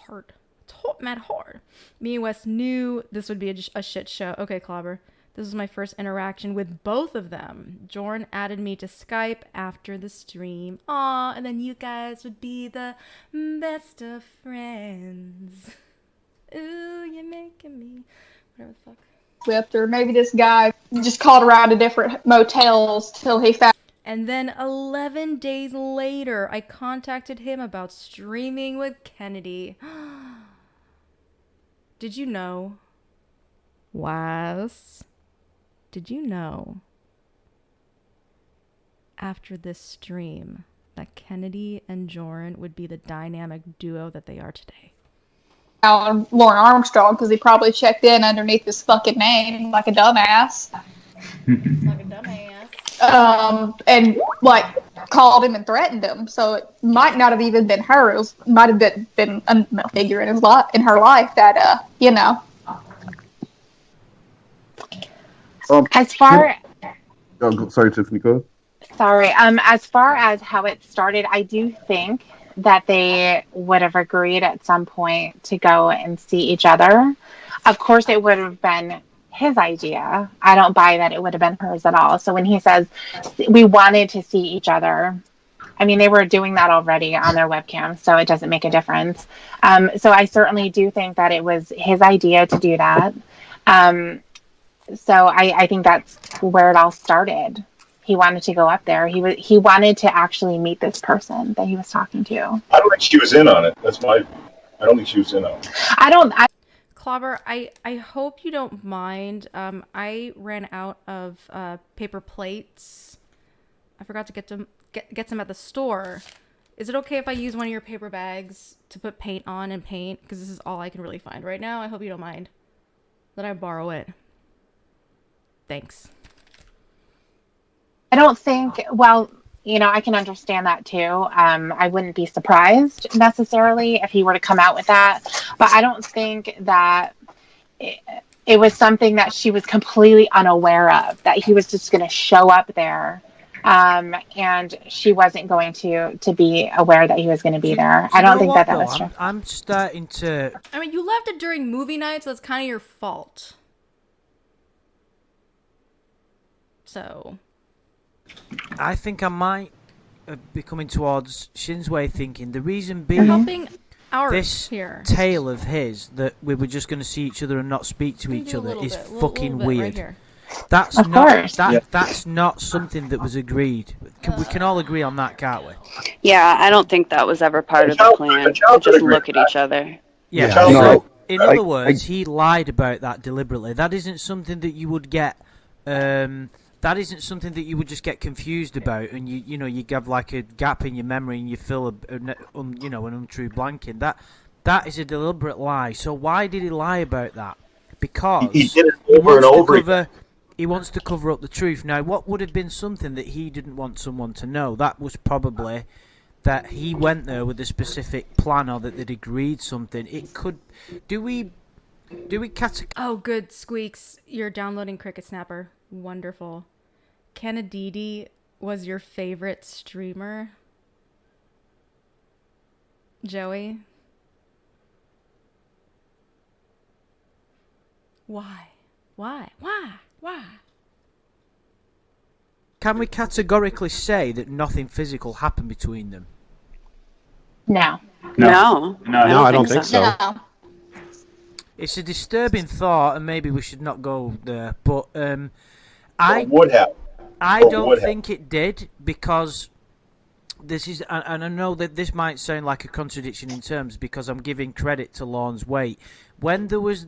hard. It's mad hard. Me and Wes knew this would be a shit show. Okay, Clobber. This was my first interaction with both of them. Jorrun added me to Skype after the stream. Aw, and then you guys would be the best of friends. Ooh, you're making me... Whatever the fuck. Whipped, or maybe this guy just called around to different motels till he found. And then 11 days later, I contacted him about streaming with Kennedy. Did you know, Wes? Did you know, after this stream, that Kennedy and Jorrun would be the dynamic duo that they are today? Lorne Armstrong, because he probably checked in underneath his fucking name like a dumbass. Like a dumbass. And like called him and threatened him. So it might not have even been her. It might have been a male figure in her life that As far. Oh, sorry, Tiffany. Go ahead. Sorry. As far as how it started, I do think that they would have agreed at some point to go and see each other. Of course, it would have been his idea. I don't buy that it would have been hers at all. So when he says we wanted to see each other, I mean, they were doing that already on their webcam, so it doesn't make a difference. So I certainly do think that it was his idea to do that. So I think that's where it all started. He wanted to go up there. He wanted to actually meet this person that he was talking to. I don't think she was in on it. That's my I don't think she was in on it. I don't. Clobber, I hope you don't mind. I ran out of paper plates. I forgot to get some at the store. Is it okay if I use one of your paper bags to put paint on and paint? Because this is all I can really find right now. I hope you don't mind that I borrow it. Thanks. I don't think, well, I can understand that too. I wouldn't be surprised necessarily if he were to come out with that, but I don't think that it was something that she was completely unaware of, that he was just going to show up there. And she wasn't going to be aware that he was going to be there. I don't think that was true. I'm starting to... I mean, you left it during movie night, so that's kind of your fault. So... I think I might be coming towards Shin's way of thinking. The reason being... You're helping ours this here. tale of his, that we were just going to see each other and not speak to each other, is fucking weird. Right That's not something that was agreed. We can all agree on that, can't we? Yeah, I don't think that was ever part of the plan. To just look at each other. Yeah. No, in other words, he lied about that deliberately. That isn't something that you would get. That isn't something that you would just get confused about, and you have like a gap in your memory, and you fill an untrue blank in. That is a deliberate lie. So why did he lie about that? Because he did it over and over. He wants to cover up the truth. Now, what would have been something that he didn't want someone to know? That was probably that he went there with a specific plan, or that they'd agreed something. It could. Do we Oh, good, Squeaks. You're downloading Cricket Snapper. Wonderful. Kennady was your favorite streamer? Joey? Why? Can we categorically say that nothing physical happened between them? No, I don't think so. No. It's a disturbing thought, and maybe we should not go there. But I would have. I don't think it did, because this is, and I know that this might sound like a contradiction in terms, because I'm giving credit to Lorne's weight. When there was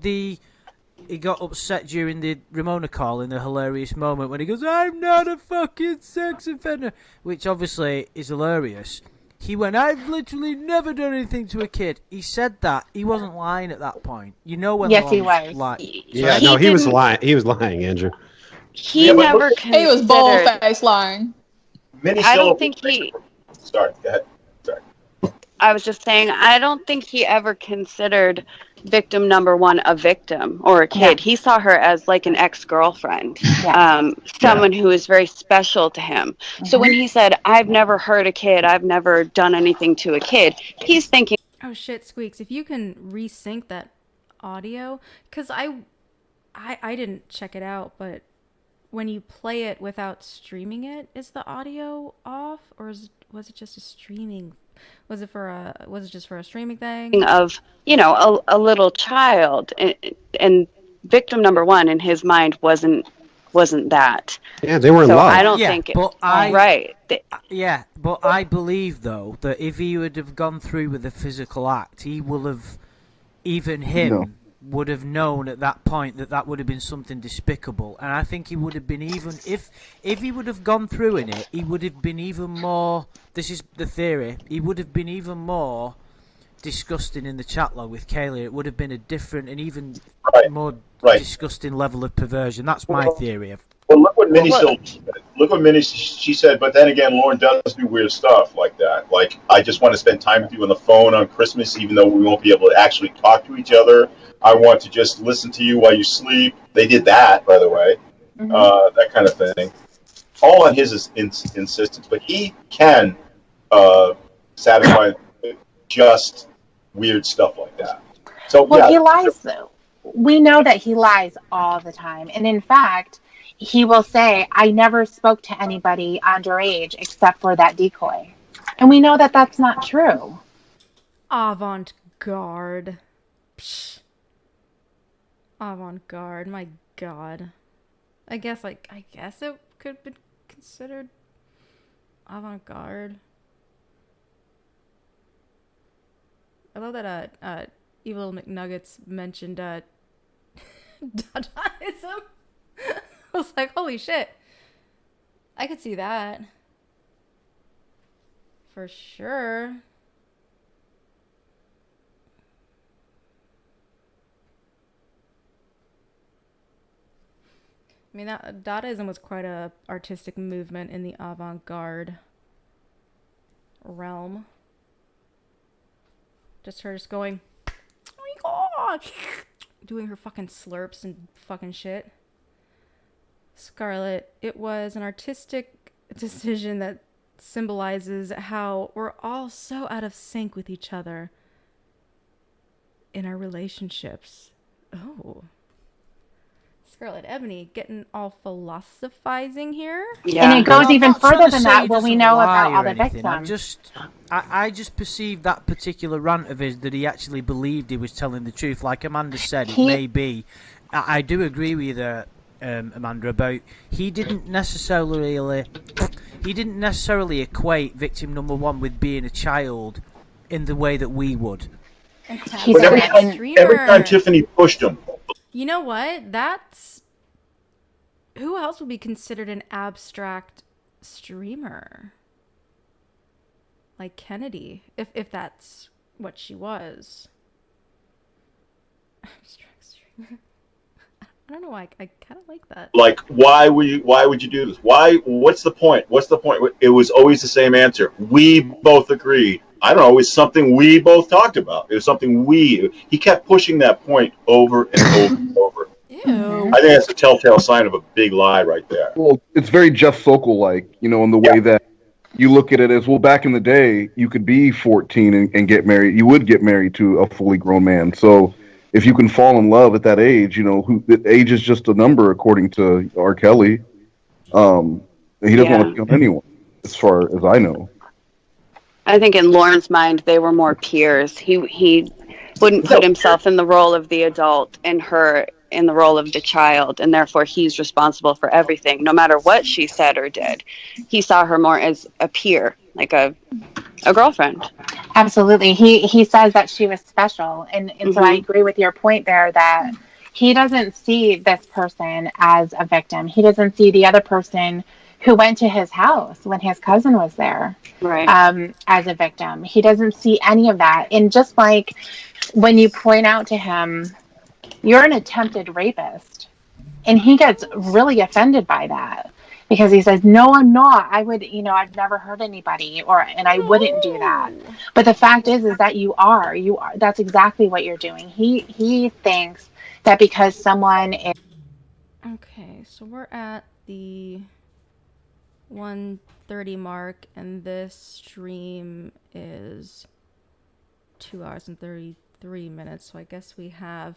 he got upset during the Ramona call in the hilarious moment when he goes, "I'm not a fucking sex offender," which obviously is hilarious. He went, "I've literally never done anything to a kid." He said that. He wasn't lying at that point. When Yes, he was. Yeah, no, he was lying. He was lying, Andrew. He never considered... He was bold-faced lying. I don't think he... Sorry, go ahead. Sorry. I was just saying, I don't think he ever considered victim number one a victim or a kid. Yeah. He saw her as like an ex-girlfriend, someone who is very special to him. Mm-hmm. So when he said, "I've never hurt a kid, I've never done anything to a kid," he's thinking... Oh shit, Squeaks, if you can resync that audio, because I didn't check it out, but when you play it without streaming it, is the audio off, or was it just a streaming? Was it just for a streaming thing? Of a little child, and victim number one in his mind wasn't that. Yeah, they were in love. I don't think but right. But I believe though that if he would have gone through with the physical act, he will have, even him. No. Would have known at that point that would have been something despicable, and I think he would have been, even if he would have gone through in it, he would have been even more, this is the theory, he would have been even more disgusting in the chat log with Kaylee. It would have been a different and even more disgusting level of perversion. That's my theory. Well, look what Minnie she said, but then again, Lorne does do weird stuff like that. Like, I just want to spend time with you on the phone on Christmas, even though we won't be able to actually talk to each other. I want to just listen to you while you sleep. They did that, by the way, that kind of thing. All on his insistence, but he can satisfy just weird stuff like that. So he lies though. We know that he lies all the time, and in fact, he will say, "I never spoke to anybody underage except for that decoy," and we know that that's not true. Avant-garde. Psh. Avant-garde, my god. I guess it could be considered avant-garde. I love that Evil McNuggets mentioned Dadaism. I was like, holy shit. I could see that. For sure. I mean, that Dadaism was quite a artistic movement in the avant-garde realm. Just her just going, oh my god, doing her fucking slurps and fucking shit. Scarlet, it was an artistic decision that symbolizes how we're all so out of sync with each other in our relationships. Oh. Scarlet Ebony getting all philosophizing here. Yeah. And it goes even further than that when we know about all the victims. I just perceived that particular rant of his that he actually believed he was telling the truth. Like Amanda said, it may be. I do agree with you there, Amanda, about he didn't necessarily equate victim number one with being a child in the way that we would. But every time Tiffany pushed him. You know what? That's... Who else would be considered an abstract streamer? Like Kennedy, if that's what she was. Abstract streamer. I don't know why. I kind of like that. Like, why would you do this? Why? What's the point? What's the point? It was always the same answer. We both agreed. I don't know. It was something we both talked about. It was something he kept pushing that point over and over and over. Ew. I think that's a telltale sign of a big lie right there. Well, it's very Jeff Sokol-like, in the way that you look at it as, well, back in the day, you could be 14 and get married. You would get married to a fully grown man. So if you can fall in love at that age, age is just a number according to R. Kelly. He doesn't want to become anyone, as far as I know. I think in Lorne's mind, they were more peers. He wouldn't put himself in the role of the adult and her in the role of the child, and therefore he's responsible for everything, no matter what she said or did. He saw her more as a peer, like a girlfriend. Absolutely. He says that she was special, and so I agree with your point there that he doesn't see this person as a victim. He doesn't see the other person who went to his house when his cousin was there, as a victim. He doesn't see any of that. And just like when you point out to him, you're an attempted rapist, and he gets really offended by that because he says, no, I'm not. I would, I've never hurt anybody, and I wouldn't do that. But the fact is that you are. That's exactly what you're doing. He thinks that because someone is... Okay, so we're at the 1:30 mark, and this stream is 2 hours and 33 minutes, so I guess we have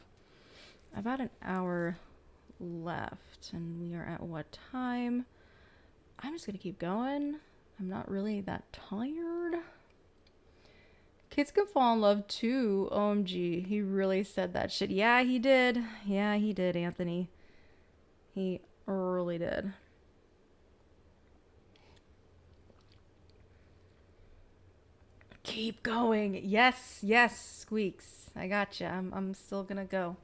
about an hour left, and we are at what time? I'm just gonna keep going. I'm not really that tired. Kids can fall in love too. OMG, he really said that shit. Yeah, he did. Yeah, he did, Anthony. He really did. Keep going. Yes, Squeaks. I gotcha. I'm still gonna go.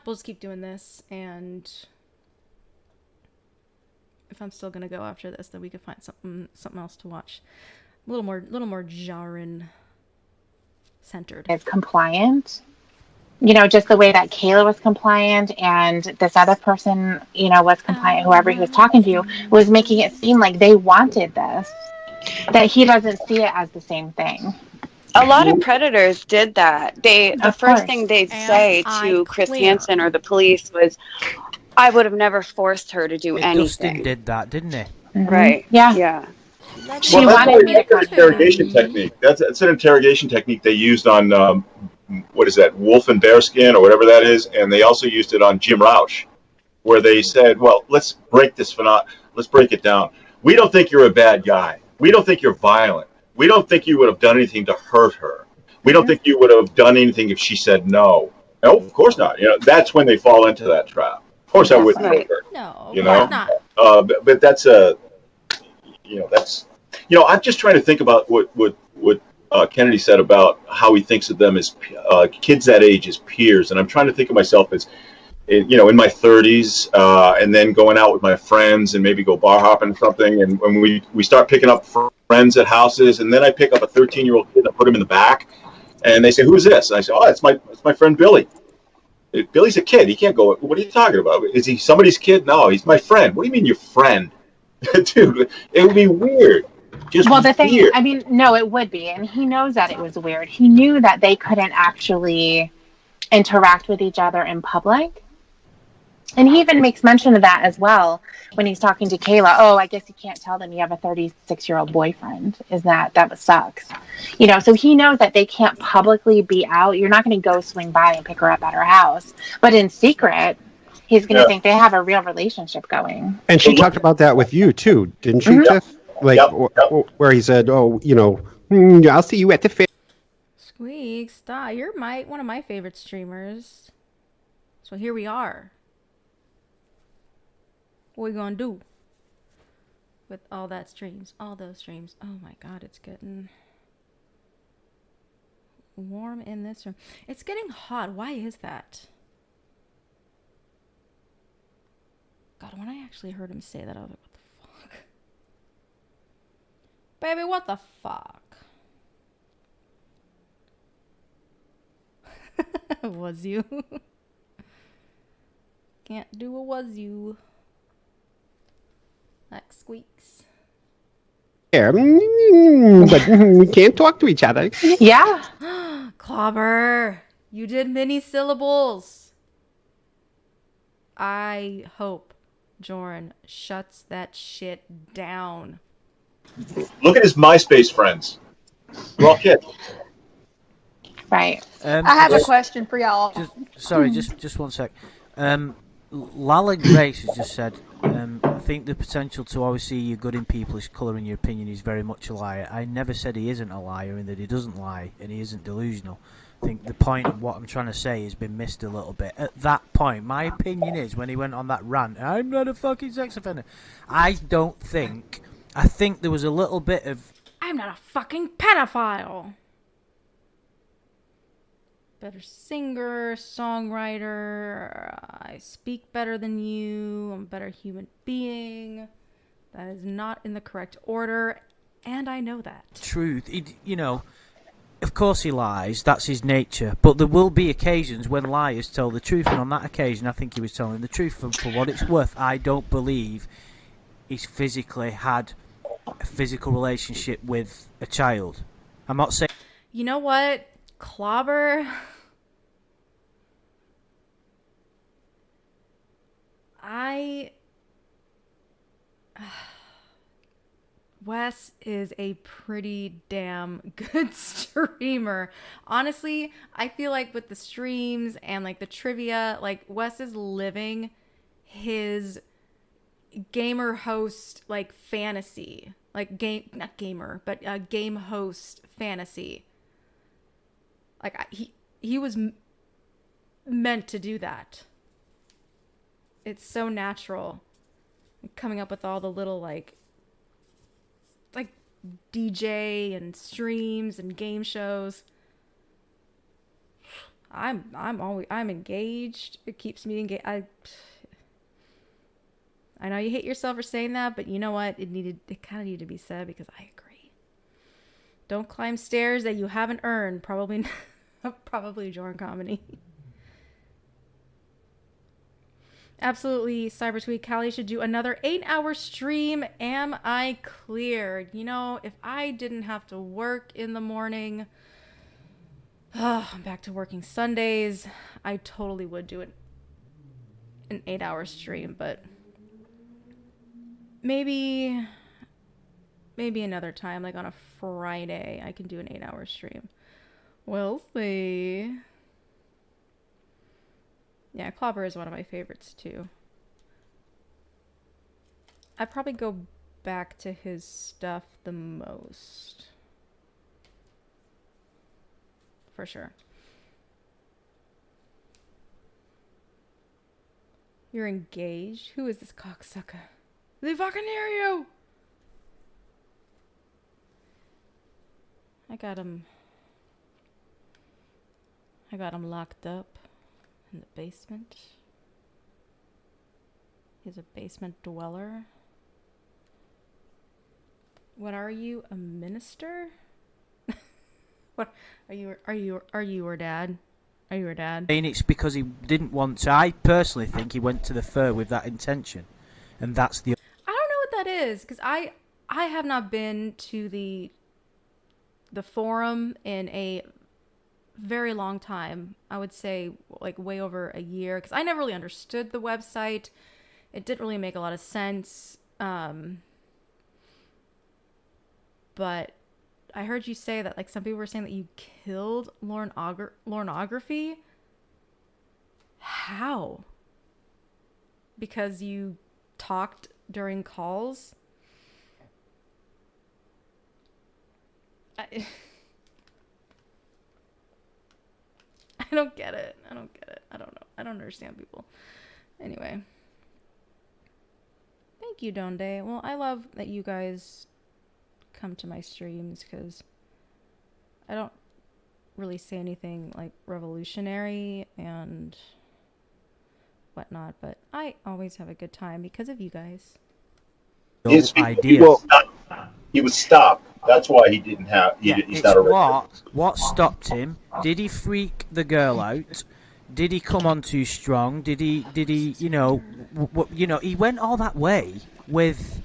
We'll just keep doing this, and if I'm still gonna go after this, then we could find something else to watch. A little more Jorrun centered. Is compliant. Just the way that Kayla was compliant and this other person, was compliant, whoever he was talking to, was making it seem like they wanted this. That he doesn't see it as the same thing. A lot of predators did that. The first thing they'd say to Chris Hansen or the police was, I would have never forced her to do anything. Dustin did that, didn't he? Mm-hmm. Right. Yeah. She wanted me to come. That's an interrogation technique. That's an interrogation technique they used on, what is that, Wolf and Bearskin or whatever that is, and they also used it on Jim Roush, where they said, well, let's break it down. We don't think you're a bad guy. We don't think you're violent. We don't think you would have done anything to hurt her. We don't think you would have done anything if she said no. No, of course not. That's when they fall into that trap. Of course I wouldn't hurt her. No, of course not. but that's I'm just trying to think about what Kennedy said about how he thinks of them as kids that age as peers, and I'm trying to think of myself as in my 30s, and then going out with my friends and maybe go bar hopping or something, and when we start picking up friends at houses, and then I pick up a 13-year-old kid and put him in the back, and they say, "Who's this?" And I say, "Oh, it's my friend Billy." Billy's a kid. He can't go. What are you talking about? Is he somebody's kid? No, he's my friend. What do you mean your friend? Dude, it would be weird. Just Well, the thing, weird. I mean, no, it would be. And he knows that it was weird. He knew that they couldn't actually interact with each other in public. And he even makes mention of that as well when he's talking to Kayla. Oh, I guess you can't tell them you have a 36-year-old boyfriend. That sucks. So he knows that they can't publicly be out. You're not going to go swing by and pick her up at her house. But in secret, he's going to think they have a real relationship going. And she talked about that with you, too, didn't she, Tiff? Like, where he said, oh, I'll see you at the fair. Squeak, stop. You're one of my favorite streamers. So here we are. What are we gonna do with all those streams? Oh my god, it's getting warm in this room. It's getting hot. Why is that? God, when I actually heard him say that, I was like, what the fuck? Baby, what the fuck? Was you? Can't do a was you. Like squeaks. Yeah, but we can't talk to each other. Yeah. Clobber, you did mini syllables. I hope Jorrun shuts that shit down. Look at his MySpace friends. They're all kids. Right. I have a question for y'all. Just one sec. Lala Grace has just said, I think the potential to always see you good in people is colouring your opinion is very much a liar. I never said he isn't a liar and that he doesn't lie and he isn't delusional. I think the point of what I'm trying to say has been missed a little bit. At that point, my opinion is when he went on that rant, I'm not a fucking sex offender. I think there was a little bit of... I'm not a fucking pedophile. Better singer, songwriter, I speak better than you, I'm a better human being. That is not in the correct order, and I know that. Truth, of course he lies, that's his nature, but there will be occasions when liars tell the truth, and on that occasion I think he was telling the truth. For what it's worth, I don't believe he's physically had a physical relationship with a child. I'm not saying... You know what? Clobber, Wes is a pretty damn good streamer. Honestly, I feel like with the streams and like the trivia, like Wes is living his gamer host like fantasy, like not gamer, but game host fantasy. Like he was meant to do that. It's so natural. Coming up with all the little like DJ and streams and game shows. I'm engaged. It keeps me engaged. I know you hate yourself for saying that, but you know what? It kind of needed to be said because I agree. Don't climb stairs that you haven't earned. Probably Jorrun comedy. Absolutely, Cybersweet Callie should do another 8-hour stream. Am I cleared? If I didn't have to work in the morning, I'm back to working Sundays, I totally would do an 8-hour stream, but maybe another time, like on a Friday, I can do an 8-hour stream. We'll see. Yeah, Clobber is one of my favorites too. I'd probably go back to his stuff the most. For sure. You're engaged? Who is this cocksucker? They fucking hear you. I got him locked up in the basement. He's a basement dweller. What are you, a minister? What are you her dad? Are you her dad? And it's because he didn't want to. I personally think he went to the fair with that intention, and that's the. I don't know what that is, because I have not been to the forum in a very long time. I would say like way over a year, because I never really understood the website. It didn't really make a lot of sense. But I heard you say that like some people were saying that you killed Lorneography. How? Because you talked during calls? I don't get it. I don't know. I don't understand people. Anyway. Thank you, Donde. Well, I love that you guys come to my streams, because I don't really say anything like revolutionary and whatnot, but I always have a good time because of you guys. He was stopped. That's why he didn't have. He's not a. What stopped him? Did he freak the girl out? Did he come on too strong? Did he? You know, he went all that way with.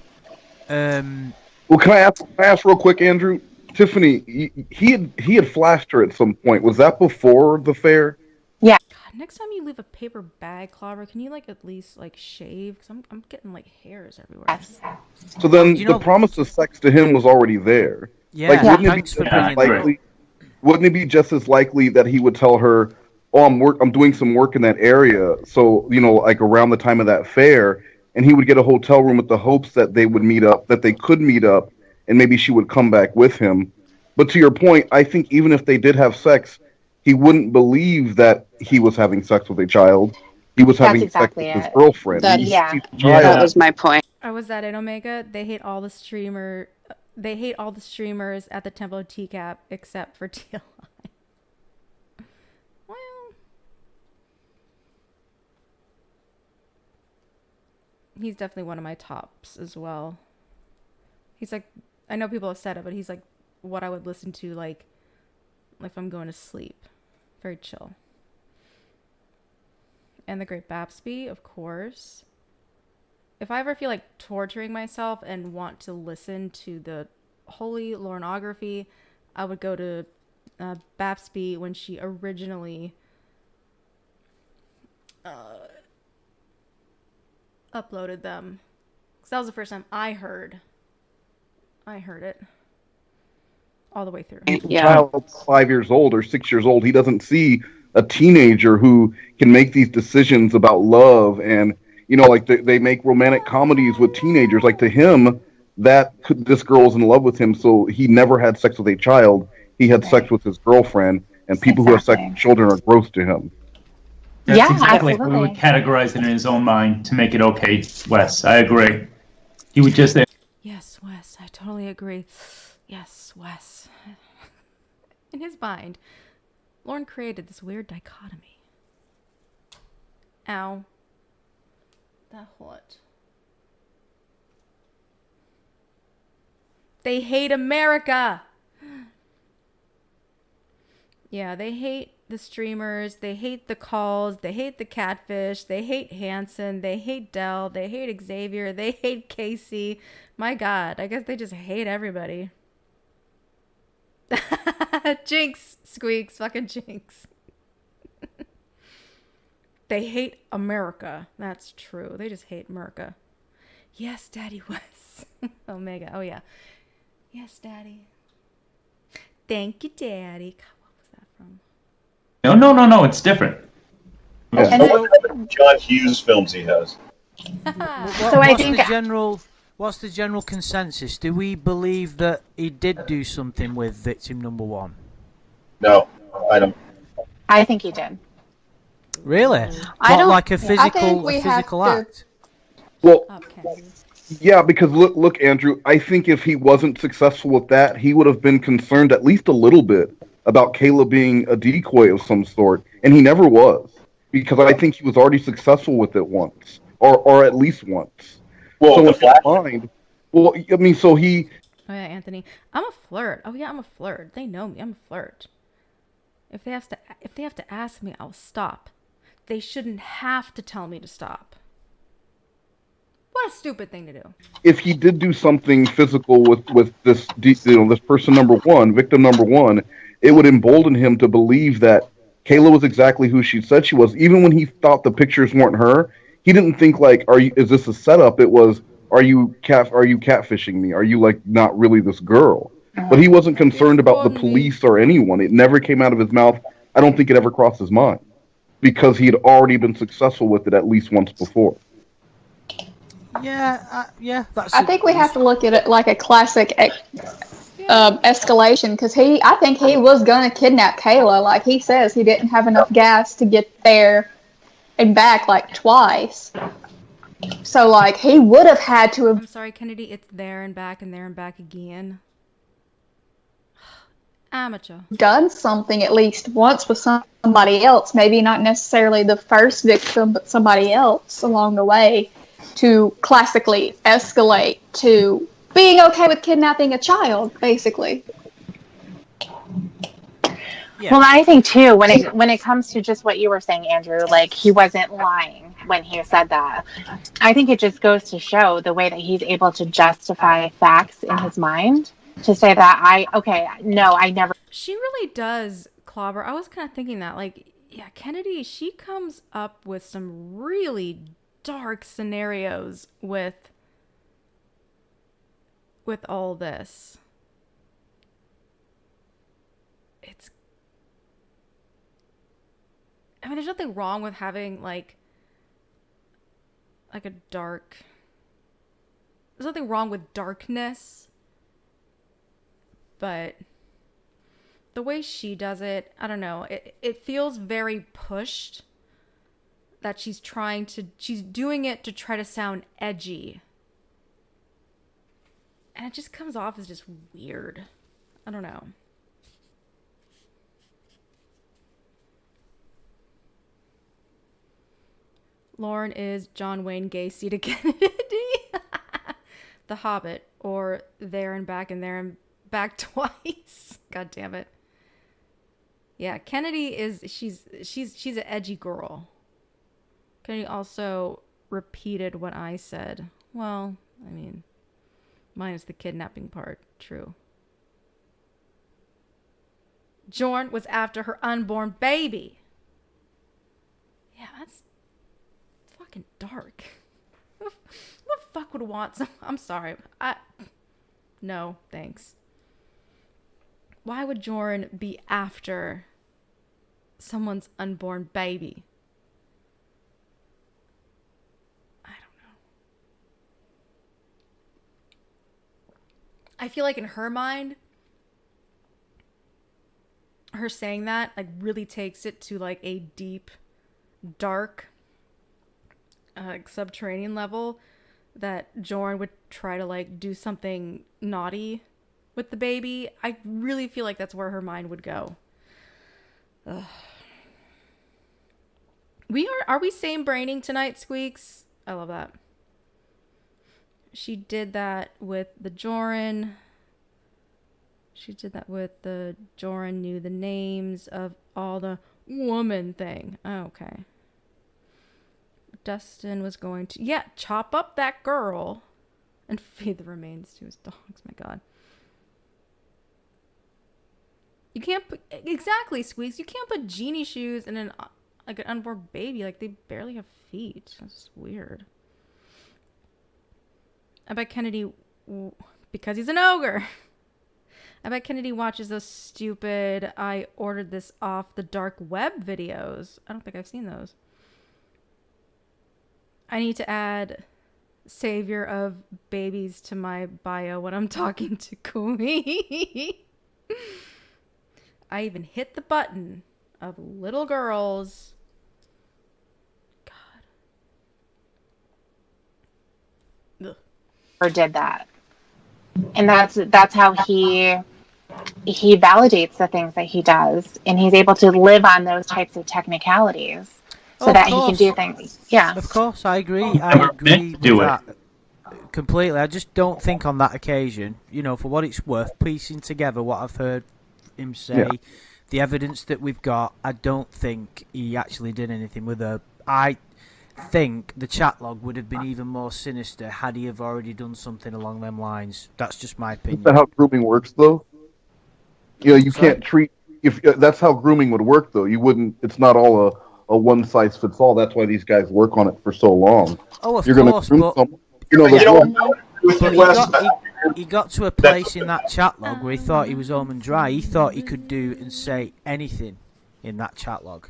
Well, can I ask real quick, Andrew? Tiffany, he had flashed her at some point. Was that before the fair? Yeah. God, next time you leave a paper bag, Clobber, can you like at least like shave? Because I'm getting like hairs everywhere. Yes. So then the promise of sex to him was already there. Yeah. Like, wouldn't it be just as likely that he would tell her, "Oh, I'm doing some work in that area," so like around the time of that fair, and he would get a hotel room with the hopes that they would meet up, that they could meet up, and maybe she would come back with him. But to your point, I think even if they did have sex, he wouldn't believe that he was having sex with a child. He was having sex with his girlfriend. That was my point. Oh, was that it, Omega? They hate all the streamers at the Temple of TCAP except for TLI. Well, he's definitely one of my tops as well. He's like, I know people have said it, but he's like what I would listen to like if I'm going to sleep. Very chill. And the Great Babsby, of course. If I ever feel like torturing myself and want to listen to the holy Lorneography, I would go to Babsby when she originally uploaded them. Because that was the first time I heard it all the way through. Yeah. Child's 5 years old or 6 years old. He doesn't see a teenager who can make these decisions about love, and like they make romantic comedies with teenagers. Like, to him, this girl was in love with him, so he never had sex with a child. He had sex with his girlfriend, and people who have sex with children are gross to him. That's exactly how he would categorize it in his own mind to make it okay, Wes. I agree. He would just say, yes, Wes, I totally agree. Yes, Wes. In his mind, Lorne created this weird dichotomy. Ow. That hurt. They hate America! Yeah, they hate the streamers, they hate the calls, they hate the catfish, they hate Hanson, they hate Dell, they hate Xavier, they hate Casey. My God, I guess they just hate everybody. Jinx, Squeaks, fucking Jinx. They hate America. That's true. They just hate America. Yes, Daddy Wes. Omega. Oh, yeah. Yes, Daddy. Thank you, Daddy. God, what was that from? No, it's different. John Hughes films he has. What's the general consensus? Do we believe that he did do something with victim number one? No, I don't. I think he did. Really? I don't. Like a physical act? Well, Yeah, because look, Andrew. I think if he wasn't successful with that, he would have been concerned at least a little bit about Kayla being a decoy of some sort, and he never was, because I think he was already successful with it once, or at least once. Well, So the in his flash. mind, well, I mean, so he. Oh yeah, Anthony. I'm a flirt. Oh yeah, I'm a flirt. They know me. I'm a flirt. If they have to ask me, I'll stop. They shouldn't have to tell me to stop. What a stupid thing to do. If he did do something physical with this this person number one, victim number one, it would embolden him to believe that Kayla was exactly who she said she was. Even when he thought the pictures weren't her, he didn't think like, is this a setup? It was, are you catfishing me? Are you like not really this girl? But he wasn't concerned about the police or anyone. It never came out of his mouth. I don't think it ever crossed his mind, because he had already been successful with it at least once before. Yeah. I think we have to look at it like a classic escalation, because I think he was going to kidnap Kayla. Like he says, he didn't have enough gas to get there and back like twice. So like he would have had to have. I'm sorry, Kennedy. It's there and back and there and back again. Amateur. Done something at least once with somebody else. Maybe not necessarily the first victim, but somebody else along the way, to classically escalate to being okay with kidnapping a child, basically. Yeah. Well, I think too, when it comes to just what you were saying, Andrew, like he wasn't lying when he said that. I think it just goes to show the way that he's able to justify facts in his mind to say that I never. She really does clobber. I was kind of thinking that, like, yeah, Kennedy, she comes up with some really dark scenarios with all this. I mean, there's nothing wrong with having like a dark. There's nothing wrong with darkness, but the way she does it, I don't know. It feels very pushed. That she's doing it to try to sound edgy. And it just comes off as just weird. I don't know. Lorne is John Wayne Gacy to Kennedy. The Hobbit, or there and back twice. God damn it. Yeah, Kennedy is she's an edgy girl. Kennedy also repeated what I said. Well, I mean, minus the kidnapping part. True. Jorrun was after her unborn baby. Yeah, that's fucking dark. Who the fuck would want some? I'm sorry. No, thanks. Why would Jorrun be after someone's unborn baby? I don't know. I feel like in her mind, her saying that like really takes it to like a deep, dark, subterranean level, that Jorrun would try to like do something naughty with the baby. I really feel like that's where her mind would go. Ugh. Are we same braining tonight, Squeaks? I love that. She did that with the Jorrun. She did that with the Jorrun knew the names of all the woman thing. Oh, okay. Dustin was going to, chop up that girl and feed the remains to his dogs. My God. You can't put, exactly, Squeaks. You can't put genie shoes in an unborn baby. Like, they barely have feet. That's weird. I bet Kennedy, because he's an ogre, I bet Kennedy watches those stupid I ordered this off the dark web videos. I don't think I've seen those. I need to add savior of babies to my bio when I'm talking to Kumi. I even hit the button of little girls. God. Ugh. did that. And that's how he validates the things that he does, and he's able to live on those types of technicalities so that he can do things. Yeah. Of course, I agree. I agree with that completely. I just don't think on that occasion, for what it's worth, piecing together what I've heard him say, the evidence that we've got, I don't think he actually did anything with her. I think the chat log would have been even more sinister had he have already done something along them lines. That's just my opinion. Is that how grooming works, though? You can't treat if that's how grooming would work, though. You wouldn't. It's not all a one size fits all. That's why these guys work on it for so long. Oh, of You're course, groom but he got to a place in that chat log where he thought he was home and dry. He thought he could do and say anything in that chat log.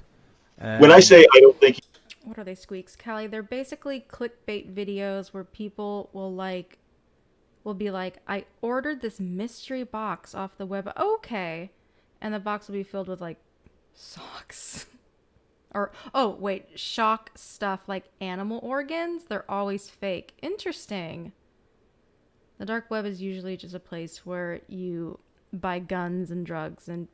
When I say I don't think... What are they, Squeaks? Callie, they're basically clickbait videos where people will be like, I ordered this mystery box off the web. Okay. And the box will be filled with, like, socks. Or, oh, wait, shock stuff like animal organs. They're always fake. Interesting. The dark web is usually just a place where you buy guns and drugs and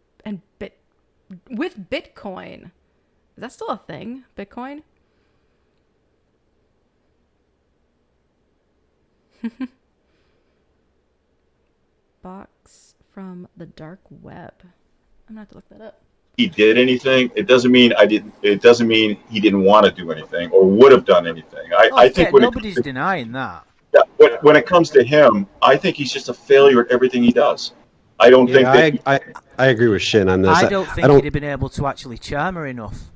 with Bitcoin. Is that still a thing? Bitcoin? Box from the dark web. I'm gonna have to look that up. He did anything, it doesn't mean it doesn't mean he didn't want to do anything or would have done anything. I think nobody's denying that. When it comes to him, I think he's just a failure at everything he does. I don't think that I agree with Shin on this. I don't think he'd have been able to actually charm her enough.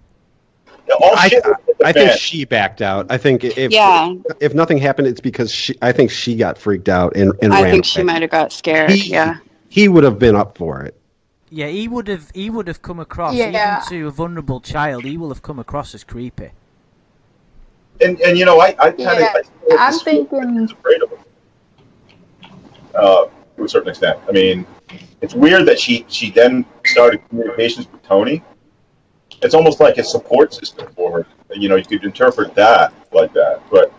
I think she backed out. I think if nothing happened, it's because I think she got freaked out and ran away. I think she might have got scared. He would have been up for it. Yeah, he would have come across, even to a vulnerable child, he will have come across as creepy. And I'm thinking afraid of him. To a certain extent. I mean, it's weird that she then started communications with Tony. It's almost like a support system for her. You could interpret that like that. But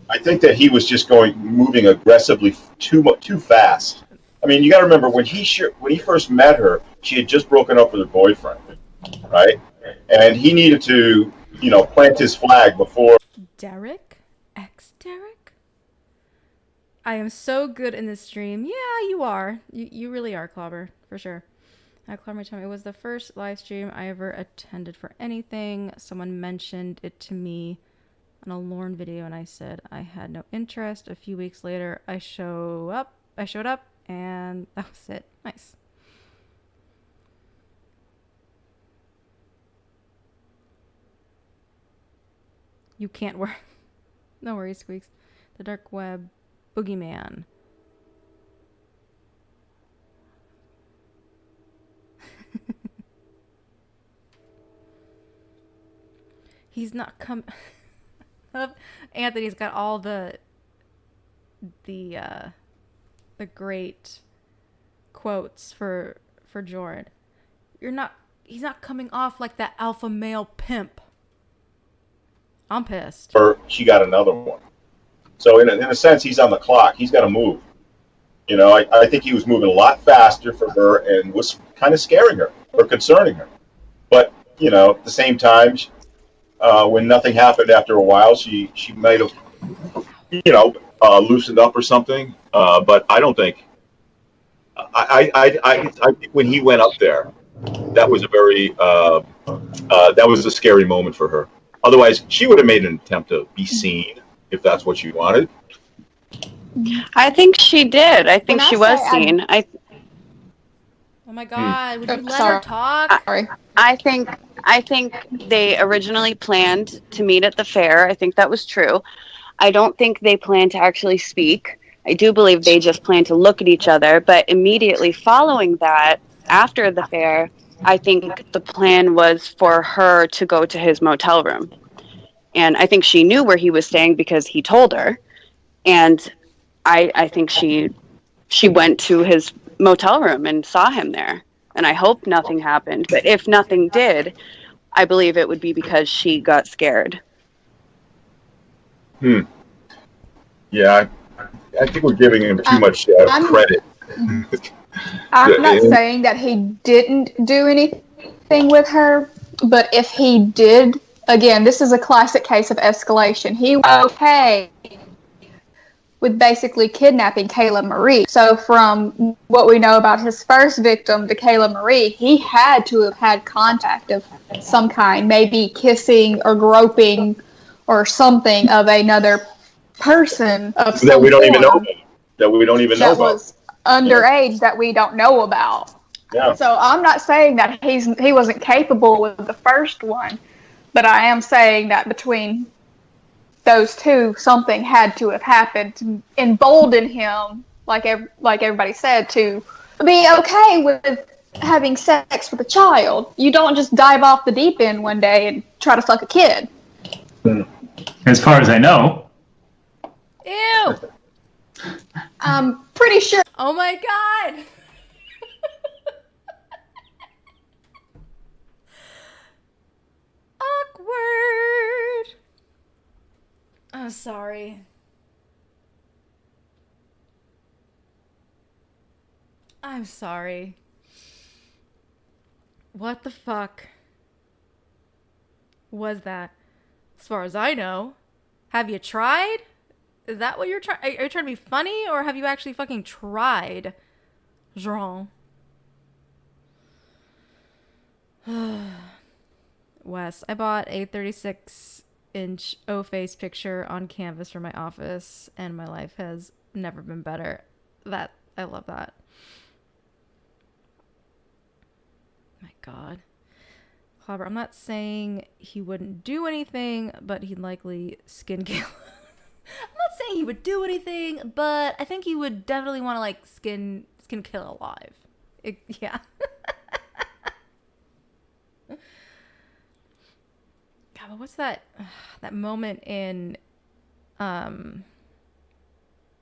I think that he was just moving aggressively too fast. I mean, you got to remember when he first met her, she had just broken up with her boyfriend, right? And he needed to, plant his flag before. Derek? Ex-Derek? I am so good in this stream. Yeah, you are. You really are, Clobber, for sure. Clobber told me it was the first live stream I ever attended for anything. Someone mentioned it to me on a Lorne video, and I said I had no interest. A few weeks later, I showed up, and that was it. Nice. You can't work. No worries, Squeaks. The dark web boogeyman. He's not come. Anthony's got all the great quotes for Jorrun. He's not coming off like that alpha male pimp. I'm pissed. She got another one. So in a sense, he's on the clock. He's got to move. I think he was moving a lot faster for her and was kind of scaring her or concerning her. But, at the same time, when nothing happened after a while, she might have, loosened up or something. But I don't think. I think when he went up there, that was a scary moment for her. Otherwise, she would have made an attempt to be seen if that's what she wanted. I think she did. I think she was seen. Oh my God! Would you let her talk? Sorry. I think they originally planned to meet at the fair. I think that was true. I don't think they planned to actually speak. I do believe they just planned to look at each other. But immediately following that, after the fair, I think the plan was for her to go to his motel room. And I think she knew where he was staying because he told her. And I think she went to his motel room and saw him there. And I hope nothing happened. But if nothing did, I believe it would be because she got scared. Yeah. I think we're giving him too much credit. I'm not saying that he didn't do anything with her, but if he did, again, this is a classic case of escalation. He was okay with basically kidnapping Kayla Marie. So from what we know about his first victim, to Kayla Marie, he had to have had contact of some kind, maybe kissing or groping or something of another person of some That we don't even know form about. That we don't even know that about. was underage that we don't know about. Yeah. So I'm not saying that he wasn't capable with the first one, but I am saying that between those two, something had to have happened to embolden him, like everybody said, to be okay with having sex with a child. You don't just dive off the deep end one day and try to fuck a kid. As far as I know. Ew! I'm pretty sure. Oh my god! Awkward! I'm sorry. I'm sorry. What the fuck was that? As far as I know. Have you tried? Is that what you're trying? Are you trying to be funny, or have you actually fucking tried? Jorrun. Wes, I bought a 36-inch O-face picture on canvas for my office, and my life has never been better. I love that. My God. Clobber, I'm not saying he wouldn't do anything, but he'd likely skin kill. I'm not saying he would do anything, but I think he would definitely want to like skin kill alive. Yeah. God, but what's that moment in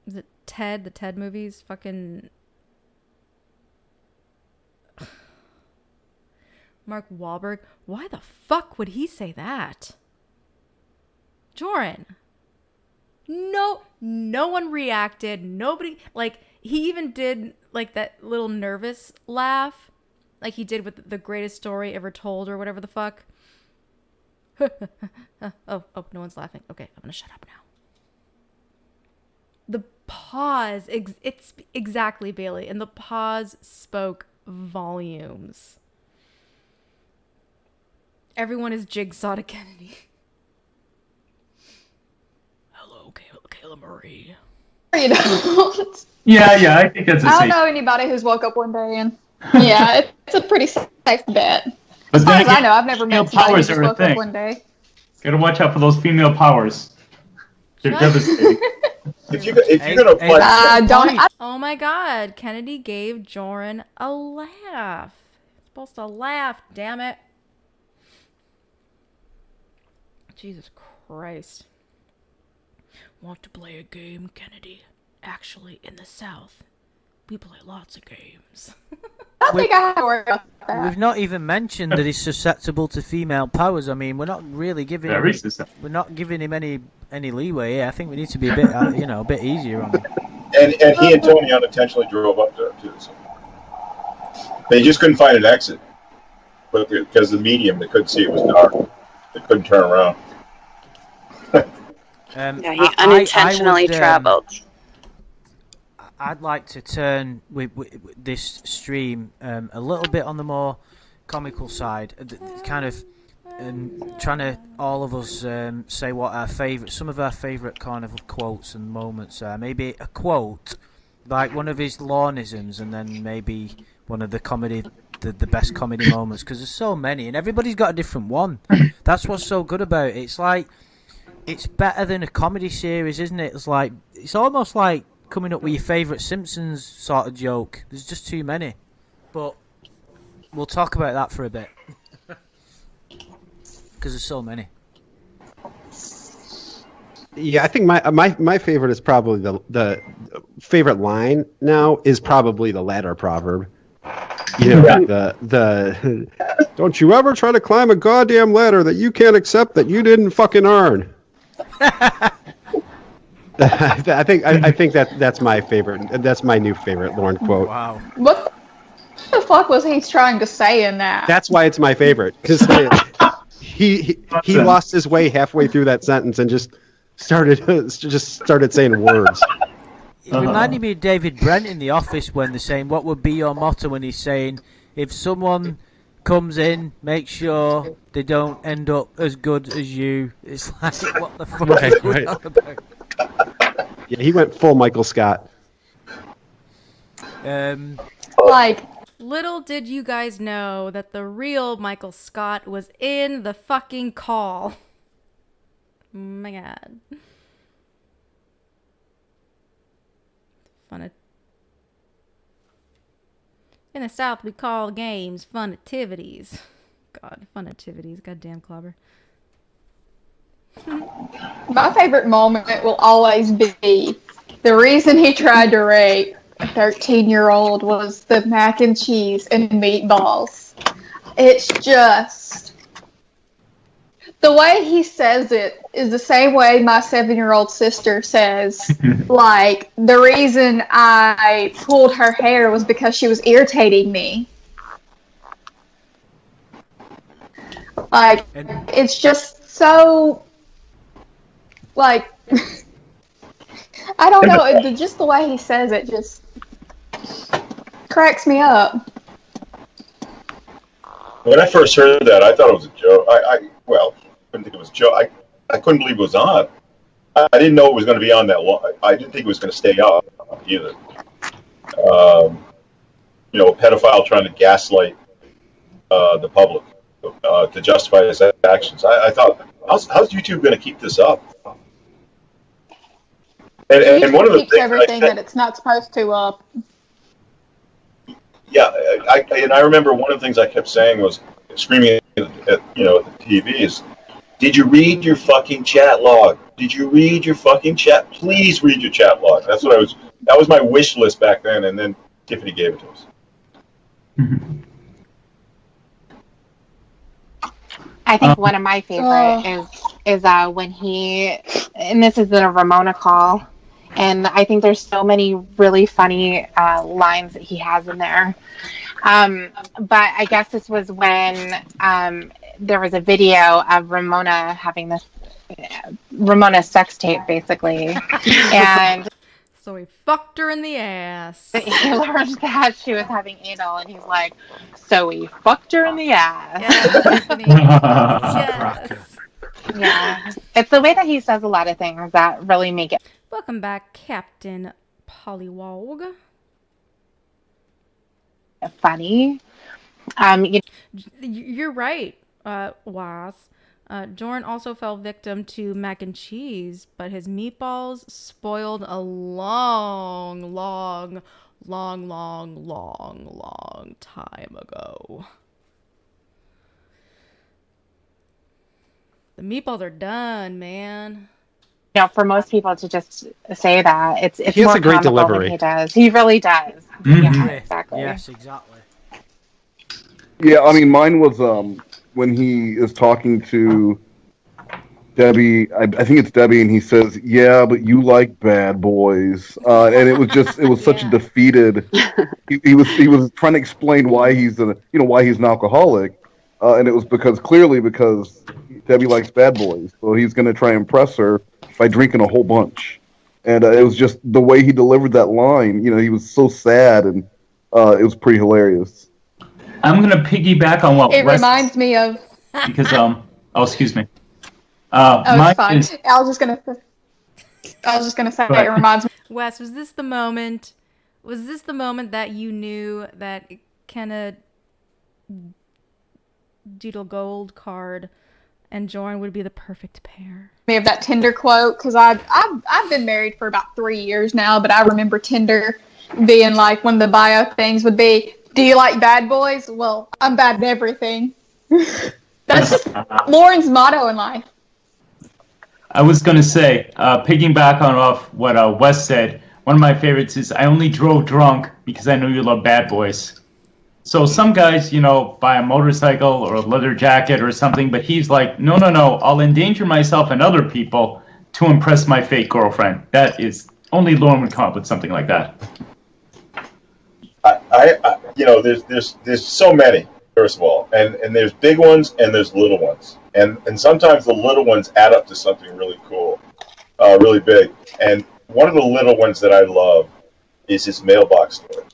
is it Ted, the Ted movies? Fucking Mark Wahlberg. Why the fuck would he say that? Jorrun. No one reacted. Nobody, like, he even did like that little nervous laugh like he did with the greatest story ever told or whatever the fuck. oh, no one's laughing. Okay, I'm gonna shut up now. The pause, it's exactly, Bailey, and the pause spoke volumes. Everyone is Jigsaw to Kennedy. Hello, Kayla Marie. You know. Yeah, I think that's a I don't safe. know anybody who's woke up one day and yeah, it's a pretty safe bet. But As far then as I again, know, I've never female met somebody who powers just are a woke up thing. one day. Gotta watch out for those female powers. They're Shut- devastating. If you're gonna apply, Oh my God, Kennedy gave Jorrun a laugh. He's supposed to laugh, damn it. Jesus Christ. Want to play a game, Kennedy? Actually, in the South, we play lots of games. I don't think I have to worry about that. We've not even mentioned that he's susceptible to female powers. I mean, we're not really giving Very him, susceptible. we're not giving him any leeway here. I think we need to be a bit, a bit easier on him. and he and Tony unintentionally drove up there too. So. They just couldn't find an exit, but because the medium, they couldn't see, it was dark. They couldn't turn around. Yeah, he unintentionally traveled. I'd like to turn with this stream a little bit on the more comical side, kind of trying to all of us say what some of our favourite Carnival quotes and moments are. Maybe a quote like one of his Lornisms, and then maybe one of the best comedy moments, because there's so many and everybody's got a different one. That's what's so good about it. It's like, it's better than a comedy series, isn't it? It's almost like coming up with your favourite Simpsons sort of joke. There's just too many. But we'll talk about that for a bit. Because there's so many. Yeah, I think my favorite is probably the favorite line now is probably the ladder proverb. You know, the don't you ever try to climb a goddamn ladder that you can't accept that you didn't fucking earn. I think that's my favorite. That's my new favorite Lorne quote. Wow. What the fuck was he trying to say in that? That's why it's my favorite, because he lost his way halfway through that sentence and just started saying words. It reminded me of David Brent in The Office when they're saying, "What would be your motto?" When he's saying, "If someone comes in, make sure they don't end up as good as you." It's like, what the fuck is going on about? Yeah, he went full Michael Scott. Like, little did you guys know that the real Michael Scott was in the fucking call. Oh my god. In the South, we call games fun-activities. God, fun-activities. Goddamn clobber. my favorite moment will always be the reason he tried to rape a 13-year-old was the mac and cheese and meatballs. It's just... the way he says it is the same way my 7-year-old sister says, like, the reason I pulled her hair was because she was irritating me. Like, it's just so, like, I don't know, just the way he says it just cracks me up. When I first heard that, I thought it was a joke. Well, couldn't think it was a joke. I couldn't believe it was on. I didn't know it was going to be on that long. I didn't think it was going to stay up either. A pedophile trying to gaslight the public to justify his actions. I thought, how's YouTube going to keep this up? And one of the keeps things everything that it's not supposed to up. Yeah, I remember one of the things I kept saying was screaming at the TV is, "Did you read your fucking chat log? Did you read your fucking chat? Please read your chat log." That's what that was my wish list back then, and then Tiffany gave it to us. I think one of my favorite is when he, and this is in a Ramona call, and I think there's so many really funny lines that he has in there. But I guess this was when there was a video of Ramona having this Ramona sex tape, basically, and so he fucked her in the ass. he learned that she was having anal, and he's like, "So he fucked her in the ass." Yes. Yeah, it's the way that he says a lot of things that really make it. Welcome back, Captain Pollywog. Funny. You're right, Was. Jorrun also fell victim to mac and cheese, but his meatballs spoiled a long time ago. The meatballs are done, man. For most people to just say that, it's he has more a great comical delivery. than he does. He really does. Mm-hmm. Yeah, exactly. Yes, exactly. Yeah, I mean, mine was when he is talking to Debbie. I think it's Debbie, and he says, "Yeah, but you like bad boys," and it was such a defeated. He was trying to explain why he's why he's an alcoholic, and it was because Debbie likes bad boys, so he's going to try and impress her by drinking a whole bunch. And it was just the way he delivered that line. He was so sad, and it was pretty hilarious. I'm going to piggyback on what It Wes, reminds me of... because excuse me. it's fine. I was just gonna say it reminds me. Wes, was this the moment that you knew that Kennedy Doodle Gold card and Jorrun would be the perfect pair? Me of that Tinder quote, because I've been married for about 3 years now, but I remember Tinder being like one of the bio things would be, "Do you like bad boys? Well, I'm bad at everything." That's just Lauren's motto in life. I was going to say, piggyback off what Wes said, one of my favorites is, "I only drove drunk because I know you love bad boys." So some guys, buy a motorcycle or a leather jacket or something, but he's like, no, I'll endanger myself and other people to impress my fake girlfriend. That is only Lorne would come up with something like that. I there's so many, first of all, and there's big ones and there's little ones, and sometimes the little ones add up to something really cool, really big. And one of the little ones that I love is his mailbox story.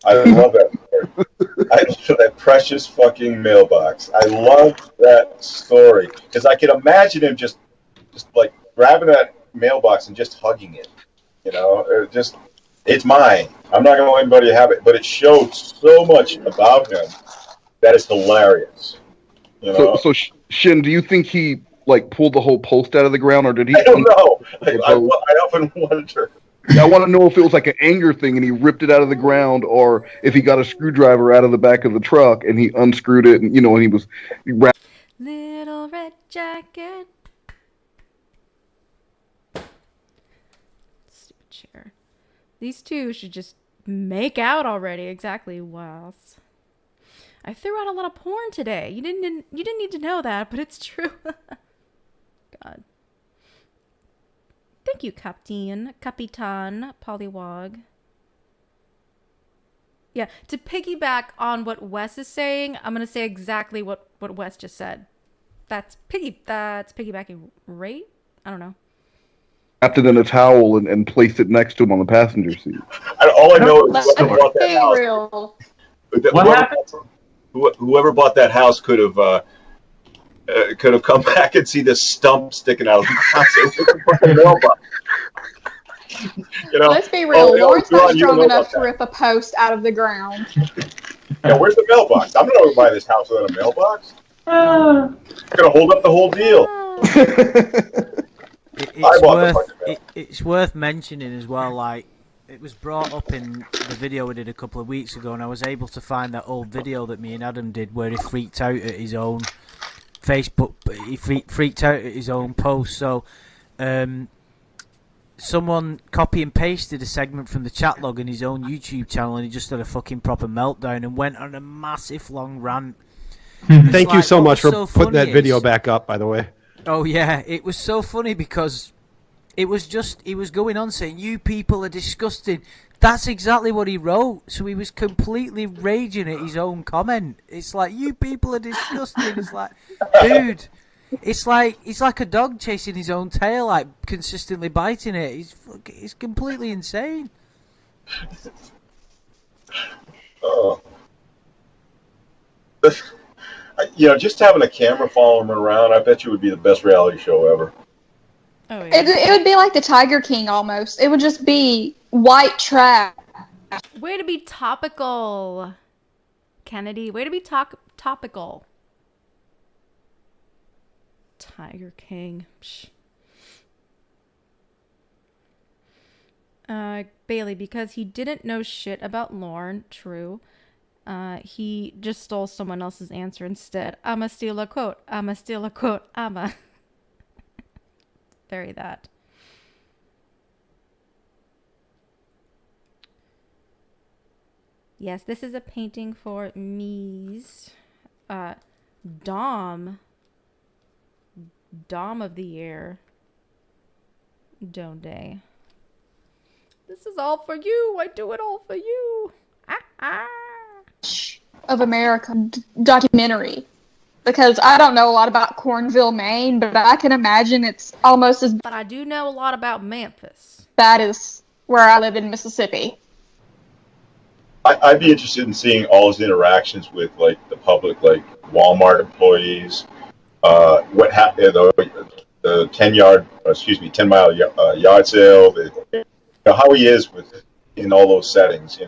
I love that story. I love that precious fucking mailbox. I love that story because I can imagine him just like grabbing that mailbox and just hugging it. It's mine. I'm not going to let anybody have it. But it showed so much about him that is hilarious. So Shin, do you think he like pulled the whole post out of the ground, or did he? I don't know. I often wonder. I want to know if it was like an anger thing and he ripped it out of the ground, or if he got a screwdriver out of the back of the truck and he unscrewed it, and and he was. Little red jacket. Stupid chair. These two should just make out already. Exactly. Wow. I threw out a lot of porn today. You didn't need to know that, but it's true. God. Thank you, Capitan Polywog. Yeah, to piggyback on what Wes is saying, I'm gonna say exactly what Wes just said. That's piggybacking, right? I don't know. Wrapped it in a towel and placed it next to him on the passenger seat. All I know is whoever bought that house. Real. What happened? Whoever bought that house could have come back and see this stump sticking out of the house. Let's be real. Lorne's not strong enough to rip a post out of the ground. Yeah, where's the mailbox? I'm not going to buy this house without a mailbox. I'm going to hold up the whole deal. It's worth mentioning as well, like, it was brought up in the video we did a couple of weeks ago, and I was able to find that old video that me and Adam did where he freaked out at his own Facebook, he freaked out at his own post. So someone copy and pasted a segment from the chat log in his own YouTube channel, and he just had a fucking proper meltdown and went on a massive long rant. Thank you so much for putting that video back up, by the way. Oh yeah, it was so funny because it was just, he was going on saying, you people are disgusting. That's exactly what he wrote. So he was completely raging at his own comment. It's like, you people are disgusting. It's like, dude, it's like a dog chasing his own tail, like consistently biting it. It's completely insane. Oh. Just having a camera follow him around, I bet you would be the best reality show ever. Oh, yeah. It would be like the Tiger King almost. It would just be white trash. Way to be topical, Kennedy. Way to be topical. Tiger King. Bailey, because he didn't know shit about Lorne. True. He just stole someone else's answer instead. I'ma steal a quote. I'ma steal a quote. I'ma. Very that. Yes, this is a painting for Mies. Dom of the year. Don't they? This is all for you. I do it all for you. Of America documentary. Because I don't know a lot about Cornville, Maine, but I can imagine it's almost as But I do know a lot about Memphis. bad as where I live in Mississippi. I'd be interested in seeing all his interactions with like the public, like Walmart employees. What happened? The 10-mile yard sale. How he is in all those settings.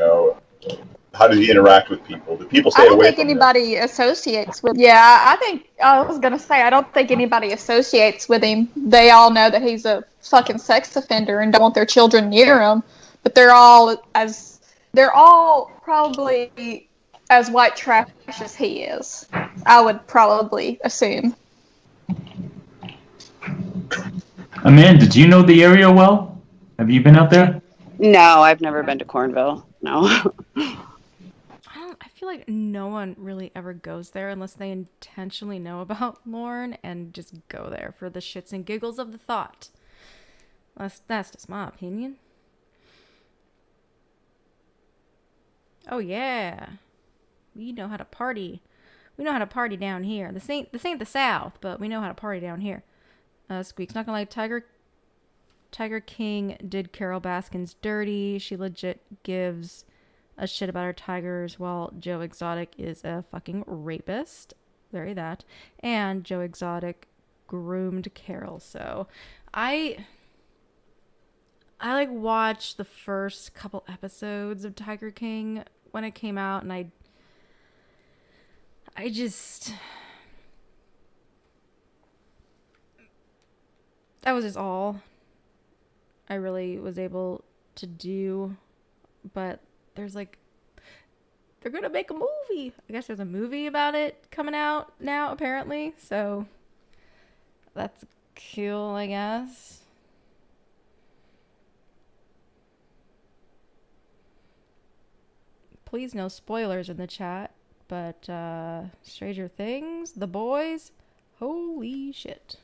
How does he interact with people? Do people stay I don't away think from him? anybody associates with. Yeah, I was gonna say I don't think anybody associates with him. They all know that he's a fucking sex offender and don't want their children near him. But they're all probably as white trash as he is. I would probably assume. Amanda, do you know the area well? Have you been out there? No, I've never been to Cornville. No. I feel like no one really ever goes there unless they intentionally know about Lorne and just go there for the shits and giggles of the thought. That's just my opinion. Oh yeah, we know how to party. We know how to party down here. This ain't the South, but we know how to party down here. Squeak's not gonna lie. Tiger King did Carol Baskins dirty. She legit gives a shit about her tigers, while Joe Exotic is a fucking rapist. Very that. And Joe Exotic groomed Carol. So I like watched the first couple episodes of Tiger King when it came out, and I just, that was just all I really was able to do. But there's like, they're gonna make a movie. I guess there's a movie about it coming out now, apparently. So that's cool, I guess. Please no spoilers in the chat. But Stranger Things, The Boys, holy shit.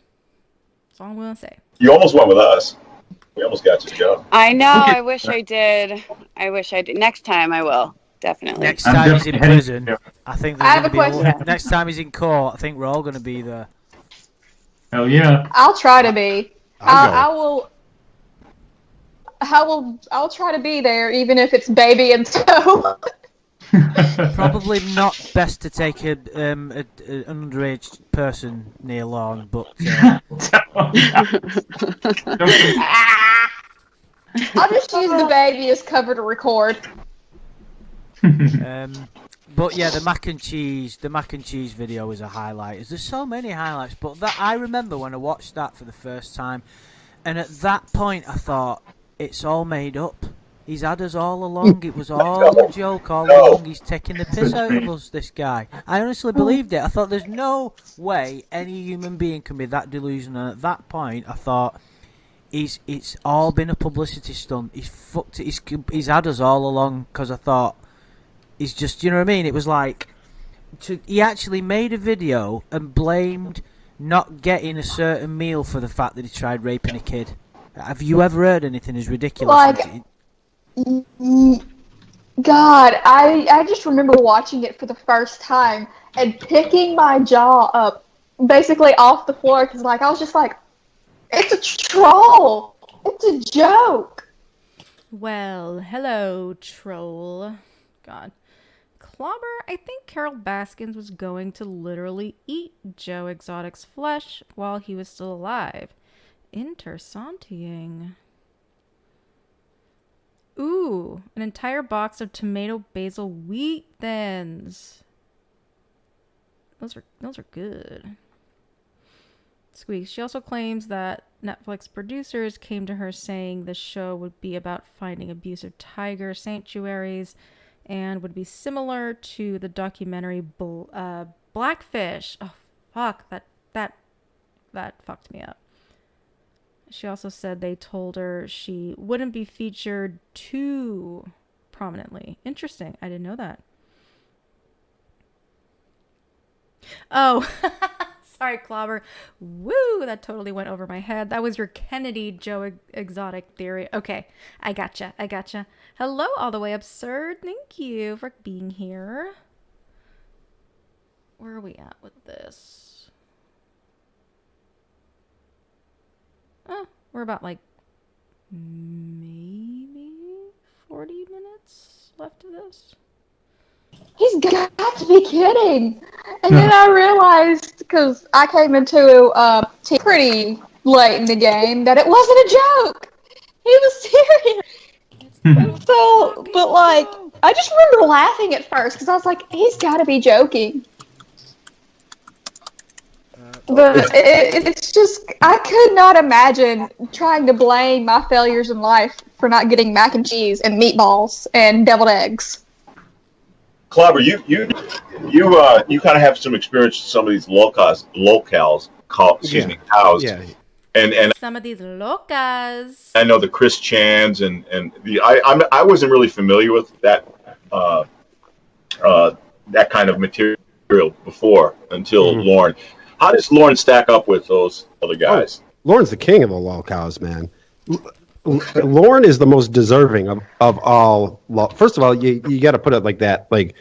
That's all I'm gonna say. You almost went with us. We almost got you, Joe. I know. I wish I did. Next time I will. Definitely. Next time he's in prison, I think there's going to be. Next time he's in court, I think we're all going to be there. Hell yeah! I'll try to be. I'll try to be there, even if it's baby and tow. Probably not best to take an underage person near Lorne, but I'll just use the baby as cover to record. But yeah, the mac and cheese video is a highlight. There's so many highlights, but that I remember when I watched that for the first time, and at that point I thought it's all made up. He's had us all along. It was all a joke all along. He's taking the piss out of us, this guy. I honestly believed it. I thought there's no way any human being can be that delusional. And at that point, I thought it's all been a publicity stunt. He's fucked it. He's had us all along, because I thought he's just, you know what I mean? It was like he actually made a video and blamed not getting a certain meal for the fact that he tried raping a kid. Have you ever heard anything as ridiculous? God, I just remember watching it for the first time and picking my jaw up basically off the floor, because I was just like, it's a troll. It's a joke. Well, hello, troll. God. Clobber, I think Carol Baskins was going to literally eat Joe Exotic's flesh while he was still alive. Interesting. Ooh, an entire box of tomato basil wheat thins. Those are good. Squeak. She also claims that Netflix producers came to her saying the show would be about finding abusive tiger sanctuaries and would be similar to the documentary Blackfish. Oh fuck, that fucked me up. She also said they told her she wouldn't be featured too prominently. Interesting. I didn't know that. Oh, sorry, Clobber. Woo, that totally went over my head. That was your Kennedy Joe Exotic theory. Okay, I gotcha. Hello, all the way absurd. Thank you for being here. Where are we at with this? We're about maybe 40 minutes left of this. He's got to be kidding. And then I realized, because I came into pretty late in the game, that it wasn't a joke. He was serious. So, but I just remember laughing at first, because I was like, he's got to be joking. But it's just, I could not imagine trying to blame my failures in life for not getting mac and cheese and meatballs and deviled eggs. Clobber, you kind of have some experience with some of these locales, cows. Yeah. And some of these locas. I know the Chris Chans and I wasn't really familiar with that kind of material before until Lorne. How does Lorne stack up with those other guys? Oh, Lorne's the king of the lolcows, man. Lorne is the most deserving of all. First of all, you got to put it like that. Like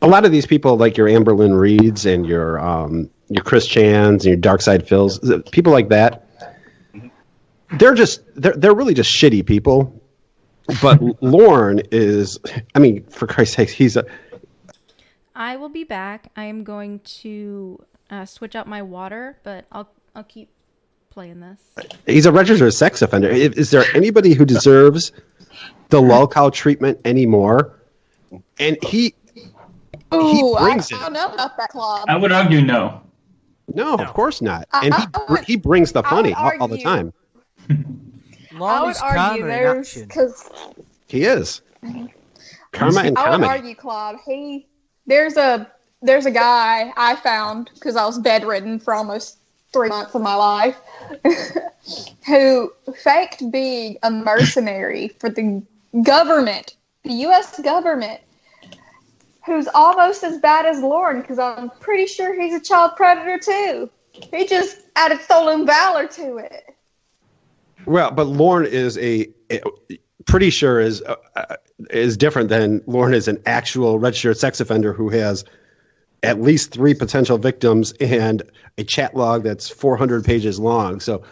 a lot of these people, like your Amberlynn Reeds and your Chris Chans and your Darkside Phils, people like that. They're really just shitty people. But Lorne is, I mean, for Christ's sakes, he's a. I will be back. I am going to switch out my water, but I'll keep playing this. He's a registered sex offender. Is there anybody who deserves the lolcow treatment anymore? And he brings it. I don't know about that, Claude. I would argue no. No, of course not. And he brings the funny all the time. I would argue there's because he is karma and I would comedy. argue, Claude. There's a guy I found because I was bedridden for almost 3 months of my life who faked being a mercenary for the government, the U.S. government, who's almost as bad as Lorne because I'm pretty sure he's a child predator too. He just added stolen valor to it. Well, but Lorne is pretty sure is different than Lorne is an actual registered sex offender who has at least 3 potential victims and a chat log that's 400 pages long. So,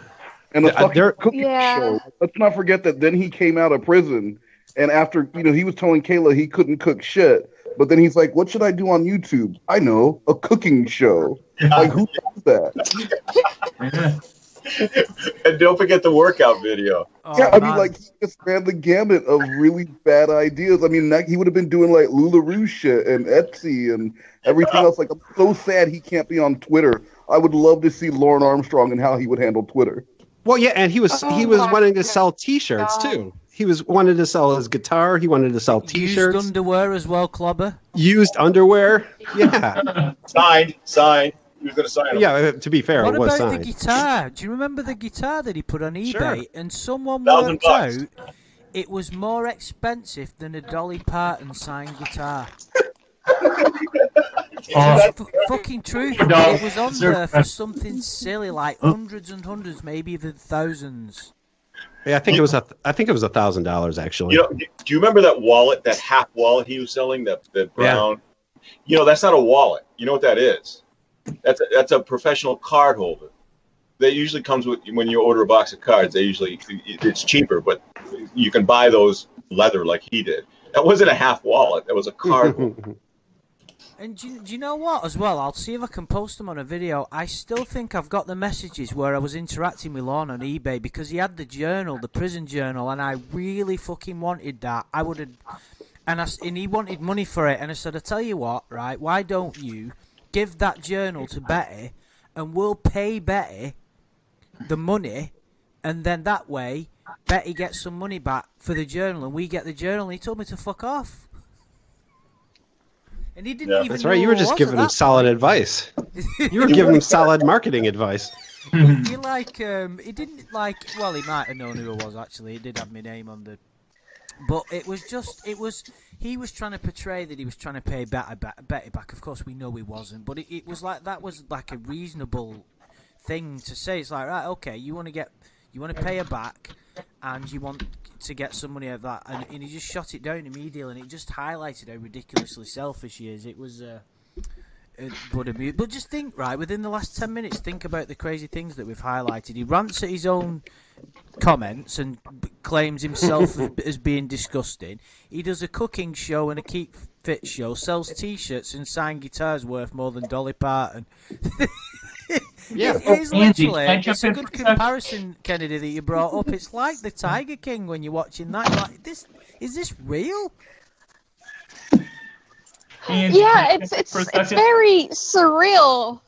and a fucking cooking show. Let's not forget that then he came out of prison, and after he was telling Kayla he couldn't cook shit, but then he's like, "What should I do on YouTube? I know, a cooking show." Like, who does that? And don't forget the workout video. Yeah, I mean, like, he just ran the gamut of really bad ideas. I mean, he would have been doing, like, LuLaRoe shit and Etsy and everything else. Like, I'm so sad he can't be on Twitter. I would love to see Lorne Armstrong and how he would handle Twitter. Well, yeah, and he was wanting to sell T-shirts, too. He wanted to sell his guitar. He wanted to sell T-shirts. Used underwear as well, Clobber. Used underwear? Yeah. Signed. He was going to sign them. Yeah, to be fair, what it was about signed. the guitar? Do you remember the guitar that he put on eBay? Sure. And someone $1,000 worked out it was more expensive than a Dolly Parton signed guitar. Fucking truth. It was on there for something silly, like hundreds and hundreds, maybe even thousands. Yeah, I think it was $1,000 actually. Do you remember that wallet, that half wallet he was selling, that brown? Yeah. That's not a wallet. You know what that is? That's a professional card holder. That usually comes with when you order a box of cards. It's cheaper, but you can buy those leather like he did. That wasn't a half wallet. That was a card holder. And do you know what, as well? I'll see if I can post them on a video. I still think I've got the messages where I was interacting with Lorne on eBay because he had the journal, the prison journal, and I really fucking wanted that. I would have... And he wanted money for it, and I said, I tell you what, right, why don't you give that journal to Betty, and we'll pay Betty the money, and then that way, Betty gets some money back for the journal, and we get the journal, and he told me to fuck off. And he didn't even That's know right. You were just giving him solid advice. You were giving him solid marketing advice. He didn't like. Well, he might have known who I was. Actually, he did have my name on the. But it was. He was trying to portray that he was trying to pay Betty back. Of course, we know he wasn't. But it was like that was like a reasonable thing to say. It's like, right, okay, you want to pay her back, and you want to get some money out of that, and he just shot it down immediately, and it just highlighted how ridiculously selfish he is. It was, but just think, right, within the last 10 minutes, think about the crazy things that we've highlighted. He rants at his own comments and claims himself as being disgusting. He does a cooking show and a keep fit show, sells T-shirts and signed guitars worth more than Dolly Parton. Yeah, it's a good comparison, Kennedy, that you brought up. It's like the Tiger King when you're watching that. You're like, is this real? Yeah, it's very surreal.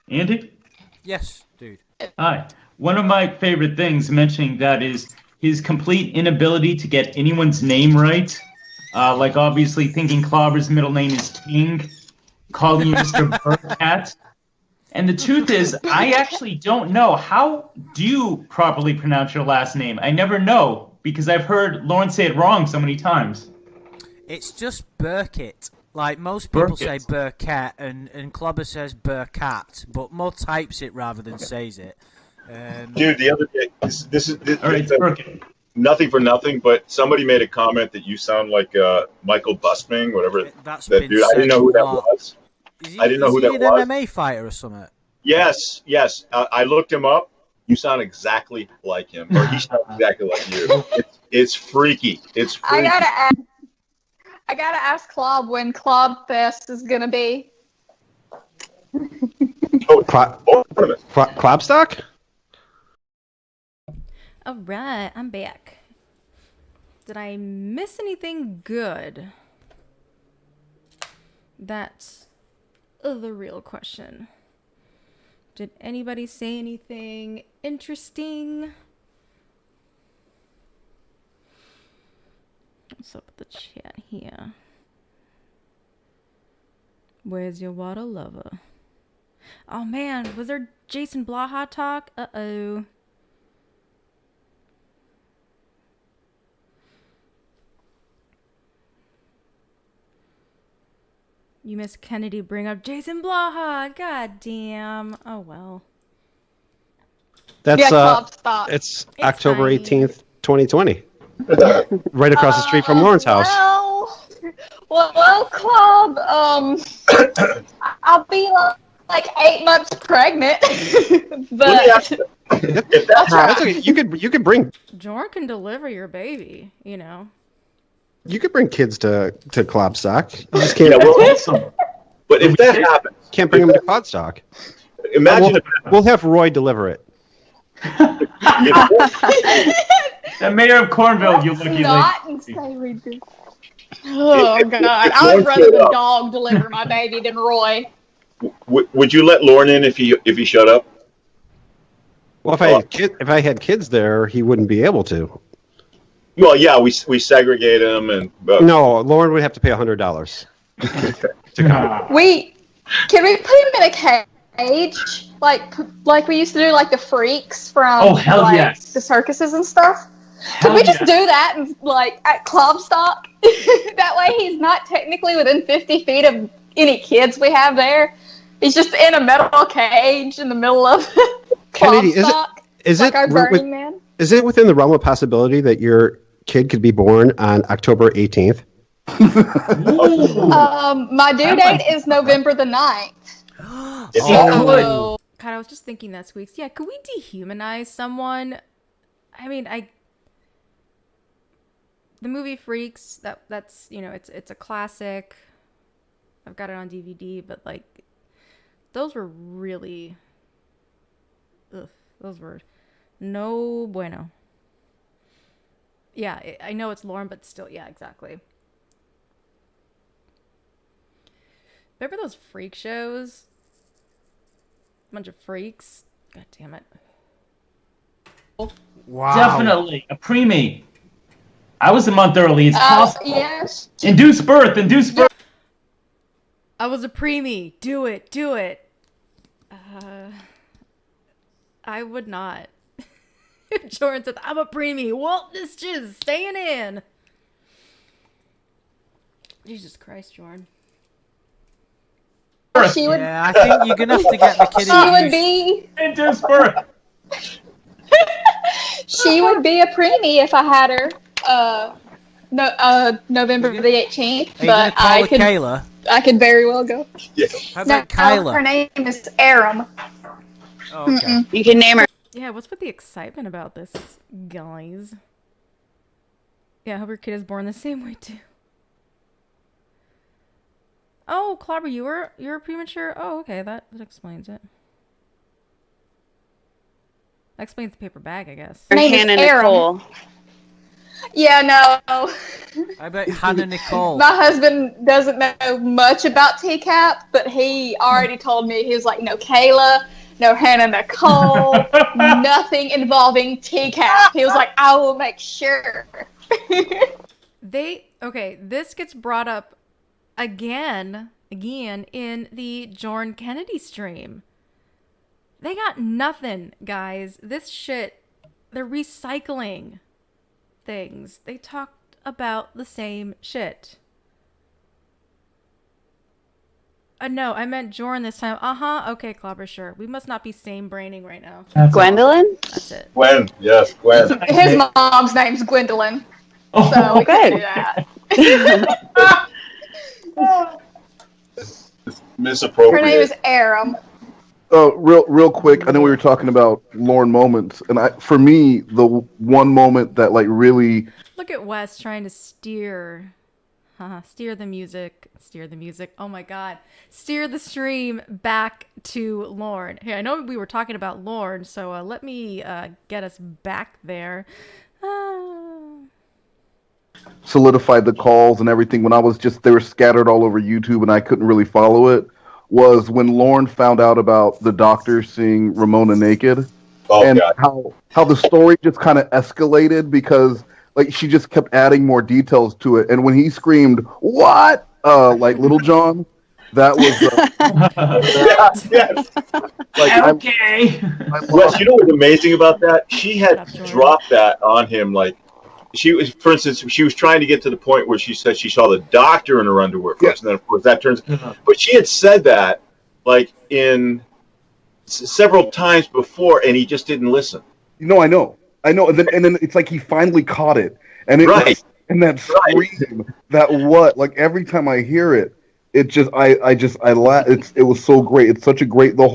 Andy? Yes, dude. Hi. One of my favorite things mentioning that is his complete inability to get anyone's name right. Like obviously thinking Clobber's middle name is King, calling you Mr. Birdcat. And the truth is, I actually don't know. How do you properly pronounce your last name? I never know, because I've heard Lorne say it wrong so many times. It's just Burkett. Like, most people say Burkett, and Clobber says Burkat, but more types it rather than says it. Dude, the other day, this All right, Burke. nothing for nothing, but somebody made a comment that you sound like Michael Busming, whatever That's that been dude. I said didn't know a who that lot. was. I didn't know who that an was. MMA fighter or something? Yes. I looked him up. You sound exactly like him, or he sounds exactly like you. It's freaky. It's freaky. I gotta ask Klob when Klob Fest is gonna be. Klobstock? All right, I'm back. Did I miss anything good? That's the real question. Did anybody say anything interesting? What's up with the chat here? Where's your water lover? Oh man, was there Jason Blaha talk? Uh-oh. You miss Kennedy bring up Jason Blaha. God damn. Oh well. That's Klobstock. it's October 18th, 2020. Right across the street from Lorne's house. Well, Klob, I'll be like 8 months pregnant, but If that's That's okay. You could bring Jorrun can deliver your baby, you know. kids to Klobstock. You just Yeah, can't well, but if that happens, can't bring them to Klobstock. imagine We'll have Roy deliver it. The mayor of Cornville, you lucky not lady. and say we do. Oh God, I would rather the dog deliver my baby than Roy. would you let Lorne in if he shut up? Well, if I had kids there, he wouldn't be able to. Well, yeah, we segregate him, and No, Lorne would have to pay $100. Can we put him in a cage like we used to do, like the freaks from the circuses and stuff? Could we just do that and like at Klobstock? That way he's not technically within 50 feet of any kids we have there. He's just in a metal cage in the middle of Kennedy, Klobstock. is like it our Burning Man? Is it within the realm of possibility that your kid could be born on October 18th? My due date is November the 9th. God, I was just thinking that, Squeaks. Yeah, could we dehumanize someone? I mean, the movie Freaks, that's you know, it's a classic. I've got it on DVD, but like those were really those were no bueno. Yeah, I know it's Lorne, but still, yeah, exactly. Remember those freak shows? Bunch of freaks. God damn it. Wow. Definitely a preemie. I was a month early. It's possible. Yes. Induce birth. I was a preemie. Do it. I would not. If Jorrun said, I'm a preemie, well, this just staying in. Jesus Christ, Jorrun. I think you're gonna have to get the kid. She would be induce birth. She would be a preemie if I had her. November the 18th. But I could. Kayla? I could very well go. Yeah. How about Kyla? Her name is Aram. Oh, okay. You can name her. Yeah, what's with the excitement about this, guys? Yeah, I hope your kid is born the same way too. Oh, Clobber, you were premature? Oh, okay, that explains it. That explains the paper bag, I guess. Her name is Nicole. Yeah, no. I bet Hannah Nicole. My husband doesn't know much about TCAP, but he already told me, he was like, no Kayla, no Hannah Nicole, nothing involving TCAP. He was like, I will make sure. This gets brought up again in the Jorrun Kennedy stream. They got nothing, guys. This shit, they're recycling things. They talked about the same shit. No, I meant Jorrun this time. Okay, Clobber, sure. We must not be same braining right now. Gwendolyn? That's it. Gwen, yes, Gwen. His mom's name's Gwendolyn. Oh, So we can do good. that. Misappropriate. Her name is Aram. Real quick. I know we were talking about Lorne moments, and for me, the one moment that like really Look at Wes trying to steer the music. Oh my god. Steer the stream back to Lorne. Hey, I know we were talking about Lorne, so let me get us back there. solidified the calls and everything when they were scattered all over YouTube and I couldn't really follow it was when Lorne found out about the doctor seeing Ramona naked. And God. how the story just kind of escalated because like she just kept adding more details to it. And when he screamed, "What?" Like Little John, that was yes. Like, okay. Wes, you know what's amazing about that? She had dropped that on him. Like she was, for instance, she was trying to get to the point where she said she saw the doctor in her underwear first, and then of course that turns. But she had said that like in several times before, and he just didn't listen. I know, and then it's like he finally caught it, and it was, and that scream, that what, like every time I hear it, it just I laugh. It was so great. It's such a great the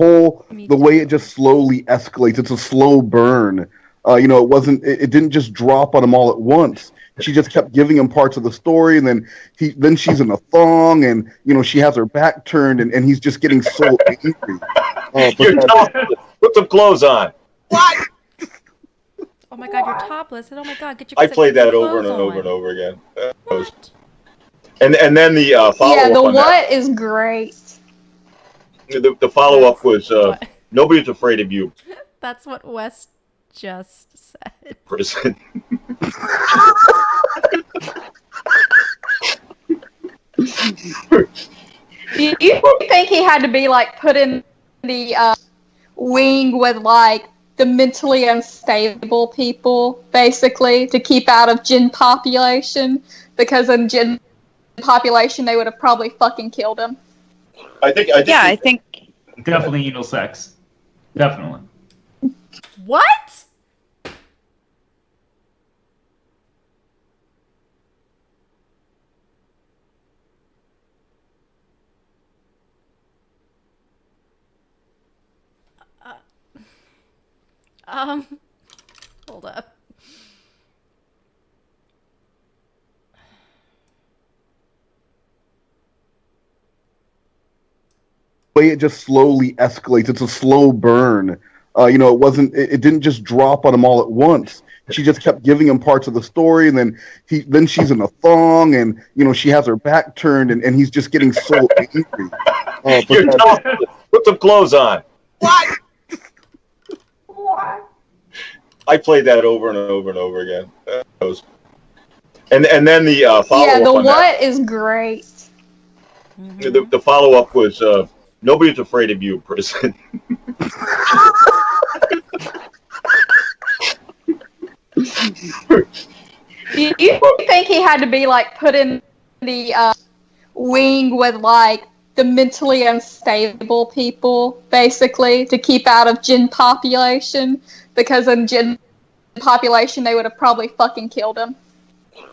way it just slowly escalates. It's a slow burn. It didn't just drop on him all at once. She just kept giving him parts of the story, and then she's in a thong, and she has her back turned, and he's just getting so angry. You're topless. Put some clothes on. What? Oh my god, you're topless. And oh my god, get your. I played that over and over and over again. And then the follow-up. Yeah, the on what that, is great. The follow-up was nobody's afraid of you. That's what Wes just said. Prison. Do you think he had to be like put in the wing with like the mentally unstable people, basically, to keep out of Jinn population? Because in Jinn population, they would have probably fucking killed him. I think definitely anal sex. Definitely. What? Hold up. The way it just slowly escalates. It's a slow burn. It didn't just drop on him all at once. She just kept giving him parts of the story, and then she's in a thong, and she has her back turned, and he's just getting so angry. You're topless. Put some clothes on. What? I played that over and over and over again. And then the follow-up. Yeah, the on what that, is great. the follow-up was nobody's afraid of you, prison. Do you think he had to be like put in the wing with like the mentally unstable people, basically, to keep out of Jinn population? Because in Jinn population, they would have probably fucking killed him.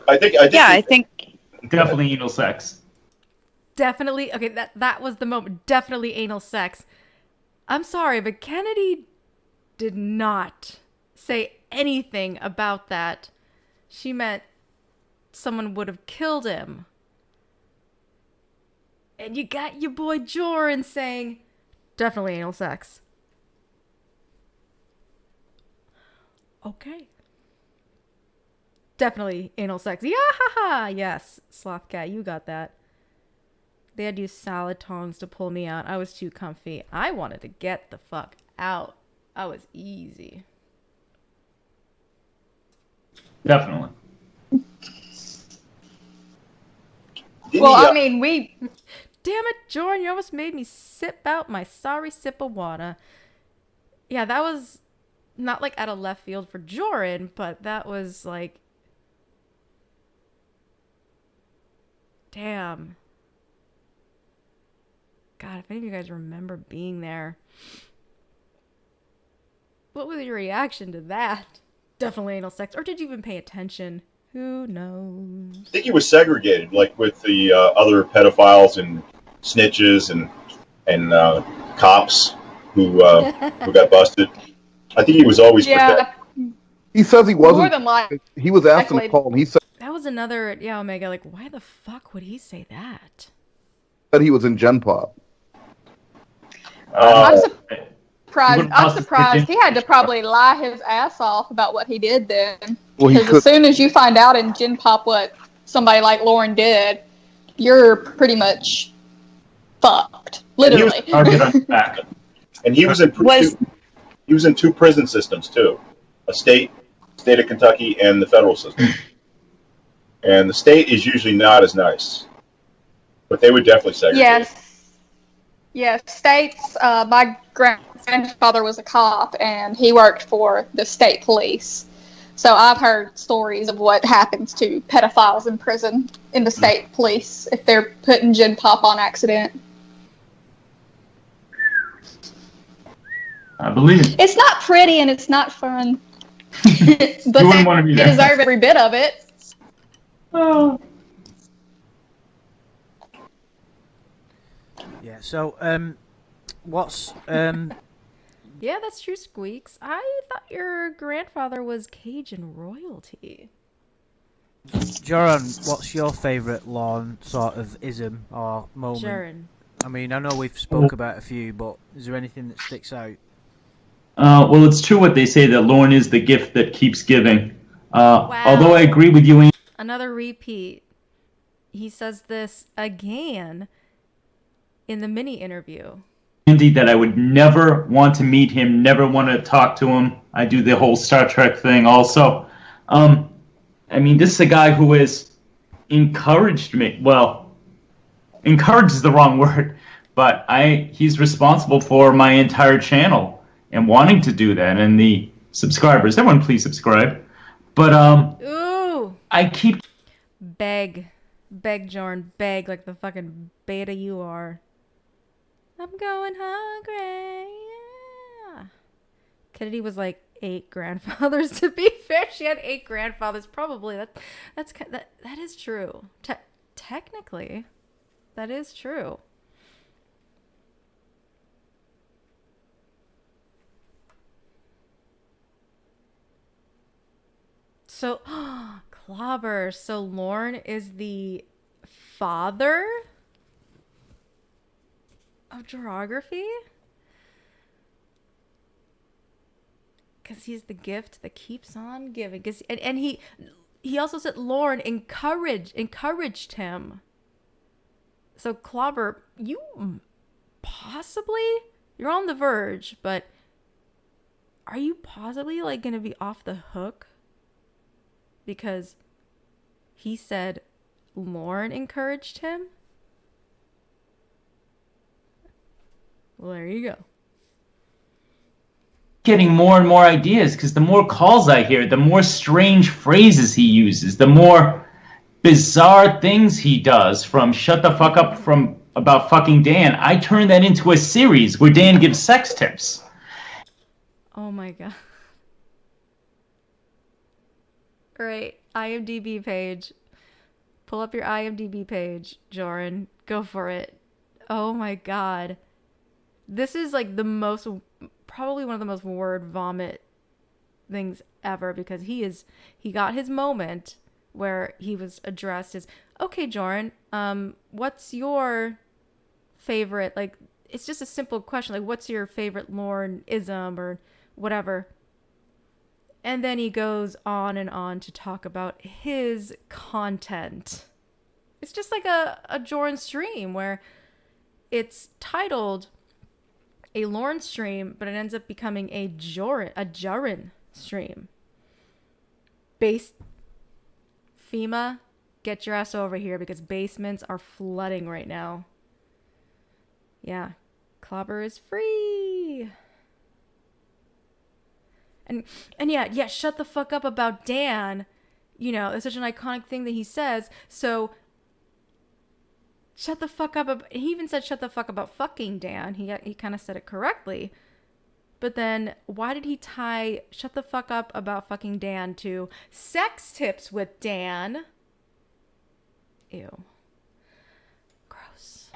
I think definitely anal sex. Definitely. Okay, that was the moment. Definitely anal sex. I'm sorry, but Kennedy did not say anything about that. She meant someone would have killed him. And you got your boy Jorrun saying, definitely anal sex. Okay. Definitely anal sex. Yeah, yes, Slothcat, you got that. They had to use salad tongs to pull me out. I was too comfy. I wanted to get the fuck out. I was easy. Definitely. Well, I mean, we... Damn it, Jorrun, you almost made me sip out my sorry sip of water. Yeah, that was not like out of left field for Jorrun, but that was like... Damn. God, if any of you guys remember being there, what was your reaction to that? Definitely anal sex. Or did you even pay attention? Who knows? I think he was segregated, like with the other pedophiles and snitches and cops who got busted. I think he was always protected. He says he wasn't. More than likely. He was asked in a call, and he said that was another, Omega, like, why the fuck would he say that? that he was in Gen Pop. I'm surprised. He had to probably lie his ass off about what he did then. Because as soon as you find out in Gen Pop what somebody like Lorne did, you're pretty much fucked. Literally. And he was in two prison systems too, a state of Kentucky and the federal system. And the state is usually not as nice, but they would definitely segregate. Yes, states. My grandfather was a cop, and he worked for the state police. So I've heard stories of what happens to pedophiles in prison in the state police if they're put in Gen Pop on accident. I believe it's not pretty and it's not fun, but they deserve every bit of it. Oh. Yeah, so, what's, Yeah, that's true, Squeaks. I thought your grandfather was Cajun royalty. Jorrun, what's your favourite Lorne sort of ism or moment? Jorrun. I mean, I know we've spoke about a few, but is there anything that sticks out? Well, it's true what they say, that Lorne is the gift that keeps giving. Wow. Although I agree with you, Another repeat. He says this again in the mini interview. Andy, that I would never want to meet him, never want to talk to him. I do the whole Star Trek thing also. I mean, this is a guy who has encouraged me. Well, encouraged is the wrong word, but he's responsible for my entire channel and wanting to do that. And the subscribers, everyone please subscribe. But Ooh. I keep Beg, Jorrun, beg like the fucking beta you are. I'm going hungry. Yeah. Kennedy was like 8 grandfathers. To be fair, she had 8 grandfathers. Probably that is true. Technically, that is true. So, Clobber. So Lorne is the father of geography? Because he's the gift that keeps on giving. And he also said Lorne encouraged him. So Clobber, you possibly, you're on the verge, but are you possibly like going to be off the hook? Because he said Lorne encouraged him? Well, there you go. getting more and more ideas, because the more calls I hear, the more strange phrases he uses, the more bizarre things he does, from shut the fuck up from about fucking Dan. I turn that into a series where Dan gives sex tips. Oh my god. All right, IMDb page. Pull up your IMDb page, Jorrun. Go for it. Oh my god. This is like the most, probably one of the most word vomit things ever, because he got his moment where he was addressed as, okay, Jorrun, what's your favorite, like, it's just a simple question, like, what's your favorite Lorne-ism or whatever? And then he goes on and on to talk about his content. It's just like a Jorrun stream where it's titled a Lorne stream, but it ends up becoming a Jorrun stream. FEMA, get your ass over here, because basements are flooding right now. Yeah, Clobber is free. And yeah, shut the fuck up about Dan. You know, it's such an iconic thing that he says. So shut the fuck up. He even said shut the fuck about fucking Dan. He kind of said it correctly. But then why did he tie shut the fuck up about fucking Dan to sex tips with Dan? Ew. Gross.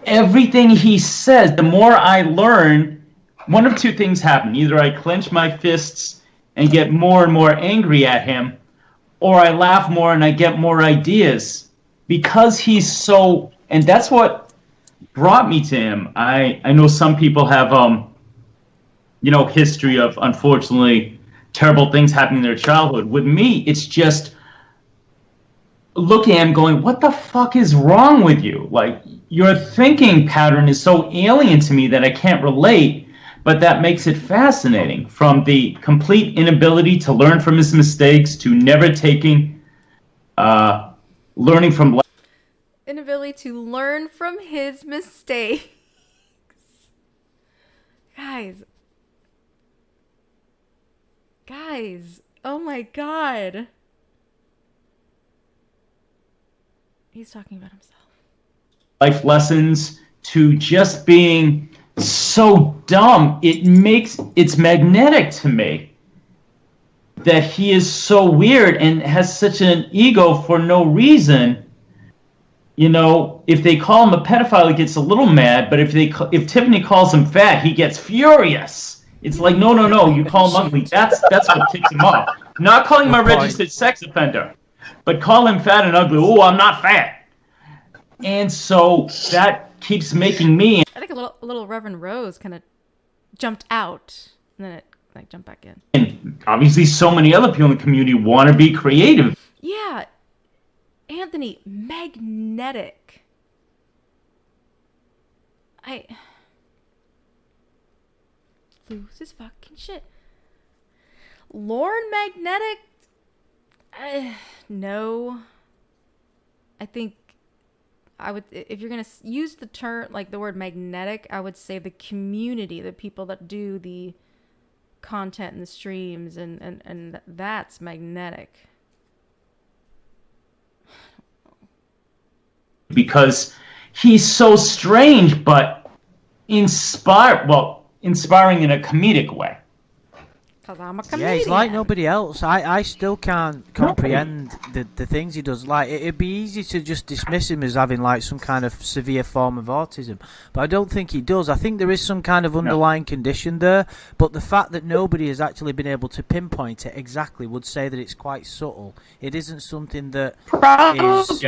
Everything he says, the more I learn, one of two things happen. Either I clench my fists and get more and more angry at him, or I laugh more and I get more ideas. Because he's so, and that's what brought me to him. I know some people have, history of, unfortunately, terrible things happening in their childhood. With me, it's just looking at him going, what the fuck is wrong with you? Like, your thinking pattern is so alien to me that I can't relate, but that makes it fascinating. From the complete inability to learn from his mistakes to never taking, learning from... Inability to learn from his mistakes. Guys, oh my god. He's talking about himself. Life lessons to just being so dumb. It's magnetic to me that he is so weird and has such an ego for no reason. If they call him a pedophile, he gets a little mad, but if Tiffany calls him fat, he gets furious. It's like, no, you call him ugly. That's what ticks him off. Not calling him a registered sex offender, but call him fat and ugly. Oh, I'm not fat. And so that keeps making me... I think a little Reverend Rose kind of jumped out, and then it jumped back in. And obviously so many other people in the community want to be creative. Yeah. Anthony, magnetic. Lose his fucking shit. Lorne magnetic? No. I think I would, if you're going to use the term, like the word magnetic, I would say the community, the people that do the content and the streams, and that's magnetic. Because he's so strange, but inspiring in a comedic way. Because I'm a comedian. Yeah, he's like nobody else. I still can't comprehend the things he does. Like, it'd be easy to just dismiss him as having like some kind of severe form of autism, but I don't think he does. I think there is some kind of underlying condition there, but the fact that nobody has actually been able to pinpoint it exactly would say that it's quite subtle. It isn't something that is...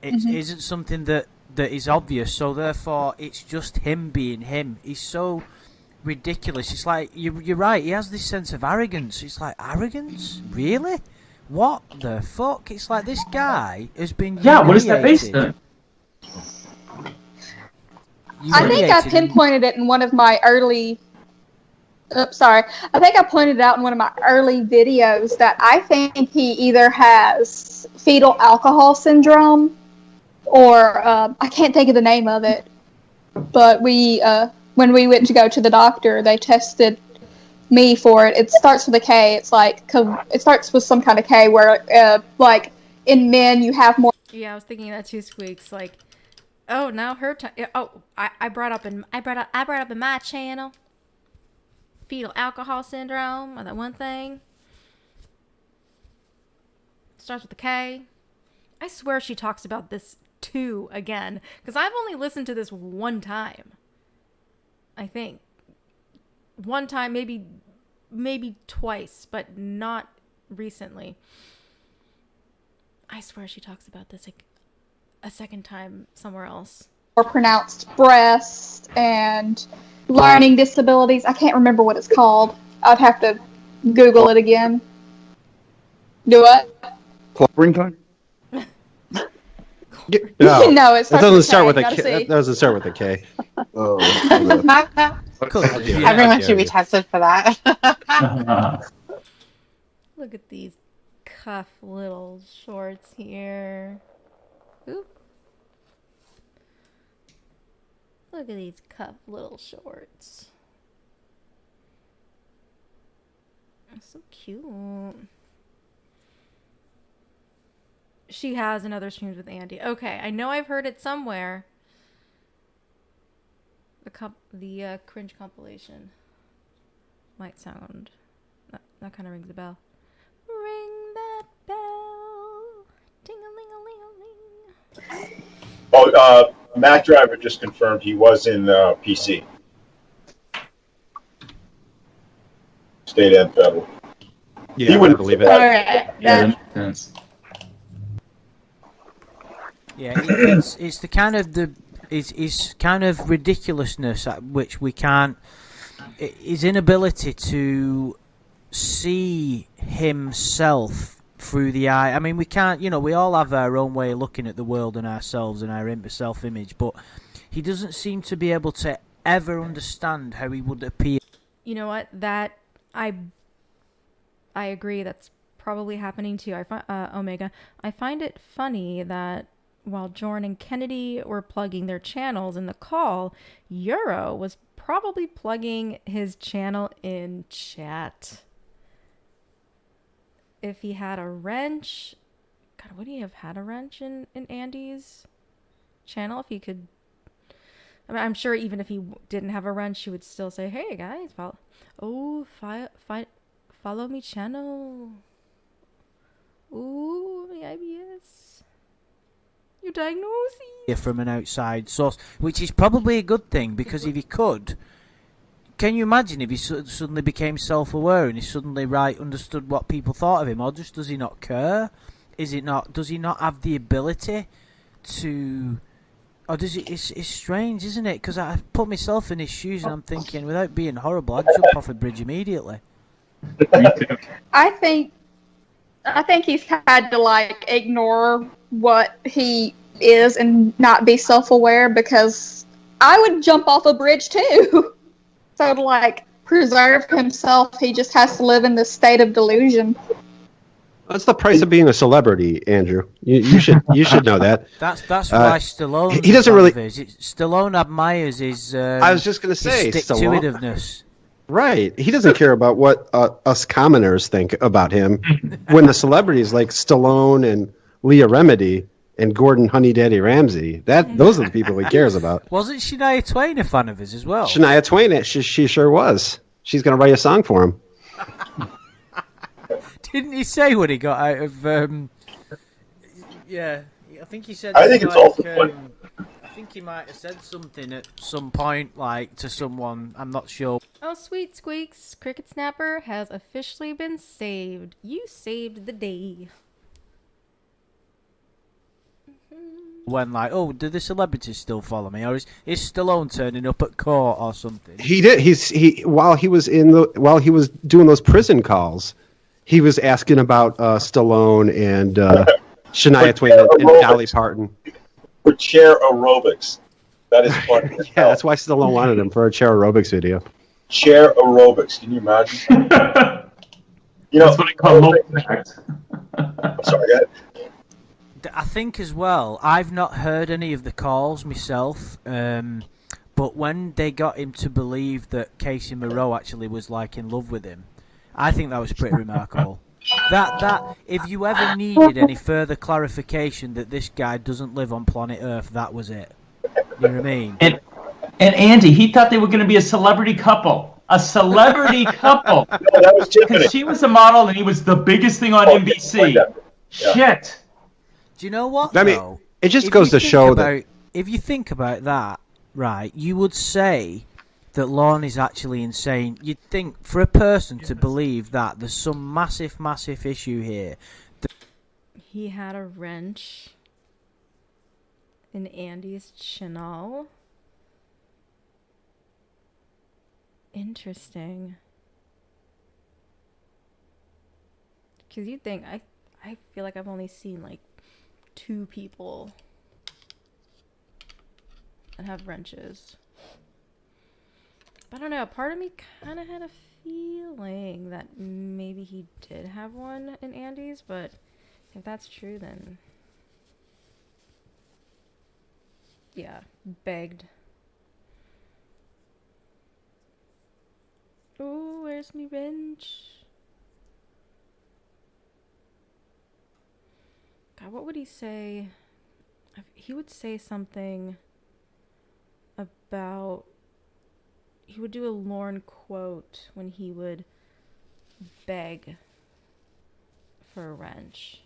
It isn't something that is obvious, so therefore it's just him being him. He's so ridiculous. It's like, you're right, he has this sense of arrogance. It's like, arrogance? Really? What the fuck? It's like, this guy has been what is that based on? I think I pinpointed it in one of my early... I think I pointed it out in one of my early videos that I think he either has fetal alcohol syndrome, or I can't think of the name of it, but when we went to go to the doctor, they tested me for it. It starts with a K. It's like, it starts with some kind of K where, like, in men you have more. Yeah, I was thinking that too, Squeaks. Like, oh, now her time. Oh, I brought up in my channel fetal alcohol syndrome, or that one thing. Starts with a K. I swear she talks about this too again, because I've only listened to this one time. I think one time, maybe twice, but not recently. I swear she talks about this like a second time somewhere else. More pronounced breast and learning disabilities. I can't remember what it's called. I'd have to Google it again. Do what? Clobbering time? No, no, it doesn't start with a K. K. That doesn't start with a K. Oh, Everyone should be tested for that. Look at these cuff little shorts here. Oop. Look at these cuff little shorts. That's so cute. she has in other streams with Andy. Okay, I know I've heard it somewhere. The cringe compilation might sound that kind of rings a bell. Ring that bell, ding-a-ling-a-ling-a-ling. Oh, Matt Driver just confirmed he was in PC, state and federal. Yeah, He I wouldn't believe it. Okay. Yeah, that makes sense. Yeah, it's the kind of it's kind of ridiculousness at which we can't. His inability to see himself through the eye. I mean, we can't. We all have our own way of looking at the world and ourselves and our self-image, but he doesn't seem to be able to ever understand how he would appear. You know what? That I agree. That's probably happening too. Omega. I find it funny that while Jorrun and Kennady were plugging their channels in the call, Euro was probably plugging his channel in chat. If he had a wrench, God, would he have had a wrench in Andy's channel? If he could, I mean, I'm sure even if he didn't have a wrench, he would still say, "Hey guys, follow me channel. Ooh, the IBS. You diagnoses." From an outside source, which is probably a good thing, because if he could, can you imagine if he suddenly became self-aware and he suddenly understood what people thought of him, or just does he not care? Does he not have the ability to, or does it? It's strange, isn't it? Because I put myself in his shoes and I'm thinking, without being horrible, I'd jump off a bridge immediately. I think he's had to ignore what he is and not be self-aware, because I would jump off a bridge too. So to preserve himself, he just has to live in this state of delusion. That's the price of being a celebrity, Andrew. You should know that. That's why Stallone. He doesn't really. Stallone admires his. I was just going to say stick-to-itiveness. Right. He doesn't care about what us commoners think about him. When the celebrities like Stallone and Leah Remedy and Gordon Honey Daddy Ramsay, those are the people he cares about. Wasn't Shania Twain a fan of his as well? Shania Twain, she sure was. She's going to write a song for him. Didn't he say when he got out of? Yeah, I think he said. I think it's all for fun. I think he might have said something at some point, to someone. I'm not sure. Oh, sweet squeaks! Cricket Snapper has officially been saved. You saved the day. When do the celebrities still follow me, or is Stallone turning up at court or something? He did. While he was doing those prison calls, he was asking about Stallone and Shania Twain and Dolly Parton. For chair aerobics. That is funny. Yeah, that's why Stallone wanted him for a chair aerobics video. Chair aerobics. Can you imagine? That's what I call low impact. I'm sorry, go ahead. I think as well, I've not heard any of the calls myself, but when they got him to believe that Casey Moreau actually was in love with him, I think that was pretty remarkable. That if you ever needed any further clarification that this guy doesn't live on planet Earth, that was it. You know what I mean? And Andy, he thought they were going to be a celebrity couple. A celebrity couple. No, that was Tiffany. Because she was a model and he was the biggest thing on NBC. Yeah. Shit. Do you know what? I mean, it just goes to show that if you think about that, right, you would say that Lorne is actually insane. You'd think for a person to believe that there's some massive, massive issue here. He had a wrench in Andy's channel. Interesting. Because you'd think, I feel like I've only seen 2 people that have wrenches. But I don't know, part of me kind of had a feeling that maybe he did have one in Andy's, but if that's true, then yeah, begged. Oh, where's me wrench? God, what would he say? He would say something about... He would do a Lorne quote when he would beg for a wrench.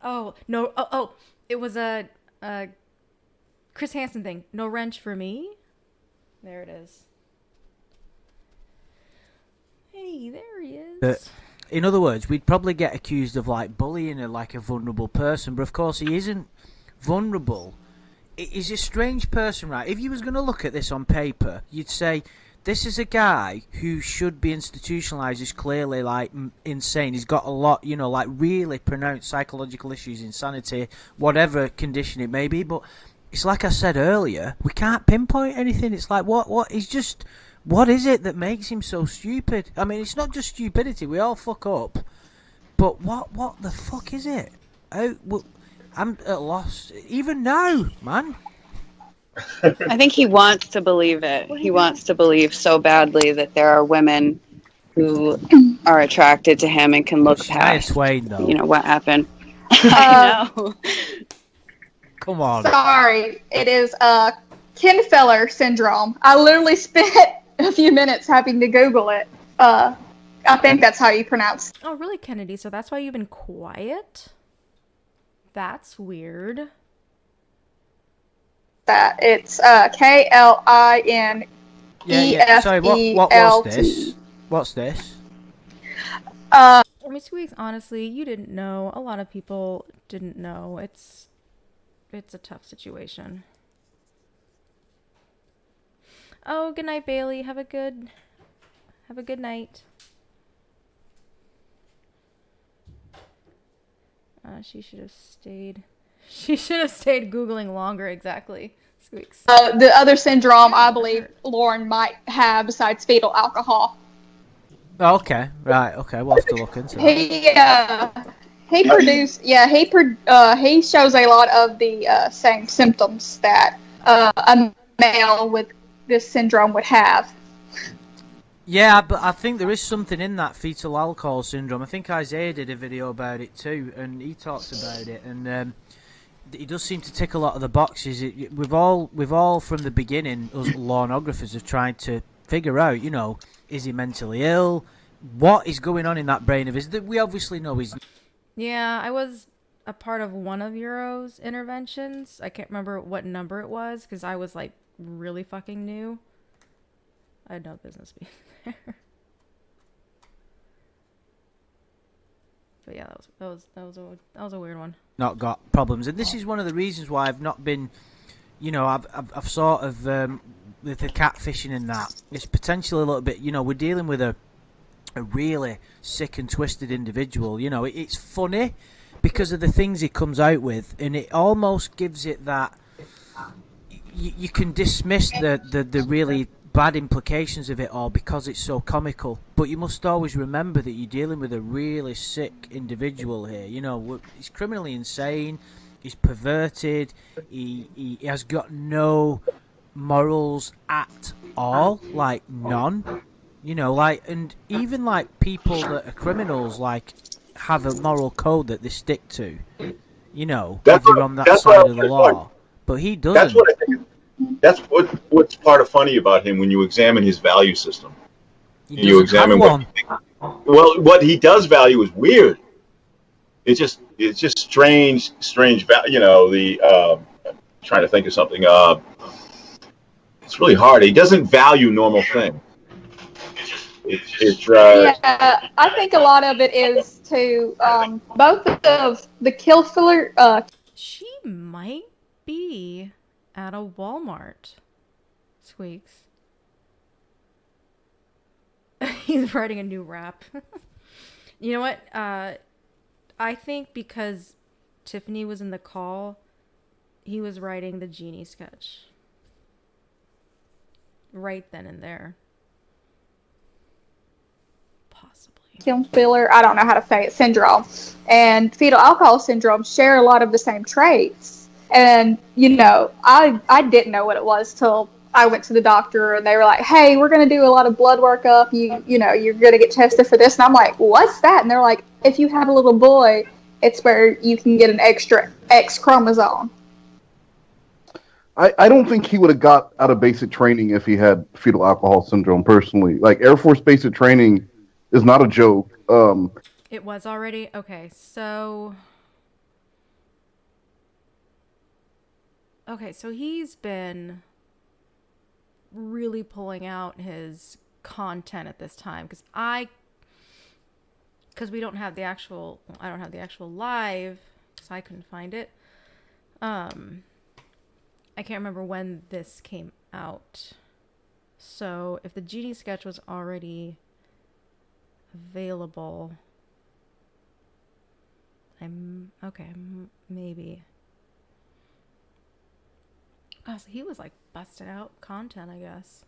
Oh, no. Oh, it was a Chris Hansen thing. No wrench for me? There it is. Hey, there he is. But in other words, we'd probably get accused of like bullying a vulnerable person, but of course he isn't vulnerable. He's a strange person, right? If you was going to look at this on paper, you'd say this is a guy who should be institutionalized. He's clearly like insane. He's got a lot, like really pronounced psychological issues, insanity, whatever condition it may be. But it's like I said earlier, we can't pinpoint anything. It's like what? He's just. What is it that makes him so stupid? I mean, it's not just stupidity. We all fuck up. But what the fuck is it? I'm at a loss. Even now, man. I think he wants to believe it. He wants to believe so badly that there are women who are attracted to him and can look past, Twain, though. What happened. I know. Come on. Sorry, it is Kinfeller syndrome. I literally spent a few minutes having to Google it. I think that's how you pronounce it. Oh, really, Kennedy? So that's why you've been quiet? That's weird. That it's KLINEFELT. Yeah. Sorry, what was this? What's this? I mean, Squeaks, honestly, you didn't know. A lot of people didn't know. It's a tough situation. Oh, good night, Bailey. Have a good night. She should have stayed. She should have stayed Googling longer. Exactly. Squeaks. The other syndrome I believe Lorne might have besides fetal alcohol. Oh, okay. Right. Okay. We'll have to look into that. He shows a lot of the same symptoms that a male with this syndrome would have. Yeah, but I think there is something in that fetal alcohol syndrome. I think Isaiah did a video about it too, and he talks about it, and he does seem to tick a lot of the boxes. We've all from the beginning, us Lornographers, have tried to figure out, is he mentally ill? What is going on in that brain of his? That we obviously know he's. Yeah, I was a part of one of Euro's interventions. I can't remember what number it was because I was like really fucking new. I had no business being there. But yeah, that was a weird one. Not got problems, and this is one of the reasons why I've not been, I've sort of with the catfishing and that. It's potentially a little bit, we're dealing with a really sick and twisted individual. It's funny because of the things he comes out with, and it almost gives it that you can dismiss the really bad implications of it all because it's so comical, but you must always remember that you're dealing with a really sick individual here. He's criminally insane, he's perverted, he has got no morals at all, like none. And even people that are criminals have a moral code that they stick to. If you're on that side of the law, but he doesn't. That's what I think. That's what's part of funny about him when you examine his value system. You examine what he does value is weird. It's just strange. Trying to think of something. It's really hard. He doesn't value normal things. I think a lot of it is to both of the kill filler. She might be at a Walmart. Squeaks. He's writing a new rap. You know what? I think because Tiffany was in the call, he was writing the genie sketch. Right then and there. Possibly. Kill filler, I don't know how to say it, syndrome. And fetal alcohol syndrome share a lot of the same traits. And, I didn't know what it was till I went to the doctor and they were like, hey, we're going to do a lot of blood workup. You know, you're going to get tested for this. And I'm like, what's that? And they're like, if you have a little boy, it's where you can get an extra X chromosome. I don't think he would have got out of basic training if he had fetal alcohol syndrome, personally. Like, Air Force basic training is not a joke. It was already? Okay, so... Okay, so he's been really pulling out his content at this time, because we don't have the actual... Well, I don't have the actual live, because I couldn't find it. I can't remember when this came out. So if the Genie sketch was already available, maybe. Oh, so he was like busting out content, I guess.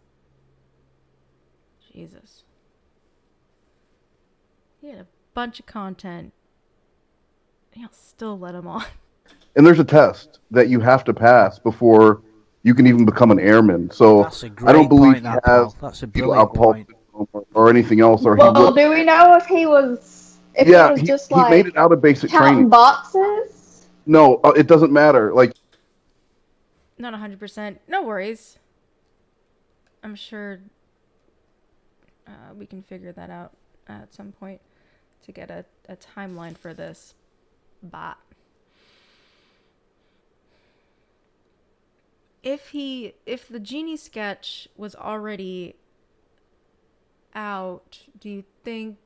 Jesus. He had a bunch of content. You'll still let him on. And there's a test that you have to pass before you can even become an airman. So I don't believe he has fetal alcohol syndrome or anything else. Or well, do we know if he was? If he was just like he made it out of basic counting training. Boxes? No, it doesn't matter. Like, not 100%. No worries. I'm sure we can figure that out at some point to get a timeline for this. But if the Genie sketch was already out, do you think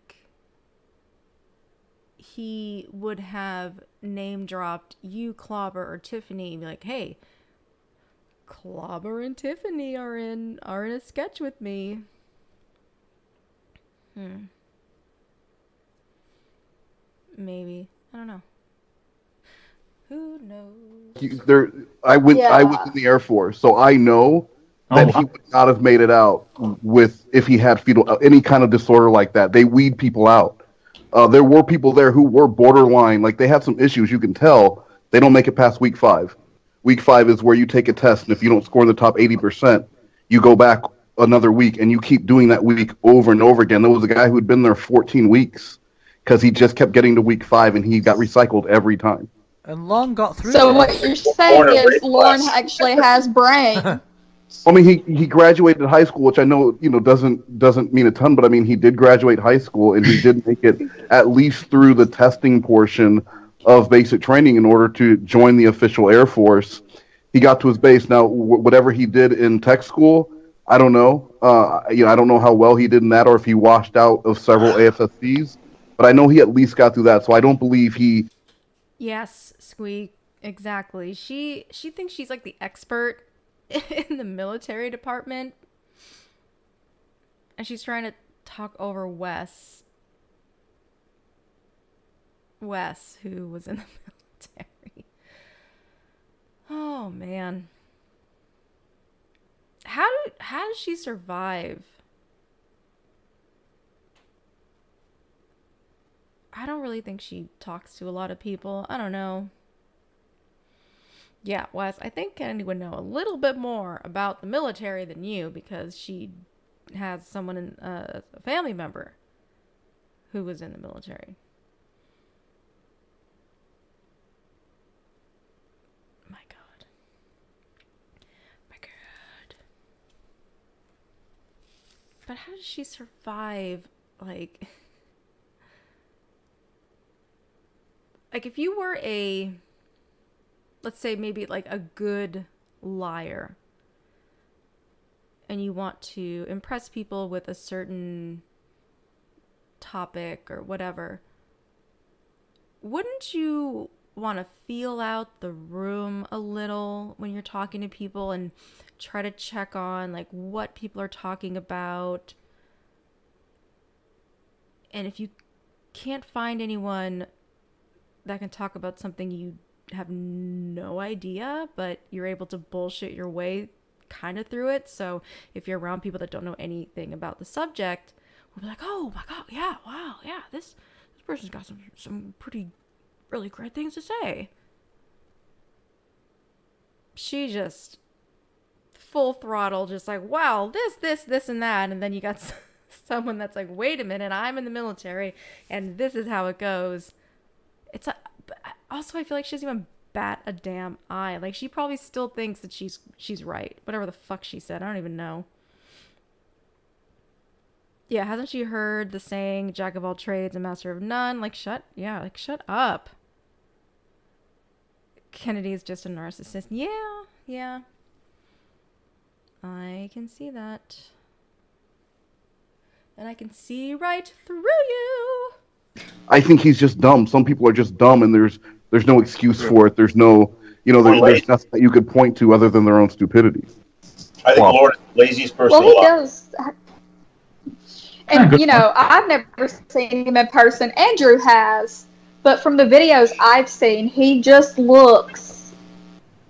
he would have name dropped you, Clobber, or Tiffany, and be like, hey, Clobber and Tiffany are in a sketch with me? Maybe. I don't know. Who knows? I was in the Air Force, so I know that he would not have made it out if he had any kind of disorder like that. They weed people out. There were people there who were borderline, like they had some issues. You can tell they don't make it past week 5. Week 5 is where you take a test, and if you don't score in the top 80%, you go back another week, and you keep doing that week over and over again. There was a guy who had been there 14 weeks because he just kept getting to week 5, and he got recycled every time. And Lorne got through. So what you're saying is Lorne actually has brain. I mean, he graduated high school, which I know doesn't mean a ton, but I mean he did graduate high school, and he did make it at least through the testing portion of basic training in order to join the official Air Force. He got to his base. Now, whatever he did in tech school, I don't know. I don't know how well he did in that, or if he washed out of several AFSCs. But I know he at least got through that, so I don't believe he. Yes, Squeak, exactly. She thinks she's like the expert in the military department, and she's trying to talk over Wes, who was in the military. Oh man, how does she survive? I don't really think she talks to a lot of people. I don't know. Yeah, Wes, I think Kennedy would know a little bit more about the military than you, because she has someone a family member who was in the military. My God. But how does she survive, like if you were let's say maybe like a good liar, and you want to impress people with a certain topic or whatever, wouldn't you want to feel out the room a little when you're talking to people and try to check on like what people are talking about? And if you can't find anyone that can talk about something you have no idea, but you're able to bullshit your way kind of through it. So if you're around people that don't know anything about the subject, we'll be like, oh my God, yeah, wow, yeah, this person's got some pretty really great things to say. She just full throttle, just like, wow, this, and that. And then you got someone that's like, wait a minute, I'm in the military, and this is how it goes. Also, I feel like she doesn't even bat a damn eye. Like, she probably still thinks that she's right. Whatever the fuck she said, I don't even know. Yeah, hasn't she heard the saying, jack of all trades and master of none? Like, shut up. Kennedy's just a narcissist. Yeah. I can see that. And I can see right through you. I think he's just dumb. Some people are just dumb, and there's no excuse for it. There's no, there's nothing that you could point to other than their own stupidity. I think Lorne is the laziest person Well, he alive. does. And, I've never seen him in person. Andrew has. But from the videos I've seen, he just looks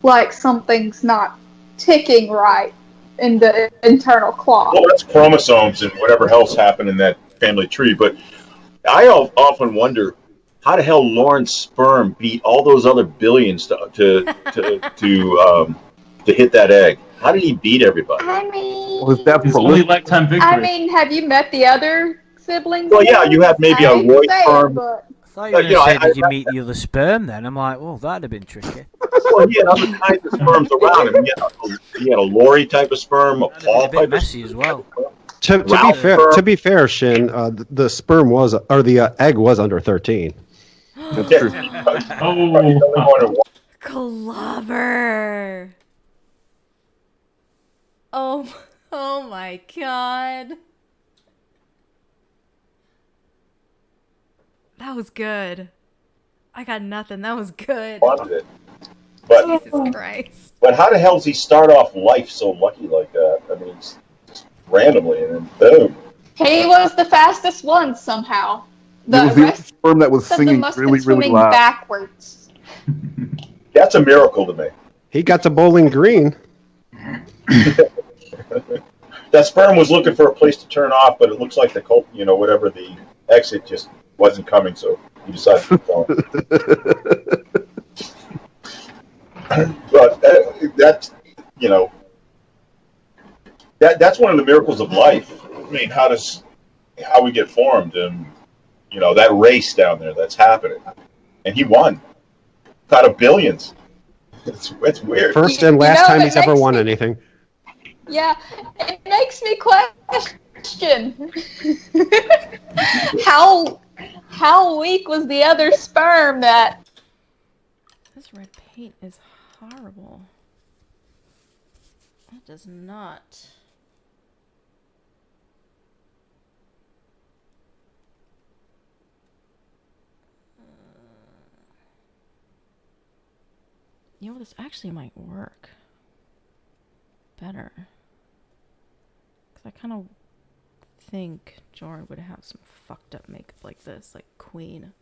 like something's not ticking right in the internal clock. Well, that's chromosomes and whatever else happened in that family tree. But I often wonder how the hell Lorne's sperm beat all those other billions to hit that egg. How did he beat everybody? I mean, Well, his dad His only lifetime victory. I mean, have you met the other siblings? Well, yeah, you have maybe a Roy sperm. But... I thought you were going to say, did you meet the other sperm then? I'm like, well, that'd have been tricky. Well, he had other kinds of sperms around him. He had a Lori type of sperm, a Paul type messy as well. To be fair, Shin, the sperm was, or the egg was under 13. That's true. Clobber. Oh my god. That was good. I got nothing. That was good. Wanted it. But, Jesus Christ. But how the hell does he start off life so lucky like that? I mean, just randomly, and then boom. He was the fastest one somehow. It was the sperm that was singing really loud. Backwards. That's a miracle to me. He got to Bowling Green. That sperm was looking for a place to turn off, but it looks like whatever the exit just wasn't coming, so he decided to keep going. But that's one of the miracles of life. I mean, how we get formed, and that race down there that's happening, and he won out of billions. It's weird. First and last time he's ever won anything. Yeah, it makes me question how weak was the other sperm that. This red paint is horrible. It does not. This actually might work better. Because I kind of think Jorrun would have some fucked up makeup like this, like Queen.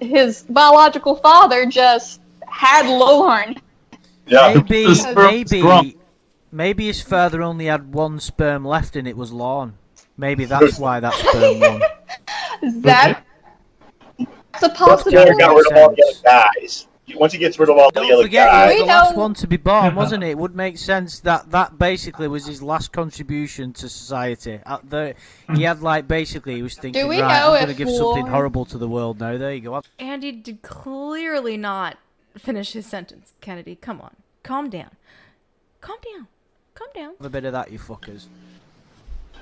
His biological father just had Lorne. Yeah. Maybe his father only had one sperm left and it was Lorne. Maybe that's why that sperm won. That's a possibility. That's got rid of all the other guys. Once he gets rid of all the other guys. He was the last one to be born, wasn't it? It would make sense that basically was his last contribution to society. He had he was thinking, right, I'm going to give something horrible to the world now. There you go. Andy did clearly not finish his sentence. Kennedy, come on. Calm down. Calm down. Calm down. Have a bit of that, you fuckers.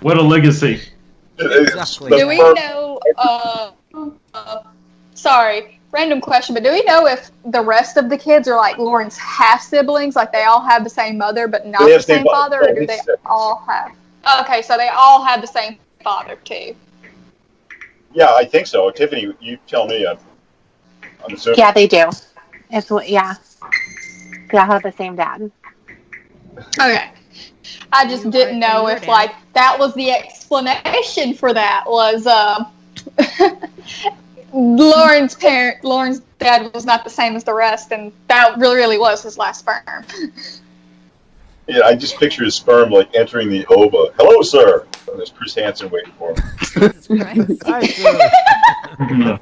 What a legacy. Exactly. Do we know, sorry, random question, but do we know if the rest of the kids are like Lorne's half-siblings, like they all have the same mother but not the same father, or do they all have? Okay, so they all have the same father, too. Yeah, I think so. Tiffany, you tell me. I'm assuming. Yeah, they do. Yeah. They all have the same dad. Okay. I just didn't know if, like, that was the explanation for that, was, Lorne's dad was not the same as the rest, and that really was his last sperm. Yeah, I just picture his sperm, like, entering the ova. Hello, sir! And there's Chris Hansen waiting for him. Jesus Christ. Hi, sir.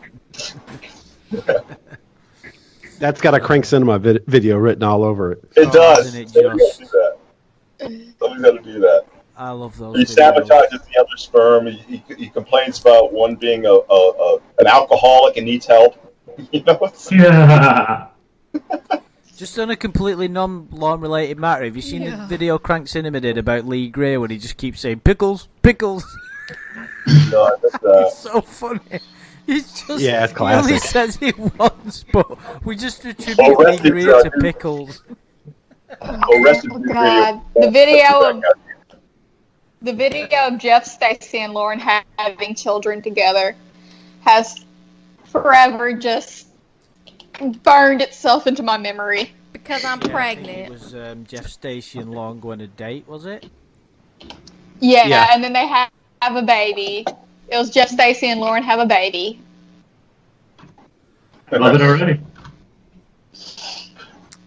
That's got a Crank Cinema video written all over it. It does. Isn't it just? Somebody's got to do that. I love those. He videos. sabotages the other sperm. He complains about one being an alcoholic and needs help. You know? Yeah. Just on a completely non-Lorne related matter, have you seen the video Crank Cinema did about Lee Gray when he just keeps saying pickles, pickles? No, It's so funny. It's just, it's he only classic. says it once, but we just attribute Lee Gray to pickles. Arrested Oh, God. The video of Jeff, Stacy, and Lorne having children together has forever just burned itself into my memory. Because I'm pregnant. It was Jeff, Stacey, and Lorne going a date, was it? Yeah, and then they have a baby. It was Jeff, Stacy, and Lorne have a baby. Love it already.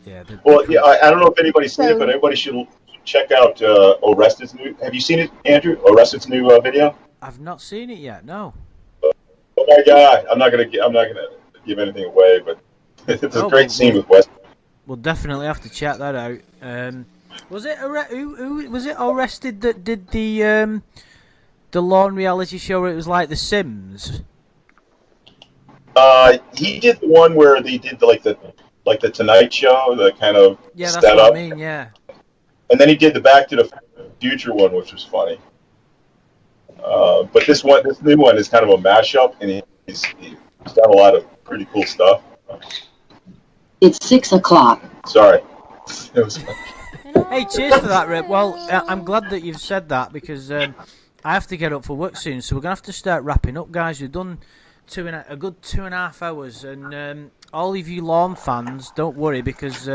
Yeah. Well, yeah. I don't know if anybody's seen it, but everybody should check out Arrested's new. Have you seen it, Andrew? Arrested's new video. I've not seen it yet. No. Oh my God! I'm not gonna give anything away, but it's a great scene with West. We'll definitely have to check that out. Was it who was it Arrested that did the Lorne reality show where it was like The Sims? He did the one where they did the Tonight Show, the kind of that's setup. what I mean. Yeah. And then he did the Back to the Future one, which was funny. But this new one is kind of a mashup, and he's done a lot of pretty cool stuff. It's 6 o'clock. Sorry. It was Hey, cheers for that, Rip. Well, I'm glad that you've said that because I have to get up for work soon, so we're going to have to start wrapping up, guys. We've done a good 2.5 hours, and all of you Lorne fans, don't worry because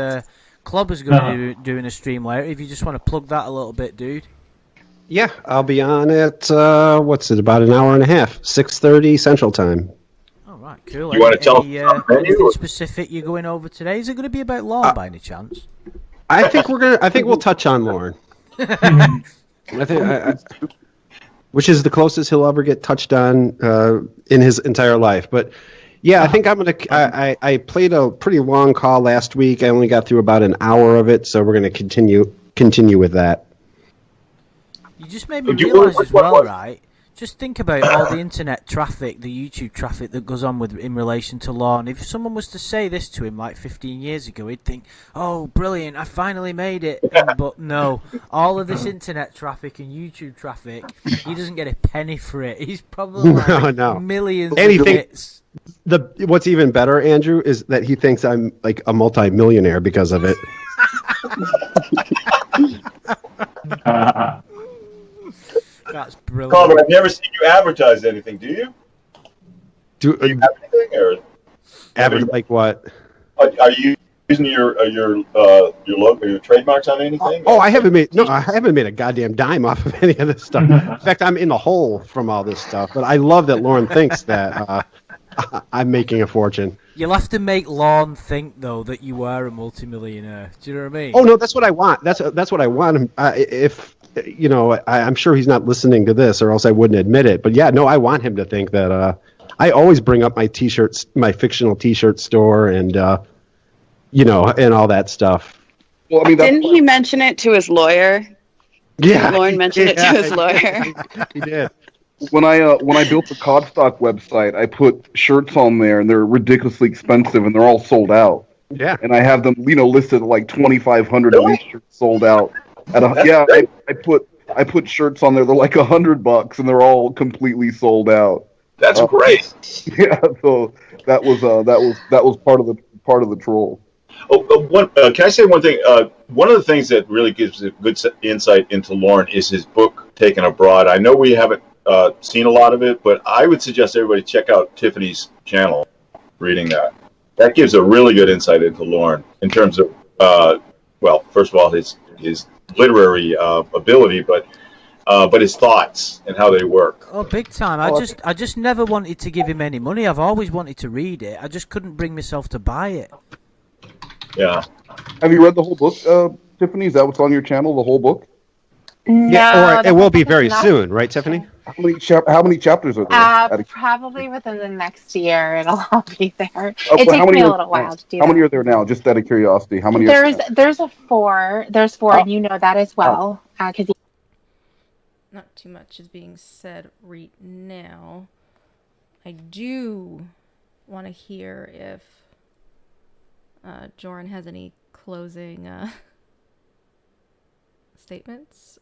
Clobber's going to be doing a stream later. If you just want to plug that a little bit, dude. Yeah, I'll be on at, about an hour and a half, 6:30 Central Time. All right, cool. You want to tell anything specific you're going over today? Is it going to be about Lorne by any chance? I think we'll touch on Lorne. Which is the closest he'll ever get touched on in his entire life. But yeah, I think I'm gonna. I played a pretty long call last week. I only got through about an hour of it, so we're gonna continue with that. You just made me realise as well, right? Just think about all the internet traffic, the YouTube traffic that goes on in relation to Lorne. If someone was to say this to him like 15 years ago, he'd think, "Oh, brilliant! I finally made it." But no, all of this internet traffic and YouTube traffic, he doesn't get a penny for it. He's probably like millions of hits. What's even better, Andrew, is that he thinks I'm like a multi-millionaire because of it. That's brilliant. Carl, but I've never seen you advertise anything. Do you? Do you have anything, or like what? Are you using your logo, your trademarks on anything? Oh, I haven't made a goddamn dime off of any of this stuff. In fact, I'm in the hole from all this stuff. But I love that Lorne thinks that I'm making a fortune. You'll have to make Lorne think though that you are a multimillionaire. Do you know what I mean? Oh no, that's what I want. That's what I want. If you know, I'm sure he's not listening to this, or else I wouldn't admit it. But yeah, no, I want him to think that I always bring up my T-shirts, my fictional T-shirt store, and you know, and all that stuff. Well, I mean, didn't he mention it to his lawyer? Yeah, Lorne mentioned it to his lawyer. He did. When I built the Codstock website, I put shirts on there, and they're ridiculously expensive, and they're all sold out. Yeah, and I have them, listed at like 2,500 of these shirts sold out. I put shirts on there. They're like $100, and they're all completely sold out. That's great. Yeah, so that was part of the troll. Can I say one thing? One of the things that really gives a good insight into Lorne is his book, Taken Abroad. I know we haven't seen a lot of it, but I would suggest everybody check out Tiffany's channel, reading that. That gives a really good insight into Lorne in terms of, well, first of all, his literary ability, but his thoughts and how they work. Oh, big time! I just never wanted to give him any money. I've always wanted to read it. I just couldn't bring myself to buy it. Yeah. Have you read the whole book, Tiffany? Is that what's on your channel? The whole book? Yeah, or it will be very soon, right, Tiffany? How many chapters are there? Probably within the next year, it'll all be there. Oh, It but how takes me many a are little there now? while to do How many that. are there now? Just out of curiosity, how many? There's a four. There's four, and you know that as well, because Not too much is being said right now. I do want to hear if Jorrun has any closing statements.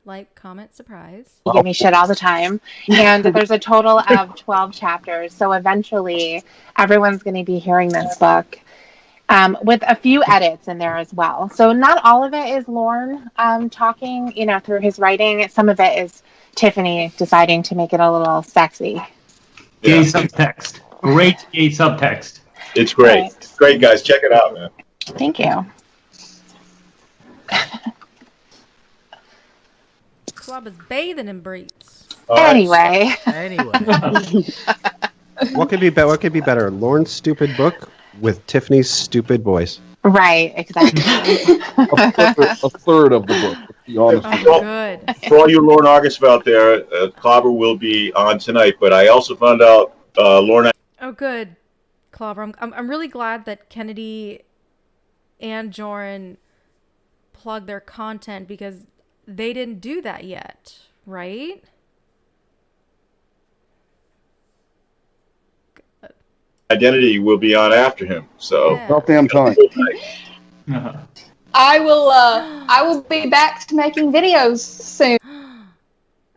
Like, comment, surprise. you give me shit all the time. And there's a total of 12 chapters, so eventually everyone's going to be hearing this book. With a few edits in there as well. So not all of it is Lorne talking, through his writing. Some of it is Tiffany deciding to make it a little sexy. Gay subtext. Great gay subtext. It's great. Right. It's great, guys. Check it out, man. Thank you. Club is bathing in breeds. Anyway. What could be better? Lorne's stupid book with Tiffany's stupid voice. Right, exactly. a third of the book. To be honest. Good. For all you Lorne Argus out there, Clobber will be on tonight. But I also found out Lorne. Oh, good, Clobber. I'm really glad that Kennedy and Jorrun plugged their content because they didn't do that yet, right? Identity will be on after him. So about damn time. I will be back to making videos soon.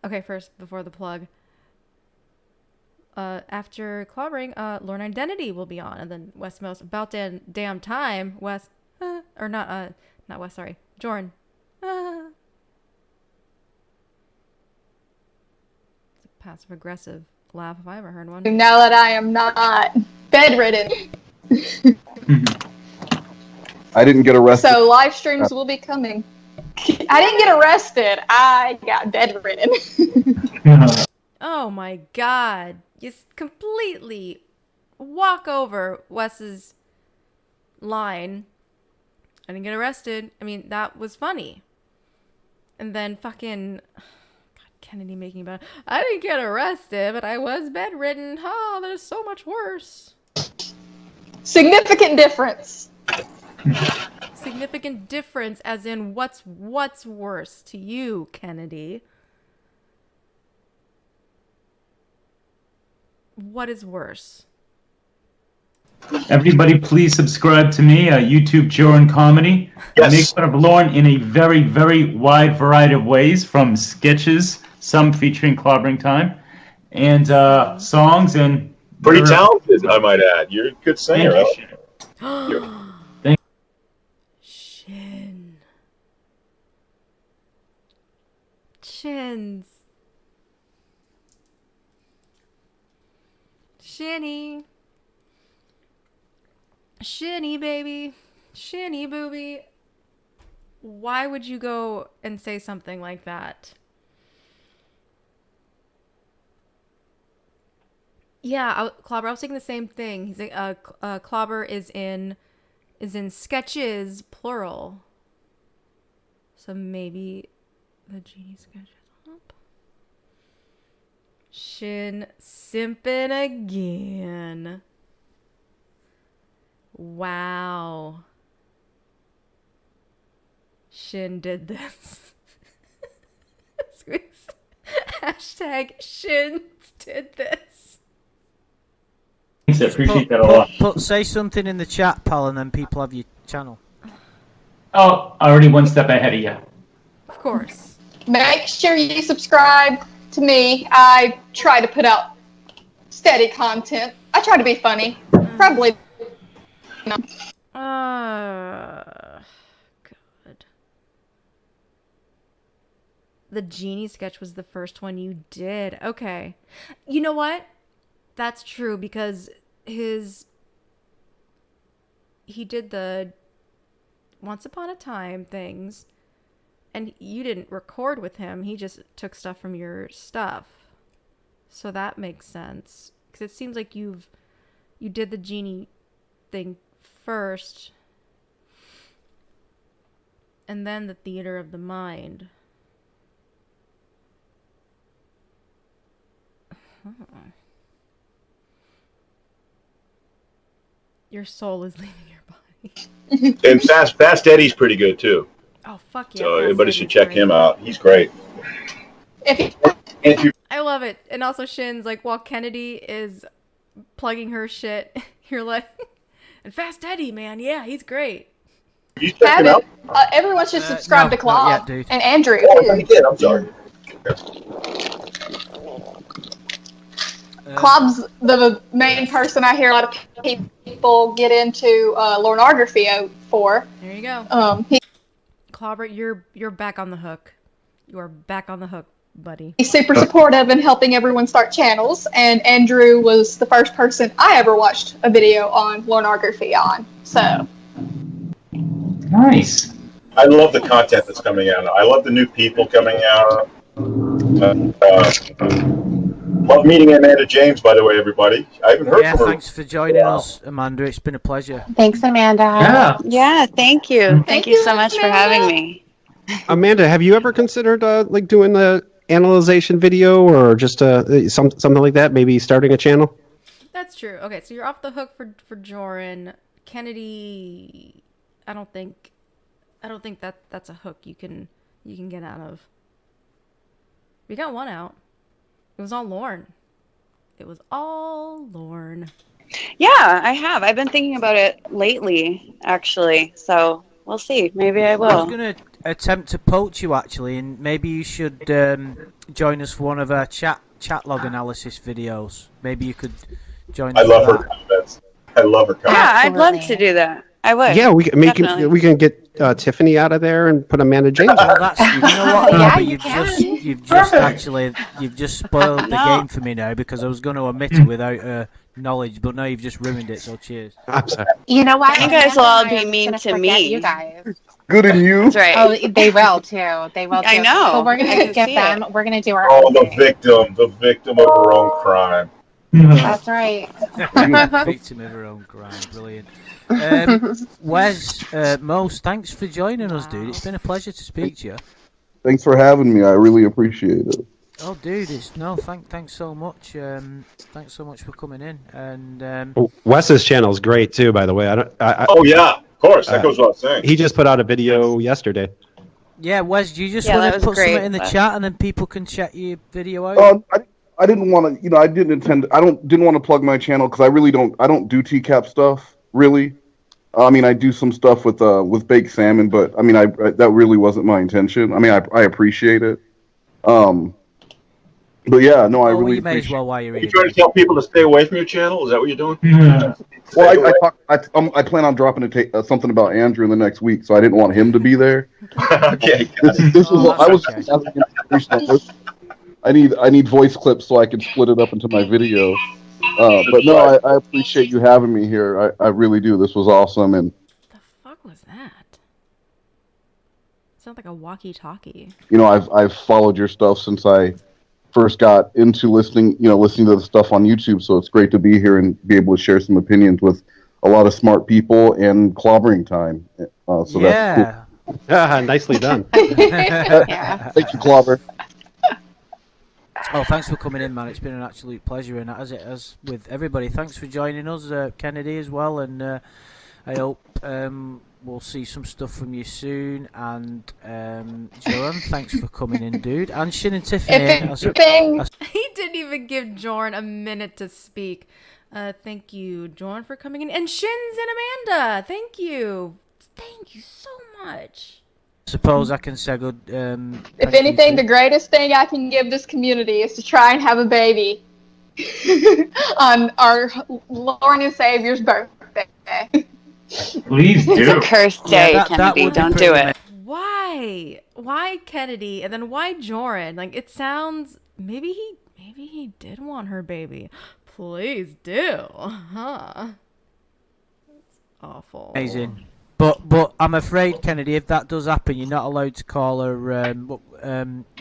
Okay, first, before the plug. After clobbering, Lorne Identity will be on, and then West Most about damn time. West, or not West. Sorry, Jorrun. It's a passive aggressive laugh if I ever heard one. Now that I am not bedridden, I didn't get arrested. so live streams will be coming. I didn't get arrested. I got bedridden. Oh my god. You completely walk over Wes's line. I didn't get arrested. I mean, that was funny. And then fucking... God, Kennedy making about... I didn't get arrested, but I was bedridden. Oh, there's so much worse. Significant difference. Significant difference as in what's worse to you, Kennedy? What is worse? Everybody, please subscribe to me, YouTube Jorrun Comedy. Yes. I make fun of Lorne in a very, very wide variety of ways, from sketches, some featuring clobbering time, and songs and... Pretty talented, I might add. You're a good singer. Shin. Chins. Shinny. Shinny, baby. Shinny, booby. Why would you go and say something like that? Yeah, Clobber, I was thinking the same thing. He's Clobber is in sketches, plural. So maybe the genie sketch is up. Shin simping again. Wow. Shin did this. Hashtag Shins did this. I appreciate that a lot. Say something in the chat, pal, and then people have your channel. Oh, already one step ahead of you. Of course. Make sure you subscribe to me. I try to put out steady content. I try to be funny. Probably. God. The genie sketch was the first one you did. Okay. You know what? That's true because he did the Once Upon a Time things and you didn't record with him. He just took stuff from your stuff. So that makes sense. Because it seems like you did the genie thing first and then the theater of the mind. Your soul is leaving your body. And Fast Eddie's pretty good too. Oh fuck yeah! So Fast everybody Eddie's should check great. him out. He's great. I love it. And also Shin's like, while Kennedy is plugging her shit, you're like, and Fast Eddie, man, yeah, he's great. You check him out? Everyone should subscribe to not Claude yet, dude. and Andrew. Oh, too. he did. I'm sorry. Claude's the main person I hear a lot of people get into Lorneography for. There you go. Clobber, you're back on the hook. You are back on the hook, buddy. He's super supportive in helping everyone start channels, and Andrew was the first person I ever watched a video on Lorneography on. So Nice. I love the content that's coming out. I love the new people coming out. Love meeting Amanda James, by the way, everybody. I haven't heard Yeah, from her. thanks for joining us, Amanda. It's been a pleasure. Thanks, Amanda. Yeah. Yeah, thank you. Thank you so much for having me. Amanda, have you ever considered like doing the analyzation video or just something like that? Maybe starting a channel? That's true. Okay, so you're off the hook for Jorrun. Kennedy, I don't think that's a hook you can get out of. We got one out. It was all Lorne. It was all Lorne. Yeah, I have. I've been thinking about it lately, actually. So we'll see. Maybe I I was will. going to attempt to poach you, actually, and maybe you should join us for one of our chat log analysis videos. Maybe you could join us. I love her comments. I love her comments. Yeah, I'd love to do that. I would. Yeah, we Definitely. can get Tiffany out of there and put Amanda James. Well, that's, you know what? Yeah, But you you've just actually spoiled the game for me now, because I was going to omit it without knowledge, but now you've just ruined it. So cheers. I'm sorry. You know what? You guys will all be Amanda mean and I to are gonna forget me. You guys. Good in you. That's right. Oh, they will too. They will too. I know. So we're I gonna can get see them. it. We're gonna do our Oh, own the thing. victim of her own crime. That's right. Victim of her own crime. Brilliant. Wes, Mose, thanks for joining us, dude. It's been a pleasure to speak to you. Thanks for having me. I really appreciate it. Oh, dude, thanks so much. Thanks so much for coming in. And Wes's channel is great too, by the way. Oh yeah, of course. That goes without saying. He just put out a video yesterday. yeah, Wes, do you just Yeah, want that to was put something great, in the Wes. chat and then people can check your video out? I didn't want to, I didn't intend. Didn't want to plug my channel because I really don't. I don't do TCAP stuff really. I mean, I do some stuff with baked salmon, but I mean, that really wasn't my intention. I mean, I appreciate it. But yeah, no, I Oh, well, really you may as appreciate. well while you're You here. trying to tell people to stay away from your channel? Is that what you're doing? Well, I plan on dropping something about Andrew in the next week, so I didn't want him to be there. Okay. This was Oh, I was. okay. I need voice clips so I can split it up into my video. But no, I appreciate you having me here. I really do. This was awesome, and The fuck was that? Sounds like a walkie-talkie. I've followed your stuff since I first got into listening to the stuff on YouTube. So it's great to be here and be able to share some opinions with a lot of smart people and clobbering time. So Yeah. that's Nicely done. Yeah. thank you, Clobber. Oh, thanks for coming in, man. It's been an absolute pleasure, and as with everybody, thanks for joining us, Kennedy as well, and I hope we'll see some stuff from you soon. And Jorrun, thanks for coming in, dude. And Shin and Tiffany. He didn't even give Jorrun a minute to speak. Thank you, Jorrun, for coming in, and Shins and Amanda. Thank you so much. Suppose I can say good. if anything, the greatest thing I can give this community is to try and have a baby on our Lord and Savior's birthday. Please do. It's a cursed day, Kennedy. would be Don't pretty do it. Why Kennedy, and then why Jorrun? Like, it sounds maybe he did want her baby. Please do, huh? That's awful. Amazing. But I'm afraid, Kennedy, if that does happen, you're not allowed to call her.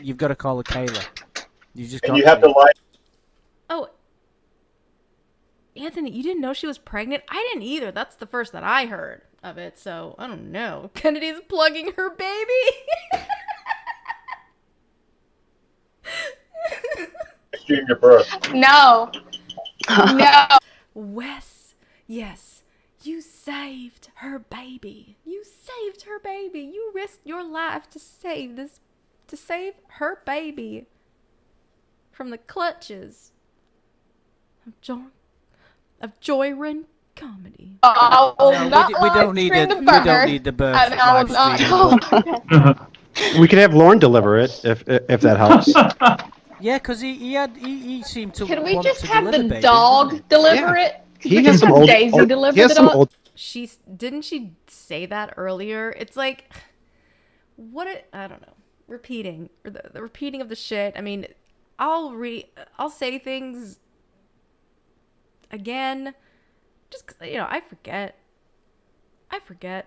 You've got to call her Kayla. And you have to like. Oh, Anthony, you didn't know she was pregnant? I didn't either. That's the first that I heard of it, so I don't know. Kennedy's plugging her baby. stream your birth. No. No. Wes, yes, you saved her baby. You saved her baby. You risked your life to save her baby from the clutches of Jorrun comedy. I will not we don't need stream the the we don't birth, need the birth and I will live not. stream. but- We could have Lorne deliver it if that helps. Yeah, because he seemed to Can we want just to have deliver the babies, dog didn't deliver it? Could He we has just some have old. Daisy deliver He has the some dog? old. Didn't she say that earlier? It's like, I don't know, repeating, or the repeating of the shit. I mean, I'll say things again, just 'cause, I forget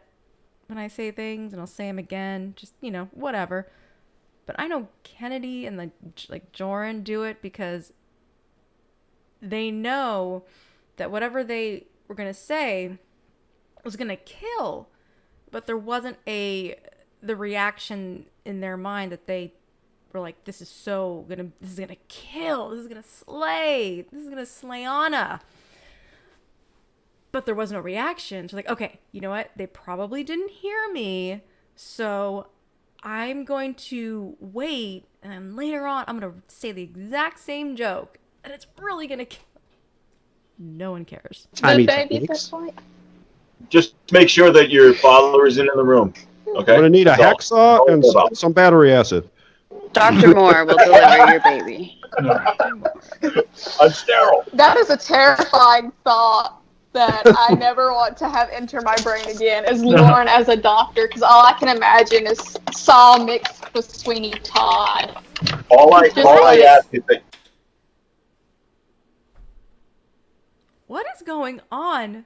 when I say things, and I'll say them again, just, whatever. But I know Kennedy and like Jorrun do it because they know that whatever they were going to say was going to kill, but there wasn't the reaction in their mind that they were like, this is gonna kill, this is gonna slay Anna. But there was no reaction. So like, okay, you know what? They probably didn't hear me, so I'm going to wait, and then later on, I'm gonna say the exact same joke, and it's really gonna kill. No one cares. Timey baby at techniques. this point. Just make sure that your father is in the room. Okay. I'm gonna need a That's all. hacksaw and some battery acid. Dr. Moore will deliver your baby. I'm sterile. That is a terrifying thought that I never want to have enter my brain again, is Lorne as a doctor, because all I can imagine is Saul mixed with Sweeney Todd. All I ask is that What is going on?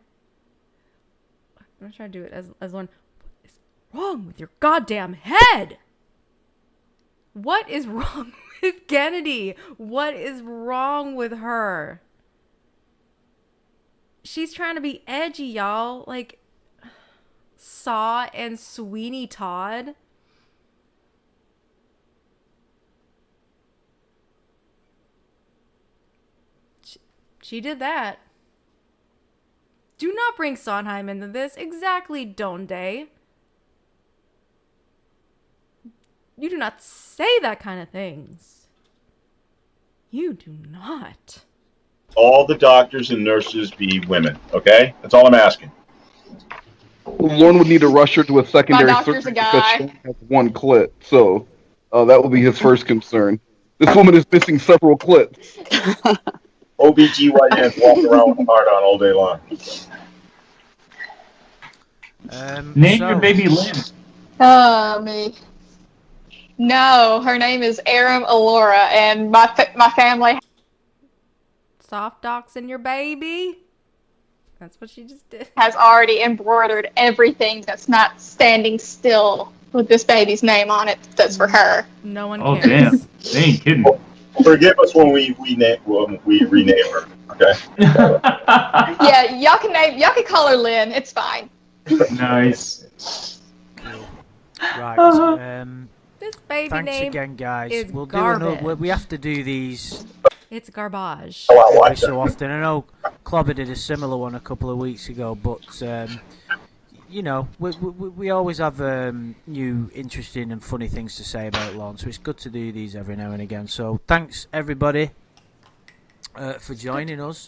I'm gonna try to do it as Lorne. What is wrong with your goddamn head? What is wrong with Kennedy? What is wrong with her? She's trying to be edgy, y'all. Like Saw and Sweeney Todd. She did that. Do not bring Sondheim into this. Exactly, Donde. You do not say that kind of things. You do not. all the doctors and nurses be women. Okay, that's all I'm asking. Lorne would need to rush her to a secondary doctor's surgery a because guy. she only has one clit. So that will be his first concern. This woman is missing several clits. OBGYNs walk around with a heart on all day long. Name your baby Lynn. Me. No, her name is Aram Alora, and my family Soft doxing your baby? That's what she just did. has already embroidered everything that's not standing still with this baby's name on it. That's for her. No one Oh cares. damn! They ain't kidding. Forgive us when we rename her. Okay. Yeah, y'all can call her Lynn. It's fine. Nice. Right. This baby Thanks name again, guys. is We'll do garbage. another. We have to do these It's garbage. every so often. I know Clobber did a similar one a couple of weeks ago, but you know, we always have new, interesting, and funny things to say about Lorne, so it's good to do these every now and again. So thanks everybody for joining us.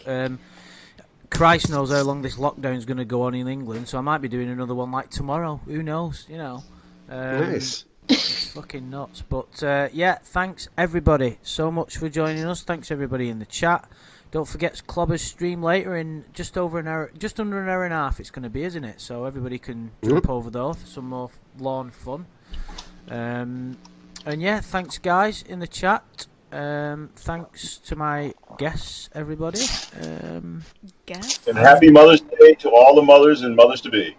Christ knows how long this lockdown is going to go on in England, so I might be doing another one like tomorrow. Who knows? You know. Nice. It's fucking nuts. But yeah, thanks everybody so much for joining us. Thanks everybody in the chat. Don't forget Clobber's stream later in just under an hour and a half. It's going to be, isn't it? So everybody can jump over there for some more Lorne fun. And yeah, thanks guys in the chat. Thanks to my guests, everybody. Guess? And happy Mother's Day to all the mothers and mothers to be.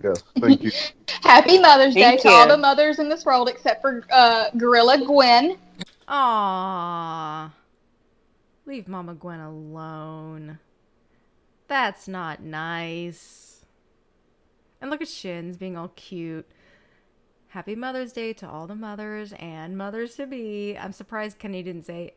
Yes, thank you. Happy Mother's Day Thank to all you. the mothers in this world except for Gorilla Gwen. Aww. Leave Mama Gwen alone. That's not nice. And look at Shins being all cute. Happy Mother's Day to all the mothers and mothers to be. I'm surprised Kenny didn't say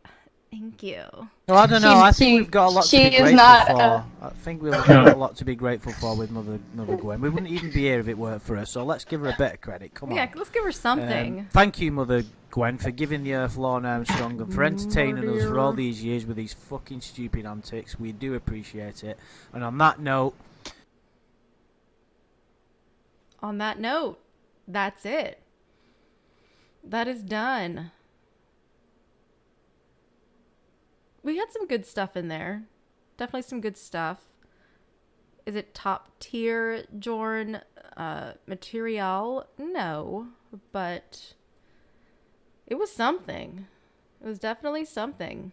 thank you. Well, I don't know. I think we've got a lot to be grateful for. I think we've got a lot to be grateful for with Mother Gwen. We wouldn't even be here if it weren't for her. So let's give her a bit of credit. Come on. Yeah, let's give her something. Thank you, Mother Gwen, for giving the Earth Lorne Armstrong and for entertaining us for all these years with these fucking stupid antics. We do appreciate it. And on that note, that's it. That is done. We had some good stuff in there. Definitely some good stuff. Is it top tier Jorrun material? No, but it was something. It was definitely something.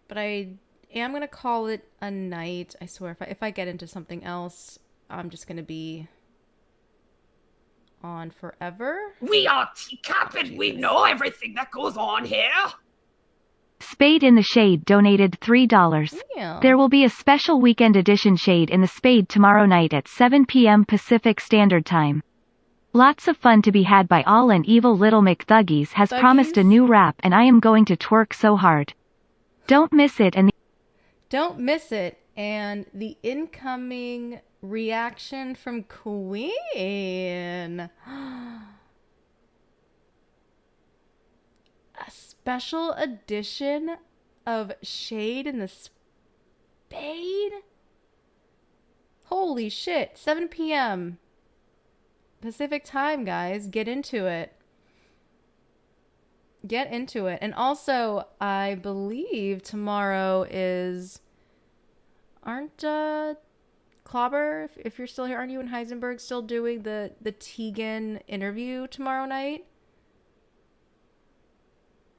But I am going to call it a night. I swear, if I get into something else, I'm just going to be on forever. We are teacup and we know everything that goes on here. Spade in the Shade donated $3. Yeah. There will be a special weekend edition Shade in the Spade tomorrow night at 7 p.m. Pacific Standard Time. Lots of fun to be had by all, and Evil Little McThuggies has promised a new rap, and I am going to twerk so hard. Don't miss it. Don't miss it. And the incoming reaction from Queen. A special edition of Shade in the Spade? Holy shit. 7 p.m. Pacific time, guys. Get into it. Get into it. And also, I believe tomorrow is... Aren't Clobber, if you're still here, aren't you and Heisenberg still doing the Tegan interview tomorrow night?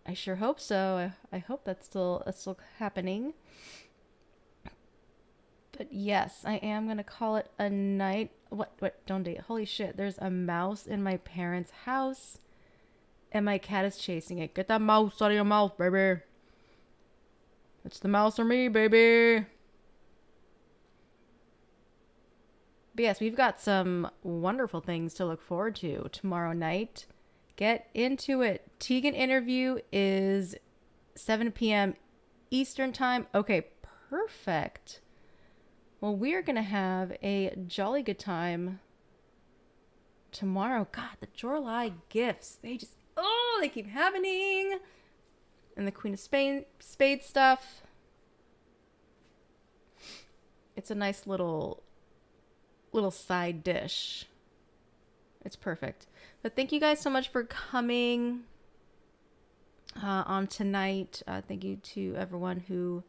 I sure hope so. I hope that's still happening. But yes, I am going to call it a night. What, don't date. Holy shit, there's a mouse in my parents' house. And my cat is chasing it. Get that mouse out of your mouth, baby. It's the mouse or me, baby. But yes, we've got some wonderful things to look forward to tomorrow night. Get into it. Tegan interview is 7 p.m. Eastern time. Okay, perfect. Well, we are going to have a jolly good time tomorrow. God, the Jorrun gifts. They keep happening. And the Queen of Spades stuff. It's a nice little side dish. It's perfect. But thank you guys so much for coming on tonight. Thank you to everyone who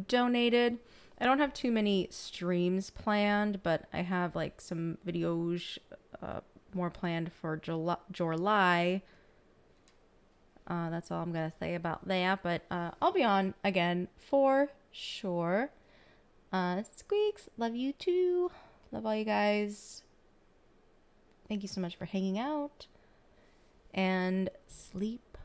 donated. I don't have too many streams planned, but I have like some videos more planned for July. That's all I'm gonna say about that. But I'll be on again for sure. Squeaks, love you too. Love all you guys. Thank you so much for hanging out. And sleep